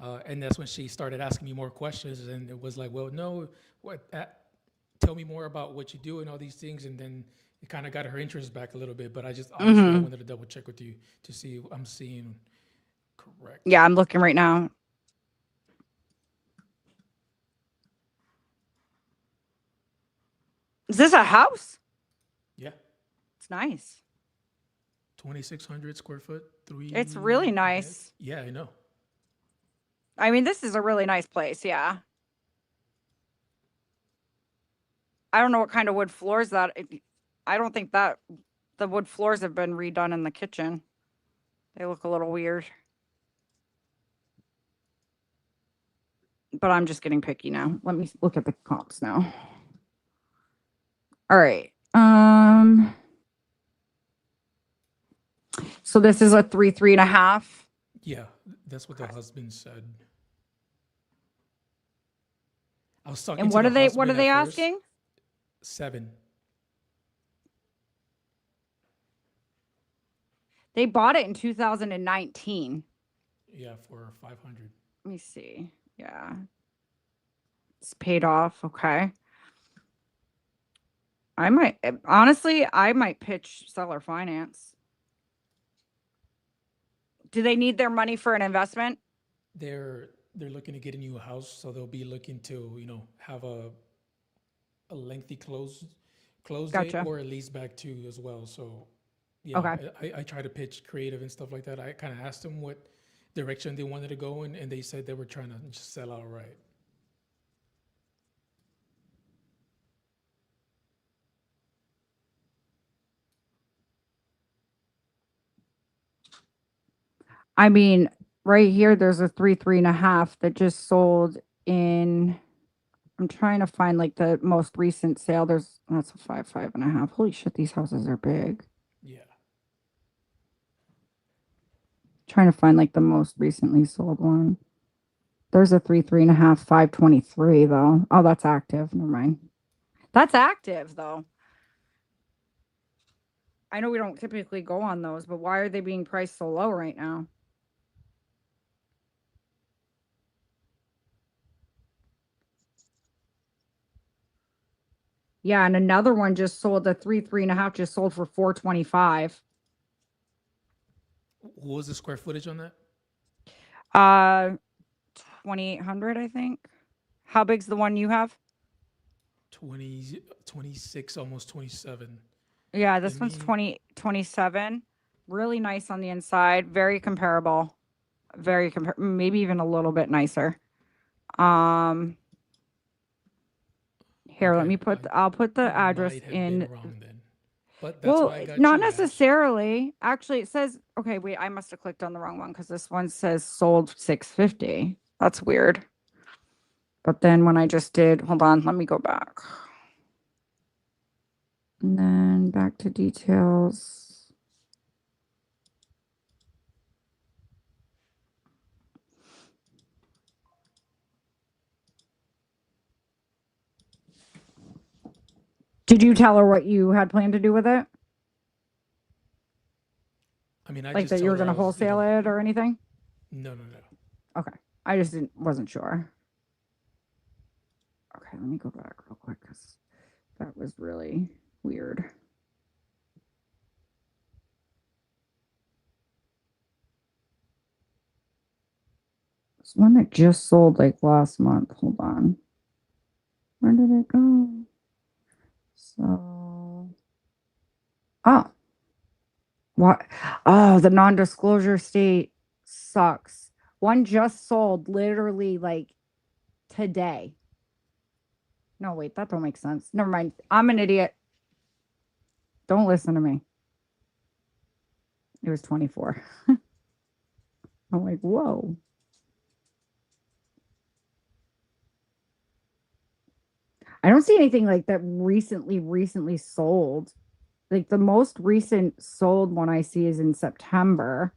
And that's when she started asking me more questions, and it was like, well, no, tell me more about what you do and all these things, and then it kind of got her interest back a little bit. But I just obviously I wanted to double check with you to see if I'm seeing correct. Yeah, I'm looking right now. Is this a house? Yeah, It's nice. 2,600 square foot, It's really nice. Yeah, I know. I mean, this is a really nice place. Yeah. I don't know what kind of wood floors that. I don't think that the wood floors have been redone in the kitchen. They look a little weird. But I'm just getting picky now. Let me look at the comps now. All right. So this is a 3.5. Yeah, that's what the husband said. I was talking And to what the are they husband at first. asking? 7. They bought it in 2019. Yeah, for 500. Let me see. Yeah. It's paid off. Okay. I might pitch seller finance. Do they need their money for an investment? They're looking to get a new house, so they'll be looking to have a lengthy close date Gotcha. or a lease back too as well. So yeah, Okay. I try to pitch creative and stuff like that. I kind of asked them what direction they wanted to go in, and they said they were trying to just sell outright. I mean, right here, there's a 3.5 that just sold in. I'm trying to find like the most recent sale. That's a 5.5. Holy shit, these houses are big. Yeah. Trying to find like the most recently sold one. There's a 3.5, 523 though. Oh, that's active. Never mind. That's active though. I know we don't typically go on those, but why are they being priced so low right now? Yeah, and another one just sold. The 3.5 just sold for 425. What was the square footage on that? 2,800, I think. How big's the one you have? 20, 26, almost 27. Yeah, this one's 27. Really nice on the inside. Very comparable. Maybe even a little bit nicer. Here, let me put. I'll put the address in. But that's why I got you, not Ash. necessarily. Actually, it says. Okay, wait. I must have clicked on the wrong one because this one says sold 650. That's weird. But then when I just did, hold on, let me go back. And then back to details. Did you tell her what you had planned to do with it? I mean, I Like just that you told were her going to I was, wholesale it or anything? No. Okay. I just wasn't sure. Okay, let me go back real quick because that was really weird. There's one that just sold like last month. Hold on. Where did it go? So, what? Oh, the non-disclosure state sucks. One just sold literally like today. No, wait, that don't make sense. Never mind. I'm an idiot. Don't listen to me. It was 24. I'm like, whoa. I don't see anything like that recently sold. Like the most recent sold one I see is in September.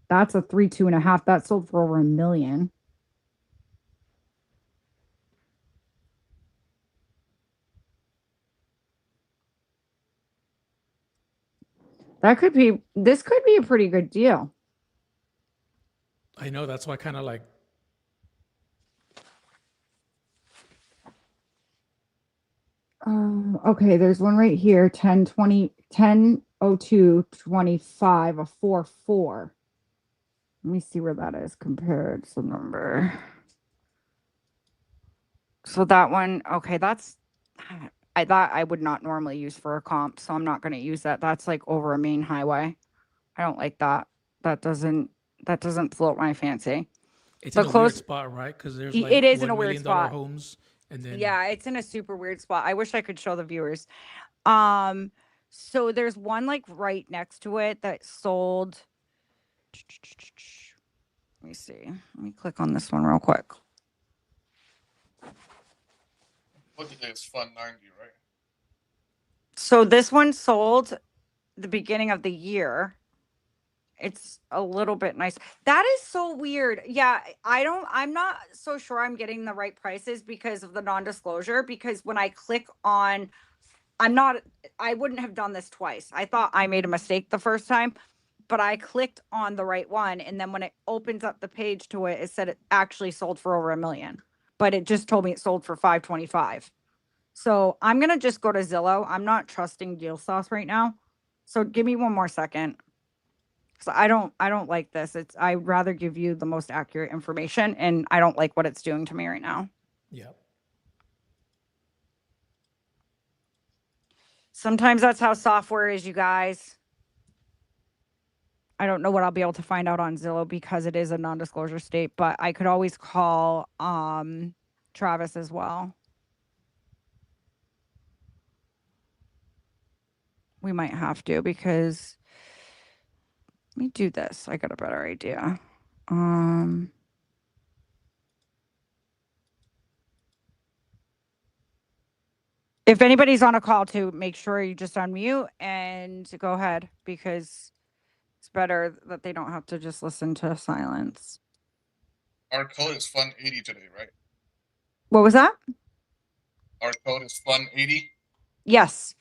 That's a 2.5. That sold for over $1 million. This could be a pretty good deal. I know, that's why I kind of like. Okay, there's one right here, 10/02/25, a 4.4. Let me see where that is compared to the number. So that one, okay, that's that I would not normally use for a comp, so I'm not going to use that. That's like over a main highway. I don't like that. That doesn't float my fancy. It's in a weird spot, right? Because there's like it is in a $1 weird million spot. homes, and then Yeah, it's in a super weird spot. I wish I could show the viewers. So there's one like right next to it that sold. Let me see. Let me click on this one real quick. Look at this, Fun 90, right? So this one sold the beginning of the year. It's a little bit nice. That is so weird. Yeah, I'm not so sure I'm getting the right prices because of the non-disclosure, because when I click on, I wouldn't have done this twice. I thought I made a mistake the first time, but I clicked on the right one. And then when it opens up the page to it, it said it actually sold for over $1 million, but it just told me it sold for 525. So I'm going to just go to Zillow. I'm not trusting Deal Sauce right now. So give me one more second. So I don't like this. I'd rather give you the most accurate information, and I don't like what it's doing to me right now. Yep. Sometimes that's how software is, you guys. I don't know what I'll be able to find out on Zillow because it is a non-disclosure state, but I could always call Travis as well. We might have to, because Let me do this. I got a better idea. If anybody's on a call too, make sure you just unmute and go ahead, because it's better that they don't have to just listen to silence. Our code is fun80 today, right? What was that? Our code is fun80. Yes.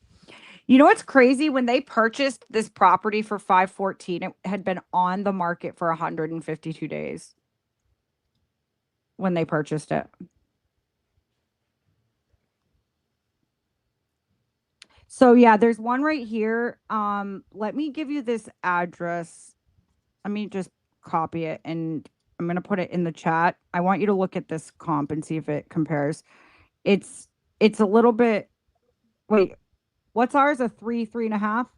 You know what's crazy? When they purchased this property for 514, it had been on the market for 152 days when they purchased it. So yeah, there's one right here. Let me give you this address. Let me just copy it and I'm gonna put it in the chat. I want you to look at this comp and see if it compares. It's a little bit. Wait, what's ours? A 3.5?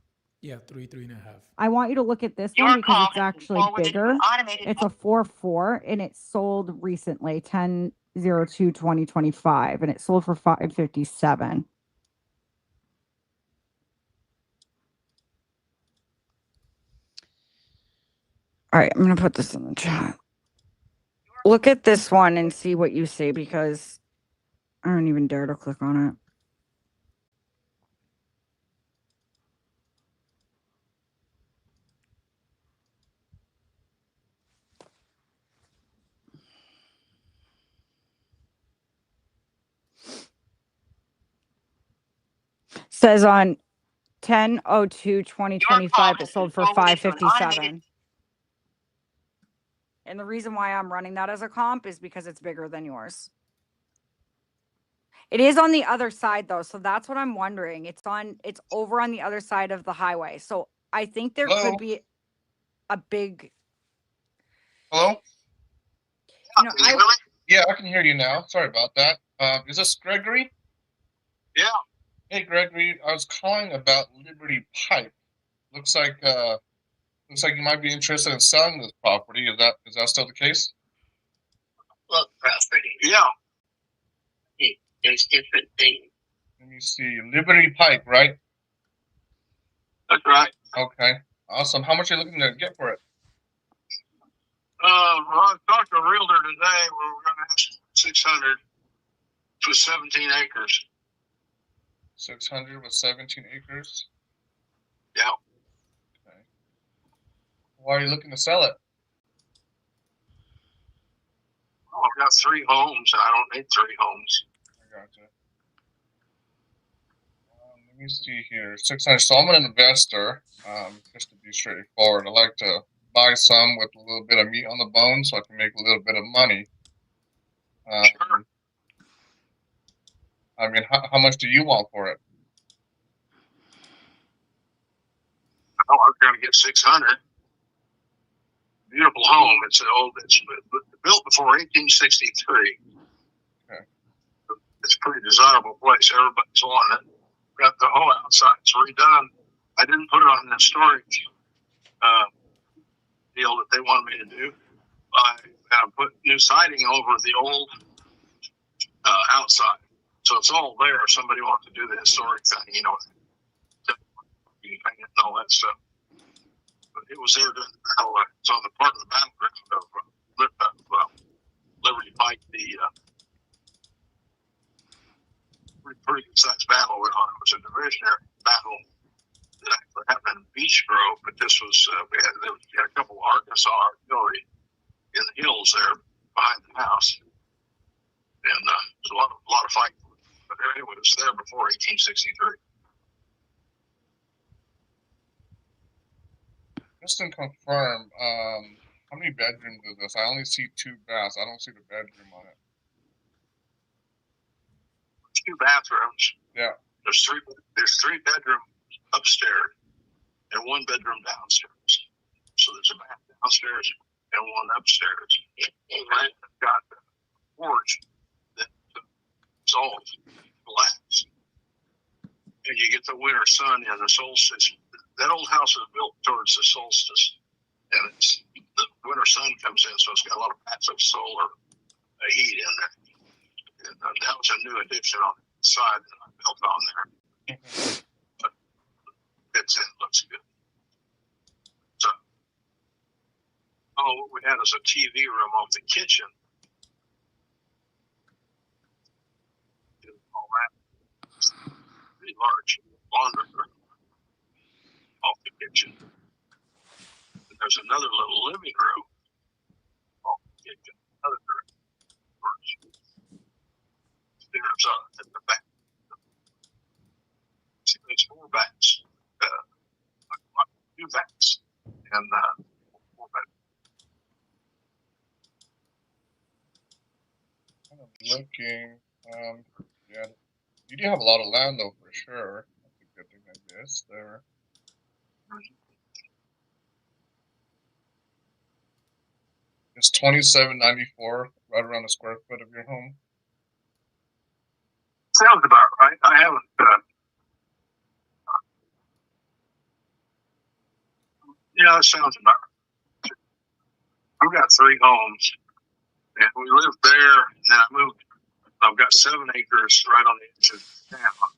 Yeah, 3.5. I want you to look at this one because it's actually bigger. It's a 4.4 and it sold recently, 10/02/2025, and it sold for 557. All right, I'm gonna put this in the chat. Look at this one and see what you see, because I don't even dare to click on it. Says on 10/02/2025, it sold for 557. And the reason why I'm running that as a comp is because it's bigger than yours. It is on the other side though, so that's what I'm wondering. It's over on the other side of the highway. So I think there could be a big. Hello? You know, Yeah, I can hear you now. Sorry about that. Is this Gregory? Yeah. Hey, Gregory. I was calling about Liberty Pipe. Looks like you might be interested in selling this property. Is that still the case? Look, yeah. It's different thing. Let me see. Liberty Pipe, right? That's right. Okay. Awesome. How much are you looking to get for it? Well, I talked to a realtor today. We're going to ask 600 for 17 acres. 600 with 17 acres. Yeah. Okay. Why are you looking to sell it? Well, I've got 3 homes. I don't need 3 homes. I gotcha. Let me see here. 600. So I'm an investor. Just to be straightforward, I like to buy some with a little bit of meat on the bone, so I can make a little bit of money. Sure. I mean, how much do you want for it? I was going to get 600. Beautiful home. It's built before 1863. Okay. It's a pretty desirable place. Everybody's wanting it. Got the whole outside's redone. I didn't put it on the storage deal that they wanted me to do. I put new siding over the old outside, so it's all there. If somebody wants to do the historic thing, you know, you can paint it and all that stuff. But it was there during the battle. It's on the part of the battleground of Liberty Pike. The pretty good sized battle went on. It was a divisionary battle that actually happened in Beech Grove, but this was we had a couple of Arkansas artillery in the hills there behind the house, and there's a lot of fighting. But anyway, it was there before 1863. Just to confirm, how many bedrooms is this? I only see 2 baths. I don't see the bedroom on it. 2 bathrooms. Yeah. There's 3 bedrooms upstairs and 1 bedroom downstairs. So there's a bath downstairs and 1 upstairs. And I've got a porch that's all glass. And you get the winter sun and the solstice. That old house is built towards the solstice, and the winter sun comes in, so it's got a lot of passive solar heat in there. And that was a new addition on the side that I built on there. But it looks good. So Oh, what we had is a TV room off the kitchen. All that. Pretty large laundry room off the kitchen. And there's another little living room off the kitchen. Another room. There's in the back. See, there's 4 backs. 2 backs. And 4 backs. Kind of looking. Yeah, you do have a lot of land though, for sure. That's a good thing, I guess. There. It's 27.94, right around the square foot of your home. Sounds about right. I haven't. Yeah, that sounds about right. I've got 3 homes, and we lived there. And then I moved. I've got 7 acres right on the edge of town.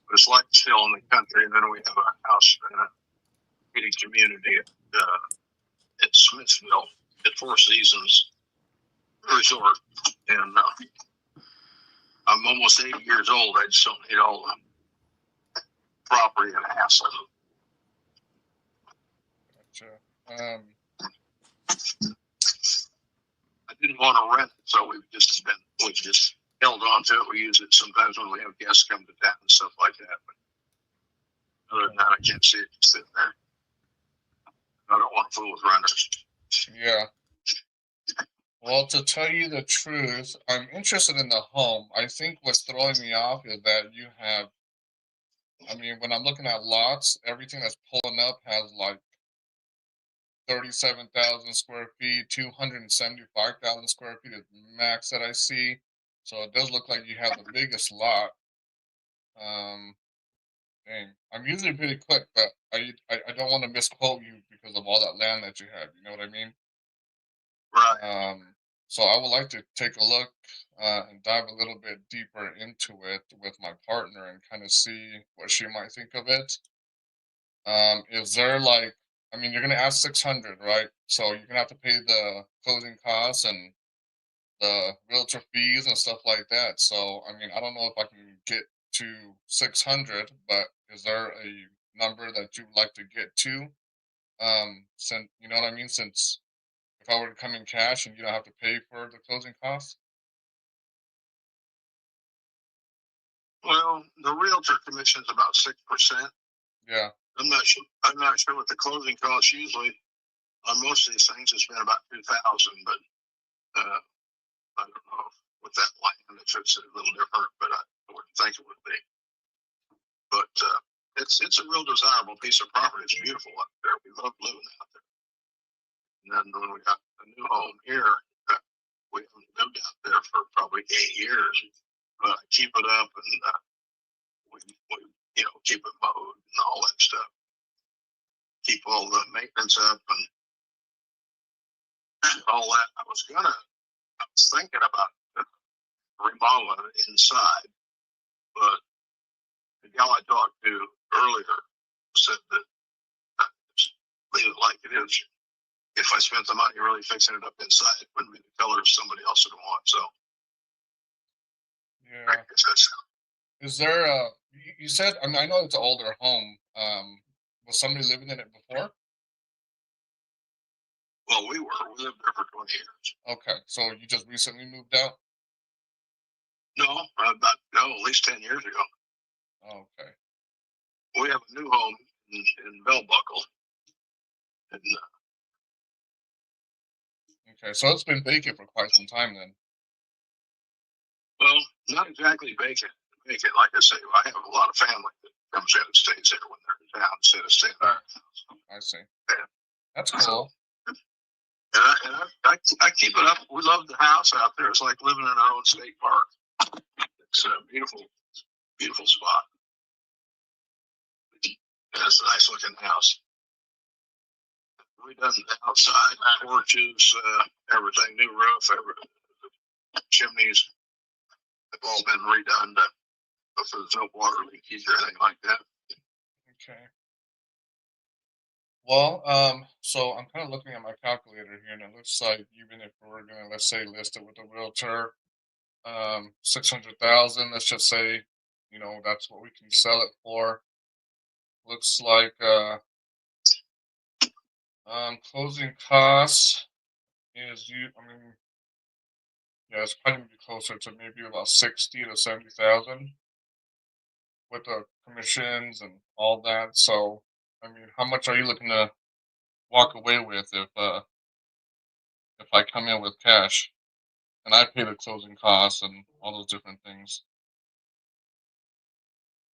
But it's like still in the country, and then we have a house in a gated community at Smithville at Four Seasons Resort, and I'm almost 80 years old. I just don't need all the property and hassle. Gotcha. I didn't want to rent it, so we just held on to it. We use it sometimes when we have guests come to town and stuff like that. But other than that, I can't see it just sitting there. I don't want to fool with renters. Yeah. Well, to tell you the truth, I'm interested in the home. I think what's throwing me off is that you have, I mean, when I'm looking at lots, everything that's pulling up has like 37,000 square feet, 275,000 square feet is max that I see. So it does look like you have the biggest lot. Dang. I'm usually pretty quick, but I don't want to misquote you because of all that land that you have. You know what I mean? Right. So I would like to take a look and dive a little bit deeper into it with my partner and kind of see what she might think of it. Is there like, I mean, you're gonna ask 600, right? So you're gonna have to pay the closing costs and the realtor fees and stuff like that. So I mean, I don't know if I can get to 600, but is there a number that you'd like to get to? Since you know what I mean, since if I were to come in cash and you don't have to pay for the closing costs? Well, the realtor commission is about 6%. Yeah. I'm not sure. I'm not sure what the closing costs usually on most of these things has been about 2,000, but I don't know with that land if it's a little different, but I wouldn't think it would be. But it's a real desirable piece of property. It's beautiful up there. We love living out there. And then when we got a new home here, we haven't lived out there for probably 8 years, but I keep it up and we keep it mowed and all that stuff. Keep all the maintenance up and all that. I was thinking about remodeling it inside, but the gal I talked to earlier said that just leave it like it is. If I spent the money really fixing it up inside, it wouldn't be the color somebody else would want. So yeah, I guess that's. Is there you said, I mean, I know it's an older home. Was somebody living in it before? Well, we lived there for 20 years. Okay, so you just recently moved out? No, at least 10 years ago. Okay. We have a new home in Bell Buckle. And, okay, so it's been vacant for quite some time then. well, not exactly vacant. Like I say, I have a lot of family that comes in and stays there when they're in town instead of staying at our house. I see. Yeah. That's cool. And I keep it up. We love the house out there. It's like living in our own state park. It's a beautiful, beautiful spot. And it's a nice looking house. We done the outside porches, everything, new roof, everything. Chimneys have all been redone so there's no water leakage or anything like that. Okay. Well, so I'm kind of looking at my calculator here, and it looks like even if we're gonna, let's say, list it with a realtor, 600,000, let's just say, that's what we can sell it for. Looks like closing costs yeah, it's probably gonna be closer to maybe about 60 to 70,000 with the commissions and all that. So, how much are you looking to walk away with if I come in with cash and I pay the closing costs and all those different things?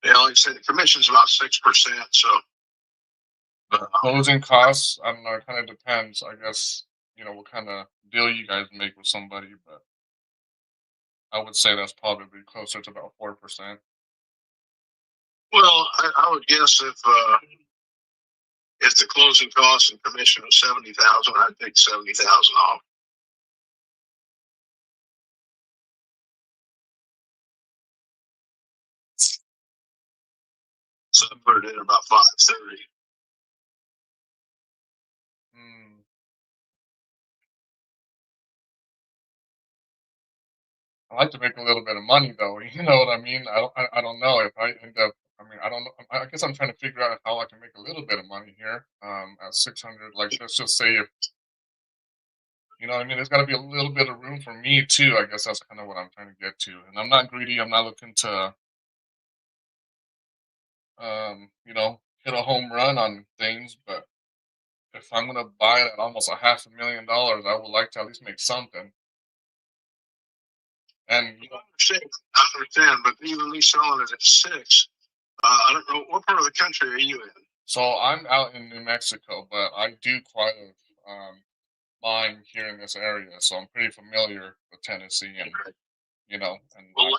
Yeah, like I said, the commission's about 6%. So The closing costs, I don't know, it kind of depends, I guess, what kind of deal you guys make with somebody, but I would say that's probably closer to about 4%. well, I would guess if the closing costs and commission was 70,000, I'd take 70,000 off. So I put it in about 530. I like to make a little bit of money, though. You know what I mean? I don't know if I end up. I don't know. I guess I'm trying to figure out how I can make a little bit of money here. At 600, like let's just say if what I mean. There's got to be a little bit of room for me too. I guess that's kind of what I'm trying to get to. And I'm not greedy. I'm not looking to, hit a home run on things. But if I'm gonna buy it at almost $500,000, I would like to at least make something. And I understand, but even me selling it at 6, I don't know, what part of the country are you in? So I'm out in New Mexico, but I do quite a mine here in this area, so I'm pretty familiar with Tennessee, and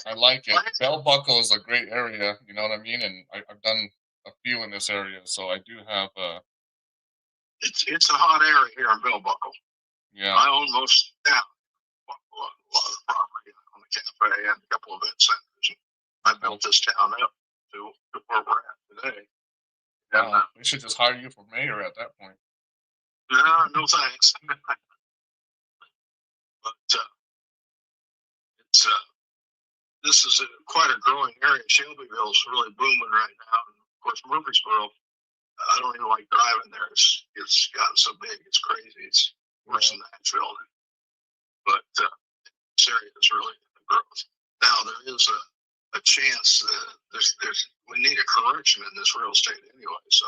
I like it. Bell Buckle is a great area, you know what I mean, and I've done a few in this area, so I do have. It's a hot area here in Bell Buckle. Yeah. I own most of town, a lot of the property. I own a cafe and a couple of event centers. I built this town up to where we're at today. Wow, they should just hire you for mayor at that point. No thanks. But it's this is quite a growing area. Shelbyville is really booming right now, and of course Murfreesboro. I don't even like driving there. It's gotten so big, it's crazy. It's worse than Nashville. But this area is really growth. Now there is a chance that we need a correction in this real estate anyway. So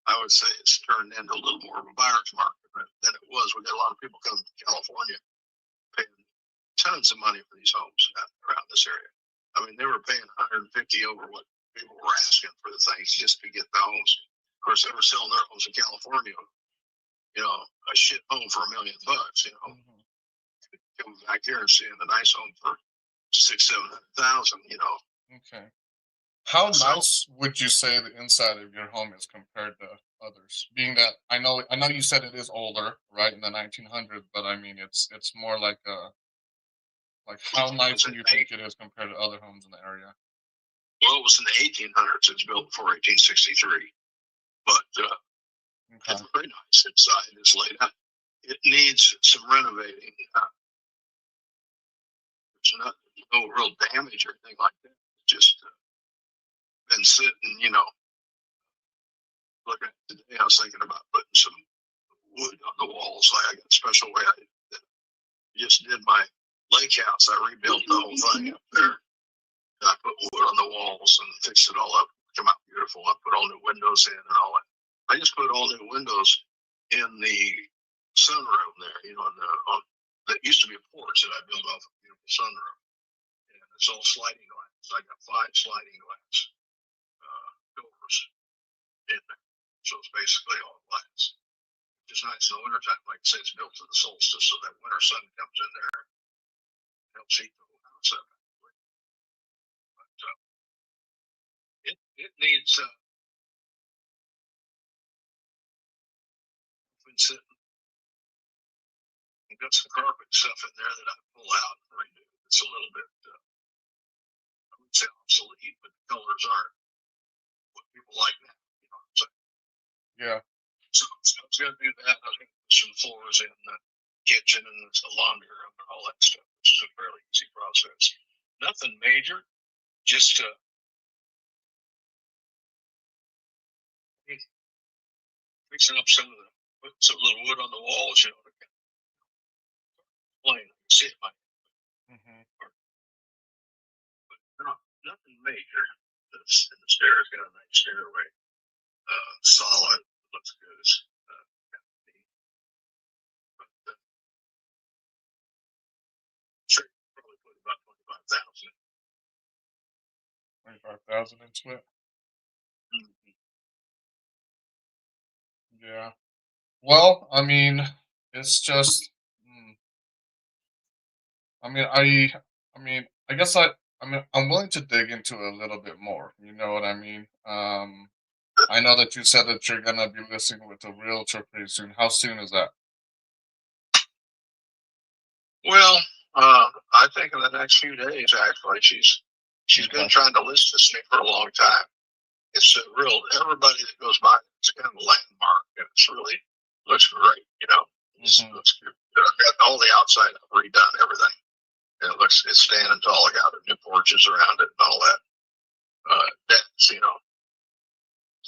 I would say it's turned into a little more of a buyer's market than it was. We got a lot of people coming from California paying tons of money for these homes around this area. I mean, they were paying 150 over what people were asking for the things just to get the homes. Of course, they were selling their homes in California, a shit home for $1 million, coming back here and seeing a nice home for 600,000-700,000, Okay. How nice would you say the inside of your home is compared to others? Being that I know you said it is older, right, in the 1900s, but I mean it's more like how nice do you think it is compared to other homes in the area? Well, it was in the 1800s. It was built before 1863, but it's very nice inside. It's laid out. It needs some renovating. There's no real damage or anything like that. It's just been sitting, looking at it today. I was thinking about putting some wood on the walls. I got a special way I just did my lake house. I rebuilt the whole thing up there. And I put wood on the walls and fixed it all up. Come out beautiful. I put all new windows in and all that. I just put all new windows in the sunroom there, that used to be a porch that I built off a beautiful sunroom. And it's all sliding glass. I got 5 sliding glass doors in there. So it's basically all glass. Which is nice in the wintertime. Like I say, it's built to the solstice, so that winter sun comes in there and helps heat the whole house up. But it needs been sitting. I've got some carpet stuff in there that I pull out and redo. It's a little bit, I would say obsolete, but the colors aren't what people like now. Yeah. So I was going to do that. I was going to put some floors in the kitchen and the laundry room and all that stuff, which is a fairly easy process. Nothing major, just fixing up some of the, putting some little wood on the walls, you know, to kind of plain. See it, but nothing major. And the stairs got a nice stairway, solid, looks good. Sure, probably put about 25,000. 25,000 into it. Yeah. Well, I mean, it's just. I mean, I guess I'm willing to dig into it a little bit more. You know what I mean? I know that you said that you're gonna be listing with a realtor pretty soon. How soon is that? Well, I think in the next few days, actually, she's been trying to list this thing for a long time. It's a real, everybody that goes by, it's kind of a landmark, and it's really looks great. You know, it looks good. I've got all the outside, I've redone everything. And it's standing tall. I got new porches around it and all that. Decks, you know.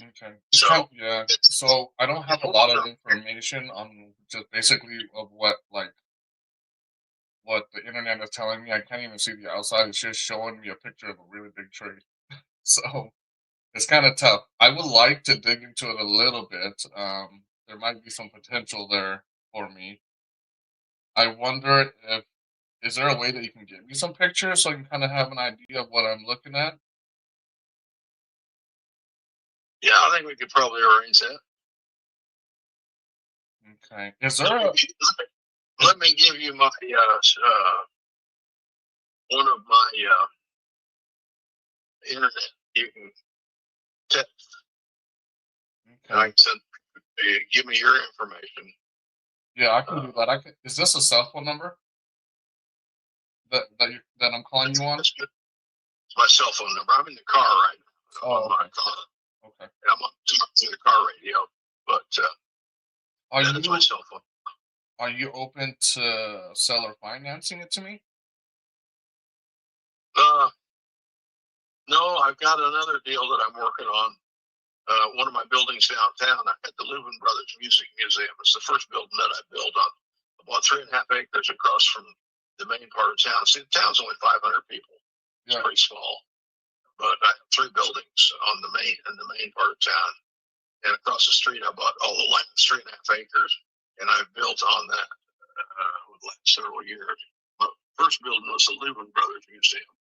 Okay. Yeah. So I don't have a lot of information on just basically of what the internet is telling me. I can't even see the outside. It's just showing me a picture of a really big tree. So it's kind of tough. I would like to dig into it a little bit. There might be some potential there for me. I wonder if is there a way that you can give me some pictures so I can kind of have an idea of what I'm looking at? Yeah, I think we could probably arrange that. Okay. Is there let me give you my one of my internet. You can text. Okay. I can send, give me your information. Yeah, I can do that. Is this a cell phone number that I'm calling you on? It's my cell phone number. I'm in the car right now. I'm on my car. Okay. And I'm talking through the car radio, but that's my cell phone. Are you open to seller financing it to me? No, I've got another deal that I'm working on. One of my buildings downtown, I had the Leuven Brothers Music Museum. It's the first building that I built on about 3.5 acres across from the main part of town. See, the town's only 500 people. It's pretty small. But I have 3 buildings in the main part of town. And across the street, I bought all the land, 3.5 acres. And I've built on that over the last several years. My first building was the Leuven Brothers Museum.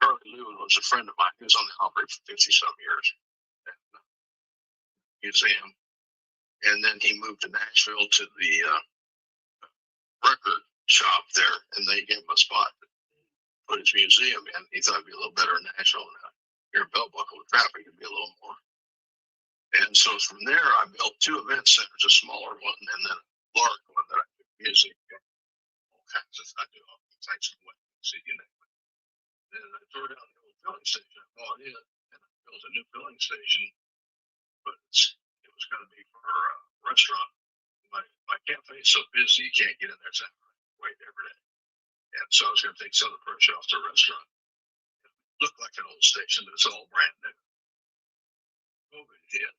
Charlie Leuven was a friend of mine. He was on the operator for 50-some years. Museum. And then he moved to Nashville to the record shop there, and they gave him a spot to put his museum in. He thought it'd be a little better in Nashville. Here in Belt Buckle with traffic, it'd be a little more. And so from there, I built 2 event centers, a smaller one and then a large one that I do music. All kinds of I do all types of weddings, you know. Then I tore down the old filling station. I bought it and I built a new filling station, but it was going to be for a restaurant. My cafe is so busy, you can't get in there. So I wait every day. And so I was going to take some of the pressure off the restaurant. It looked like an old station, but it's all brand new. COVID hit.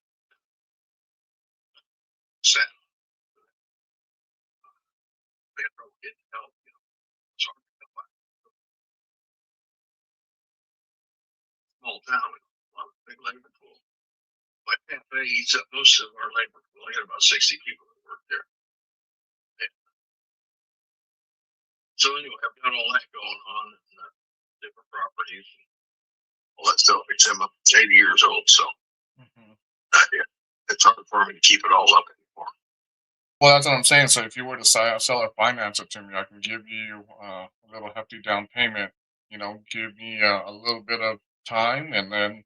Sad. They had trouble getting help, you know. It's hard to come back. Small town with a lot of big labor pool. My cafe eats up most of our labor pool. I got about 60 people that work there. And so anyway, I've got all that going on and different properties. All that stuff. I'm 80 years old, so it's hard for me to keep it all up anymore. Well, that's what I'm saying. So if you were to sell or finance it to me, I can give you a little hefty down payment. You know, give me a little bit of time, and then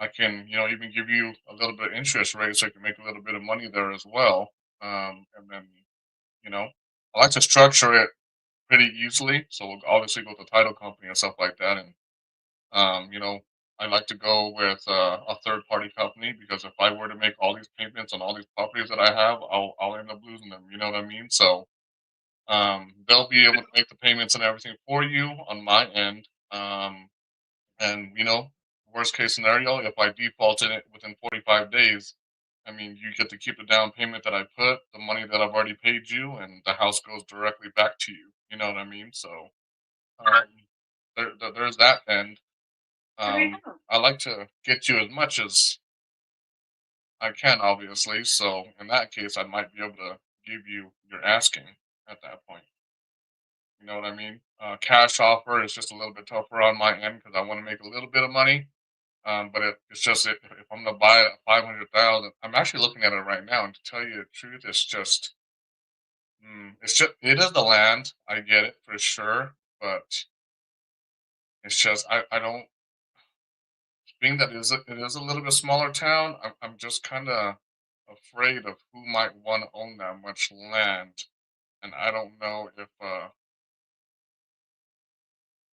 I can, even give you a little bit of interest rate, so I can make a little bit of money there as well. And then, I like to structure it pretty easily. So we'll obviously go to the title company and stuff like that, and I like to go with a third party company because if I were to make all these payments on all these properties that I have, I'll end up losing them. You know what I mean? So they'll be able to make the payments and everything for you on my end. And worst case scenario, if I defaulted it within 45 days, I mean, you get to keep the down payment that I put, the money that I've already paid you, and the house goes directly back to you. You know what I mean? So there's that end. I like to get you as much as I can, obviously. So in that case, I might be able to give you your asking at that point. You know what I mean? Cash offer is just a little bit tougher on my end because I want to make a little bit of money. But it's just if I'm gonna buy it at 500,000, I'm actually looking at it right now, and to tell you the truth, it is the land. I get it for sure, but it's just I don't. Being that it is a little bit smaller town, I'm just kind of afraid of who might want to own that much land, and I don't know if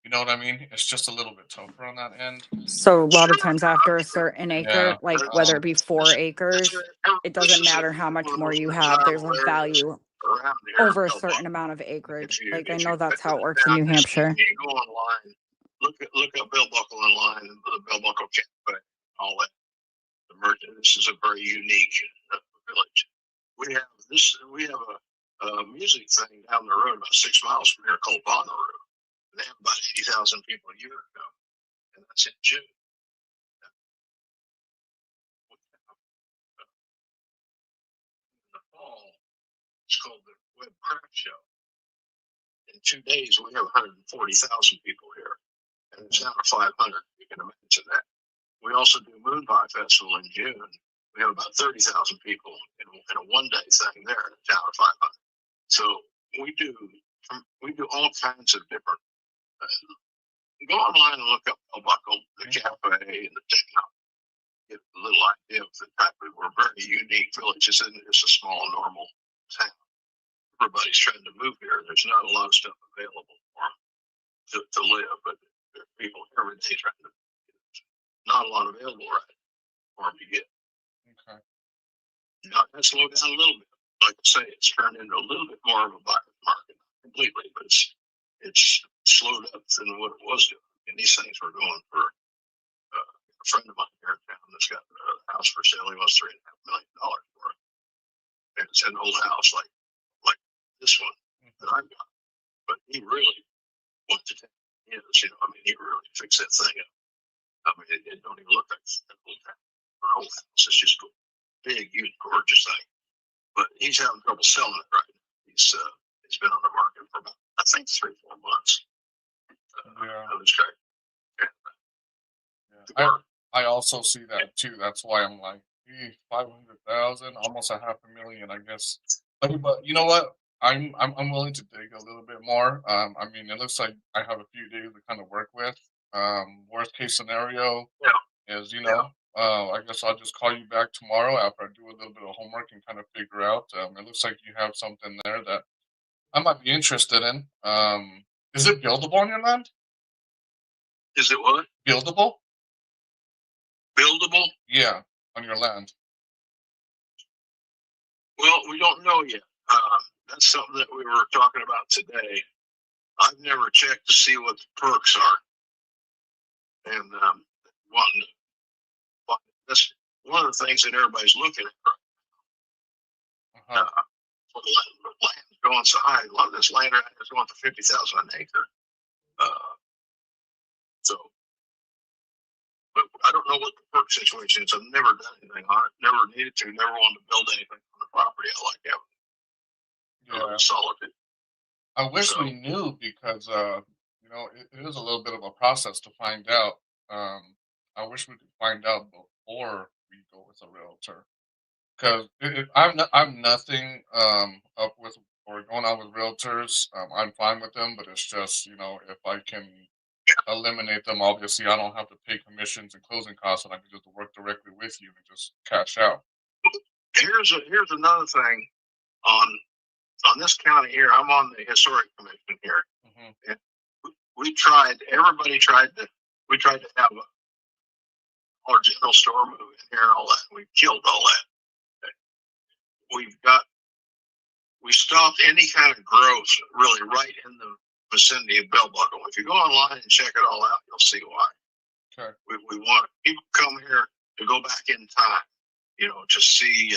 you know what I mean. It's just a little bit tougher on that end. So a lot of times after a certain acre, Yeah. like whether it be 4 acres, it doesn't matter how much more you have. There's a value over a certain amount of acreage. Like I know that's how it works in New Hampshire. You go online, look up Bell Buckle online, and the Bell Buckle Cafe, all that. The merchant. This is a very unique village. We have a music thing down the road about 6 miles from here called Bonnaroo. They have about 80,000 people a year ago, and that's in June. In the fall, it's called the Web Craft Show. In 2 days, we have 140,000 people here, and it's down to 500. You can imagine that. We also do Moon Pie Festival in June. We have about 30,000 people in a one-day thing there in a town of 500. So we do all kinds of different. Go online and look up Bell Buckle, the cafe, and the techno. Get a little idea of the fact that we're a very unique village. It's in just a small, normal town. Everybody's trying to move here. There's not a lot of stuff available for them to live, but there are people every day trying to. Not a lot available right for them to get. Okay. Now, it has slowed down a little bit. Like I say, it's turned into a little bit more of a buyer's market, not completely, but it's slowed up than what it was doing. And these things were going for a friend of mine here in town that's got a house for sale. He wants $3.5 million for it. And it's an old house like this one that I've got. But he really wanted to take it. He really fixed that thing up. It don't even look like an old house. It's just a big, huge, gorgeous thing. But he's having trouble selling it right now. He's been on the market for about, I think, 3-4 months. I also see that too. That's why I'm like, 500,000, almost $500,000, I guess. But you know what? I'm willing to dig a little bit more. It looks like I have a few days to kind of work with. Worst case scenario is, I guess I'll just call you back tomorrow after I do a little bit of homework and kind of figure out. It looks like you have something there that I might be interested in. Is it buildable on your land? Is it what? Buildable? Buildable? Yeah, on your land. Well, we don't know yet. That's something that we were talking about today. I've never checked to see what the perks are. And that's one of the things that everybody's looking at right now. Land's going so high. A lot of this land right now is going for $50,000 an acre. But I don't know what the perk situation is. I've never done anything on it. Never needed to. Never wanted to build anything on the property. I like having solid. I wish we knew because it is a little bit of a process to find out. I wish we could find out before we go with a realtor. Because I'm nothing up with or going on with realtors. I'm fine with them, but it's just if I can eliminate them, obviously I don't have to pay commissions and closing costs, and I can just work directly with you and just cash out. Here's another thing on this county here. I'm on the historic commission here, and we tried to have Dollar General store move in here and all that. We killed all that. We stopped any kind of growth really right in the vicinity of Bell Buckle. If you go online and check it all out, you'll see why. Okay. We want people to come here to go back in time, to see.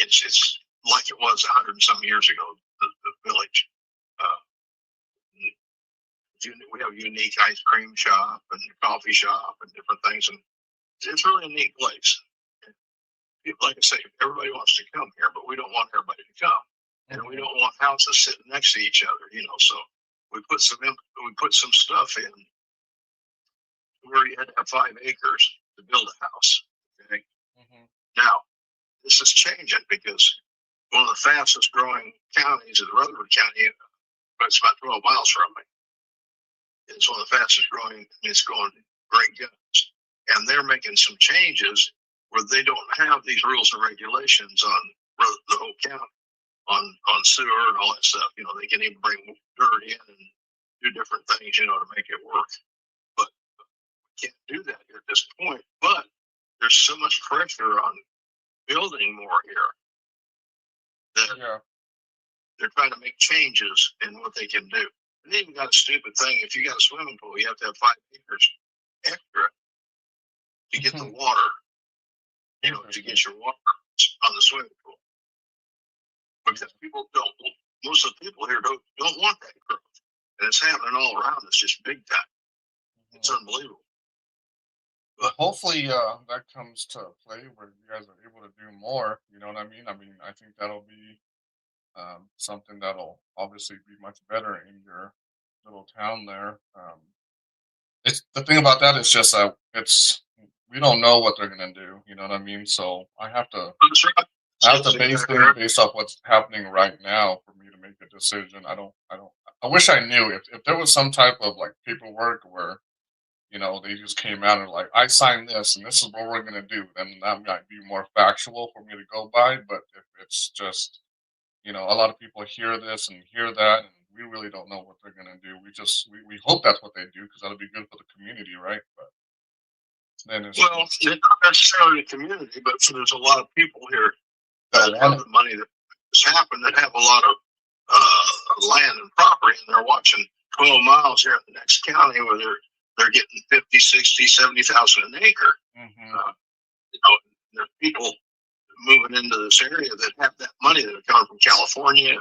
It's like it was 100 and some years ago. The village. We have a unique ice cream shop and coffee shop and different things, and it's really a neat place. Like I say, everybody wants to come here, but we don't want everybody to come, and we don't want houses sitting next to each other. So we put some stuff in where you had to have 5 acres to build a house. Okay. Now this is changing because one of the fastest growing counties is Rutherford County. It's about 12 miles from me. It's one of the fastest growing. It's going great guns, and they're making some changes where they don't have these rules and regulations on the whole county, on sewer and all that stuff. They can even bring dirt in and do different things, to make it work. But we can't do that here at this point. But there's so much pressure on building more here that they're trying to make changes in what they can do. And they even got a stupid thing. If you got a swimming pool, you have to have 5 acres extra to get the water. To get your water on the swimming pool. Because most of the people here don't want that growth. And it's happening all around us, just big time. It's unbelievable. But hopefully that comes to play where you guys are able to do more. You know what I mean? I think that'll be something that'll obviously be much better in your little town there. It's the thing about that is just we don't know what they're gonna do. You know what I mean? So I have to base things based off what's happening right now for me to make a decision. I wish I knew if there was some type of like paperwork where they just came out and like, I signed this and this is what we're gonna do, then that might be more factual for me to go by. But if it's just a lot of people hear this and hear that, and we really don't know what they're gonna do. We hope that's what they do because that'll be good for the community, right? But then it's not necessarily the community, but there's a lot of people here that have the money that has happened that have a lot of land and property, and they're watching 12 miles here in the next county where they're getting 50, 60, 70,000 an acre. There's people moving into this area that have that money that have come from California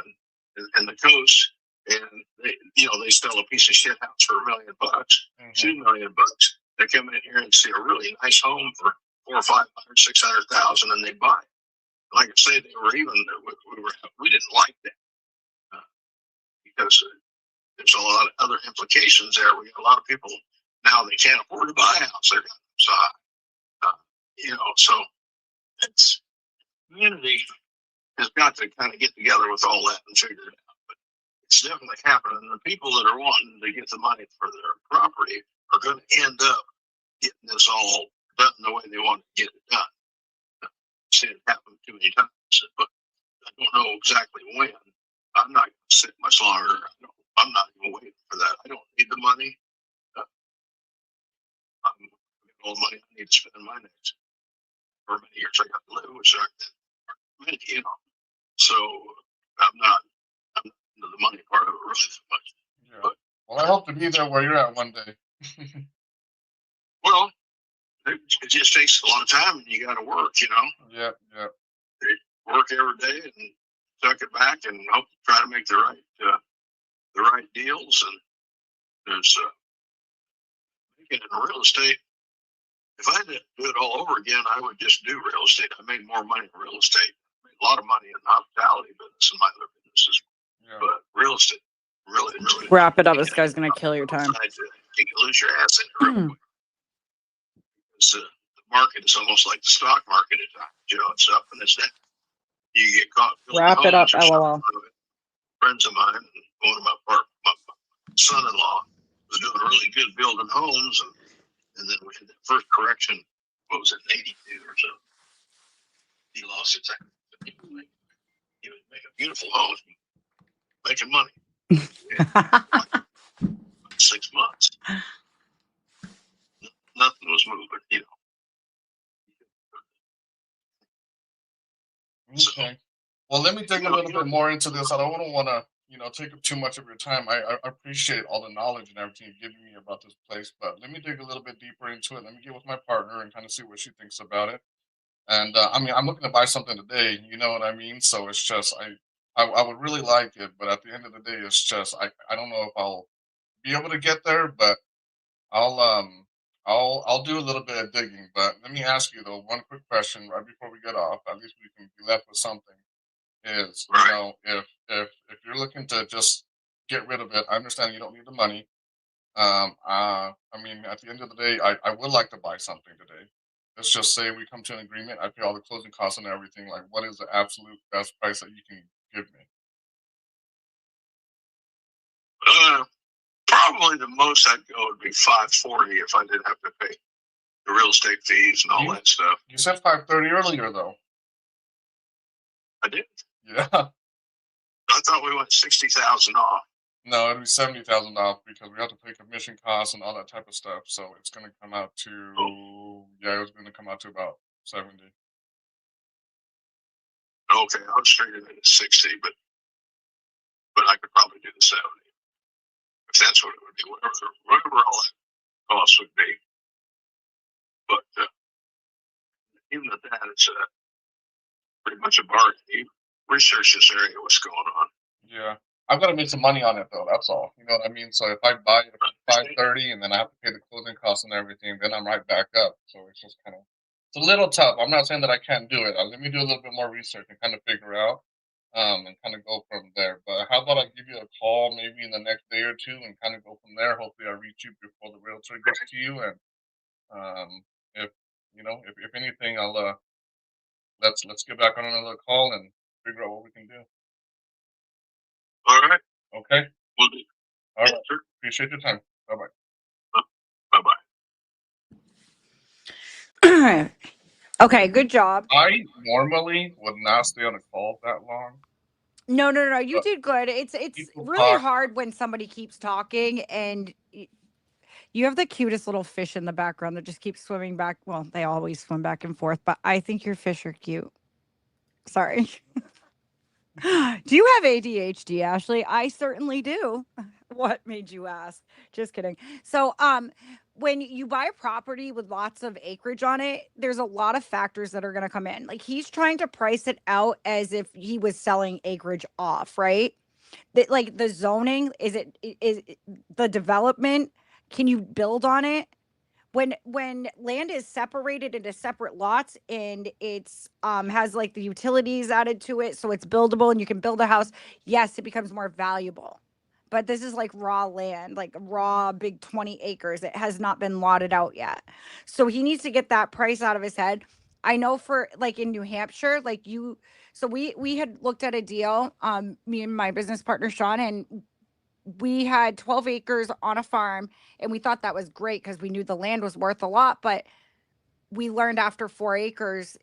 and the coast, and they sell a piece of shit house for $1 million, $2 million. They come in here and see a really nice home for $400,000 or $500,000, $600,000, and they buy it. Like I say, we didn't like that because there's a lot of other implications there. We got a lot of people now they can't afford to buy a house. They're so it's community has got to kind of get together with all that and figure it out. But it's definitely happening. And the people that are wanting to get the money for their property are going to end up getting this all done the way they want to get it done. I've seen it happen too many times, but I don't know exactly when. I'm not going to sit much longer. I'm not even waiting for that. I don't need the money. I'm getting all the money I need to spend in my next for many years I got to live, which are many, So I'm not into the money part of it really that much. Yeah. But, well, I hope to be there where you're at one day. Well, it just takes a lot of time, and you got to work. Yep. Work every day and tuck it back, and hope to try to make the right deals. And there's making it in real estate. If I had to do it all over again, I would just do real estate. I made more money in real estate. I made a lot of money in the hospitality business and my other businesses. Yeah. But real estate, really. Wrap it up. This guy's going to kill your time. You can lose your ass in it real quick. The market is almost like the stock market at times. It's up and it's down. You get caught. Wrap it up, LOL. Friends of mine, one of my son-in-law was doing really good building homes, and then we had that first correction. What was it, 82 or so? He lost his act. He was making beautiful homes, making money. 6 months. Okay. Well, let me dig a little bit more into this. I don't want to, take up too much of your time. I appreciate all the knowledge and everything you're giving me about this place, but let me dig a little bit deeper into it. Let me get with my partner and kind of see what she thinks about it. And I mean, I'm looking to buy something today. You know what I mean? So it's just I would really like it, but at the end of the day, it's just I don't know if I'll be able to get there, but I'll I'll do a little bit of digging. But let me ask you though one quick question right before we get off. At least we can be left with something. Is if you're looking to just get rid of it, I understand you don't need the money. I mean, at the end of the day, I would like to buy something today. Let's just say we come to an agreement. I pay all the closing costs and everything. Like, what is the absolute best price that you can give me? Probably the most I'd go would be 540 if I didn't have to pay the real estate fees and all that stuff. You said 530 earlier, though. I did. Yeah. I thought we went 60,000 off. No, it'd be $70,000 because we have to pay commission costs and all that type of stuff. So it's going to come out to it was going to come out to about 70. Okay, I was thinking at 60, but I could probably do the 70 if that's what it would be, whatever all that cost would be. But even at that, it's pretty much a bargain. You research this area, what's going on. Yeah. I've got to make some money on it, though. That's all. You know what I mean? So if I buy it for 530 and then I have to pay the closing costs and everything, then I'm right back up. So it's just kind of, it's a little tough. I'm not saying that I can't do it. Let me do a little bit more research and kind of figure out and kind of go from there. But how about I give you a call maybe in the next day or two and kind of go from there? Hopefully I reach you before the realtor gets to you. And if, if anything, I'll, let's get back on another call and figure out what we can do. All right. Okay. Will do. All right. Sure. Appreciate your time. Bye-bye. Bye-bye. Okay, good job. I normally would not stay on a call that long. No. You did good. It's really hard when somebody keeps talking and you have the cutest little fish in the background that just keeps swimming back. Well, they always swim back and forth, but I think your fish are cute. Sorry. Do you have ADHD, Ashley? I certainly do. What made you ask? Just kidding. So, when you buy a property with lots of acreage on it, there's a lot of factors that are going to come in. Like he's trying to price it out as if he was selling acreage off, right? Like the zoning, is the development? Can you build on it? When land is separated into separate lots and it's has like the utilities added to it, so it's buildable and you can build a house, yes, it becomes more valuable. But this is like raw land, like raw big 20 acres. It has not been lotted out yet. So he needs to get that price out of his head. I know for like in New Hampshire, so we had looked at a deal, me and my business partner Sean, and we had 12 acres on a farm and we thought that was great because we knew the land was worth a lot, but we learned after 4 acres,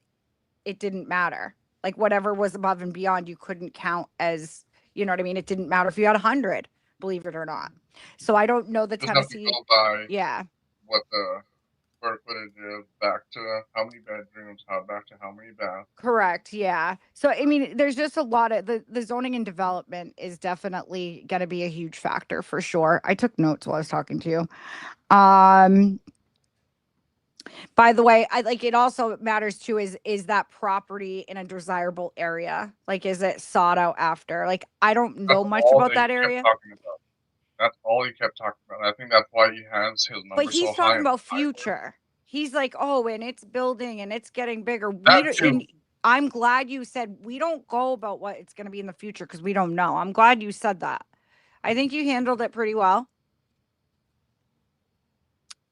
it didn't matter. Like whatever was above and beyond, you couldn't count as, you know what I mean? It didn't matter if you had 100, believe it or not. So I don't know the Tennessee. Yeah. What the square footage is back to how many bedrooms, back to how many baths. Correct. Yeah. So, I mean, there's just a lot of the zoning and development is definitely going to be a huge factor for sure. I took notes while I was talking to you. By the way, I like it also matters too, is that property in a desirable area? Like, is it sought out after? Like, I don't know much about that area. That's all he kept talking about. I think that's why he has his numbers But he's so high. talking about future. He's like, oh, and it's building and it's getting bigger. And I'm glad you said we don't go about what it's going to be in the future because we don't know. I'm glad you said that. I think you handled it pretty well.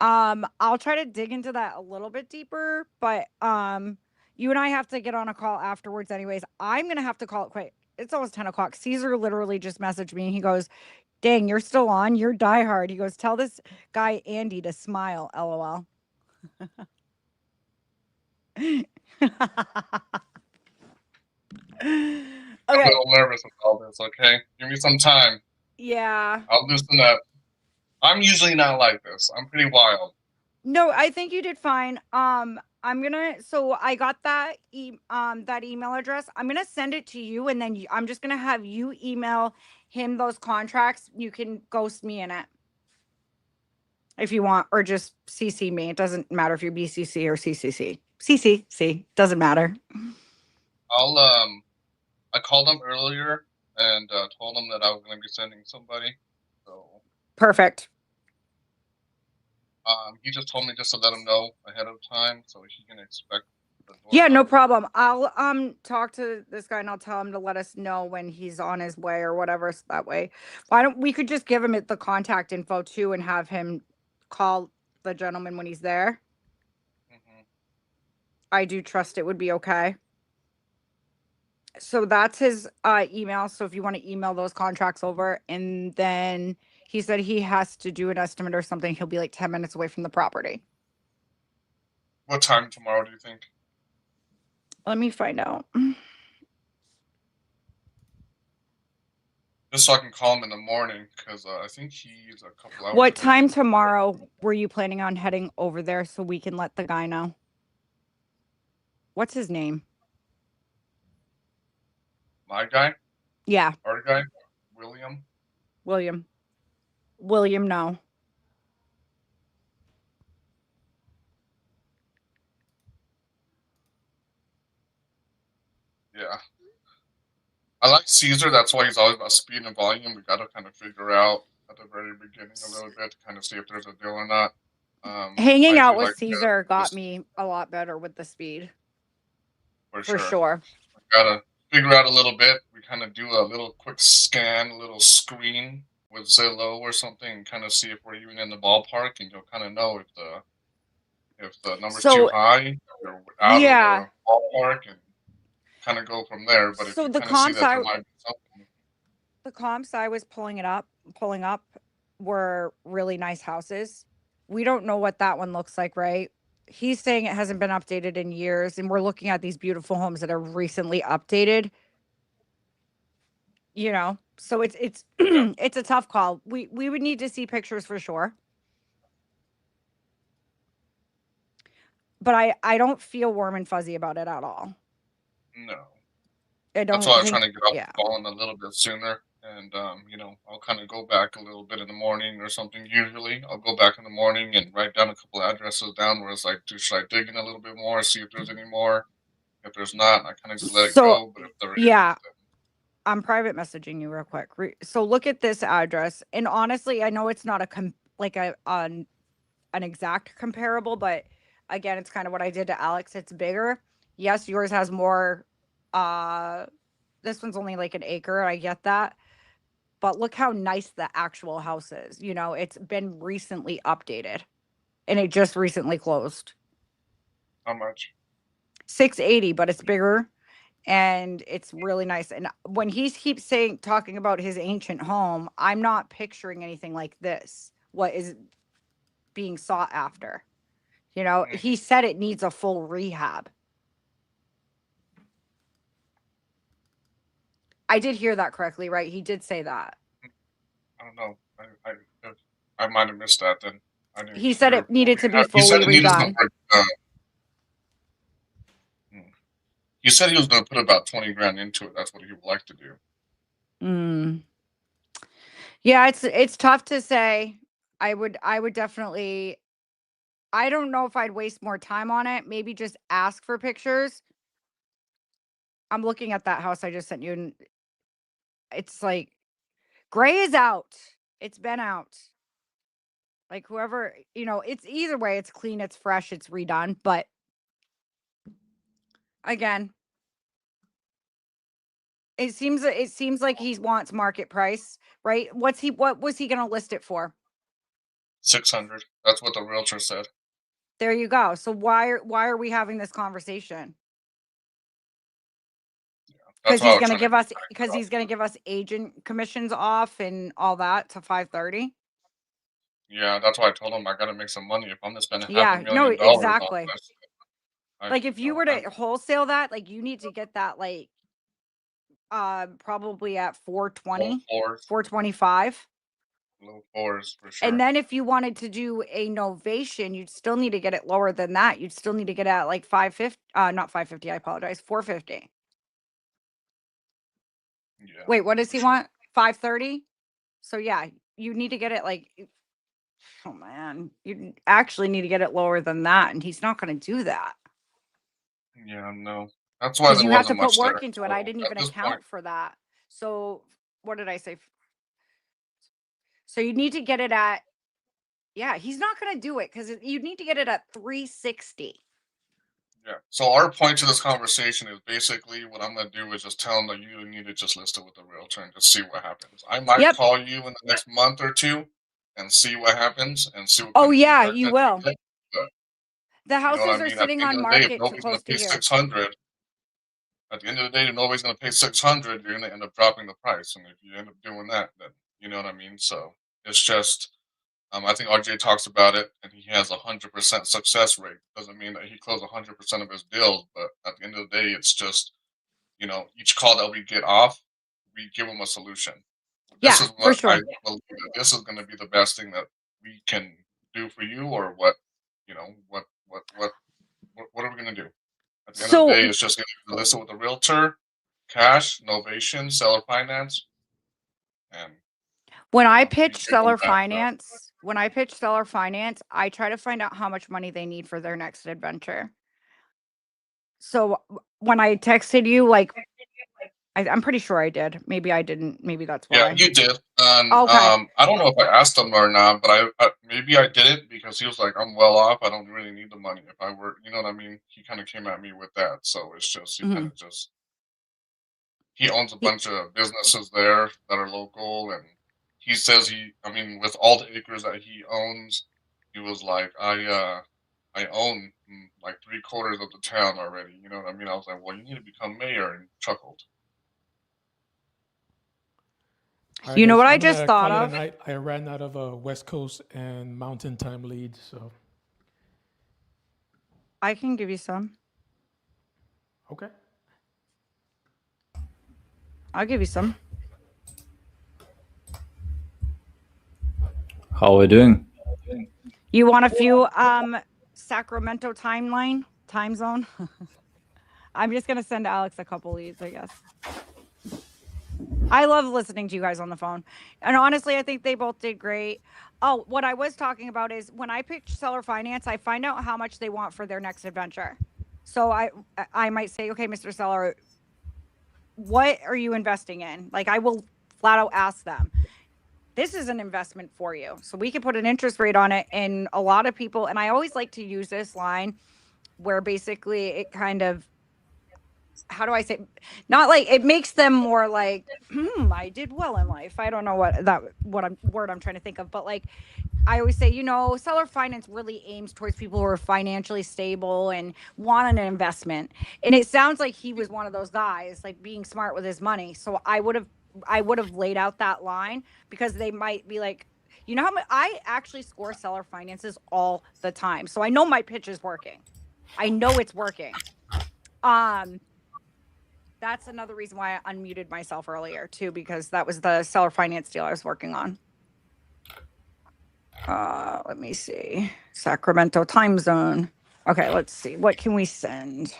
I'll try to dig into that a little bit deeper, but you and I have to get on a call afterwards anyways. I'm going to have to call it quit. It's almost 10 o'clock. Caesar literally just messaged me. He goes, dang, you're still on. You're diehard. He goes, tell this guy, Andy, to smile. LOL. Okay. I'm a little nervous with all this, okay? Give me some time. Yeah. I'll loosen up. I'm usually not like this. I'm pretty wild. No, I think you did fine. So I got that that email address. I'm gonna send it to you, and then I'm just gonna have you email him those contracts. You can ghost me in it if you want, or just CC me. It doesn't matter if you're BCC or CCC. CCC doesn't matter. I'll I called him earlier and told him that I was going to be sending somebody. So Perfect. he just told me just to let him know ahead of time so he can expect the door. Yeah, no problem. I'll talk to this guy and I'll tell him to let us know when he's on his way or whatever. So that way, why don't we could just give him the contact info too and have him call the gentleman when he's there. I do trust it would be okay. So that's his email. So if you want to email those contracts over, and then he said he has to do an estimate or something. He'll be like 10 minutes away from the property. What time tomorrow do you think? Let me find out. Just so I can call him in the morning because I think he's a couple hours. What time tomorrow were you planning on heading over there so we can let the guy know? What's his name? My guy? Yeah. Our guy? William? William, no. Yeah. I like Caesar. That's why he's always about speed and volume. We got to kind of figure out at the very beginning a little bit to kind of see if there's a deal or not. Hanging out with Caesar got me a lot better with the speed. For sure. We got to figure out a little bit. We kind of do a little quick scan, a little screen with Zillow or something and kind of see if we're even in the ballpark, and you'll kind of know if the number's too high or out of the ballpark, and kind of go from there. But if you kind of see that there might be something. The comps I was pulling up were really nice houses. We don't know what that one looks like, right? He's saying it hasn't been updated in years, and we're looking at these beautiful homes that are recently updated. You know, so it's it's a tough call. We would need to see pictures for sure. But I don't feel warm and fuzzy about it at all. No. I don't That's why I was think, trying to get off the phone a little bit sooner. And, I'll kind of go back a little bit in the morning or something. Usually I'll go back in the morning and write down a couple addresses down where it's like, should I dig in a little bit more, see if there's any more? If there's not, I kind of just let it go. But if there is, I'm private messaging you real quick. So look at this address. And honestly, I know it's not an exact comparable, but again, it's kind of what I did to Alex. It's bigger. Yes, yours has more. This one's only like an acre. I get that. But look how nice the actual house is. You know, it's been recently updated and it just recently closed. How much? 680, but it's bigger and it's really nice. And when he keeps talking about his ancient home, I'm not picturing anything like this. What is being sought after? You know, he said it needs a full rehab. I did hear that correctly, right? He did say that. I don't know. I might have missed that then. He said it needed to be fully redone. He said he was going to put about 20 grand into it. That's what he would like to do. Yeah, it's tough to say. I would definitely. I don't know if I'd waste more time on it. Maybe just ask for pictures. I'm looking at that house I just sent you, and it's like gray is out. It's been out. Like whoever, it's either way, it's clean, it's fresh, it's redone. But again, it seems like he wants market price, right? What was he gonna list it for? 600. That's what the realtor said. There you go. So why are we having this conversation? Because he's gonna give us agent commissions off and all that to 530. Yeah, that's why I told him I got to make some money if I'm gonna spend $500,000. Exactly. Like if you were to wholesale that, like you need to get that like probably at 420, 425. low fours for sure. And then if you wanted to do a novation, you'd still need to get it lower than that. You'd still need to get at like 550, not 550, I apologize, 450. Yeah. Wait, what does he want? 530? So yeah, you need to get it like, oh man, you actually need to get it lower than that. And he's not going to do that. Yeah, no. That's why Because there you have to wasn't put much work there. into it. So I didn't at even this account point, for that. So what did I say? So you need to get it at, yeah, he's not going to do it because you need to get it at 360. yeah. So our point to this conversation is basically what I'm gonna do is just tell them that you need to just list it with the realtor and just see what happens. I might Yep. call you in the next month or two and see what happens and see what Oh kind of yeah, feedback you that will. you get. But The you know what houses I are mean? At the sitting end on of the day, if market for nobody's gonna close to pay here. 600, at the end of the day, if nobody's gonna pay 600, you're gonna end up dropping the price. And if you end up doing that, then you know what I mean. So it's just. I think RJ talks about it, and he has 100% success rate. Doesn't mean that he closed 100% of his deals, but at the end of the day, it's just each call that we get off, we give them a solution. This Yeah, is for what I sure. believe that this is going to be the best thing that we can do for you, or what what are we going to do? At the end of the So day, it's just going to listen with a realtor, cash, novation, seller finance, and when I we pitch give them seller that. finance, I try to find out how much money they need for their next adventure. So when I texted you, like, I'm pretty sure I did. Maybe I didn't. Maybe that's Yeah, why. you did. And Okay. I don't know if I asked him or not, but I maybe I did it because he was like, "I'm well off. I don't really need the money. If I were, you know what I mean." He kind of came at me with that, so it's just he kind Mhm. of just he owns a bunch of businesses there that are local, and he says I mean, with all the acres that he owns, he was like, I own like 3/4 of the town already. You know what I mean? I was like, well, you need to become mayor, and he chuckled. All right, You know guys, what I I'm just gonna thought call it a of? night. I ran out of West Coast and Mountain Time leads, so I can give you some. okay. I'll give you some. How are we doing? You want a few Sacramento time zone? I'm just gonna send Alex a couple leads, I guess. I love listening to you guys on the phone. And honestly, I think they both did great. Oh, what I was talking about is when I pitch seller finance, I find out how much they want for their next adventure. So I might say, okay, Mr. Seller, what are you investing in? Like, I will flat out ask them. This is an investment for you. So we can put an interest rate on it. And a lot of people, and I always like to use this line where basically it kind of, how do I say, not like it makes them more like, I did well in life. I don't know word I'm trying to think of, but like I always say, seller finance really aims towards people who are financially stable and want an investment. And it sounds like he was one of those guys, like being smart with his money. So I would have laid out that line because they might be like, how much I actually score seller finances all the time. So I know my pitch is working. I know it's working. That's another reason why I unmuted myself earlier too, because that was the seller finance deal I was working on. Let me see. Sacramento time zone. Okay, let's see. What can we send?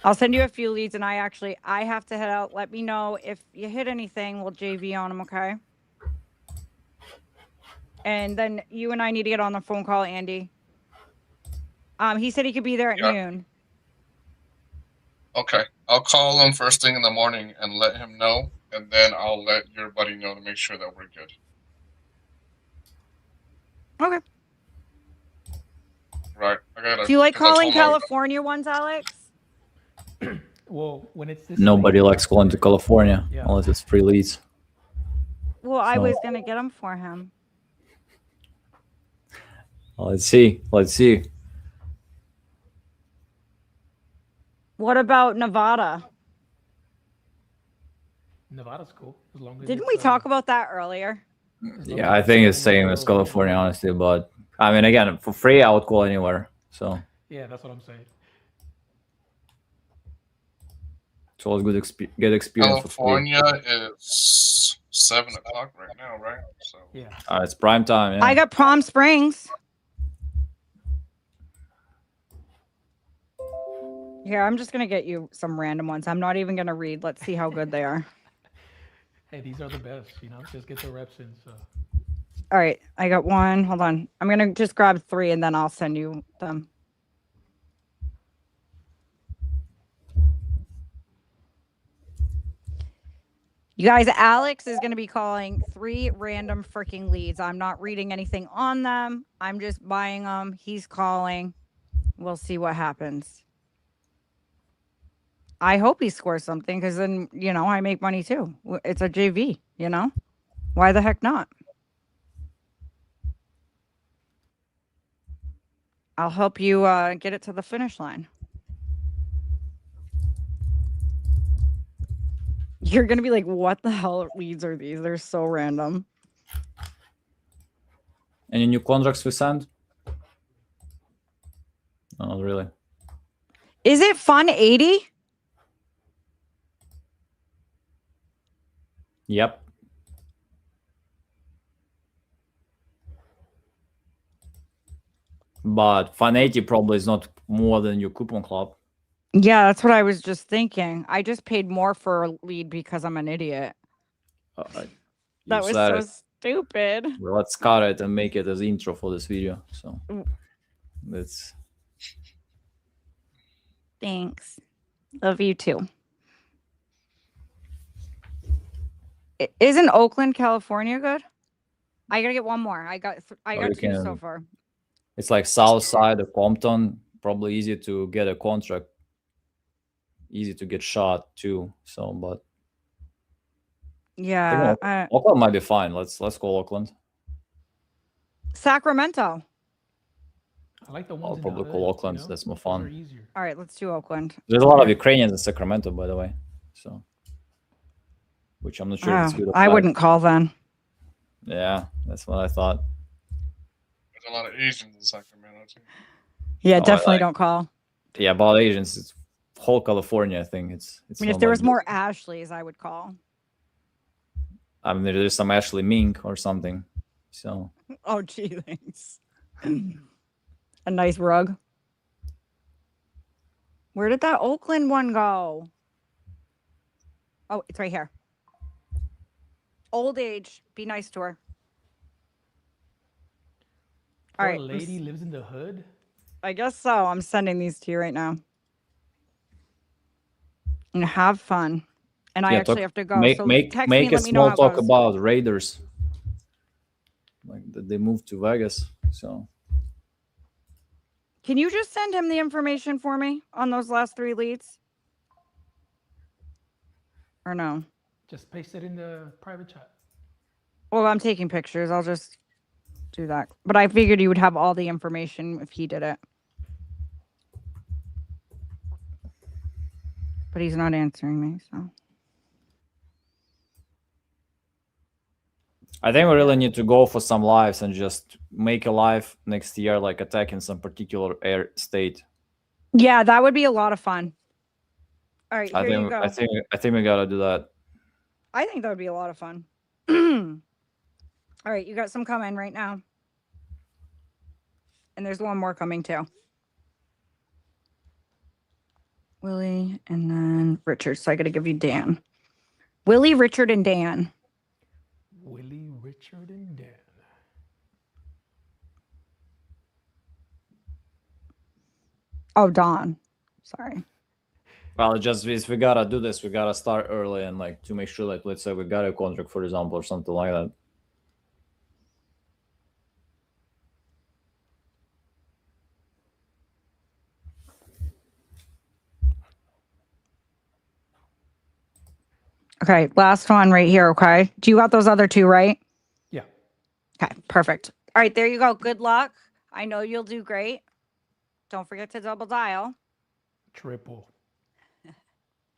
I'll send you a few leads, and I have to head out. Let me know if you hit anything. We'll JV on them, okay? And then you and I need to get on the phone call, Andy. He said he could be there at noon. Okay, I'll call him first thing in the morning and let him know, and then I'll let your buddy know to make sure that we're good. Okay. Right. I gotta. Do you like 'cause I calling told him California ones, Alex? Well, when it's this Nobody late, likes going to California Yeah. unless it's free leads. Well, I So- was gonna get them for him. Let's see. What about Nevada? Nevada's cool as long as Didn't it's, we talk about that earlier? Yeah, I think it's same as California, honestly. But I mean, again, for free, I would call anywhere. So Yeah, that's what I'm saying. It's always good get experience for free. California is 7 o'clock right now, right? So yeah, It's prime time. Yeah. I got Palm Springs. Here, I'm just gonna get you some random ones. I'm not even gonna read. Let's see how good they are. hey, these are the best. Just get the reps in. So All right, I got one. Hold on. I'm gonna just grab 3 and then I'll send you them. You guys, Alex is gonna be calling 3 random freaking leads. I'm not reading anything on them. I'm just buying them. He's calling. We'll see what happens. I hope he scores something because then, I make money too. It's a JV, Why the heck not? I'll help you get it to the finish line. You're going to be like, what the hell leads are these? They're so random. Any new contracts we send? No, not really. Is it fun 80? Yep. But Fun 80 probably is not more than your coupon club. Yeah, that's what I was just thinking. I just paid more for a lead because I'm an idiot. That was so stupid. Well, let's cut it and make it as intro for this video. So let's. Thanks. Love you too. Isn't Oakland, California good? I gotta get one more. I got 2 so far. It's like south side of Compton. Probably easy to get a contract. Easy to get shot too. So, but yeah, Oakland might be fine. Let's call Oakland. Sacramento. I like the ones. I'll probably call Oakland. That's more fun. All right, let's do Oakland. There's a lot of Ukrainians in Sacramento, by the way. So, which I'm not sure if it's good or I bad. wouldn't call then. Yeah, that's what I thought. there's a lot of Asians in Sacramento too. Yeah, definitely don't call. Yeah, about Asians, it's whole California. I think it's. I mean, if there was more Ashleys, I would call. I mean, there's some Ashley Mink or something. So. Oh, gee, thanks. A nice rug. Where did that Oakland one go? Oh, it's right here. Old age. Be nice to her. All right. Lady lives in the hood. I guess so. I'm sending these to you right now. And have fun. And I actually have to go. Make a small talk goes. about Raiders. Like they moved to Vegas. So. Can you just send him the information for me on those last 3 leads? Or no? Just paste it in the private chat. Well, I'm taking pictures. I'll just do that. But I figured you would have all the information if he did it. But he's not answering me, so. I think we really need to go for some lives and just make a live next year, like attacking some particular state. Yeah, that would be a lot of fun. All right, here you go. I think we gotta do that. I think that would be a lot of fun. All right, you got some coming right now. And there's one more coming too. Willie and then Richard. So I got to give you Dan. Willie, Richard, and Dan. Willie, Richard, and Dan. Oh, Don. Sorry. Well, it just if we gotta do this, we gotta start early and like to make sure, like, let's say we got a contract, for example, or something like that. Okay, last one right here, okay? Do you got those other 2, right? Yeah. Okay, perfect. All right, there you go. Good luck. I know you'll do great. Don't forget to double dial. Triple.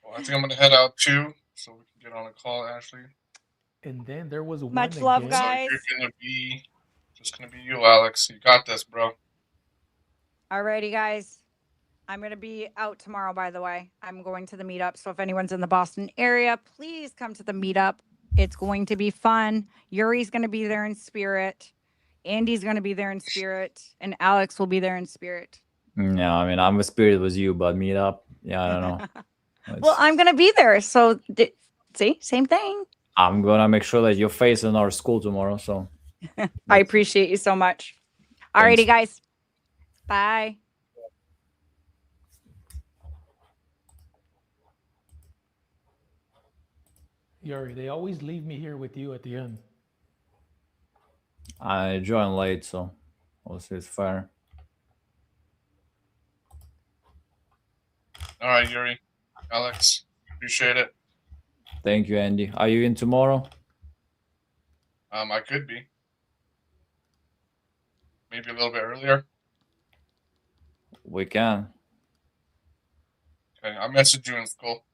Well, I think I'm going to head out too, so we can get on a call, Ashley. And then there was much one love, again. guys. So you're just gonna be you, Alex. You got this, bro. Alrighty, guys. I'm going to be out tomorrow, by the way. I'm going to the meetup. So if anyone's in the Boston area, please come to the meetup. It's going to be fun. Yuri's going to be there in spirit. Andy's going to be there in spirit. And Alex will be there in spirit. Yeah, I mean, I'm a spirit with you, but meet up. Yeah, I don't know. Well, I'm going to be there. So see, same thing. I'm going to make sure that your face in our school tomorrow. So I appreciate you so much. Alrighty, guys. Bye. Yuri, they always leave me here with you at the end. I joined late, so obviously it's fair. All right, Yuri, Alex, appreciate it. Thank you, Andy. Are you in tomorrow? I could be. Maybe a little bit earlier. We can. Okay, I'll message you in school.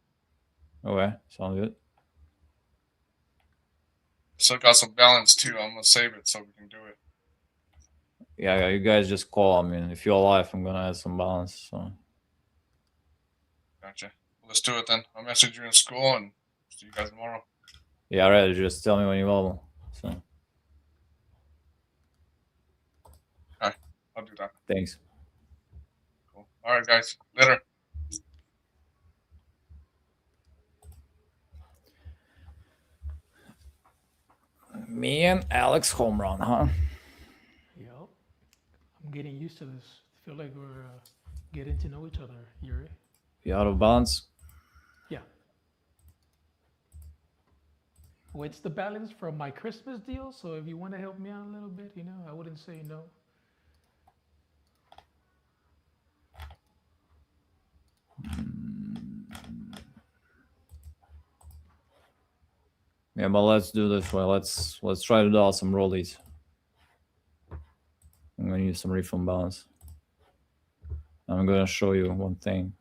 Okay, sounds good. Still got some balance too. I'm gonna save it so we can do it. Yeah, you guys just call. I mean, if you're alive, I'm gonna add some balance. So. Gotcha. Let's do it then. I'll message you in school and see you guys tomorrow. Yeah, alright. Just tell me when you're available. So. Alright, I'll do that. Thanks. Cool. All right, guys. Later. Me and Alex home run, huh? Yep. I'm getting used to this. I feel like we're getting to know each other, Yuri. You out of balance? Yeah. Well, it's the balance from my Christmas deal, so if you want to help me out a little bit, I wouldn't say no. Yeah, but let's do this way. Let's try to do out some rollies. I'm gonna use some refund balance. I'm gonna show you one thing.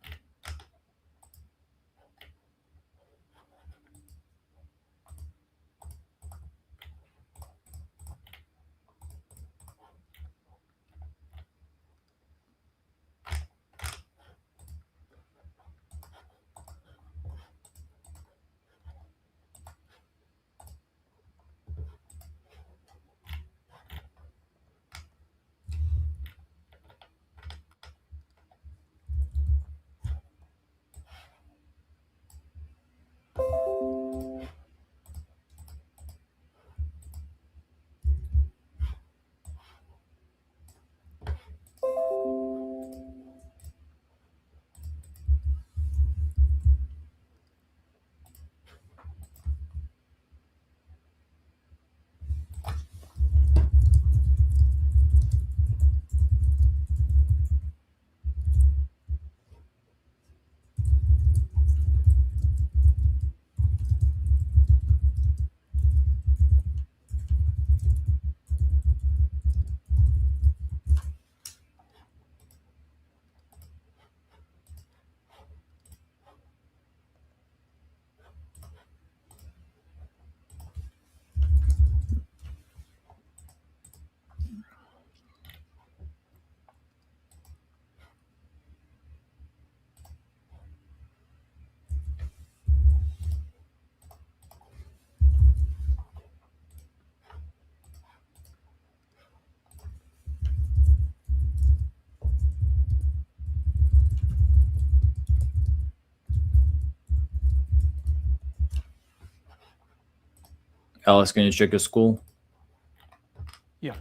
Alex, can you check your school? Yeah.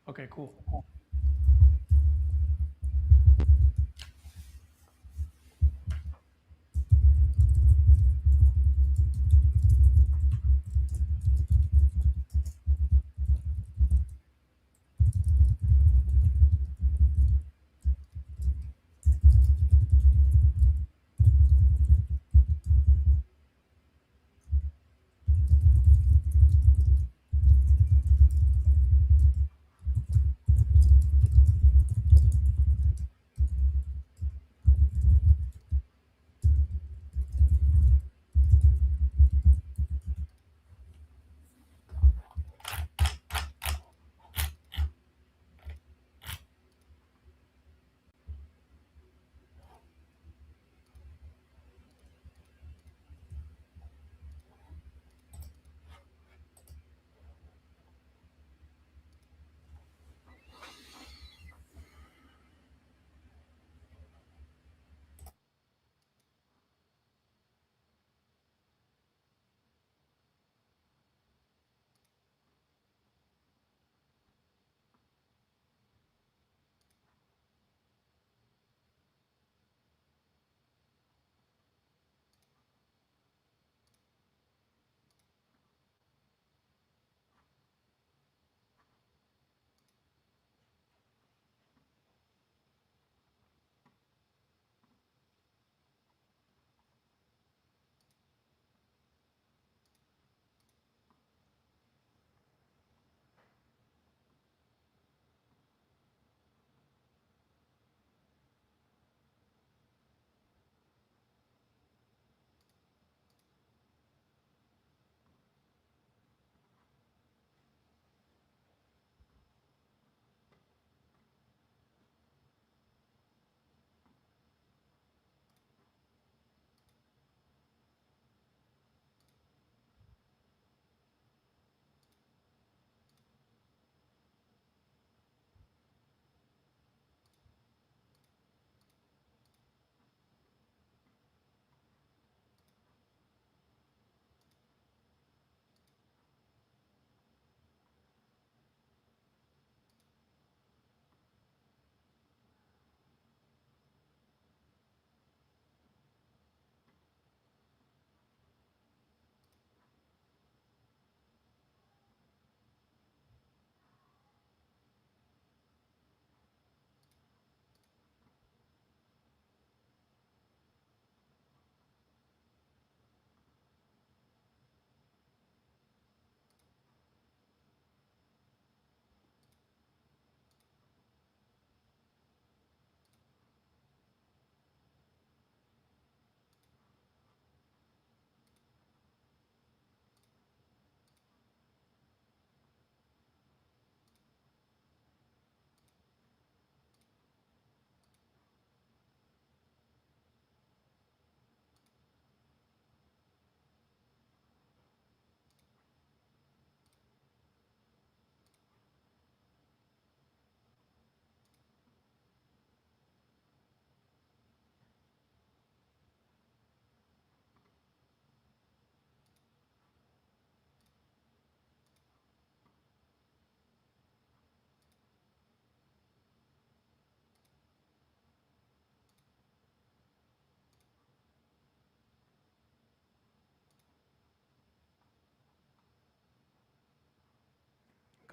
Okay, cool.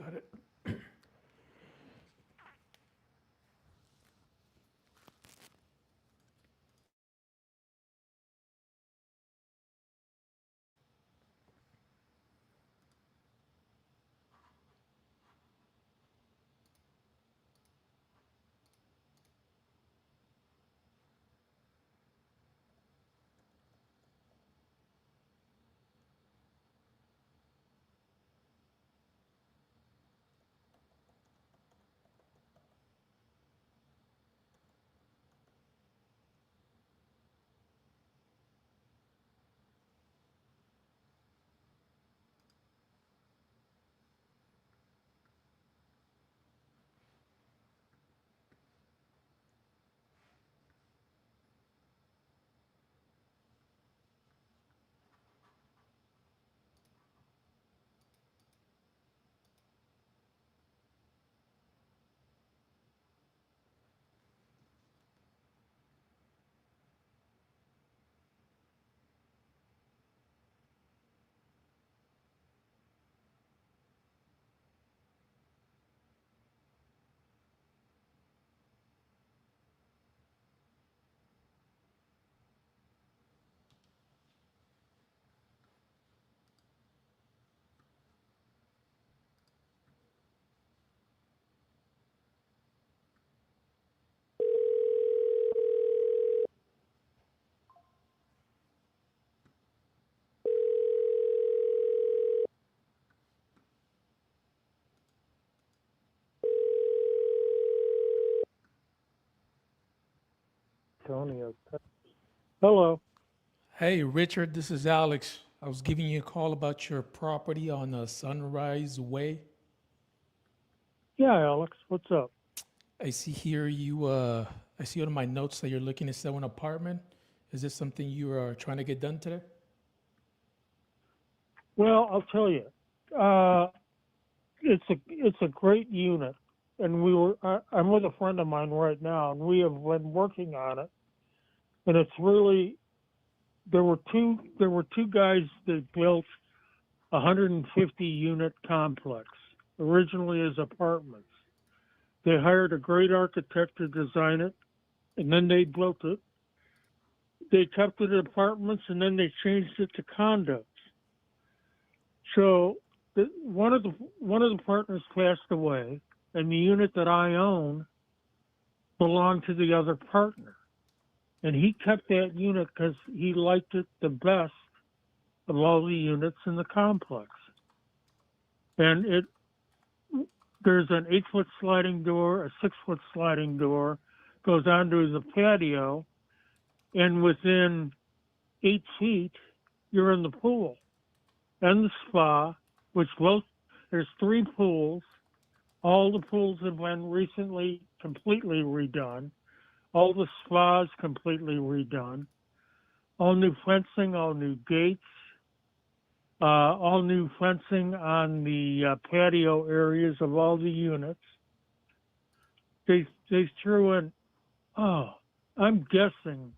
Got it. Antonio. Hello. Hey, Richard, this is Alex. I was giving you a call about your property on Sunrise Way. Yeah, Alex. What's up? I see here I see on my notes that you're looking to sell an apartment. Is this something you are trying to get done today? Well, I'll tell you. It's a great unit, and I'm with a friend of mine right now, and we have been working on it. And it's really there were two guys that built a 150 unit complex originally as apartments. They hired a great architect to design it, and then they built it. They kept it apartments, and then they changed it to condos. So one of the partners passed away, and the unit that I own belonged to the other partner. And he kept that unit because he liked it the best of all the units in the complex. And there's an 8-foot sliding door, a 6-foot sliding door, goes onto the patio, and within 8 feet, you're in the pool and the spa, which there's 3 pools. All the pools have been recently completely redone. All the spas completely redone. All new fencing, all new gates, all new fencing on the patio areas of all the units. They threw in, I'm guessing,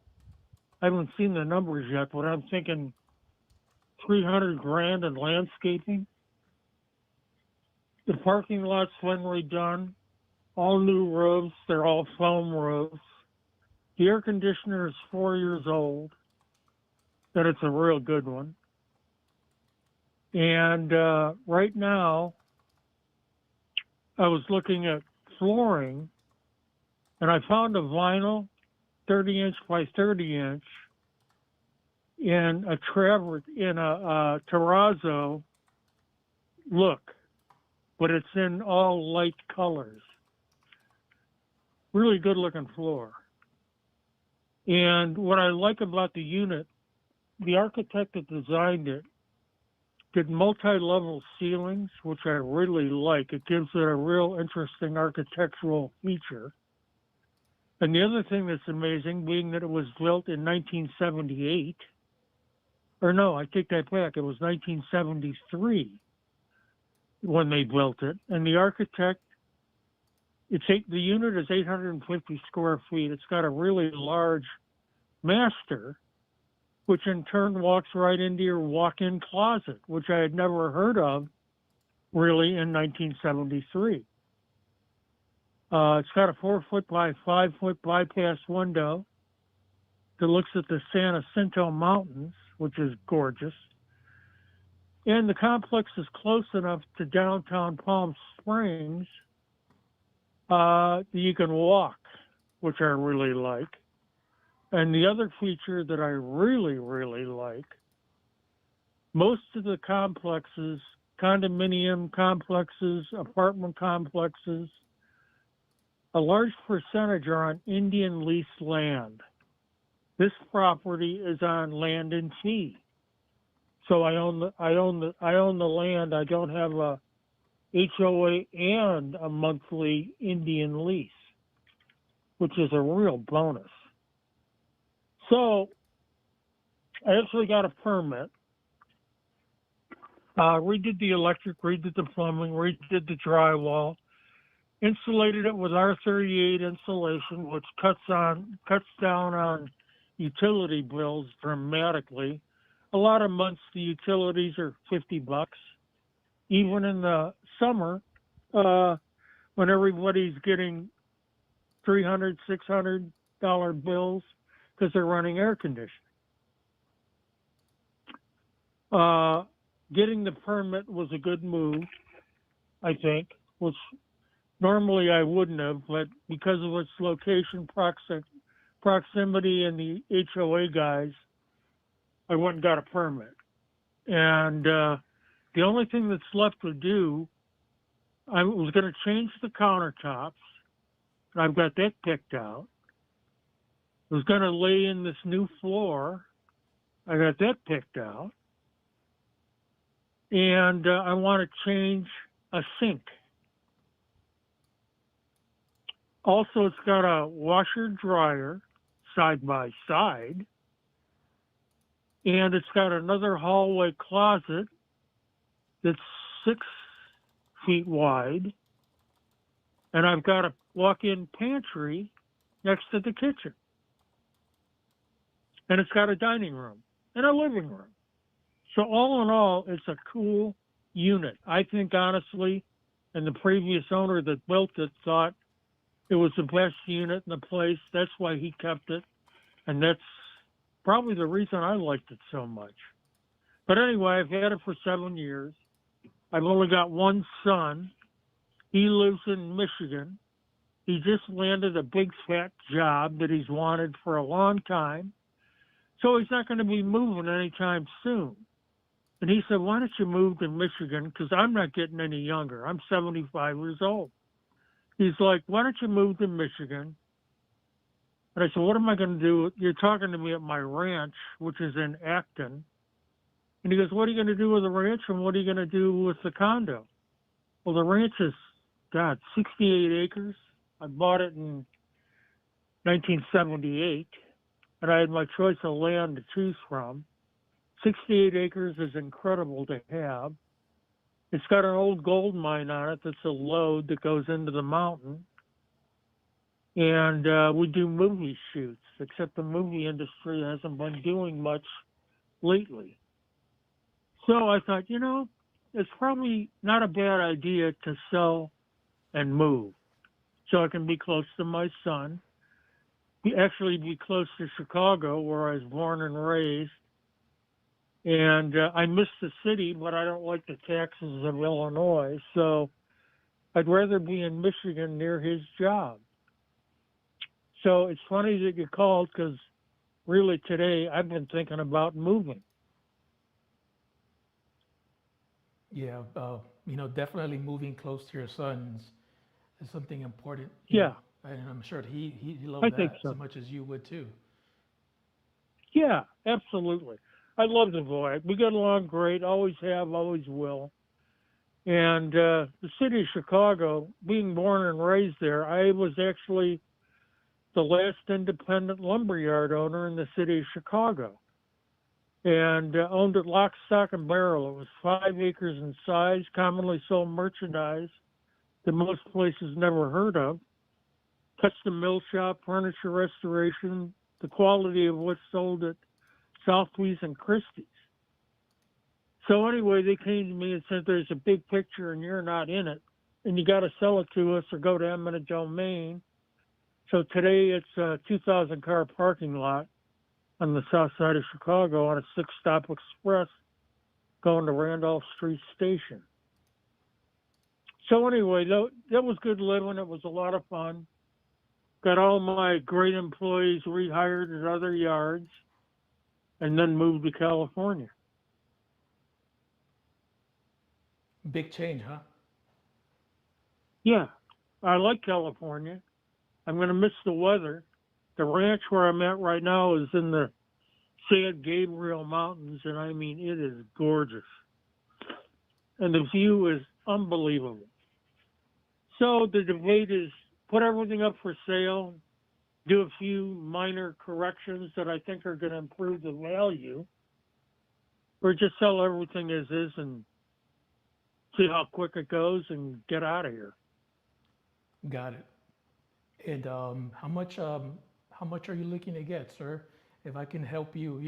I haven't seen the numbers yet, but I'm thinking $300,000 in landscaping. The parking lot's been redone. All new roofs. They're all foam roofs. The air conditioner is 4 years old, and it's a real good one. And right now, I was looking at flooring, and I found a vinyl 30-inch by 30-inch in a terrazzo look, but it's in all light colors. Really good looking floor. And what I like about the unit, the architect that designed it did multi-level ceilings, which I really like. It gives it a real interesting architectural feature. And the other thing that's amazing, being that it was built in 1978, or no, I take that back, it was 1973 when they built it. And the architect, the unit is 850 square feet. It's got a really large master, which in turn walks right into your walk-in closet, which I had never heard of really, in 1973. It's got a 4-foot by 5-foot bypass window that looks at the San Jacinto Mountains, which is gorgeous. And the complex is close enough to downtown Palm Springs that you can walk, which I really like. And the other feature that I really, really like, most of the complexes, condominium complexes, apartment complexes, a large percentage are on Indian lease land. This property is on land in fee. So I own the land. I don't have a HOA and a monthly Indian lease, which is a real bonus. So I actually got a permit. Redid the electric, redid the plumbing, redid the drywall, insulated it with R38 insulation, which cuts down on utility bills dramatically. A lot of months the utilities are $50. Even in the summer, when everybody's getting $300, $600 bills because they're running air conditioning. Getting the permit was a good move, I think, which normally I wouldn't have, but because of its location, proximity, and the HOA guys, I went and got a permit. And the only thing that's left to do, I was going to change the countertops, and I've got that picked out. I was going to lay in this new floor. I got that picked out. And I want to change a sink. Also, it's got a washer dryer side by side. And it's got another hallway closet that's 6 feet wide. And I've got a walk-in pantry next to the kitchen. And it's got a dining room and a living room. So all in all, it's a cool unit. I think, honestly, and the previous owner that built it thought it was the best unit in the place. That's why he kept it. And that's probably the reason I liked it so much. But anyway, I've had it for 7 years. I've only got one son. He lives in Michigan. He just landed a big fat job that he's wanted for a long time. So he's not going to be moving anytime soon. And he said, why don't you move to Michigan? Because I'm not getting any younger. I'm 75 years old. He's like, why don't you move to Michigan? And I said, what am I going to do? You're talking to me at my ranch, which is in Acton. And he goes, what are you going to do with the ranch and what are you going to do with the condo? Well, the ranch is, 68 acres. I bought it in 1978, and I had my choice of land to choose from. 68 acres is incredible to have. It's got an old gold mine on it that's a lode that goes into the mountain. And we do movie shoots, except the movie industry hasn't been doing much lately. So I thought, it's probably not a bad idea to sell and move so I can be close to my son, actually be close to Chicago, where I was born and raised. And I miss the city, but I don't like the taxes of Illinois, so I'd rather be in Michigan near his job. So it's funny that you called, because really today I've been thinking about moving. Yeah, definitely moving close to your sons is something important. Yeah. And I'm sure he I loved think that so. as much as you would too. Yeah, absolutely. I love the boy. We get along great, always have, always will. And the city of Chicago, being born and raised there, I was actually the last independent lumberyard owner in the city of Chicago. And owned it lock, stock, and barrel. It was 5 acres in size, commonly sold merchandise that most places never heard of. Custom mill shop, furniture restoration, the quality of what's sold at Southwest and Christie's. So anyway, they came to me and said, "There's a big picture and you're not in it, and you got to sell it to us or go to eminent domain." So today it's a 2,000 car parking lot on the south side of Chicago on a 6-stop express going to Randolph Street Station. So anyway, that was good living. It was a lot of fun. Got all my great employees rehired at other yards, and then moved to California. Big change, huh? Yeah, I like California. I'm going to miss the weather. The ranch where I'm at right now is in the San Gabriel Mountains, and I mean, it is gorgeous. And the view is unbelievable. So the debate is put everything up for sale, do a few minor corrections that I think are going to improve the value, or just sell everything as is and see how quick it goes and get out of here. Got it. And how much are you looking to get, sir? If I can help you,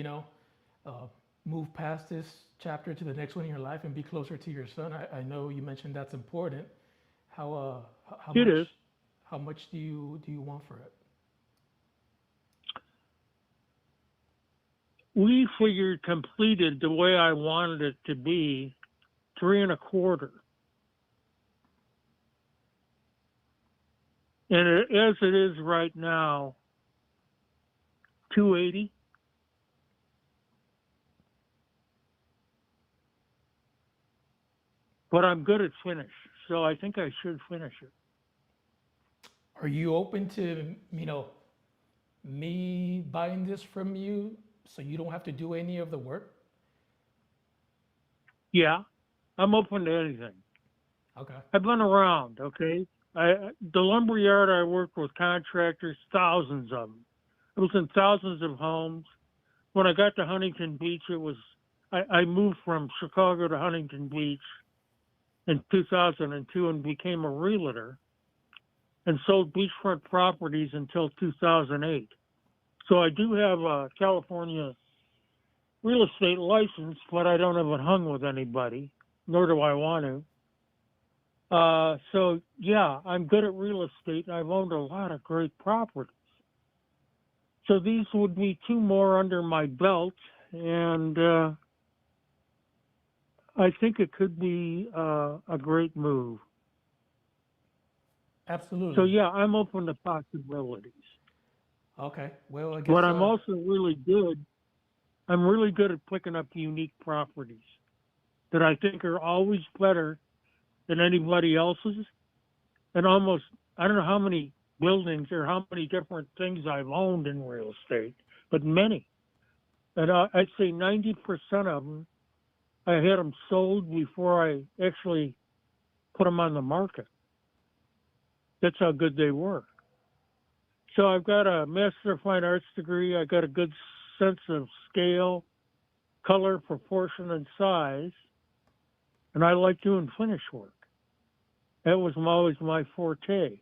move past this chapter to the next one in your life and be closer to your son. I know you mentioned that's important. How It much? is. How much do you want for it? We figured completed the way I wanted it to be, 3.25. And as it is right now, 280. But I'm good at finish, so I think I should finish it. Are you open to, me buying this from you so you don't have to do any of the work? Yeah, I'm open to anything. Okay. I've been around, okay? The lumber yard I worked with contractors, thousands of them. It was in thousands of homes. When I got to Huntington Beach, I moved from Chicago to Huntington Beach in 2002 and became a realtor and sold beachfront properties until 2008. So I do have a California real estate license, but I don't have it hung with anybody, nor do I want to. So yeah, I'm good at real estate. I've owned a lot of great properties. So these would be 2 more under my belt, and I think it could be a great move. Absolutely. So yeah, I'm open to possibilities. Okay. Well, I guess. But I'm also really good. I'm really good at picking up unique properties that I think are always better than anybody else's. And almost, I don't know how many buildings or how many different things I've owned in real estate, but many. And I'd say 90% of them, I had them sold before I actually put them on the market. That's how good they were. So I've got a Master of Fine Arts degree. I got a good sense of scale, color, proportion, and size. And I like doing finish work. That was always my forte.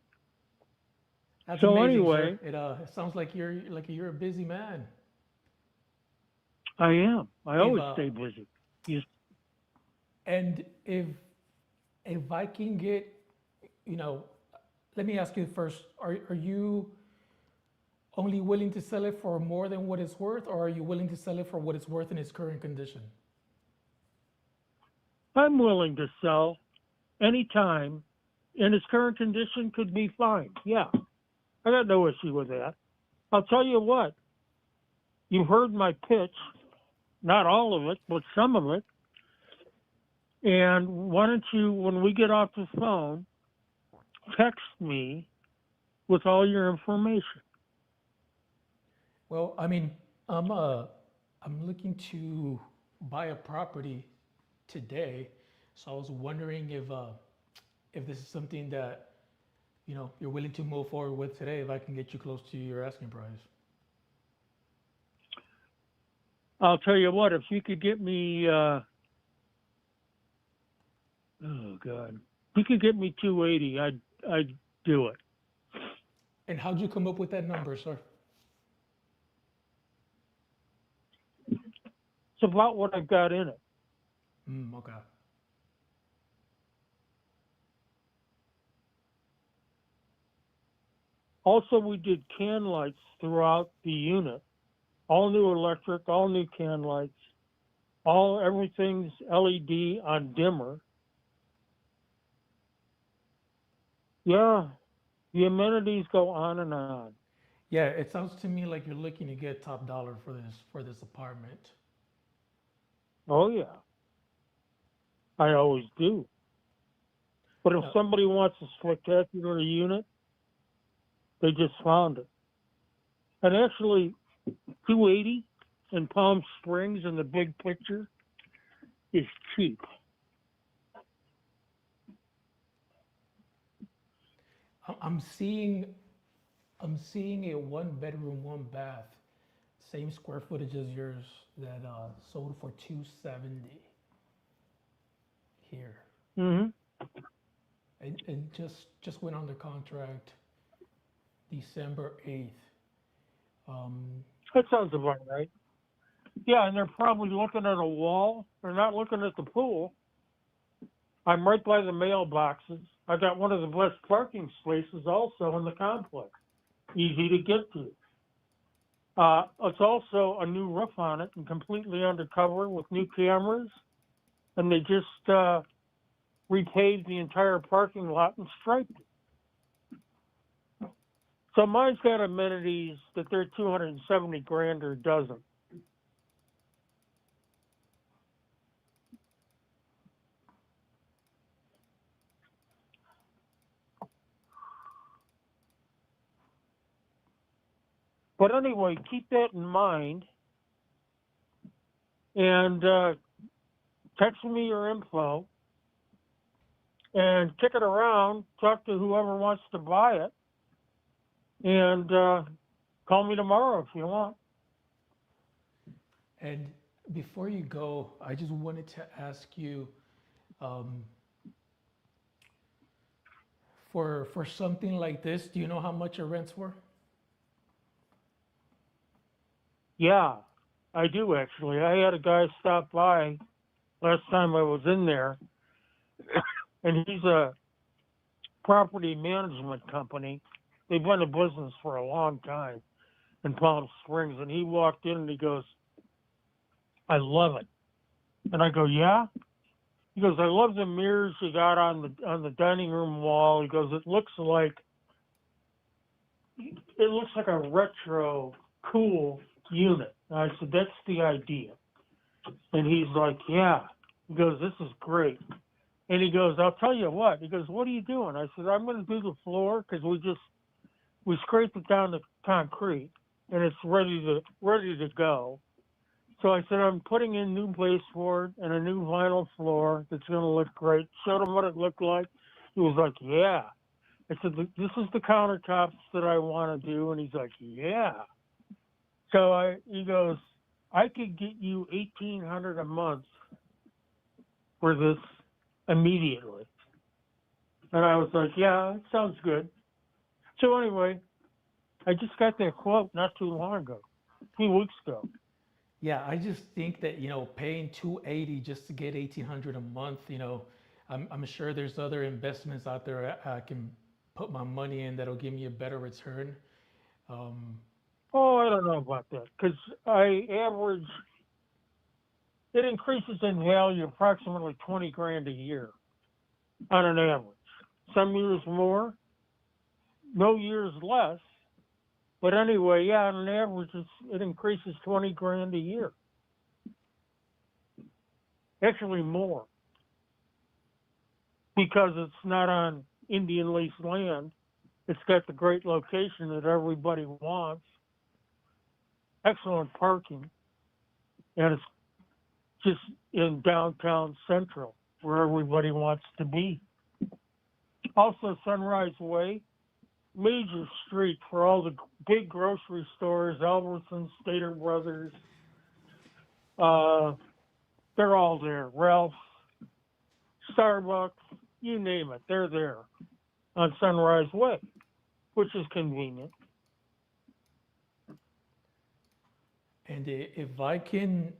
That's so amazing, anyway, sir. It sounds like you're a busy man. I am. I always stay busy. And if I can get, let me ask you first, are you only willing to sell it for more than what it's worth, or are you willing to sell it for what it's worth in its current condition? I'm willing to sell anytime, and its current condition could be fine. Yeah, I got no issue with that. I'll tell you what, you heard my pitch, not all of it, but some of it. And why don't you, when we get off the phone, text me with all your information. Well, I mean, I'm looking to buy a property today, so I was wondering if this is something that you're willing to move forward with today. If I can get you close to your asking price. I'll tell you what, if you could get me, oh God, if you could get me 280, I'd do it. And how'd you come up with that number, sir? It's about what I've got in it. Okay. Also, we did can lights throughout the unit. All new electric, all new can lights. Everything's LED on dimmer. Yeah, the amenities go on and on. Yeah, it sounds to me like you're looking to get top dollar for this apartment. Oh yeah, I always do. But if somebody wants a spectacular unit, they just found it. And actually, 280 in Palm Springs in the big picture is cheap. I'm seeing a 1 bedroom, 1 bath, same square footage as yours that sold for 270 here. Mm-hmm. And just went under contract December 8th. That sounds about right. Yeah, and they're probably looking at a wall. They're not looking at the pool. I'm right by the mailboxes. I got one of the best parking spaces also in the complex. Easy to get to. It's also a new roof on it and completely undercover with new cameras. And they just repaved the entire parking lot and striped it. So mine's got amenities that they're 270 grand or a dozen. But anyway, keep that in mind and text me your info and kick it around, talk to whoever wants to buy it, and call me tomorrow if you want. And before you go, I just wanted to ask you, for something like this, do you know how much your rents were? Yeah, I do actually. I had a guy stop by last time I was in there, and he's a property management company. They've been in business for a long time in Palm Springs, and he walked in and he goes, "I love it." And I go, "Yeah?" He goes, "I love the mirrors you got on the dining room wall." He goes, it looks like a retro, cool unit." And I said, "That's the idea." And he's like, "Yeah." He goes, "This is great." And he goes, "I'll tell you what." He goes, "What are you doing?" I said, "I'm going to do the floor because we scraped it down to concrete and it's ready to go." So I said, "I'm putting in new baseboard and a new vinyl floor that's going to look great." Showed him what it looked like. He was like, "Yeah." I said, "This is the countertops that I want to do." And he's like, "Yeah." So he goes, "I could get you $1,800 a month for this immediately." And I was like, "Yeah, it sounds good." So anyway, I just got that quote not too long ago, 2 weeks ago. Yeah, I just think that, paying 280 just to get 1,800 a month, I'm sure there's other investments out there I can put my money in that'll give me a better return. Oh, I don't know about that because it increases in value approximately 20 grand a year on an average. Some years more, no years less. But anyway, yeah, on an average, it increases 20 grand a year. Actually, more because it's not on Indian leased land. It's got the great location that everybody wants, excellent parking, and it's just in downtown Central where everybody wants to be. Also, Sunrise Way, major street for all the big grocery stores, Albertsons, Stater Brothers. They're all there. Ralph's, Starbucks, you name it, they're there on Sunrise Way, which is convenient. And if I can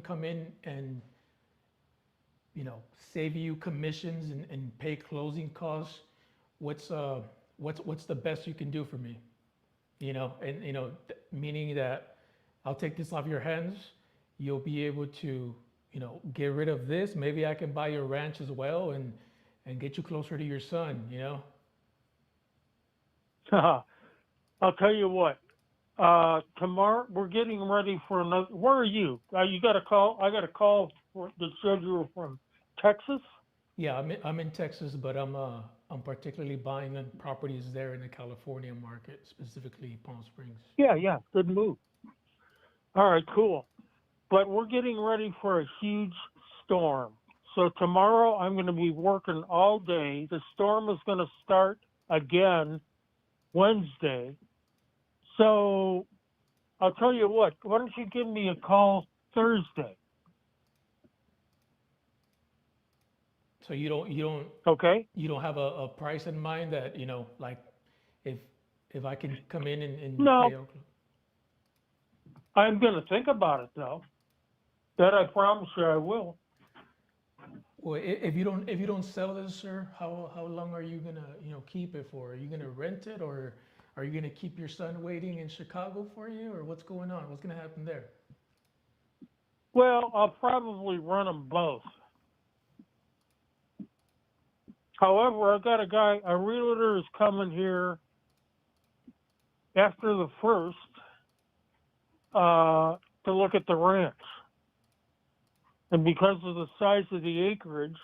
come in and save you commissions and pay closing costs, what's the best you can do for me? And meaning that I'll take this off your hands. You'll be able to, get rid of this. Maybe I can buy your ranch as well and get you closer to your son. I'll tell you what. Tomorrow we're getting ready for another. Where are you? You got a call? I got a call that said you were from Texas. Yeah, I'm in Texas, but I'm particularly buying properties there in the California market, specifically Palm Springs. Yeah, good move. All right, cool. But we're getting ready for a huge storm. So tomorrow I'm going to be working all day. The storm is going to start again Wednesday. So I'll tell you what, why don't you give me a call Thursday? So you don't Okay. You don't have a price in mind that, like if I can come in and No. pay. I'm going to think about it though. That I promise you I will. Well, if you don't sell this, sir, how long are you gonna keep it for? Are you gonna rent it, or are you gonna keep your son waiting in Chicago for you, or what's going on? What's gonna happen there? Well, I'll probably run them both. However, I've got a realtor is coming here after the 1st to look at the ranch. And because of the size of the acreage,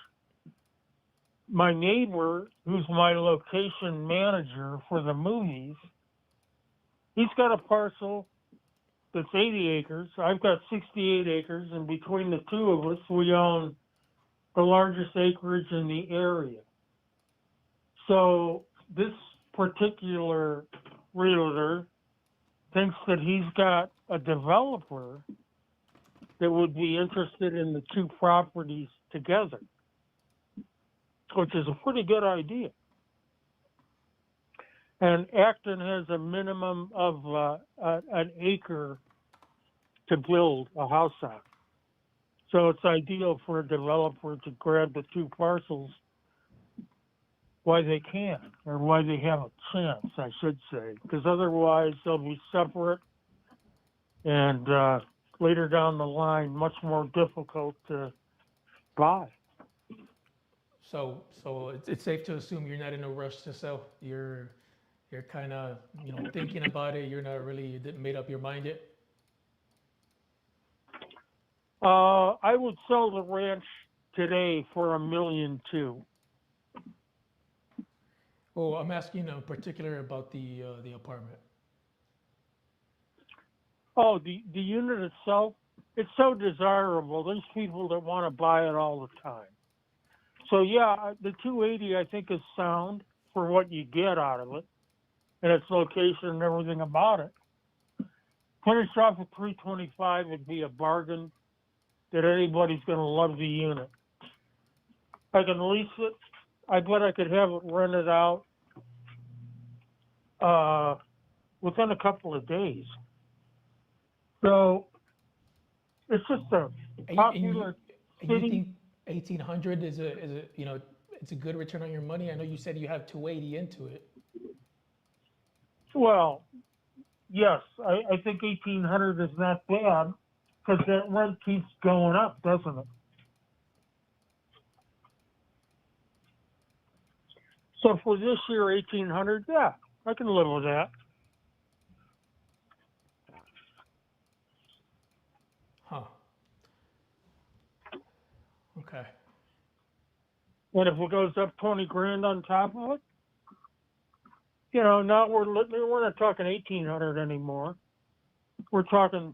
my neighbor, who's my location manager for the movies, he's got a parcel that's 80 acres. I've got 68 acres, and between the two of us, we own the largest acreage in the area. So this particular realtor thinks that he's got a developer that would be interested in the two properties together, which is a pretty good idea. And Acton has a minimum of an acre to build a house on. So it's ideal for a developer to grab the two parcels while they can, or why they have a chance, I should say, because otherwise they'll be separate and later down the line, much more difficult to buy. So it's safe to assume you're not in a rush to sell. You're kind of thinking about it. You're not really made up your mind yet. I would sell the ranch today for $1.2 million. Oh, I'm asking in particular about the apartment. Oh, the unit itself, it's so desirable. There's people that want to buy it all the time. So yeah, the 280 I think is sound for what you get out of it, and its location and everything about it. Finish off at 325 would be a bargain that anybody's going to love the unit. I can lease it. I bet I could have it rented out within a couple of days. So it's just a popular and you city. think 1,800 is a it's a good return on your money? I know you said you have 280 into it. Well, yes, I think 1,800 is not bad because that rent keeps going up, doesn't it? So for this year, 1,800, yeah, I can live with that. Huh. Okay. And if it goes up 20 grand on top of it, now we're not talking 1,800 anymore. We're talking,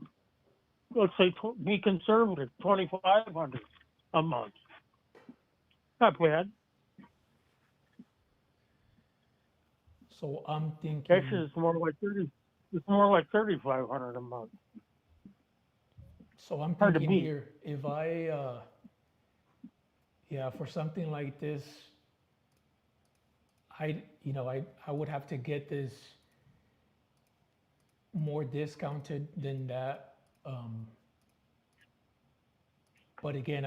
let's say, be conservative, 2,500 a month. Not bad. So I'm thinking. Actually, it's more like 3,500 a month. So I'm Hard to thinking beat. here, if I, for something like this, I would have to get this more discounted than that. But again,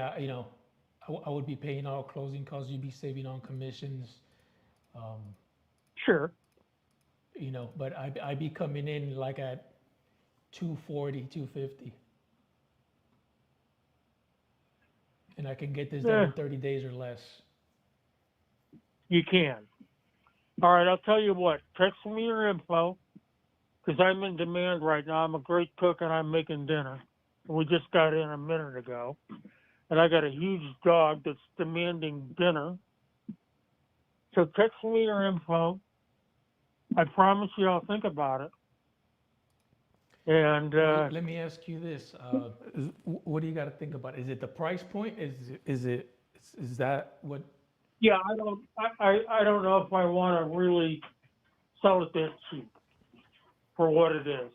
I would be paying all closing costs. You'd be saving on commissions. Um, Sure. But I'd be coming in like at 240, 250. And I can get this done Eh, in 30 days or less. you can. All right, I'll tell you what. Text me your info because I'm in demand right now. I'm a great cook and I'm making dinner. We just got in a minute ago. And I got a huge dog that's demanding dinner. So text me your info. I promise you I'll think about it. And Let me ask you this: what do you got to think about? Is it the price point? Is that what? yeah, I don't know if I want to really sell it that cheap for what it is.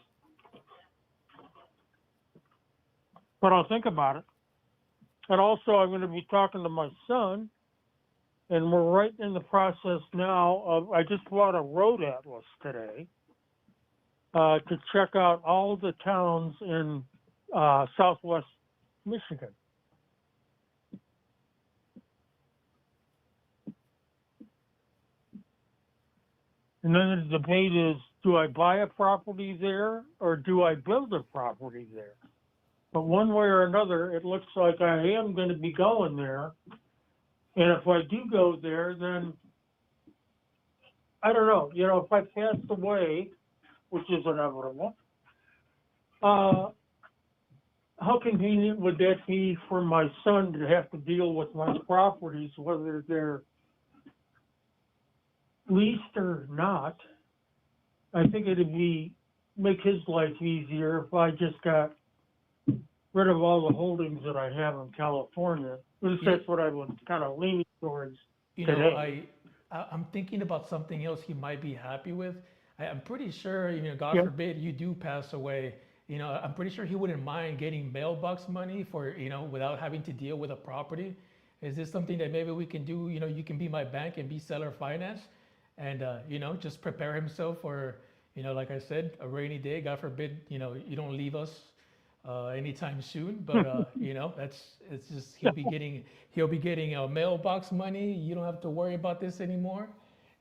But I'll think about it. And also I'm going to be talking to my son, and we're right in the process now of I just bought a road atlas today to check out all the towns in southwest Michigan. And then the debate is, do I buy a property there or do I build a property there? But one way or another, it looks like I am going to be going there. And if I do go there, then I don't know. If I passed away, which is inevitable, how convenient would that be for my son to have to deal with my properties, whether they're leased or not? I think it'd make his life easier if I just got rid of all the holdings that I have in California. At least that's what I was kind of leaning towards today. I'm thinking about something else he might be happy with. I'm pretty sure, God Yeah. forbid you do pass away. I'm pretty sure he wouldn't mind getting mailbox money for, without having to deal with a property. Is this something that maybe we can do? You can be my bank and be seller finance, and just prepare himself for, like I said, a rainy day. God forbid, you don't leave us anytime soon. But it's just he'll be getting mailbox money. You don't have to worry about this anymore,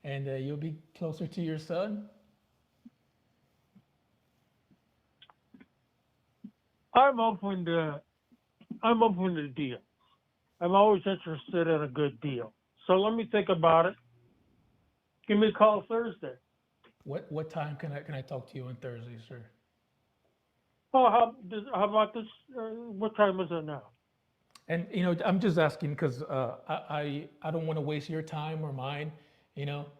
and you'll be closer to your son. I'm open to deals. I'm always interested in a good deal. So let me think about it. Give me a call Thursday. What time can I talk to you on Thursday, sir? Oh, how about this? What time is it now? And I'm just asking because I don't want to waste your time or mine,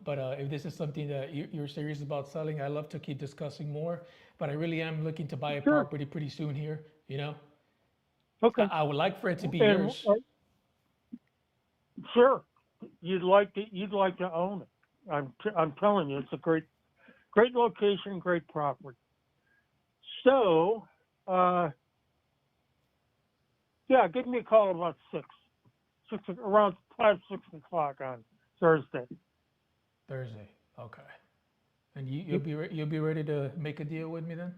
But if this is something that you're serious about selling, I love to keep discussing more. But I really am looking to buy a property pretty soon here, Okay. I would like for it to be And, yours. Sure. You'd like to own it. I'm telling you, it's a great location, great property. So, yeah, give me a call about around 6 o'clock on Thursday. Thursday, okay. And you'll be ready to make a deal with me then?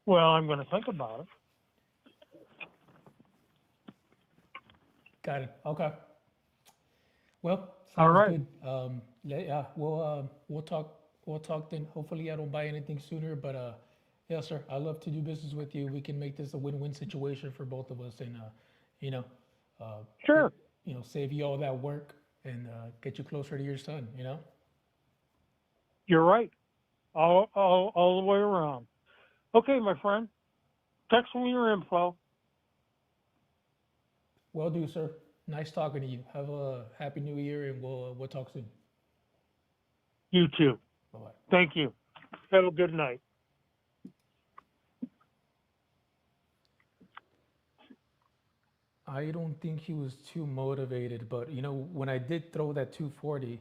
Well, I'm going to think about it. Got it. Okay. Well, sounds All right. good. Yeah, we'll talk then. Hopefully, I don't buy anything sooner, but yeah, sir, I love to do business with you. We can make this a win-win situation for both of us, and Sure. Save you all that work and get you closer to your son. You're right. All the way around. Okay, my friend. Text me your info. Will do, sir. Nice talking to you. Have a happy new year, and we'll talk soon. You too. Bye-bye. Thank you. Have a good night. I don't think he was too motivated, but when I did throw that 240,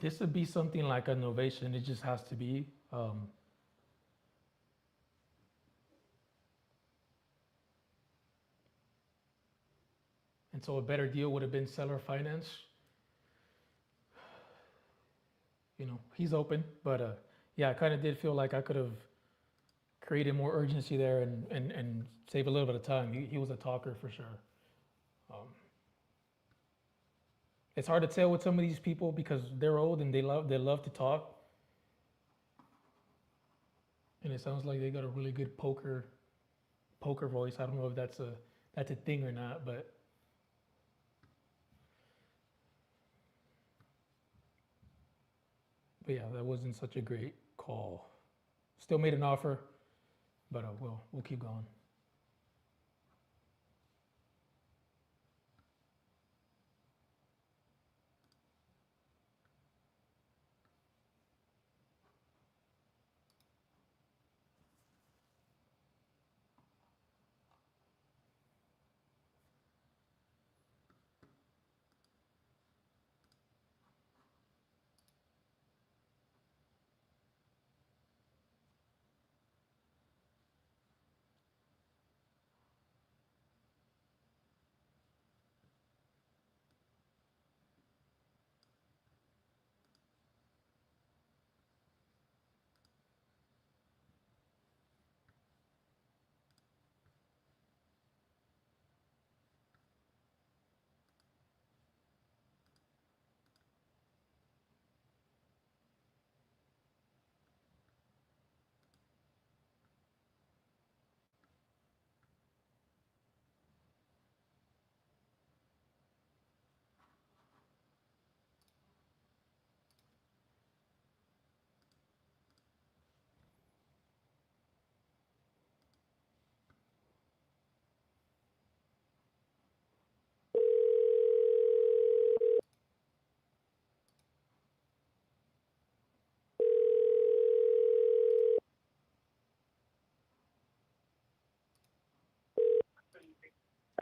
this would be something like an innovation. It just has to be. And so a better deal would have been seller finance. He's open, but yeah, I kind of did feel like I could created more urgency there and save a little bit of time. He was a talker for sure. It's hard to tell with some of these people because they're old and they love to talk. And it sounds like they got a really good poker voice. I don't know if that's a thing or not, but yeah, that wasn't such a great call. Still made an offer, but we'll keep going.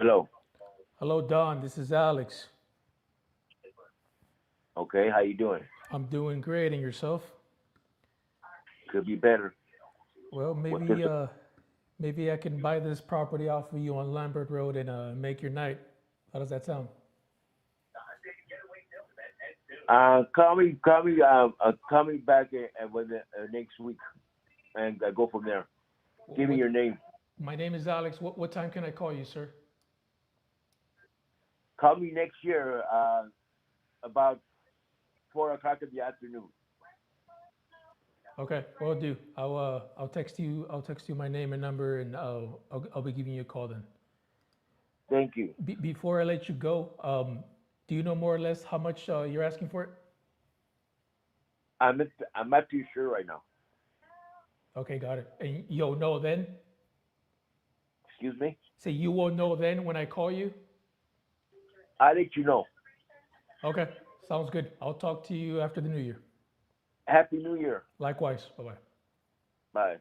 Hello. Hello, Don. This is Alex. Okay, how you doing? I'm doing great, and yourself? Could be better. Well, maybe I can buy this property off of you on Lambert Road and make your night. How does that sound? Call me back when next week, and go from there. Give me your name. My name is Alex. What time can I call you, sir? Call me next year, about 4 o'clock in the afternoon. Okay, will do. I'll text you. I'll text you my name and number, and I'll be giving you a call then. Thank you. Before I let you go, do you know more or less how much you're asking for it? I'm not too sure right now. Okay, got it. And you'll know then? Excuse me? Say you will know then when I call you? I'll let you know. Okay, sounds good. I'll talk to you after the new year. Happy New Year. Likewise. Bye-bye. Bye.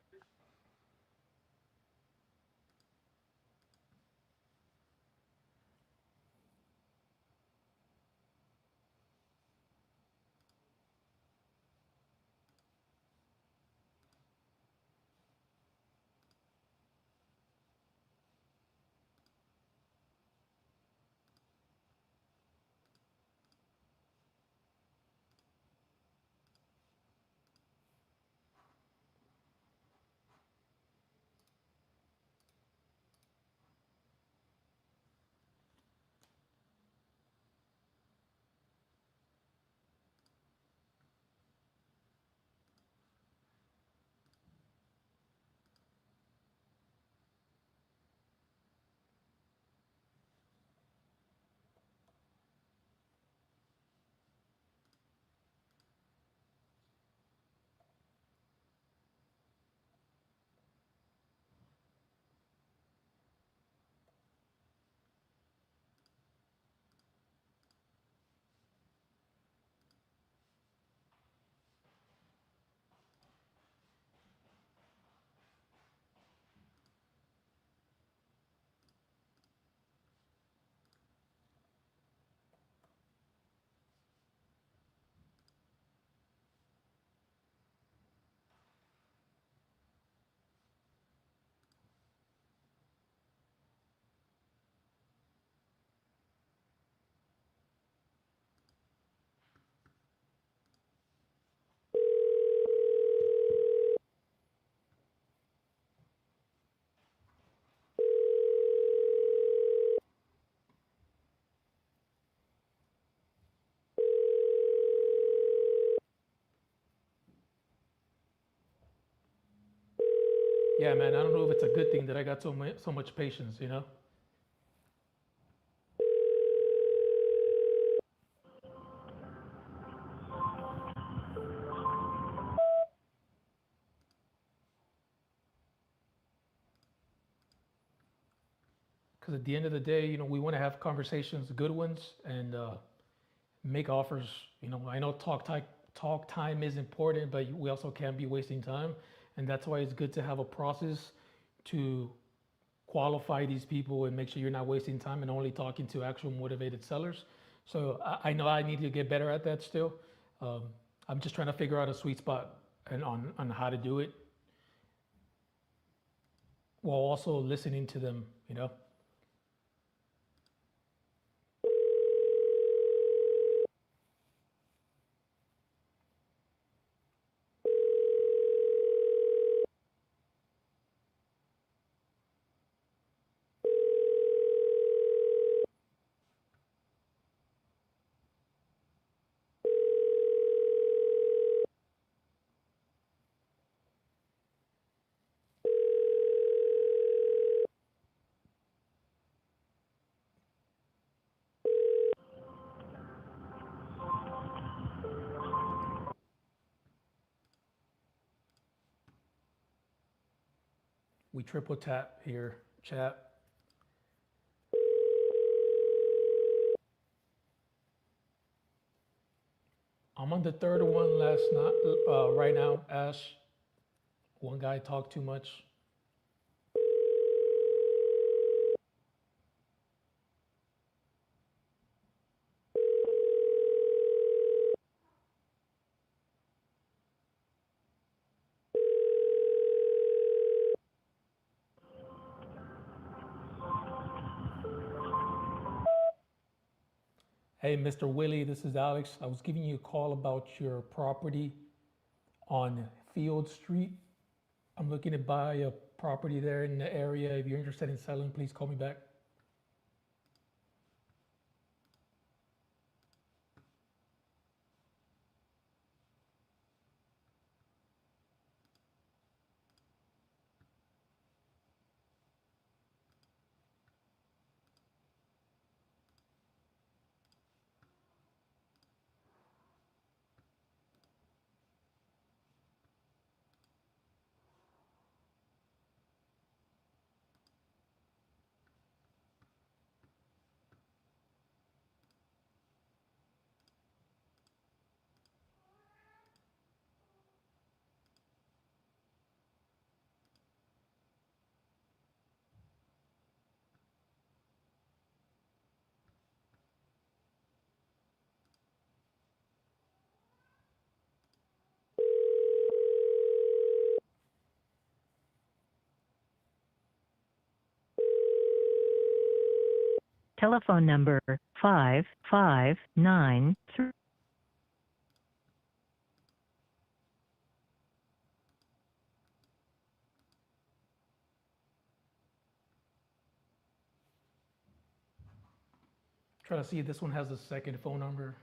Yeah, man. I don't know if it's a good thing that I got so much patience. You know. Because at the end of the day, we want to have conversations, good ones, and make offers. I know talk time is important, but we also can't be wasting time, and that's why it's good to have a process to qualify these people and make sure you're not wasting time and only talking to actual motivated sellers. So I know I need to get better at that still. Um, I'm just trying to figure out a sweet spot and on how to do it while also listening to them. We triple tap here, chat. I'm on the third one last night, right now, Ash. One guy talked too much. Hey, Mr. Willie, this is Alex. I was giving you a call about your property on Field Street. I'm looking to buy a property there in the area. If you're interested in selling, please call me back. Telephone number 5593. Try to see if this one has a second phone number.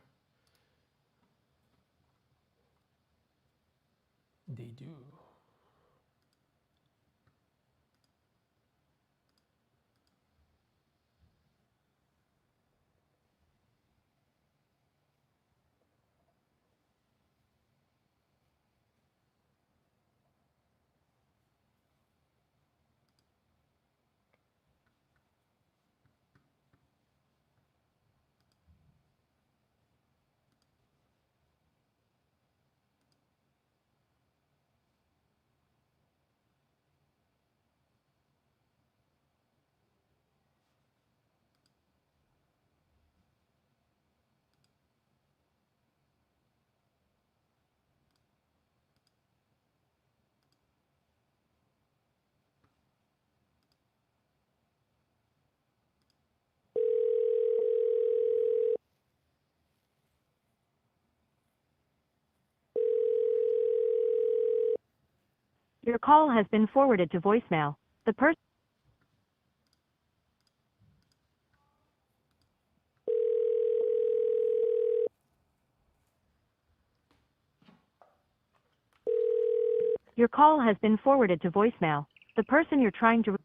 They do. Your call has been forwarded to voicemail. The person. Your call has been forwarded to voicemail. The person you're trying to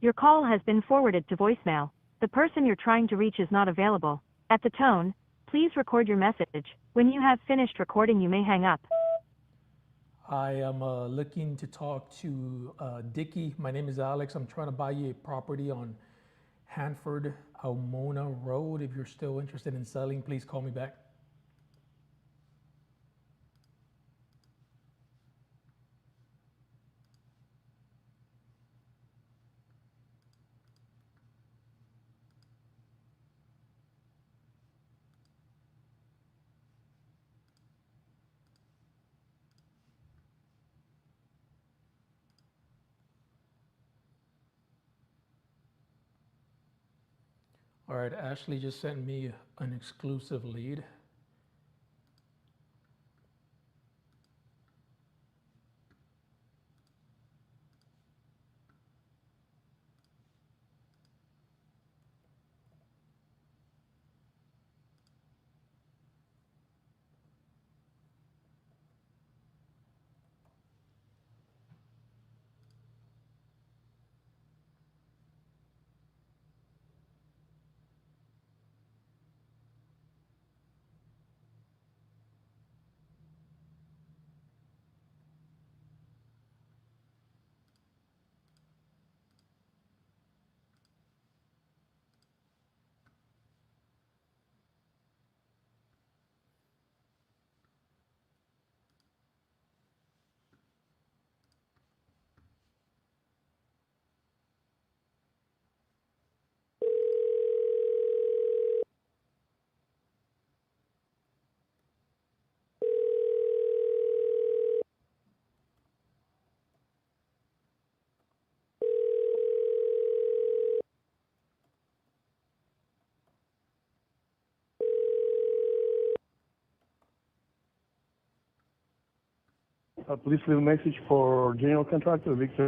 Your call has been forwarded to voicemail. The person you're trying to reach is not available. At the tone, please record your message. When you have finished recording, you may hang up. I am looking to talk to Dickie. My name is Alex. I'm trying to buy you a property on Hanford Almona Road. If you're still interested in selling, please call me back. All right, Ashley just sent me an exclusive lead. Please leave a message for general contractor Victor.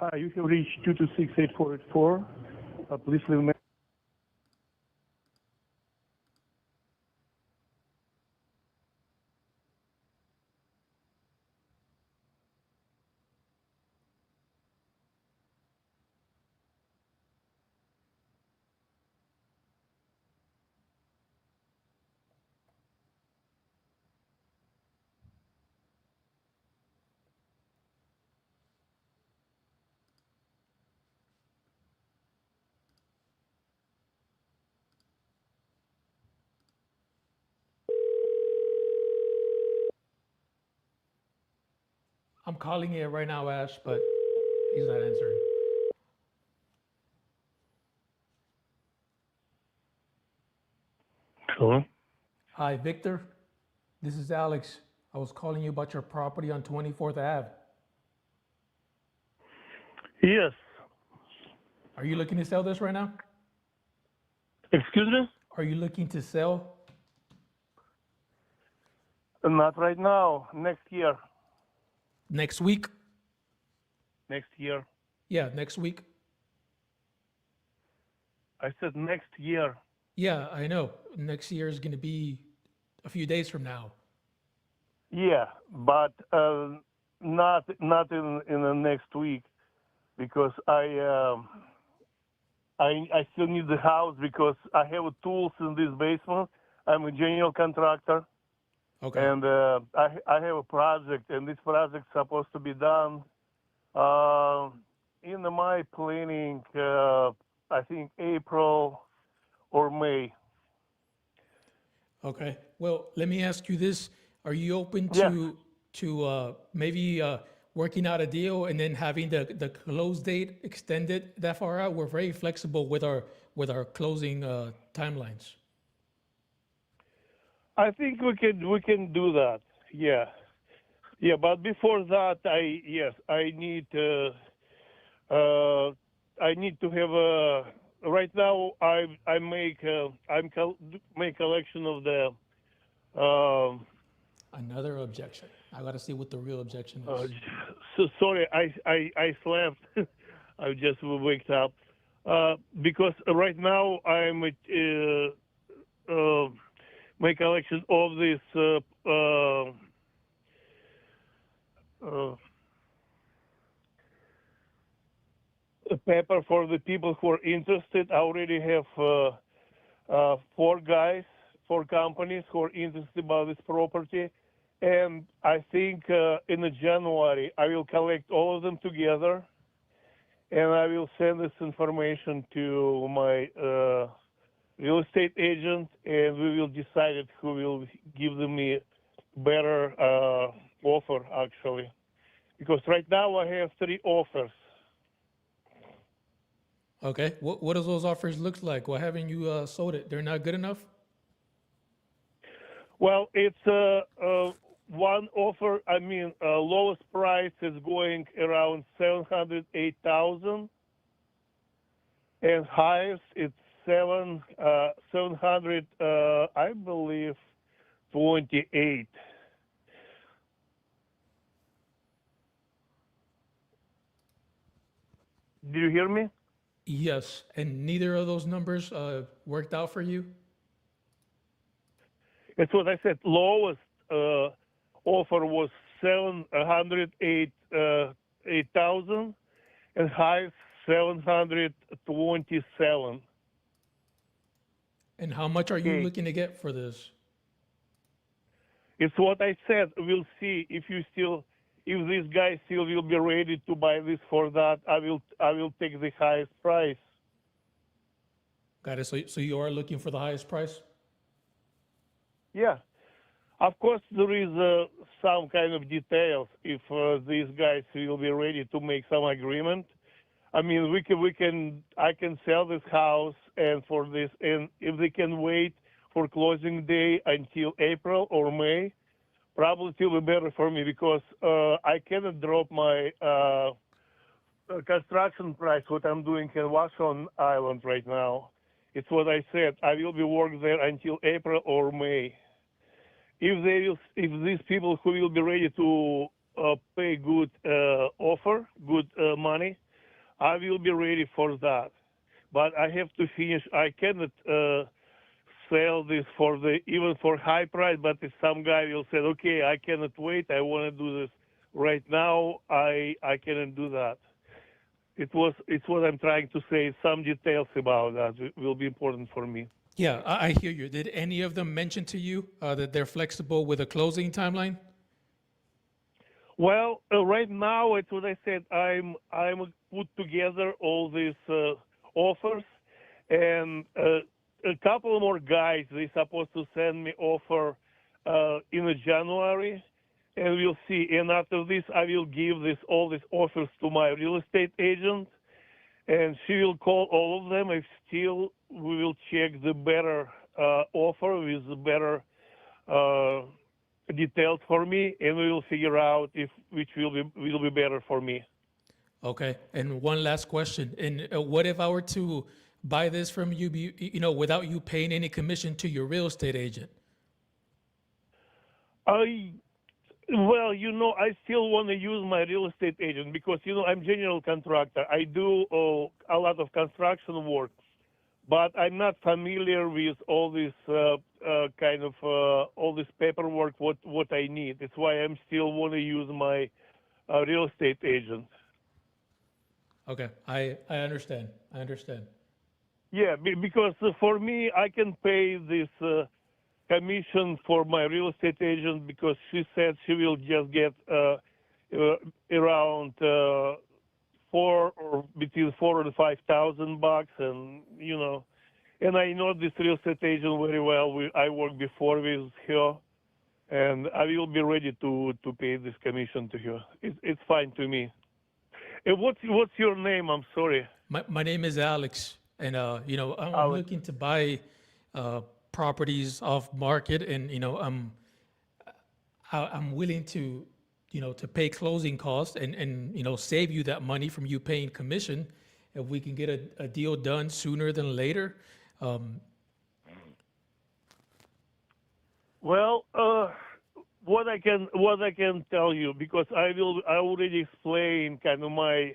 Hi, you have reached 226-8484. Please leave a message. I'm calling it right now, Ash, but he's not answering. Hello? Hi, Victor. This is Alex. I was calling you about your property on 24th Ave. Yes. Are you looking to sell this right now? Excuse me? Are you looking to sell? Not right now. Next year. Next week? Next year. Yeah, next week. I said next year. Yeah, I know. Next year is going to be a few days from now. Yeah, but not in the next week because I still need the house because I have tools in this basement. I'm a general contractor. Okay. And I have a project, and this project is supposed to be done in my planning, I think April or May. Okay. Well, let me ask you this. Are you open Yeah. to maybe working out a deal and then having the close date extended that far out? We're very flexible with our closing timelines. I think we can do that. Yeah, yeah. But before that, I need I need to have a. Right now, I make make collection of the. Um, Another objection. I got to see what the real objection uh, is. so sorry, I slept. I just waked up because right now I'm my collection of this uh, paper for the people who are interested. I already have 4 companies who are interested about this property, and I think in January I will collect all of them together, and I will send this information to my real estate agent, and we will decide who will give them me better offer actually, because right now I have 3 offers. Okay. What does those offers look like? Why haven't you sold it? They're not good enough? Well, it's one offer. I mean, lowest price is going around 708,000, and highest it's 700. I believe 28. Do you hear me? Yes. And neither of those numbers worked out for you? That's what I said. Lowest offer was 708,000, and highest 727. And how much are you looking to get for this? It's what I said. We'll see if this guy still will be ready to buy this for that. I will take the highest price. Got it. So you are looking for the highest price? Yeah. Of course, there is some kind of details if these guys will be ready to make some agreement. I mean, I can sell this house, and if they can wait for closing day until April or May, probably it will be better for me, because I cannot drop my construction price, what I'm doing in Vashon Island right now. It's what I said. I will be working there until April or May. If these people who will be ready to pay good offer, good money, I will be ready for that. But I have to finish. I cannot sell this even for high price. But if some guy will say, okay, I cannot wait, I want to do this right now, I cannot do that. It's what I'm trying to say. Some details about that will be important for me. Yeah, I hear you. Did any of them mention to you that they're flexible with a closing timeline? Well, right now, it's what I said. I'm put together all these offers, and a couple more guys. They're supposed to send me offer in January, and we'll see. And after this, I will give all these offers to my real estate agent, and she will call all of them. If still, we will check the better offer with the better details for me, and we will figure out which will be better for me. Okay. And one last question. And what if I were to buy this from you, without you paying any commission to your real estate agent? Well, I still want to use my real estate agent, because I'm general contractor. I do a lot of construction work, but I'm not familiar with all this all this paperwork. What I need. That's why I'm still want to use my real estate agent. Okay. I understand. Yeah, because for me, I can pay this commission for my real estate agent, because she said she will just get around between $4,000 and $5,000, and I know this real estate agent very well. I worked before with her, and I will be ready to pay this commission to her. It's fine to me. And what's your name? I'm sorry. My name is Alex, and I'm looking to buy properties off market, and I'm willing to, to pay closing costs and save you that money from you paying commission. If we can get a deal done sooner than later, Well, what I can tell you, because I already explained kind of my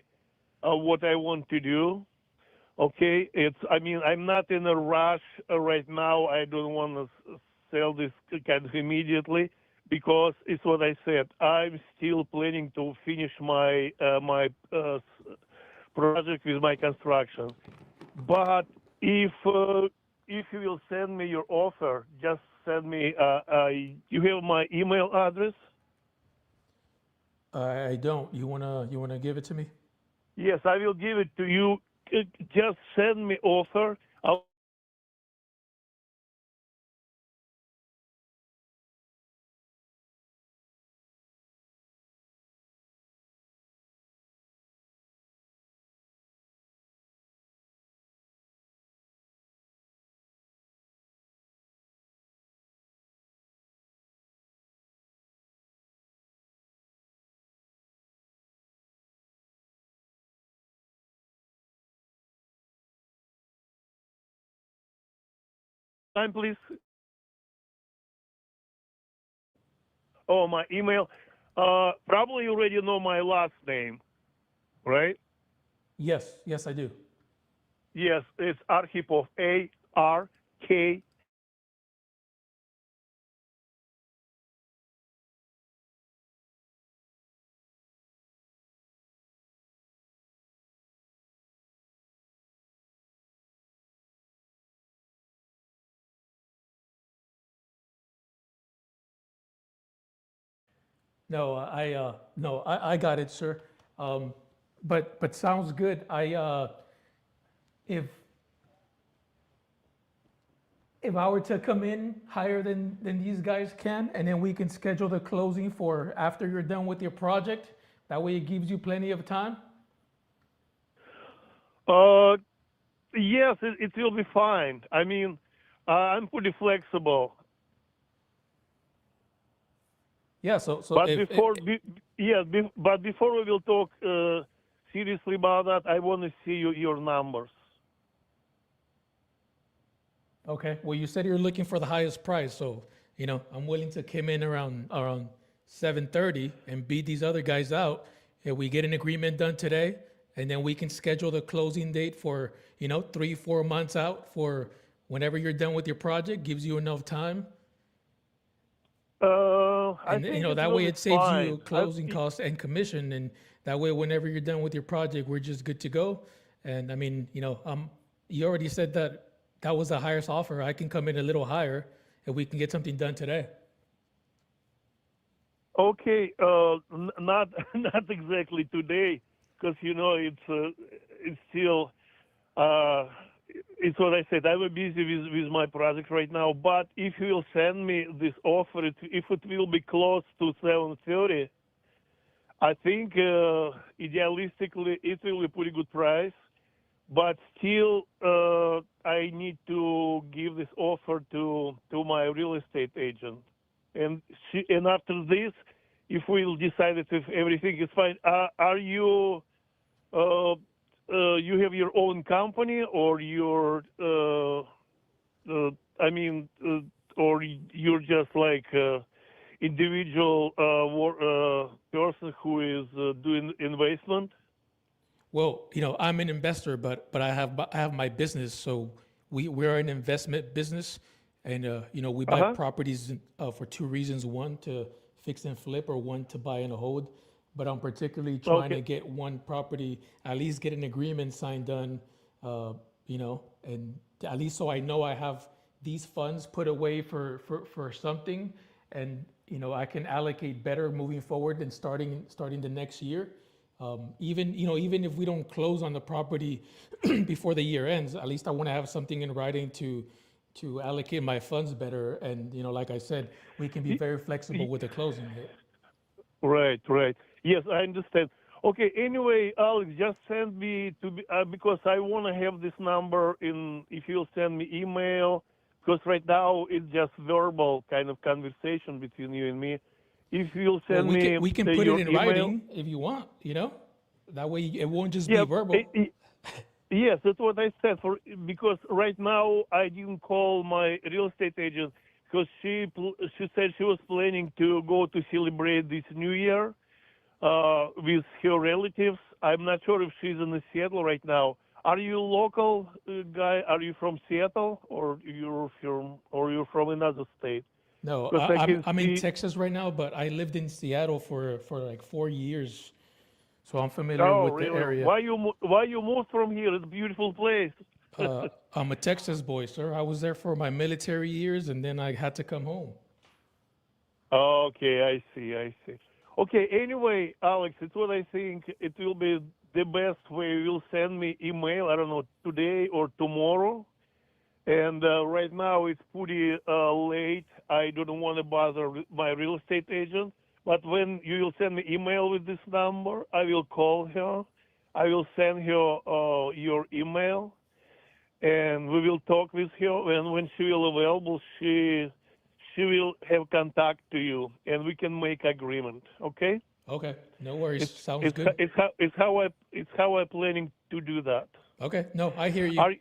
what I want to do. Okay, I'm not in a rush right now. I don't want to sell this kind of immediately, because it's what I said. I'm still planning to finish my project with my construction. But if you will send me your offer, just send me. You have my email address? I don't. You wanna give it to me? Yes, I will give it to you. Just send me offer. Time, please. Oh, my email. Probably you already know my last name, right? Yes, I do. Yes, it's Arkhipov. ARK. I got it, sir. But sounds good. If I were to come in higher than these guys can, and then we can schedule the closing for after you're done with your project, that way it gives you plenty of time. Yes, it will be fine. I'm pretty flexible. Yeah. So But but before we will talk seriously about that, I want to see your numbers. Okay. Well, you said you're looking for the highest price, so I'm willing to come in around 7:30 and beat these other guys out. If we get an agreement done today, and then we can schedule the closing date for 3-4 months out, for whenever you're done with your project, gives you enough time. I And think that way it saves you closing I- costs and commission, and that way whenever you're done with your project, we're just good to go. And you already said that was the highest offer. I can come in a little higher if we can get something done today. Okay, not not exactly today, because it's still it's what I said. I'm busy with my project right now. But if you will send me this offer, if it will be close to 7:30, I think idealistically it will be a pretty good price. But still, I need to give this offer to my real estate agent, and after this, if we'll decide that if everything is fine, are you you have your own company, or or you're just like individual person who is doing investment? Well, I'm an investor, but I have my business. So we're an investment business, and we buy properties for two reasons: one, to fix and flip, or one, to buy and hold. But I'm particularly trying to get one property, at least get an agreement signed done, and at least so I know I have these funds put away for something, and I can allocate better moving forward and starting the next year. Even if we don't close on the property before the year ends, at least I want to have something in writing to allocate my funds better. And like I said, we can be very flexible with the closing date. Right. Yes, I understand. Okay. Anyway, Alex, just send me because I want to have this number in. If you'll send me email, because right now it's just verbal kind of conversation between you and me. If you'll send me we can put your it in email, writing if you want. That way it won't just yeah, be verbal. yes, that's what I said. Because right now I didn't call my real estate agent because she said she was planning to go to celebrate this New Year with her relatives. I'm not sure if she's in Seattle right now. Are you a local guy? Are you from Seattle, or you're from another state? No, Because I'm in Texas right now, but I lived in Seattle for like 4 years, so I'm familiar Oh, with the really? area. Why you moved from here? It's a beautiful place. I'm a Texas boy, sir. I was there for my military years, and then I had to come home. Okay, I see. Okay, anyway, Alex, it's what I think. It will be the best way. You'll send me email, I don't know, today or tomorrow. And right now it's pretty late. I don't want to bother my real estate agent. But when you will send me email with this number, I will call her. I will send her your email, and we will talk with her. And when she will available, she will have contact to you, and we can make agreement. Okay? Okay, no worries. Sounds good. It's how I'm planning to do that. Okay, no, I hear you.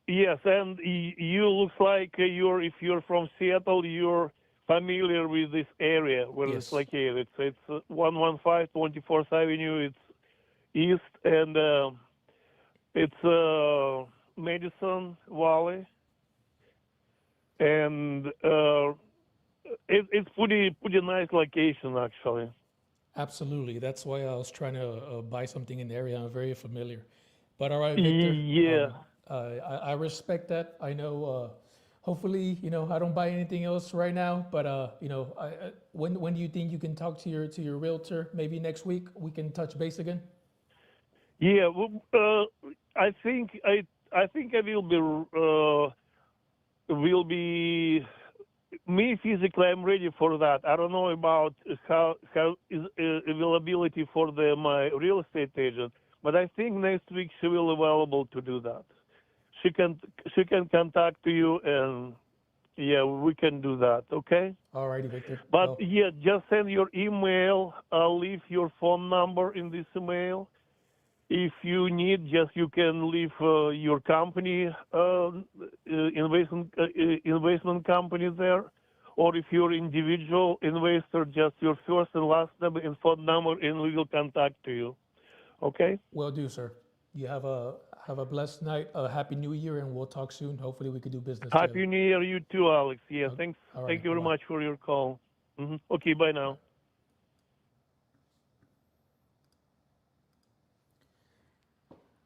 Yes, and you looks like if you're from Seattle, you're familiar with this area where it's located. It's 115 24th Avenue. It's east, and it's Madison Valley, and it's pretty nice location actually. Absolutely. That's why I was trying to buy something in the area. I'm very familiar. But all right, Victor. Yeah. I respect that. I know. Hopefully, I don't buy anything else right now. But when do you think you can talk to your realtor? Maybe next week we can touch base again. Yeah. Well, I think I will be me physically. I'm ready for that. I don't know about how is availability for my real estate agent, but I think next week she will available to do that. She can contact you, and yeah, we can do that. Okay. All righty, Victor. But yeah, just send your email. I'll leave your phone number in this email. If you need, you can leave your company, investment company there, or if you're individual investor, just your first and last name and phone number, and we will contact you. Okay. Will do, sir. You have a blessed night, a happy New Year, and we'll talk soon. Hopefully, we can do business together. Happy New Year, you too, Alex. Yeah, thanks. All right, Thank you very bye-bye. much for your call. Okay, bye now.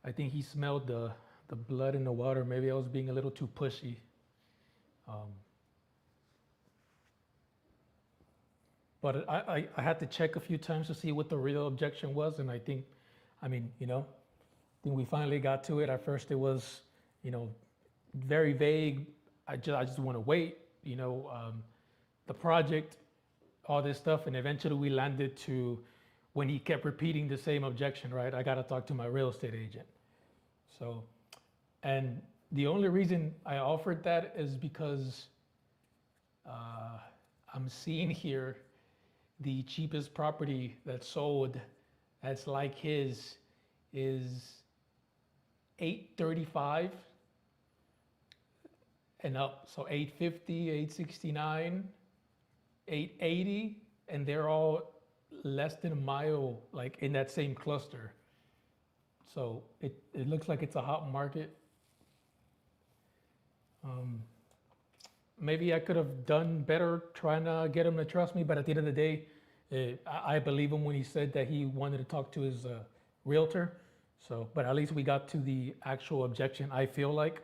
I think he smelled the blood in the water. Maybe I was being a little too pushy. But I had to check a few times to see what the real objection was, and I think we finally got to it. At first, it was, very vague. I just want to wait, the project, all this stuff, and eventually we landed to when he kept repeating the same objection. Right, I got to talk to my real estate agent. So, and the only reason I offered that is because I'm seeing here the cheapest property that sold that's like his is $835 and up. So 850, 869, 880, and they're all less than a mile, like in that same cluster. So it looks like it's a hot market. Maybe I could have done better trying to get him to trust me, but at the end of the day, I believe him when he said that he wanted to talk to his realtor. So, but at least we got to the actual objection. I feel like,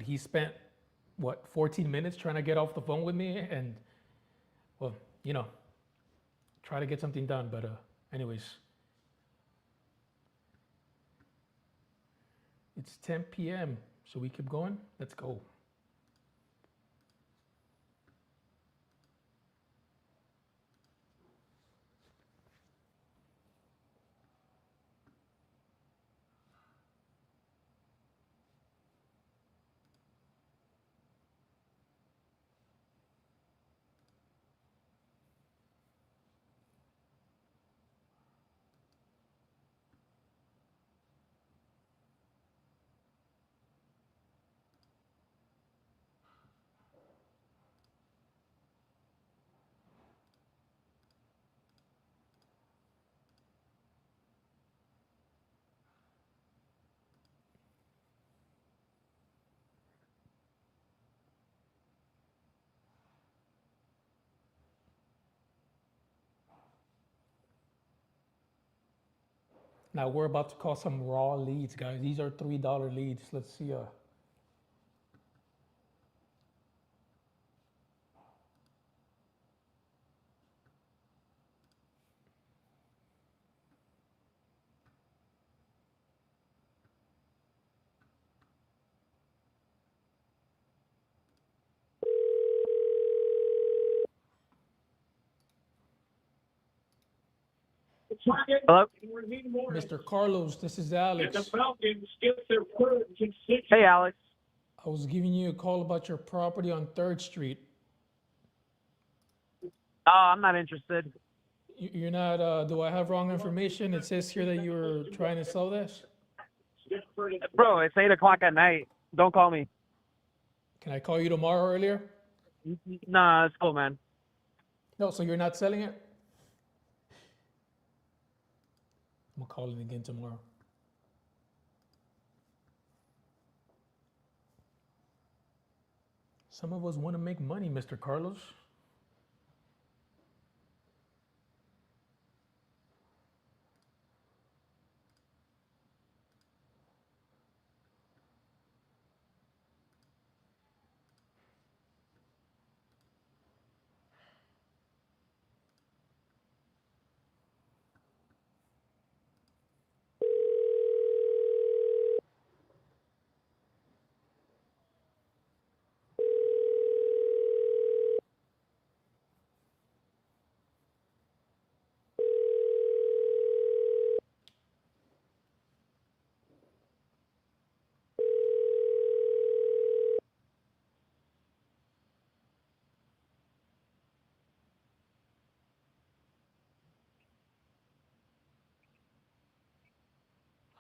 he spent 14 minutes trying to get off the phone with me, and try to get something done. But anyways, it's 10 p.m. So we keep going. Let's go. Now we're about to call some raw leads, guys. These are $3 leads. Let's see. Hello? Mr. Carlos, this is Alex. Hey, Alex. I was giving you a call about your property on 3rd Street. Oh, I'm not interested. You're not, do I have wrong information? It says here that you were trying to sell this. Bro, it's 8 o'clock at night. Don't call me. Can I call you tomorrow earlier? Nah, it's cool, man. No, so you're not selling it? I'm gonna call it again tomorrow. Some of us want to make money, Mr. Carlos.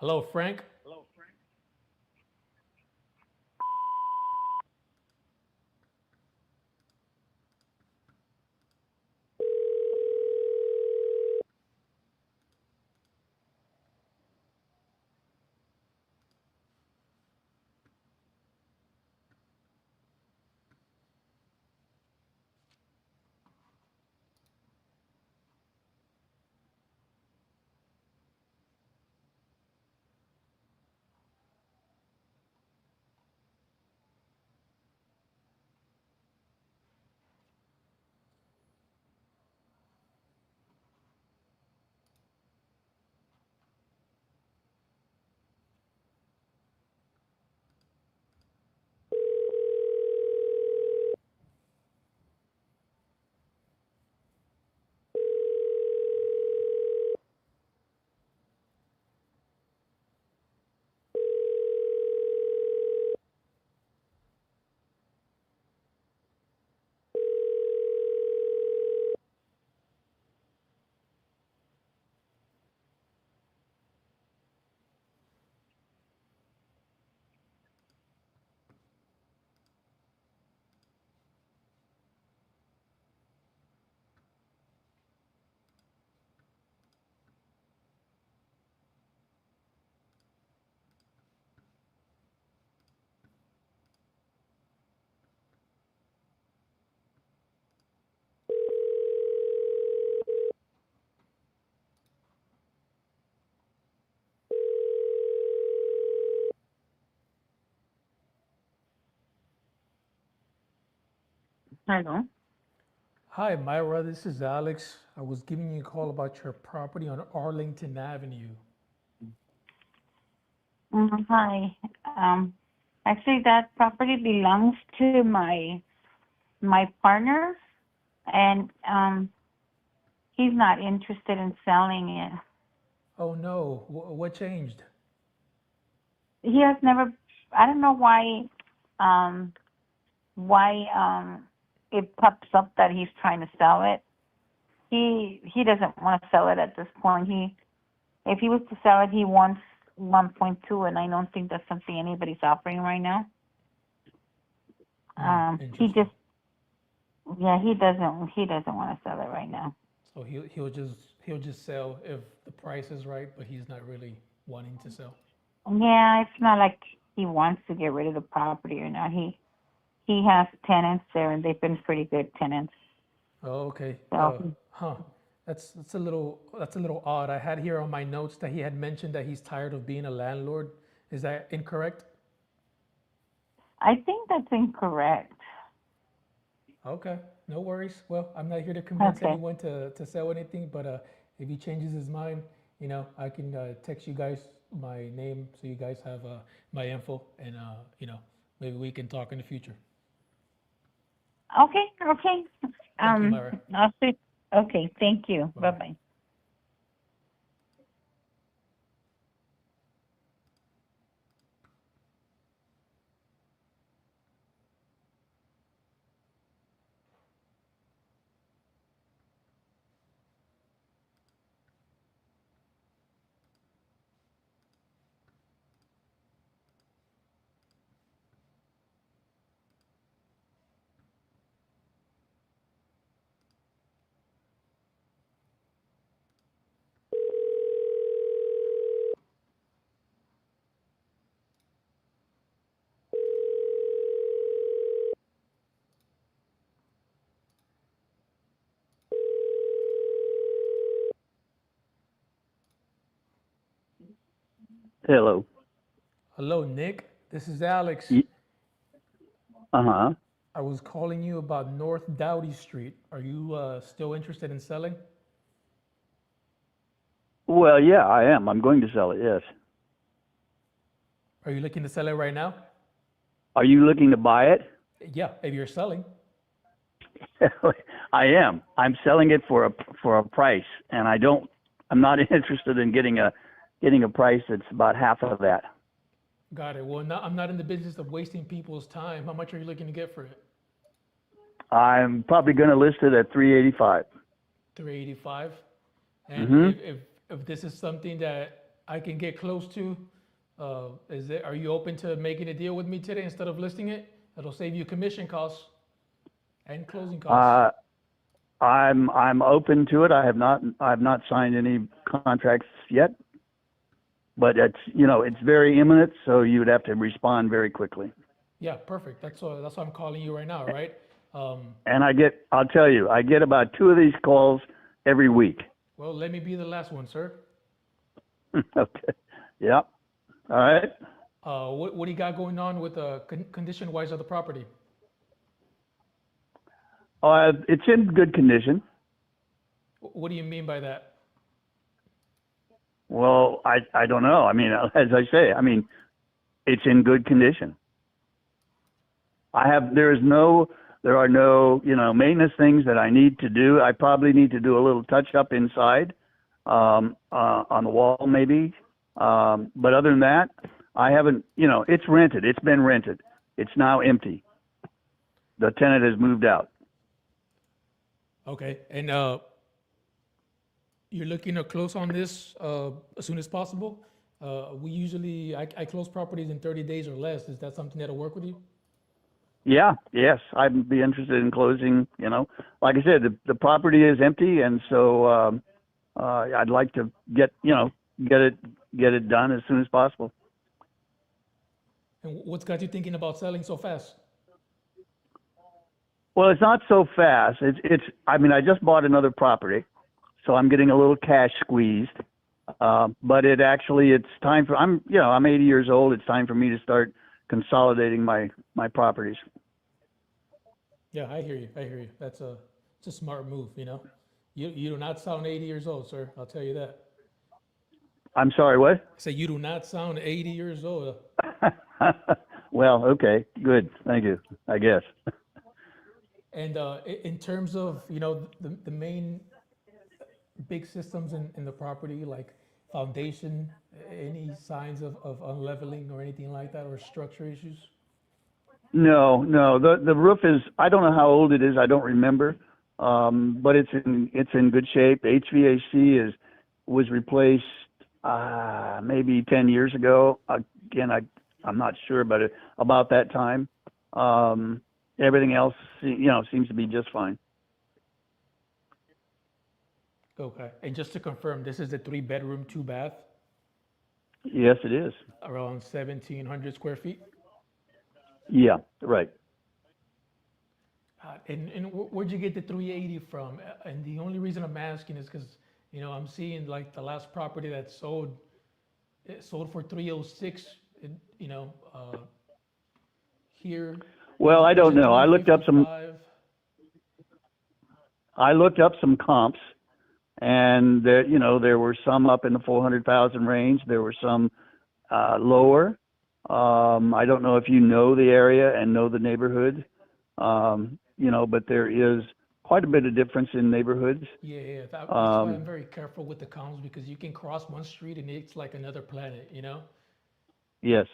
Hello, Frank. Hello. Hi, Myra. This is Alex. I was giving you a call about your property on Arlington Avenue. Hi. Actually, that property belongs to my partner, and he's not interested in selling it. Oh no, what changed? He has never. I don't know why it pops up that he's trying to sell it. He doesn't want to sell it at this point. If he was to sell it, he wants 1.2, and I don't think that's something anybody's offering right now. He just, yeah, he doesn't want to sell it right now. So he'll just sell if the price is right, but he's not really wanting to sell. Yeah, it's not like he wants to get rid of the property or not. He has tenants there, and they've been pretty good tenants. Oh, okay. So, That's a little odd. I had here on my notes that he had mentioned that he's tired of being a landlord. Is that incorrect? I think that's incorrect. Okay, no worries. Well, I'm not here to convince Okay. anyone to sell anything, but if he changes his mind, I can text you guys my name so you guys have my info, and maybe we can talk in the future. Okay. Thank you, Myra. I'll see. Okay, thank you. Bye-bye. Hello. Hello, Nick. This is Alex. Uh-huh. I was calling you about North Dowdy Street. Are you still interested in selling? Well, yeah, I am. I'm going to sell it, yes. Are you looking to sell it right now? Are you looking to buy it? Yeah, if you're selling. I am. I'm selling it for a price, and I'm not interested in getting a price that's about half of that. Got it. Well, I'm not in the business of wasting people's time. How much are you looking to get for it? I'm probably going to list it at 385. 385. And Mm-hmm. if this is something that I can get close to, are you open to making a deal with me today instead of listing it? It'll save you commission costs and closing costs. I'm open to it. I have not signed any contracts yet, but it's very imminent, so you would have to respond very quickly. Yeah, perfect. That's why I'm calling you right now, right? And I'll tell you, I get about 2 of these calls every week. Well, let me be the last one, sir. Okay. Yeah. All right. What do you got going on with condition-wise of the property? It's in good condition. What do you mean by that? Well, I don't know. I mean, as I say, it's in good condition. There are no, maintenance things that I need to do. I probably need to do a little touch up inside, on the wall maybe. But other than that, I haven't, it's rented. It's been rented. It's now empty. The tenant has moved out. Okay. And you're looking to close on this as soon as possible? I close properties in 30 days or less. Is that something that'll work with you? Yeah, yes, I'd be interested in closing. Like I said, the property is empty, and so I'd like to get it done as soon as possible. And what's got you thinking about selling so fast? Well, it's not so fast. I just bought another property, so I'm getting a little cash squeezed. But it's time for, I'm 80 years old. It's time for me to start consolidating my properties. Yeah, I hear you. It's a smart move, You do not sound 80 years old, sir. I'll tell you that. I'm sorry, what? I say you do not sound 80 years old. Well, okay, good. Thank you, I guess. And in terms of, the main big systems in the property, like foundation, any signs of unleveling or anything like that, or structure issues? No. The roof is, I don't know how old it is. I don't remember. But it's in good shape. HVAC was replaced maybe 10 years ago. Again, I'm not sure, but about that time. Everything else, seems to be just fine. Okay. And just to confirm, this is a 3-bedroom, 2-bath? Yes, it is. Around 1,700 square feet? Yeah, right. Where'd you get the 380 from? And the only reason I'm asking is because, I'm seeing like the last property that sold, it sold for 306, here. Well, I don't know. I looked up some 355. comps, and there were some up in the 400,000 range. There were some lower. I don't know if you know the area and know the neighborhood, but there is quite a bit of difference in neighborhoods. Yeah. That's why I'm very careful with the comps, because you can cross one street and it's like another planet, Yes.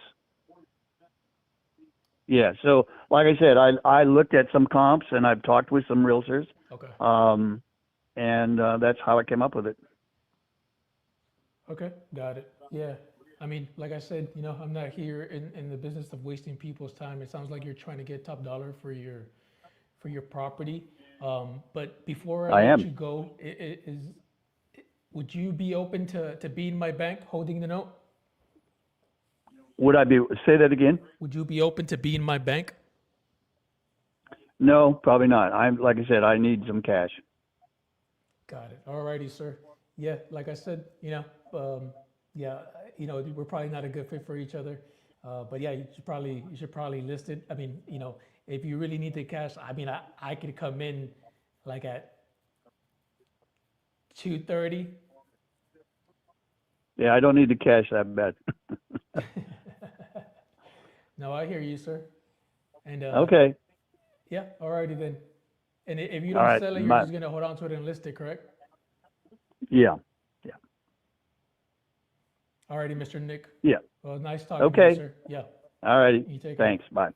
Yeah. So, like I said, I looked at some comps and I've talked with some realtors. Okay. And that's how I came up with it. Okay, got it. Yeah. I mean, like I said, I'm not here in the business of wasting people's time. It sounds like you're trying to get top dollar for your property. But before I I let am. you go, would you be open to being my bank holding the note? Would I be? Say that again. Would you be open to being my bank? No, probably not. Like I said, I need some cash. Got it. All righty, sir. Yeah, like I said, yeah, we're probably not a good fit for each other. But yeah, you should probably list it. I mean, if you really need the cash, I mean, I could come in like at 2:30. Yeah, I don't need the cash that bad. No, I hear you, sir. And Okay. yeah, all righty then. And if you All don't right, sell it, you're bye. just gonna hold on to it and list it, correct? Yeah. All righty, Mr. Nick. Yeah. Well, nice talking to Okay. you, sir. Yeah. All righty. You take care. Thanks. Bye.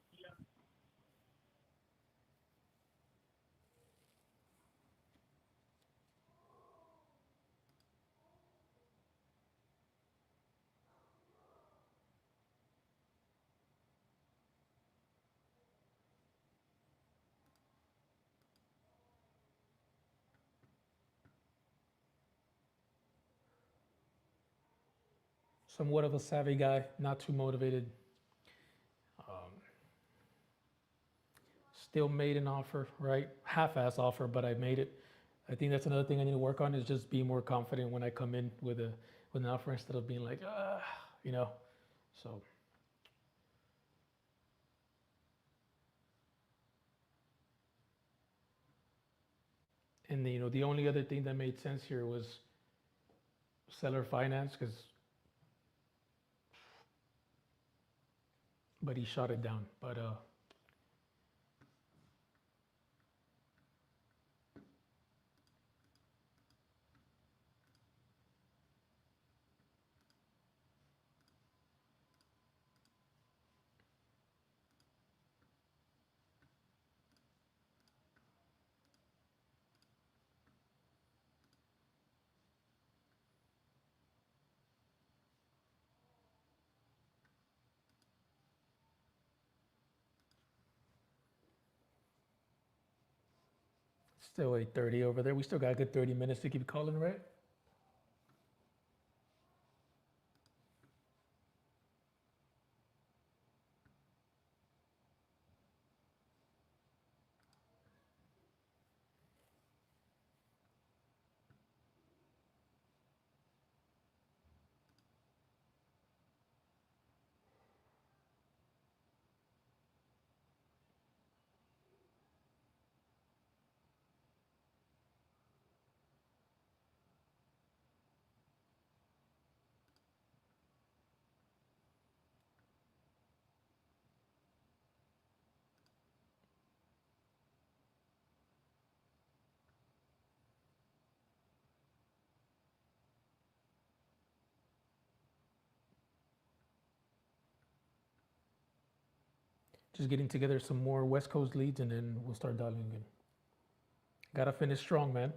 Somewhat of a savvy guy, not too motivated. Still made an offer, right? Half-ass offer, but I made it. I think that's another thing I need to work on, is just be more confident when I come in with an offer, instead of being like, So and the only other thing that made sense here was seller finance, but he shot it down. But still 8:30 over there. We still got a good 30 minutes to keep calling, right? Just getting together some more West Coast leads, and then we'll start dialing again. Gotta finish strong, man.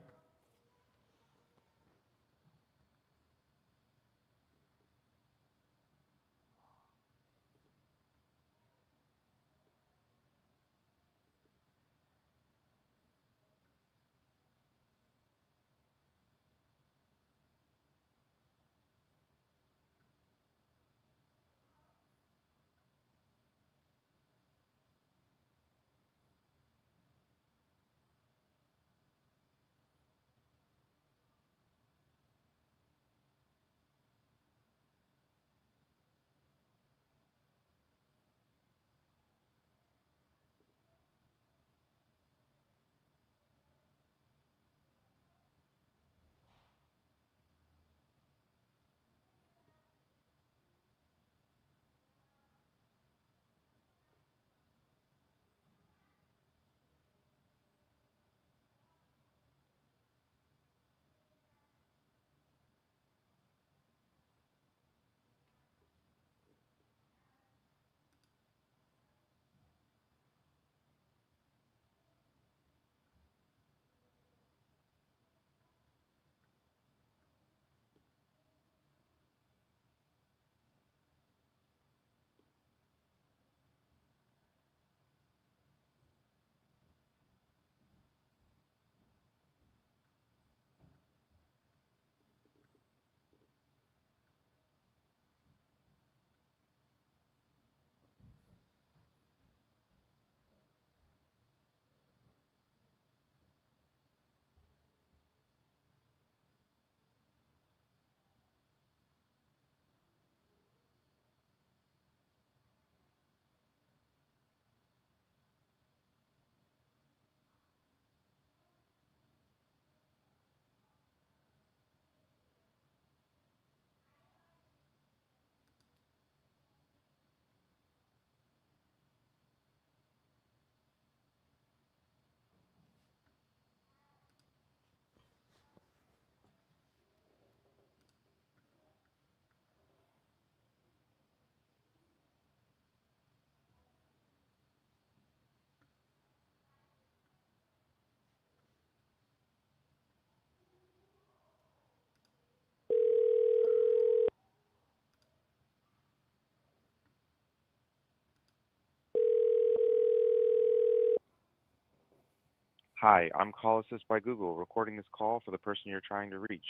Hi, I'm Call Assist by Google, recording this call for the person you're trying to reach.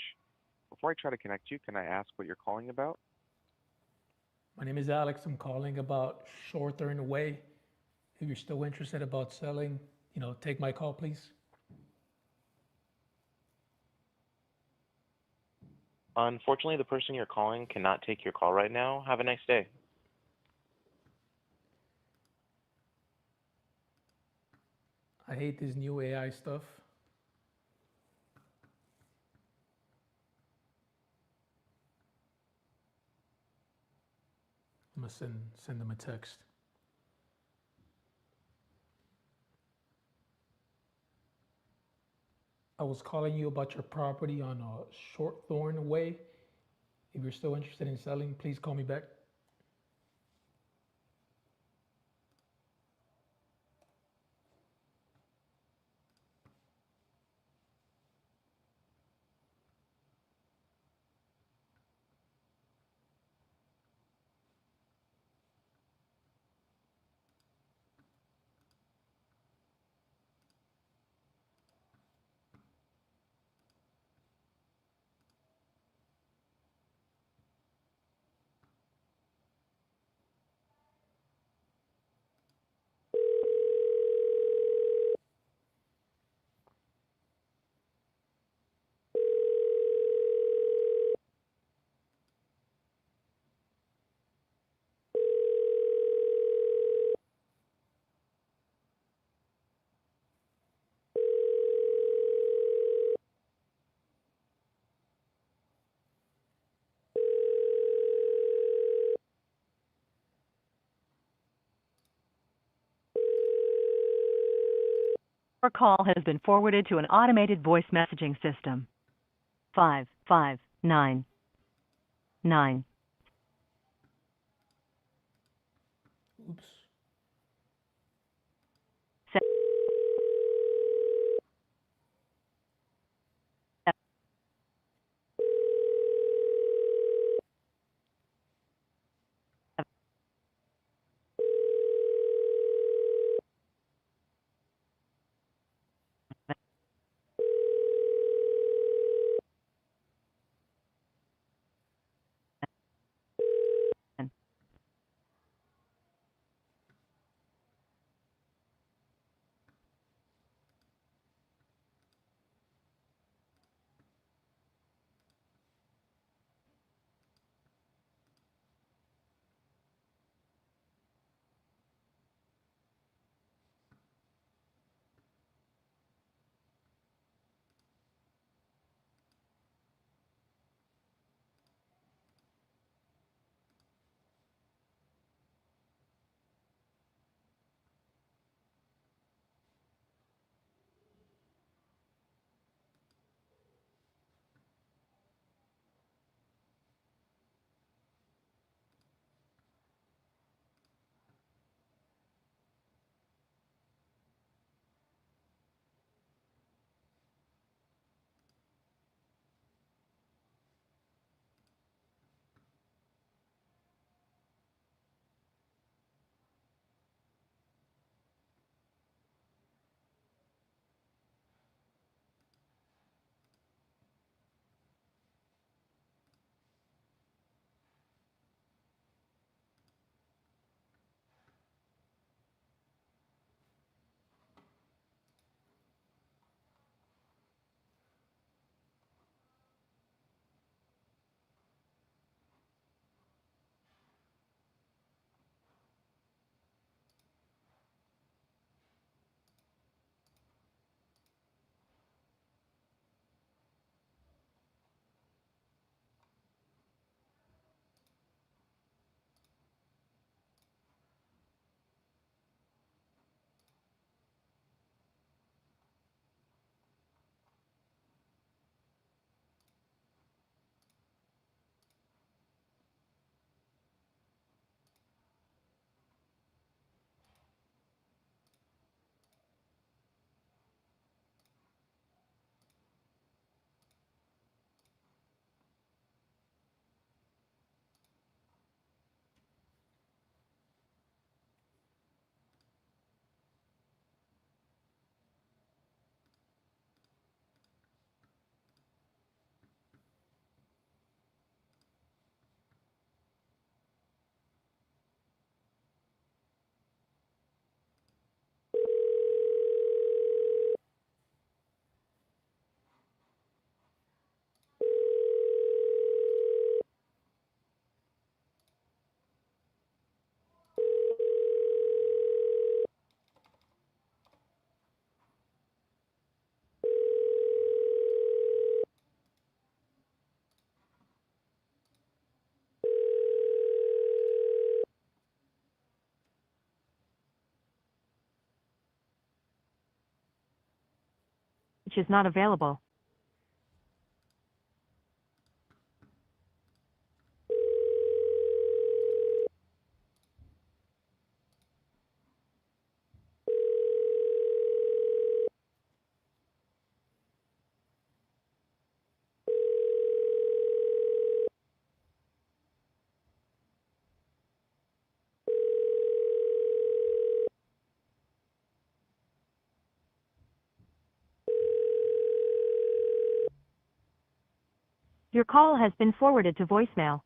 Before I try to connect you, can I ask what you're calling about? My name is Alex. I'm calling about Shorthorn Way. If you're still interested about selling, take my call, please. Unfortunately, the person you're calling cannot take your call right now. Have a nice day. I hate this new AI stuff. I'm gonna send them a text. I was calling you about your property on Shorthorn Way. If you're still interested in selling, please call me back. Your call has been forwarded to an automated voice messaging system. 5599. Oops. reach is not available. Your call has been forwarded to voicemail.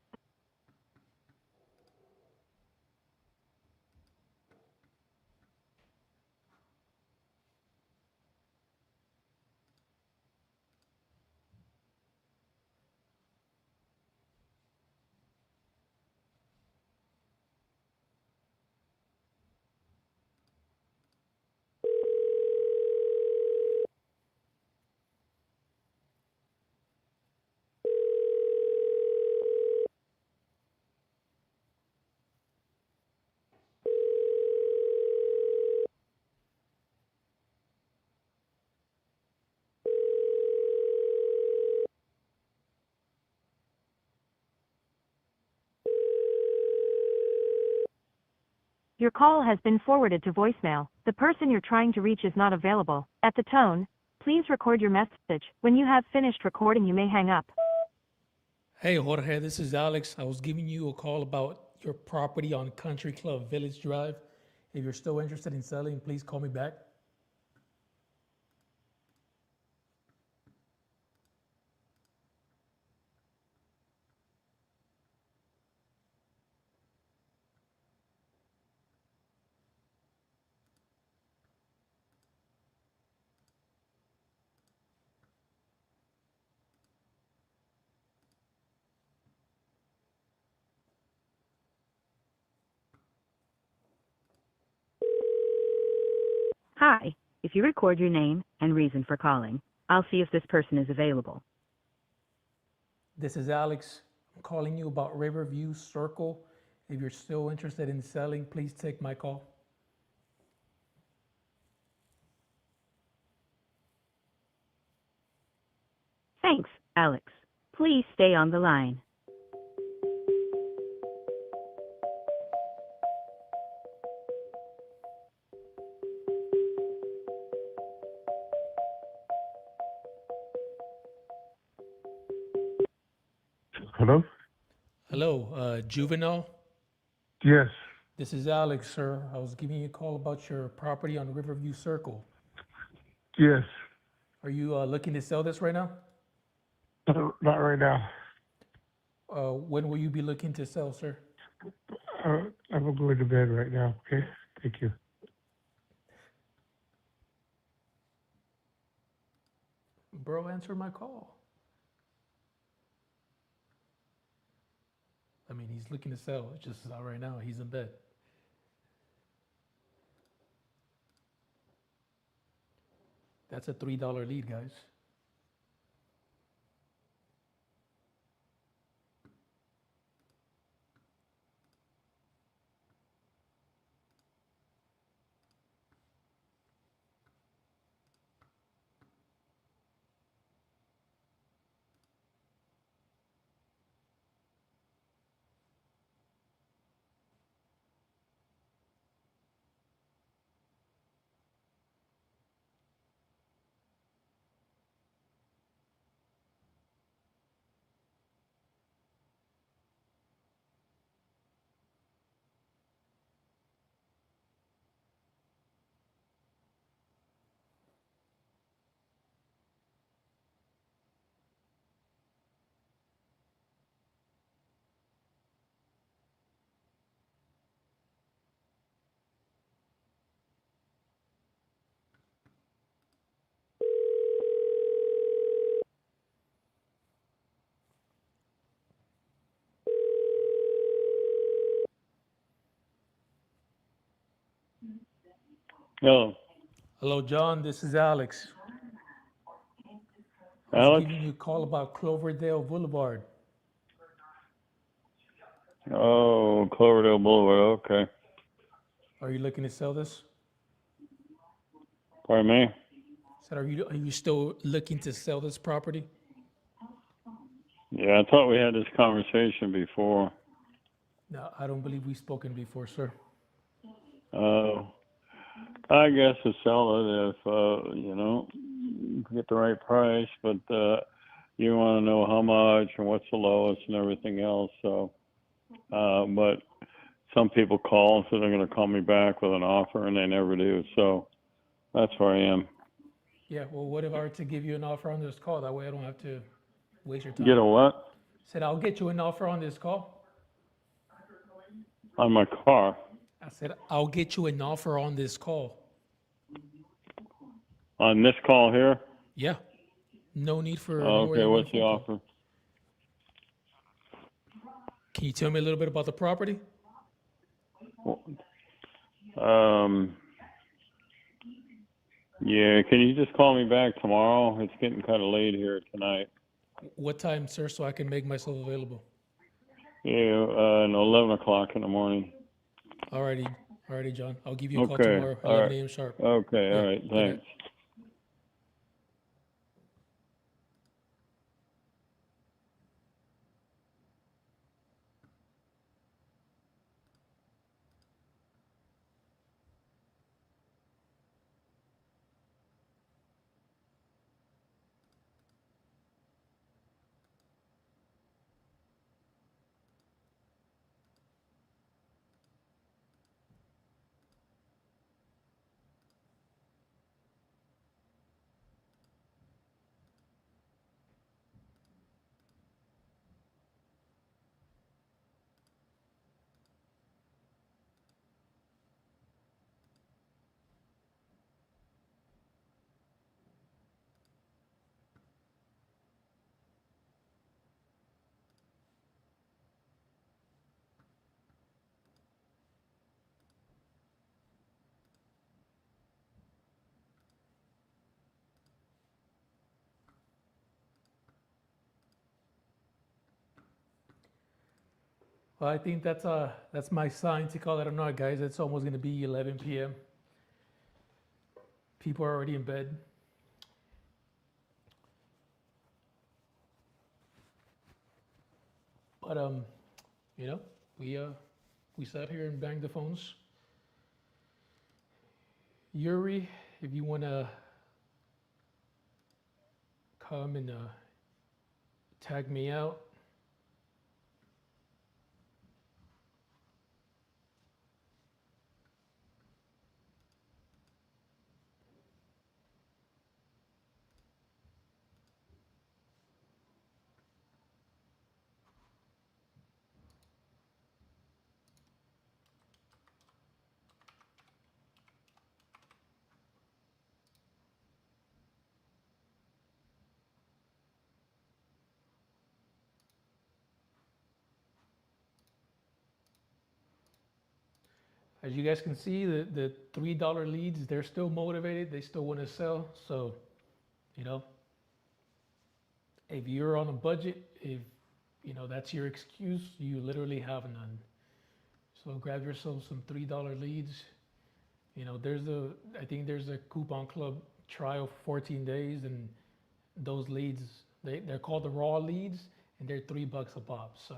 Your call has been forwarded to voicemail. The person you're trying to reach is not available. At the tone, please record your message. When you have finished recording, you may hang up. Hey, Jorge, this is Alex. I was giving you a call about your property on Country Club Village Drive. If you're still interested in selling, please call me back. Hi, if you record your name and reason for calling, I'll see if this person is available. This is Alex. I'm calling you about Riverview Circle. If you're still interested in selling, please take my call. Thanks, Alex. Please stay on the line. Hello? Hello, Juvenile. Yes. This is Alex, sir. I was giving you a call about your property on Riverview Circle. Yes. Are you looking to sell this right now? Not right now. When will you be looking to sell, sir? I'm going to bed right now. Okay. Thank you. Bro, answer my call. I mean, he's looking to sell. It's just not right now. He's in bed. That's a $3 lead, guys. Hello. Hello, John. This is Alex. I was Alex? giving you a call about Cloverdale Boulevard. Oh, Cloverdale Boulevard. Okay. Are you looking to sell this? Pardon me? So are you still looking to sell this property? Yeah, I thought we had this conversation before. No, I don't believe we've spoken before, sir. I guess to sell it if get the right price, but you want to know how much and what's the lowest and everything else. So, but some people call and say they're going to call me back with an offer, and they never do. So that's where I am. Yeah, well, what if I were to give you an offer on this call? That way I don't have to waste your time. Get a what? Said I'll get you an offer on this call. On my car. I said I'll get you an offer on this call. On this call here? Yeah. No need for more Okay, than one what's the phone call. offer? Can you tell me a little bit about the property? Yeah, can you just call me back tomorrow? It's getting kind of late here tonight. What time, sir, so I can make myself available? Yeah, 11 o'clock in the morning. Alrighty, John. I'll give you a call Okay, tomorrow, all 11 right. a.m. sharp. Okay, Yeah, all right, good night. thanks. Well, I think that's my sign to call it a night, guys. It's almost going to be 11 p.m. People are already in bed. But we sat here and banged the phones. Yuri, if you want to come and tag me out. As you guys can see, the $3 leads, they're still motivated. They still want to sell. So, if you're on a budget, if that's your excuse, you literally have none. So grab yourself some $3 leads. I think there's a coupon club trial for 14 days, and those leads, they're called the raw leads, and they're $3 a pop. So.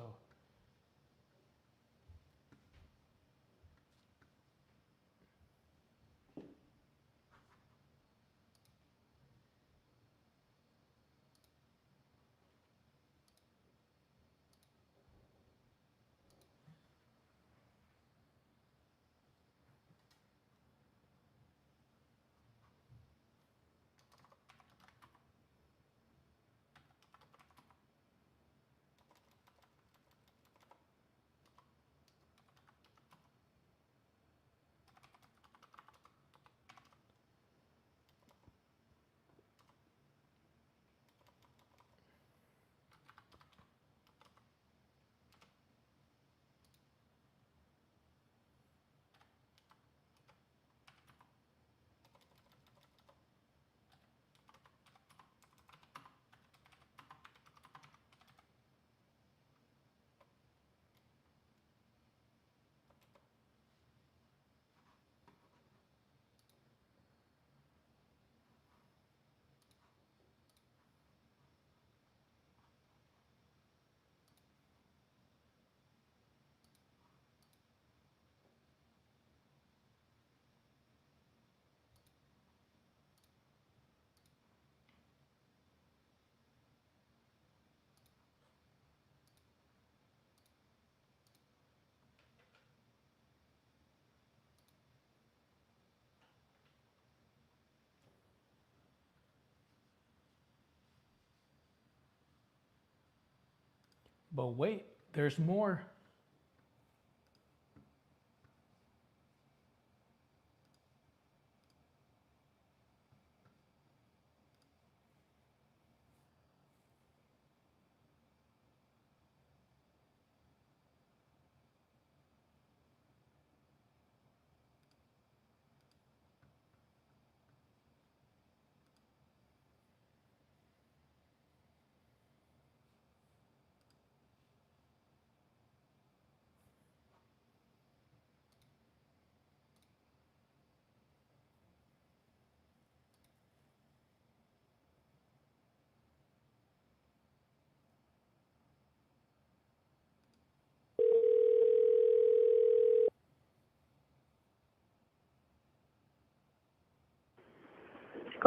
But wait, there's more.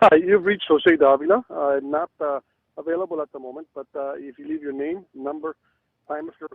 Hi, you've reached Jose Davila. I'm not available at the moment, but if you leave your name, number, time of your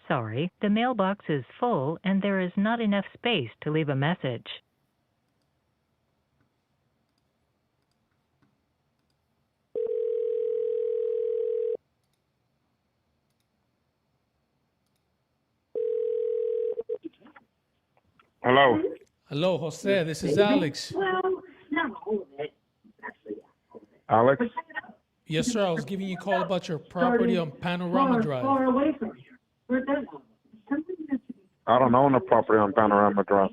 Sorry, the mailbox is full and there is not enough space to leave a message. Hello. Hello, Jose. This is Alex. Alex? Yes, sir. I was giving you a call about your property on Panorama Drive. I don't own a property on Panorama Drive.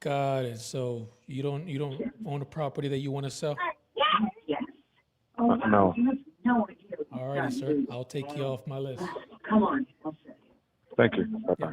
Got it. So you don't own a property that you want to sell? No. Alrighty, sir. I'll take you off my list. Thank you. Bye-bye.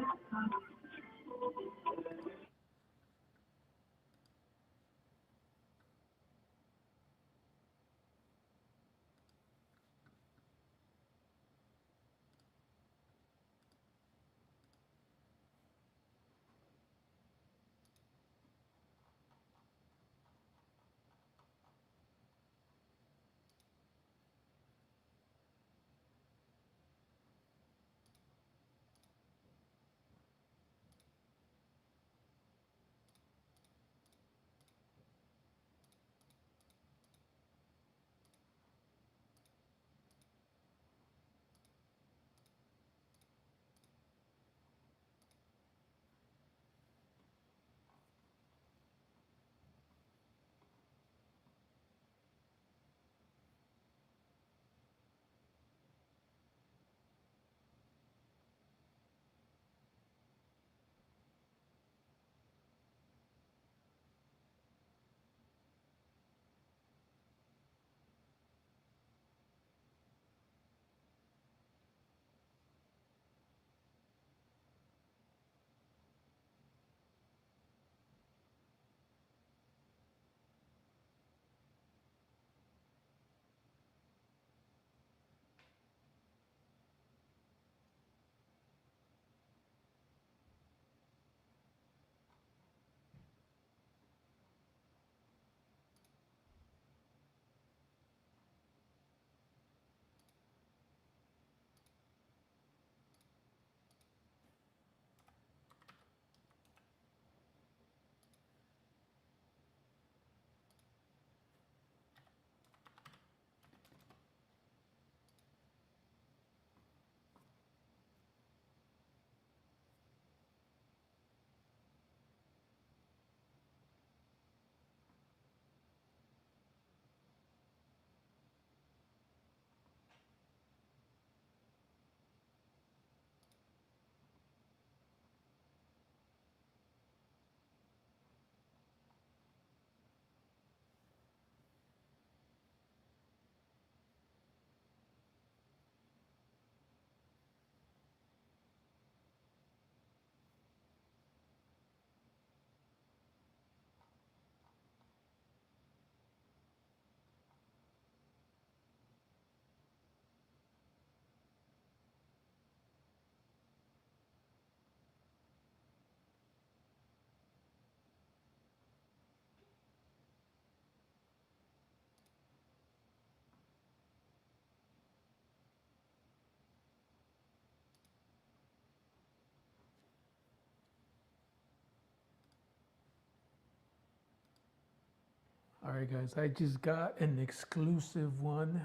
All right, guys, I just got an exclusive one.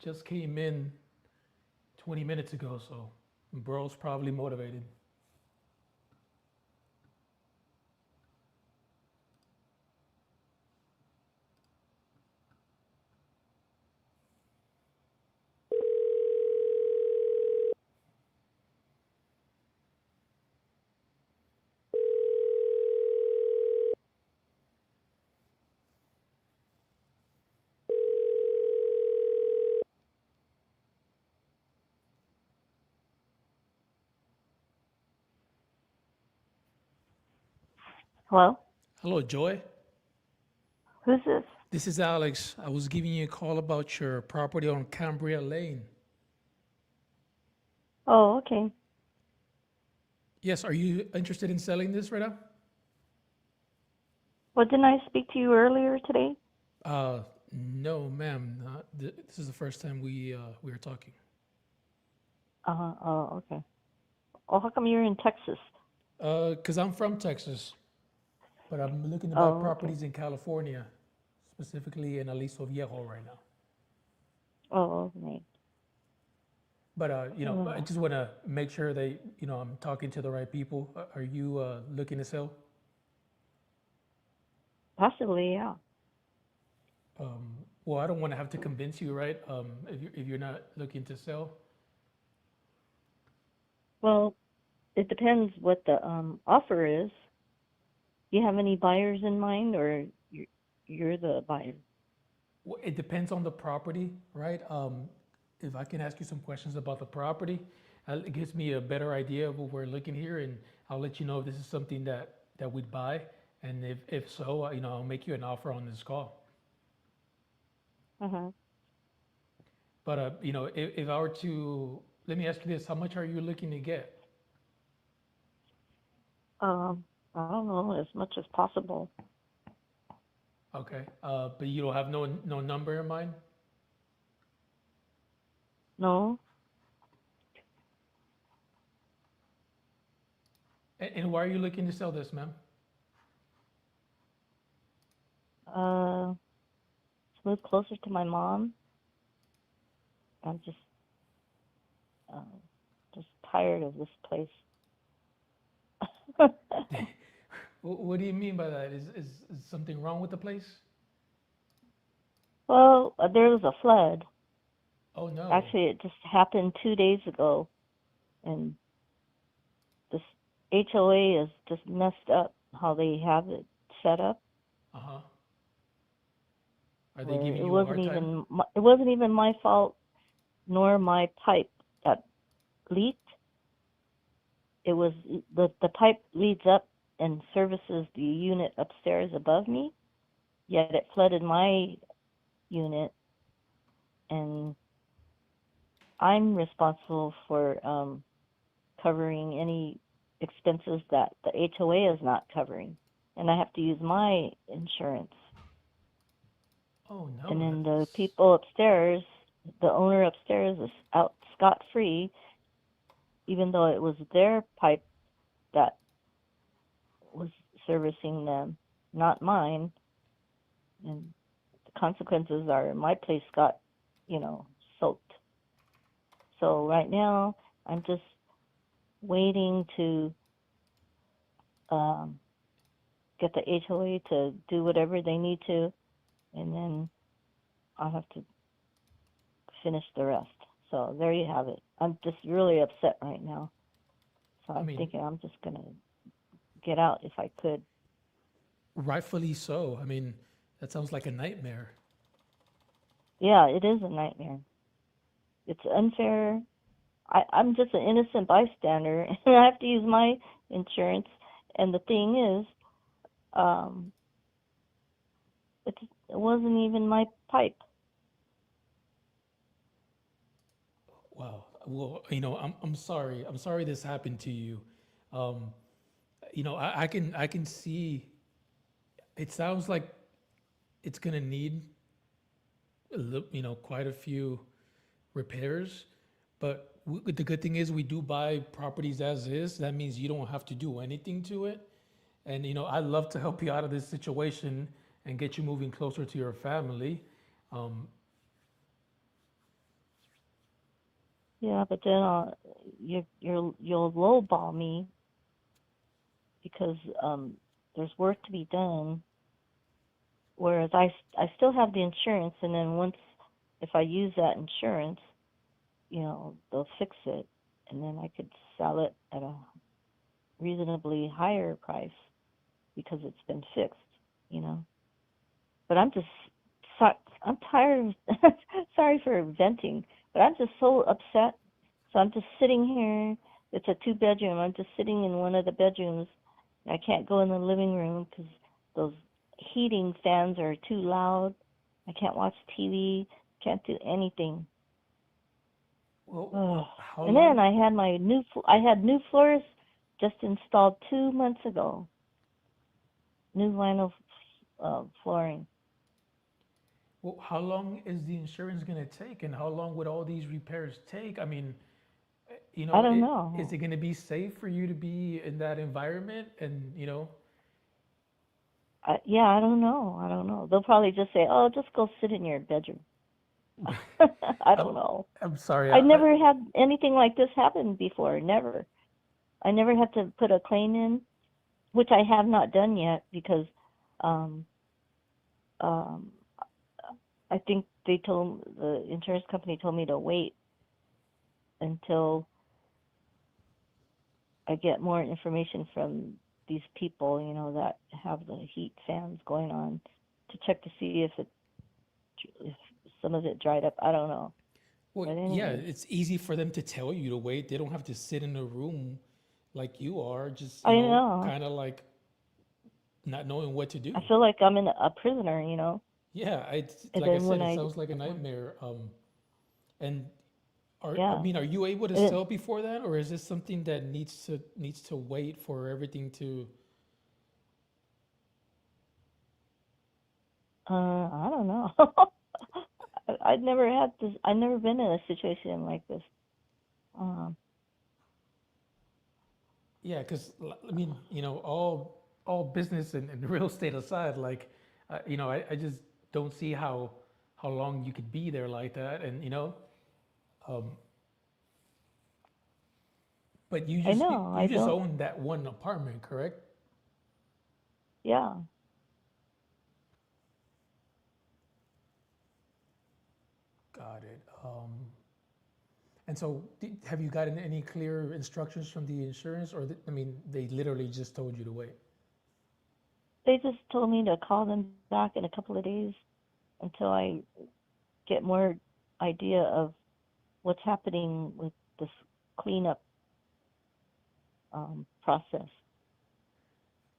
Just came in 20 minutes ago, so bro's probably motivated. Hello? Hello, Joy. Who's this? This is Alex. I was giving you a call about your property on Cambria Lane. Oh, okay. Yes, are you interested in selling this right now? Well, didn't I speak to you earlier today? No, ma'am. This is the first time we are talking. Oh, okay. Oh, how come you're in Texas? Because I'm from Texas, but I'm looking to Oh, buy okay. properties in California, specifically in Aliso Viejo right now. Oh, right. But I Oh. just want to make sure that I'm talking to the right people. Are you looking to sell? Possibly, yeah. Well, I don't want to have to convince you, right? If you're not looking to sell. Well, it depends what the offer is. Do you have any buyers in mind, or you're the buyer? Well, it depends on the property, right? If I can ask you some questions about the property, it gives me a better idea of what we're looking here, and I'll let you know if this is something that we'd buy, and if so, I'll make you an offer on this call. Uh-huh. But if I were to, let me ask you this: how much are you looking to get? I don't know, as much as possible. Okay, but you don't have no number in mind? No? And why are you looking to sell this, ma'am? To move closer to my mom. I'm just tired of this place. What do you mean by that? Is something wrong with the place? Well, there was a flood. Oh no. Actually, it just happened 2 days ago, and this HOA is just messed up how they have it set up. Uh-huh. Are they Where giving it you a wasn't hard time? even it wasn't even my fault, nor my pipe that leaked. It was the pipe leads up and services the unit upstairs above me, yet it flooded my unit, and I'm responsible for covering any expenses that the HOA is not covering, and I have to use my insurance. Oh no. And then the people upstairs, the owner upstairs is out scot-free, even though it was their pipe that was servicing them, not mine. And the consequences are my place got, soaked. So right now, I'm just waiting to get the HOA to do whatever they need to, and then I'll have to finish the rest. So there you have it. I'm just really upset right now. So I'm thinking I'm just going to get out if I could. Rightfully so. I mean, that sounds like a nightmare. Yeah, it is a nightmare. It's unfair. I'm just an innocent bystander, and I have to use my insurance. And the thing is, it wasn't even my pipe. Wow. Well, I'm sorry. I'm sorry this happened to you. I can see. It sounds like it's gonna need quite a few repairs, but the good thing is we do buy properties as is. That means you don't have to do anything to it, And I'd love to help you out of this situation and get you moving closer to your family. Um, Yeah, but then you'll lowball me because there's work to be done. Whereas I still have the insurance, and then once if I use that insurance, they'll fix it, and then I could sell it at a reasonably higher price because it's been fixed. But I'm tired of, sorry for venting, but I'm just so upset. So I'm just sitting here. It's a 2-bedroom. I'm just sitting in one of the bedrooms. I can't go in the living room because those heating fans are too loud. I can't watch TV. Can't do anything. well, how And long? then I had new floors just installed 2 months ago. New vinyl flooring. Well, how long is the insurance going to take, and how long would all these repairs take? I mean, I don't is know. it going to be safe for you to be in that environment? And Yeah, I don't know. I don't know. They'll probably just say, "Oh, just go sit in your bedroom." I don't know. I'm sorry. I never had anything like this happen before. Never. I never had to put a claim in, which I have not done yet because um, um, I think the insurance company told me to wait until I get more information from these people, that have the heat fans going on to check to see if some of it dried up. I don't know. Well, But yeah, anyways, it's easy for them to tell you to wait. They don't have to sit in a room like you are, just, I know. kind of like not knowing what to do. I feel like I'm in a prisoner, Yeah, And like I then said, when it sounds like a nightmare. And I yeah, mean, are you able to and sell before that, or is this something that needs to wait for everything to? I don't know. I'd never had this. I've never been in a situation like this. Um, Yeah, because I mean, all business and real estate aside, like, I just don't see how long you could be there like that, and um, but you I just know. you I just don't. own that one apartment, correct? Yeah. Got it. And so, have you gotten any clear instructions from the insurance, or I mean, they literally just told you to wait? They just told me to call them back in a couple of days until I get more idea of what's happening with this cleanup process.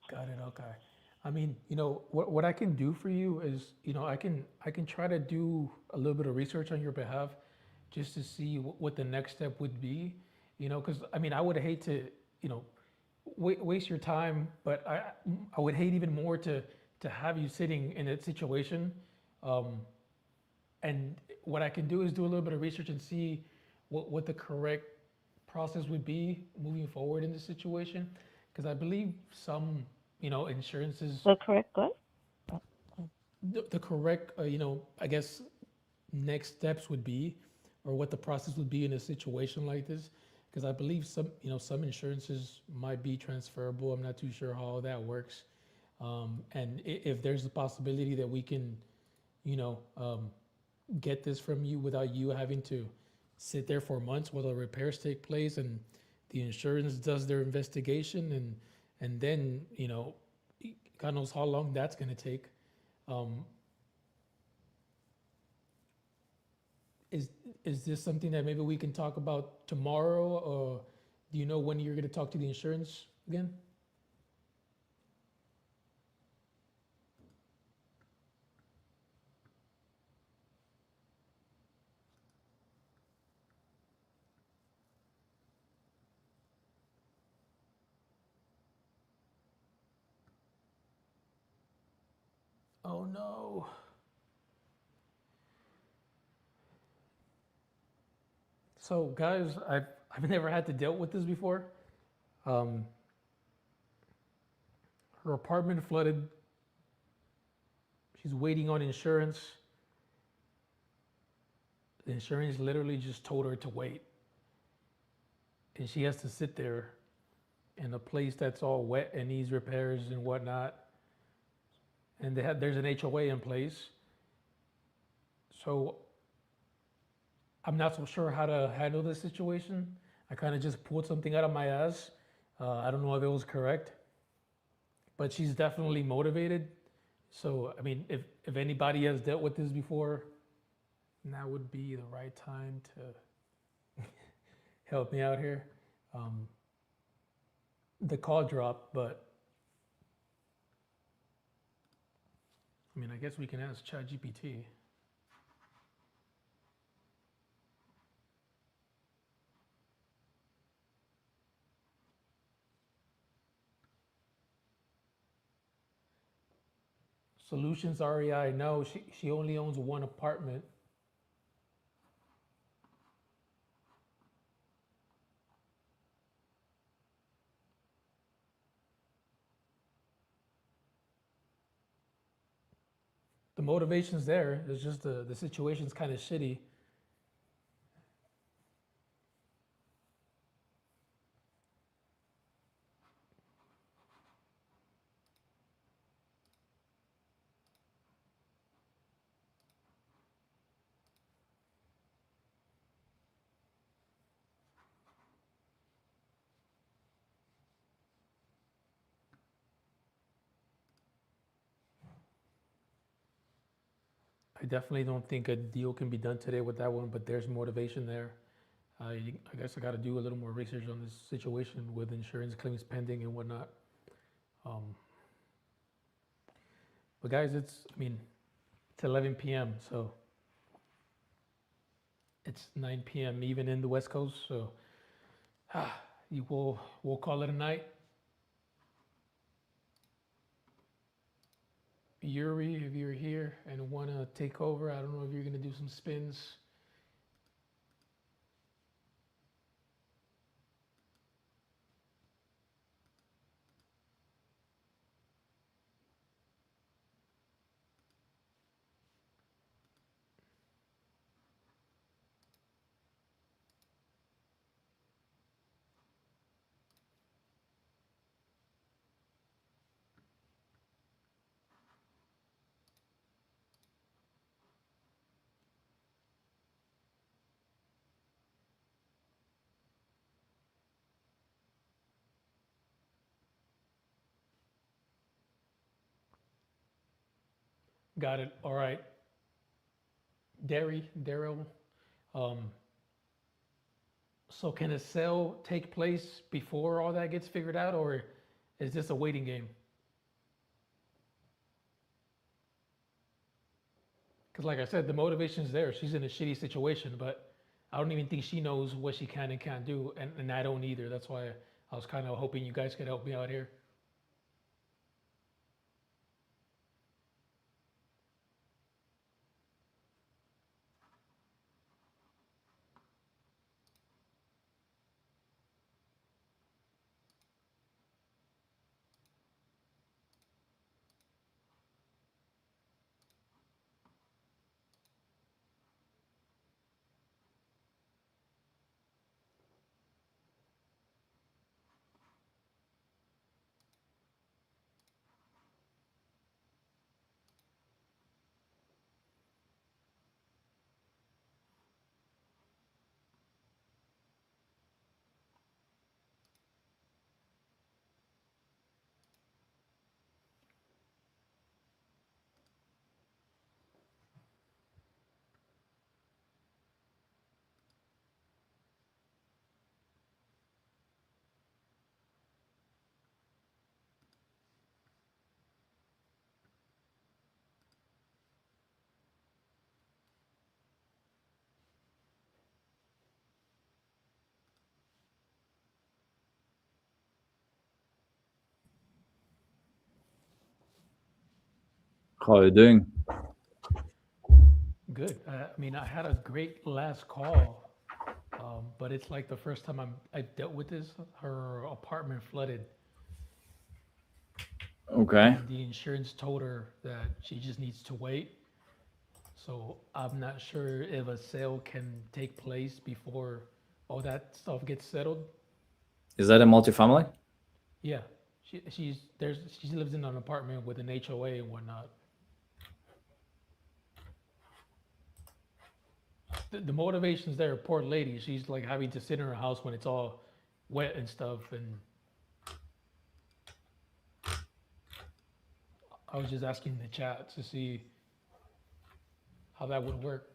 Got it. Okay. I mean, what I can do for you is, I can try to do a little bit of research on your behalf, just to see what the next step would be. Because I mean, I would hate to, you know, waste your time, but I would hate even more to have you sitting in that situation. Um, and what I can do is do a little bit of research and see what the correct process would be moving forward in this situation. Because I believe some, insurances, The correct what? the correct, I guess next steps would be, or what the process would be in a situation like this. Because I believe some insurances might be transferable. I'm not too sure how that works. And if there's a possibility that we can, you know, um, get this from you without you having to sit there for months while the repairs take place and the insurance does their investigation, and then, God knows how long that's going to take. Um, is is this something that maybe we can talk about tomorrow, or do you know when you're going to talk to the insurance again? Oh no. So guys, I've never had to deal with this before. Um, her apartment flooded. She's waiting on insurance. The insurance literally just told her to wait. And she has to sit there in a place that's all wet and needs repairs and whatnot. And there's an HOA in place. So I'm not so sure how to handle this situation. I kind of just pulled something out of my ass. I don't know if it was correct, but she's definitely motivated. So, I mean, if anybody has dealt with this before, now would be the right time to help me out here. The call dropped, but I mean, I guess we can ask ChatGPT. Solutions REI, no, she only owns one apartment. The motivation's there. It's just the situation's kind of shitty. I definitely don't think a deal can be done today with that one, but there's motivation there. I guess I got to do a little more research on this situation with insurance claims pending and whatnot. But guys, it's 11 p.m. So it's 9 p.m. even in the West Coast. So we'll call it a night. Yuri, if you're here and want to take over, I don't know if you're going to do some spins. Got it. All right. Daryl. So can a sale take place before all that gets figured out, or is this a waiting game? Because like I said, the motivation's there. She's in a shitty situation, but I don't even think she knows what she can and can't do, and I don't either. That's why I was kind of hoping you guys could help me out here. How are you doing? Good. I had a great last call, but it's like the first time I've dealt with this. Her apartment flooded. Okay. And the insurance told her that she just needs to wait. So I'm not sure if a sale can take place before all that stuff gets settled. Is that a multifamily? Yeah, she lives in an apartment with an HOA and whatnot. The motivation's there. Poor lady, she's like having to sit in her house when it's all wet and stuff. And I was just asking the chat to see how that would work.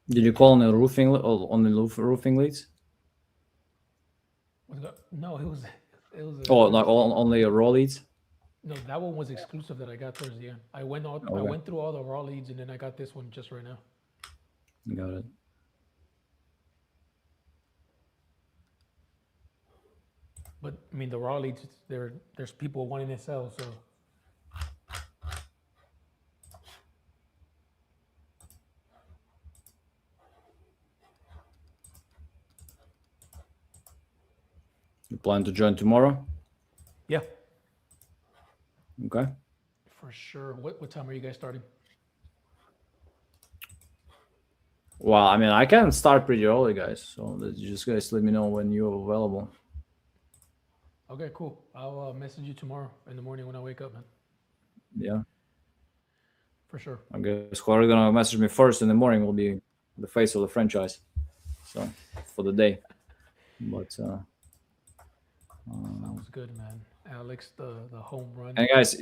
Did you call on the roofing roofing leads? No, it was. Oh, not only raw leads. No, that one was exclusive that I got towards the end. I went through all the raw leads and then I got this one just right now. Got it. But I mean, the raw leads, there's people wanting to sell, so. You plan to join tomorrow? Yeah, Okay. for sure. What time are you guys starting? Well, I mean, I can start pretty early, guys. So you just guys let me know when you're available. Okay, cool. I'll message you tomorrow in the morning when I wake up, man. Yeah. For sure. I guess whoever's gonna message me first in the morning will be the face of the franchise. So for the day. But Sounds good, man. Alex, the home run. and guys,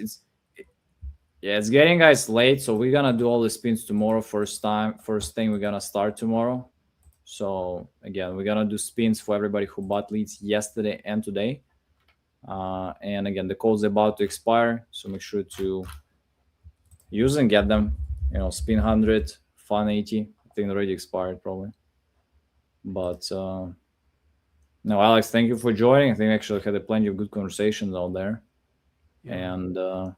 it's getting guys late, so we're gonna do all the spins tomorrow. First thing we're gonna start tomorrow. So again, we're gonna do spins for everybody who bought leads yesterday and today. And again, the code's about to expire, so make sure to use and get them. You know, spin 100, fun 80. I think already expired probably. But no, Alex, thank you for joining. I think we actually had plenty of good conversations out there. Yeah. And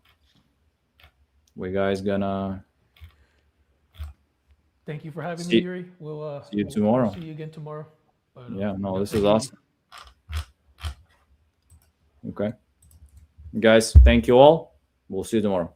we guys gonna Thank you for having me, Yuri. We'll see you tomorrow. We'll see you again tomorrow. But, Yeah, no, this is definitely- awesome. Okay. Guys, thank you all. We'll see you tomorrow.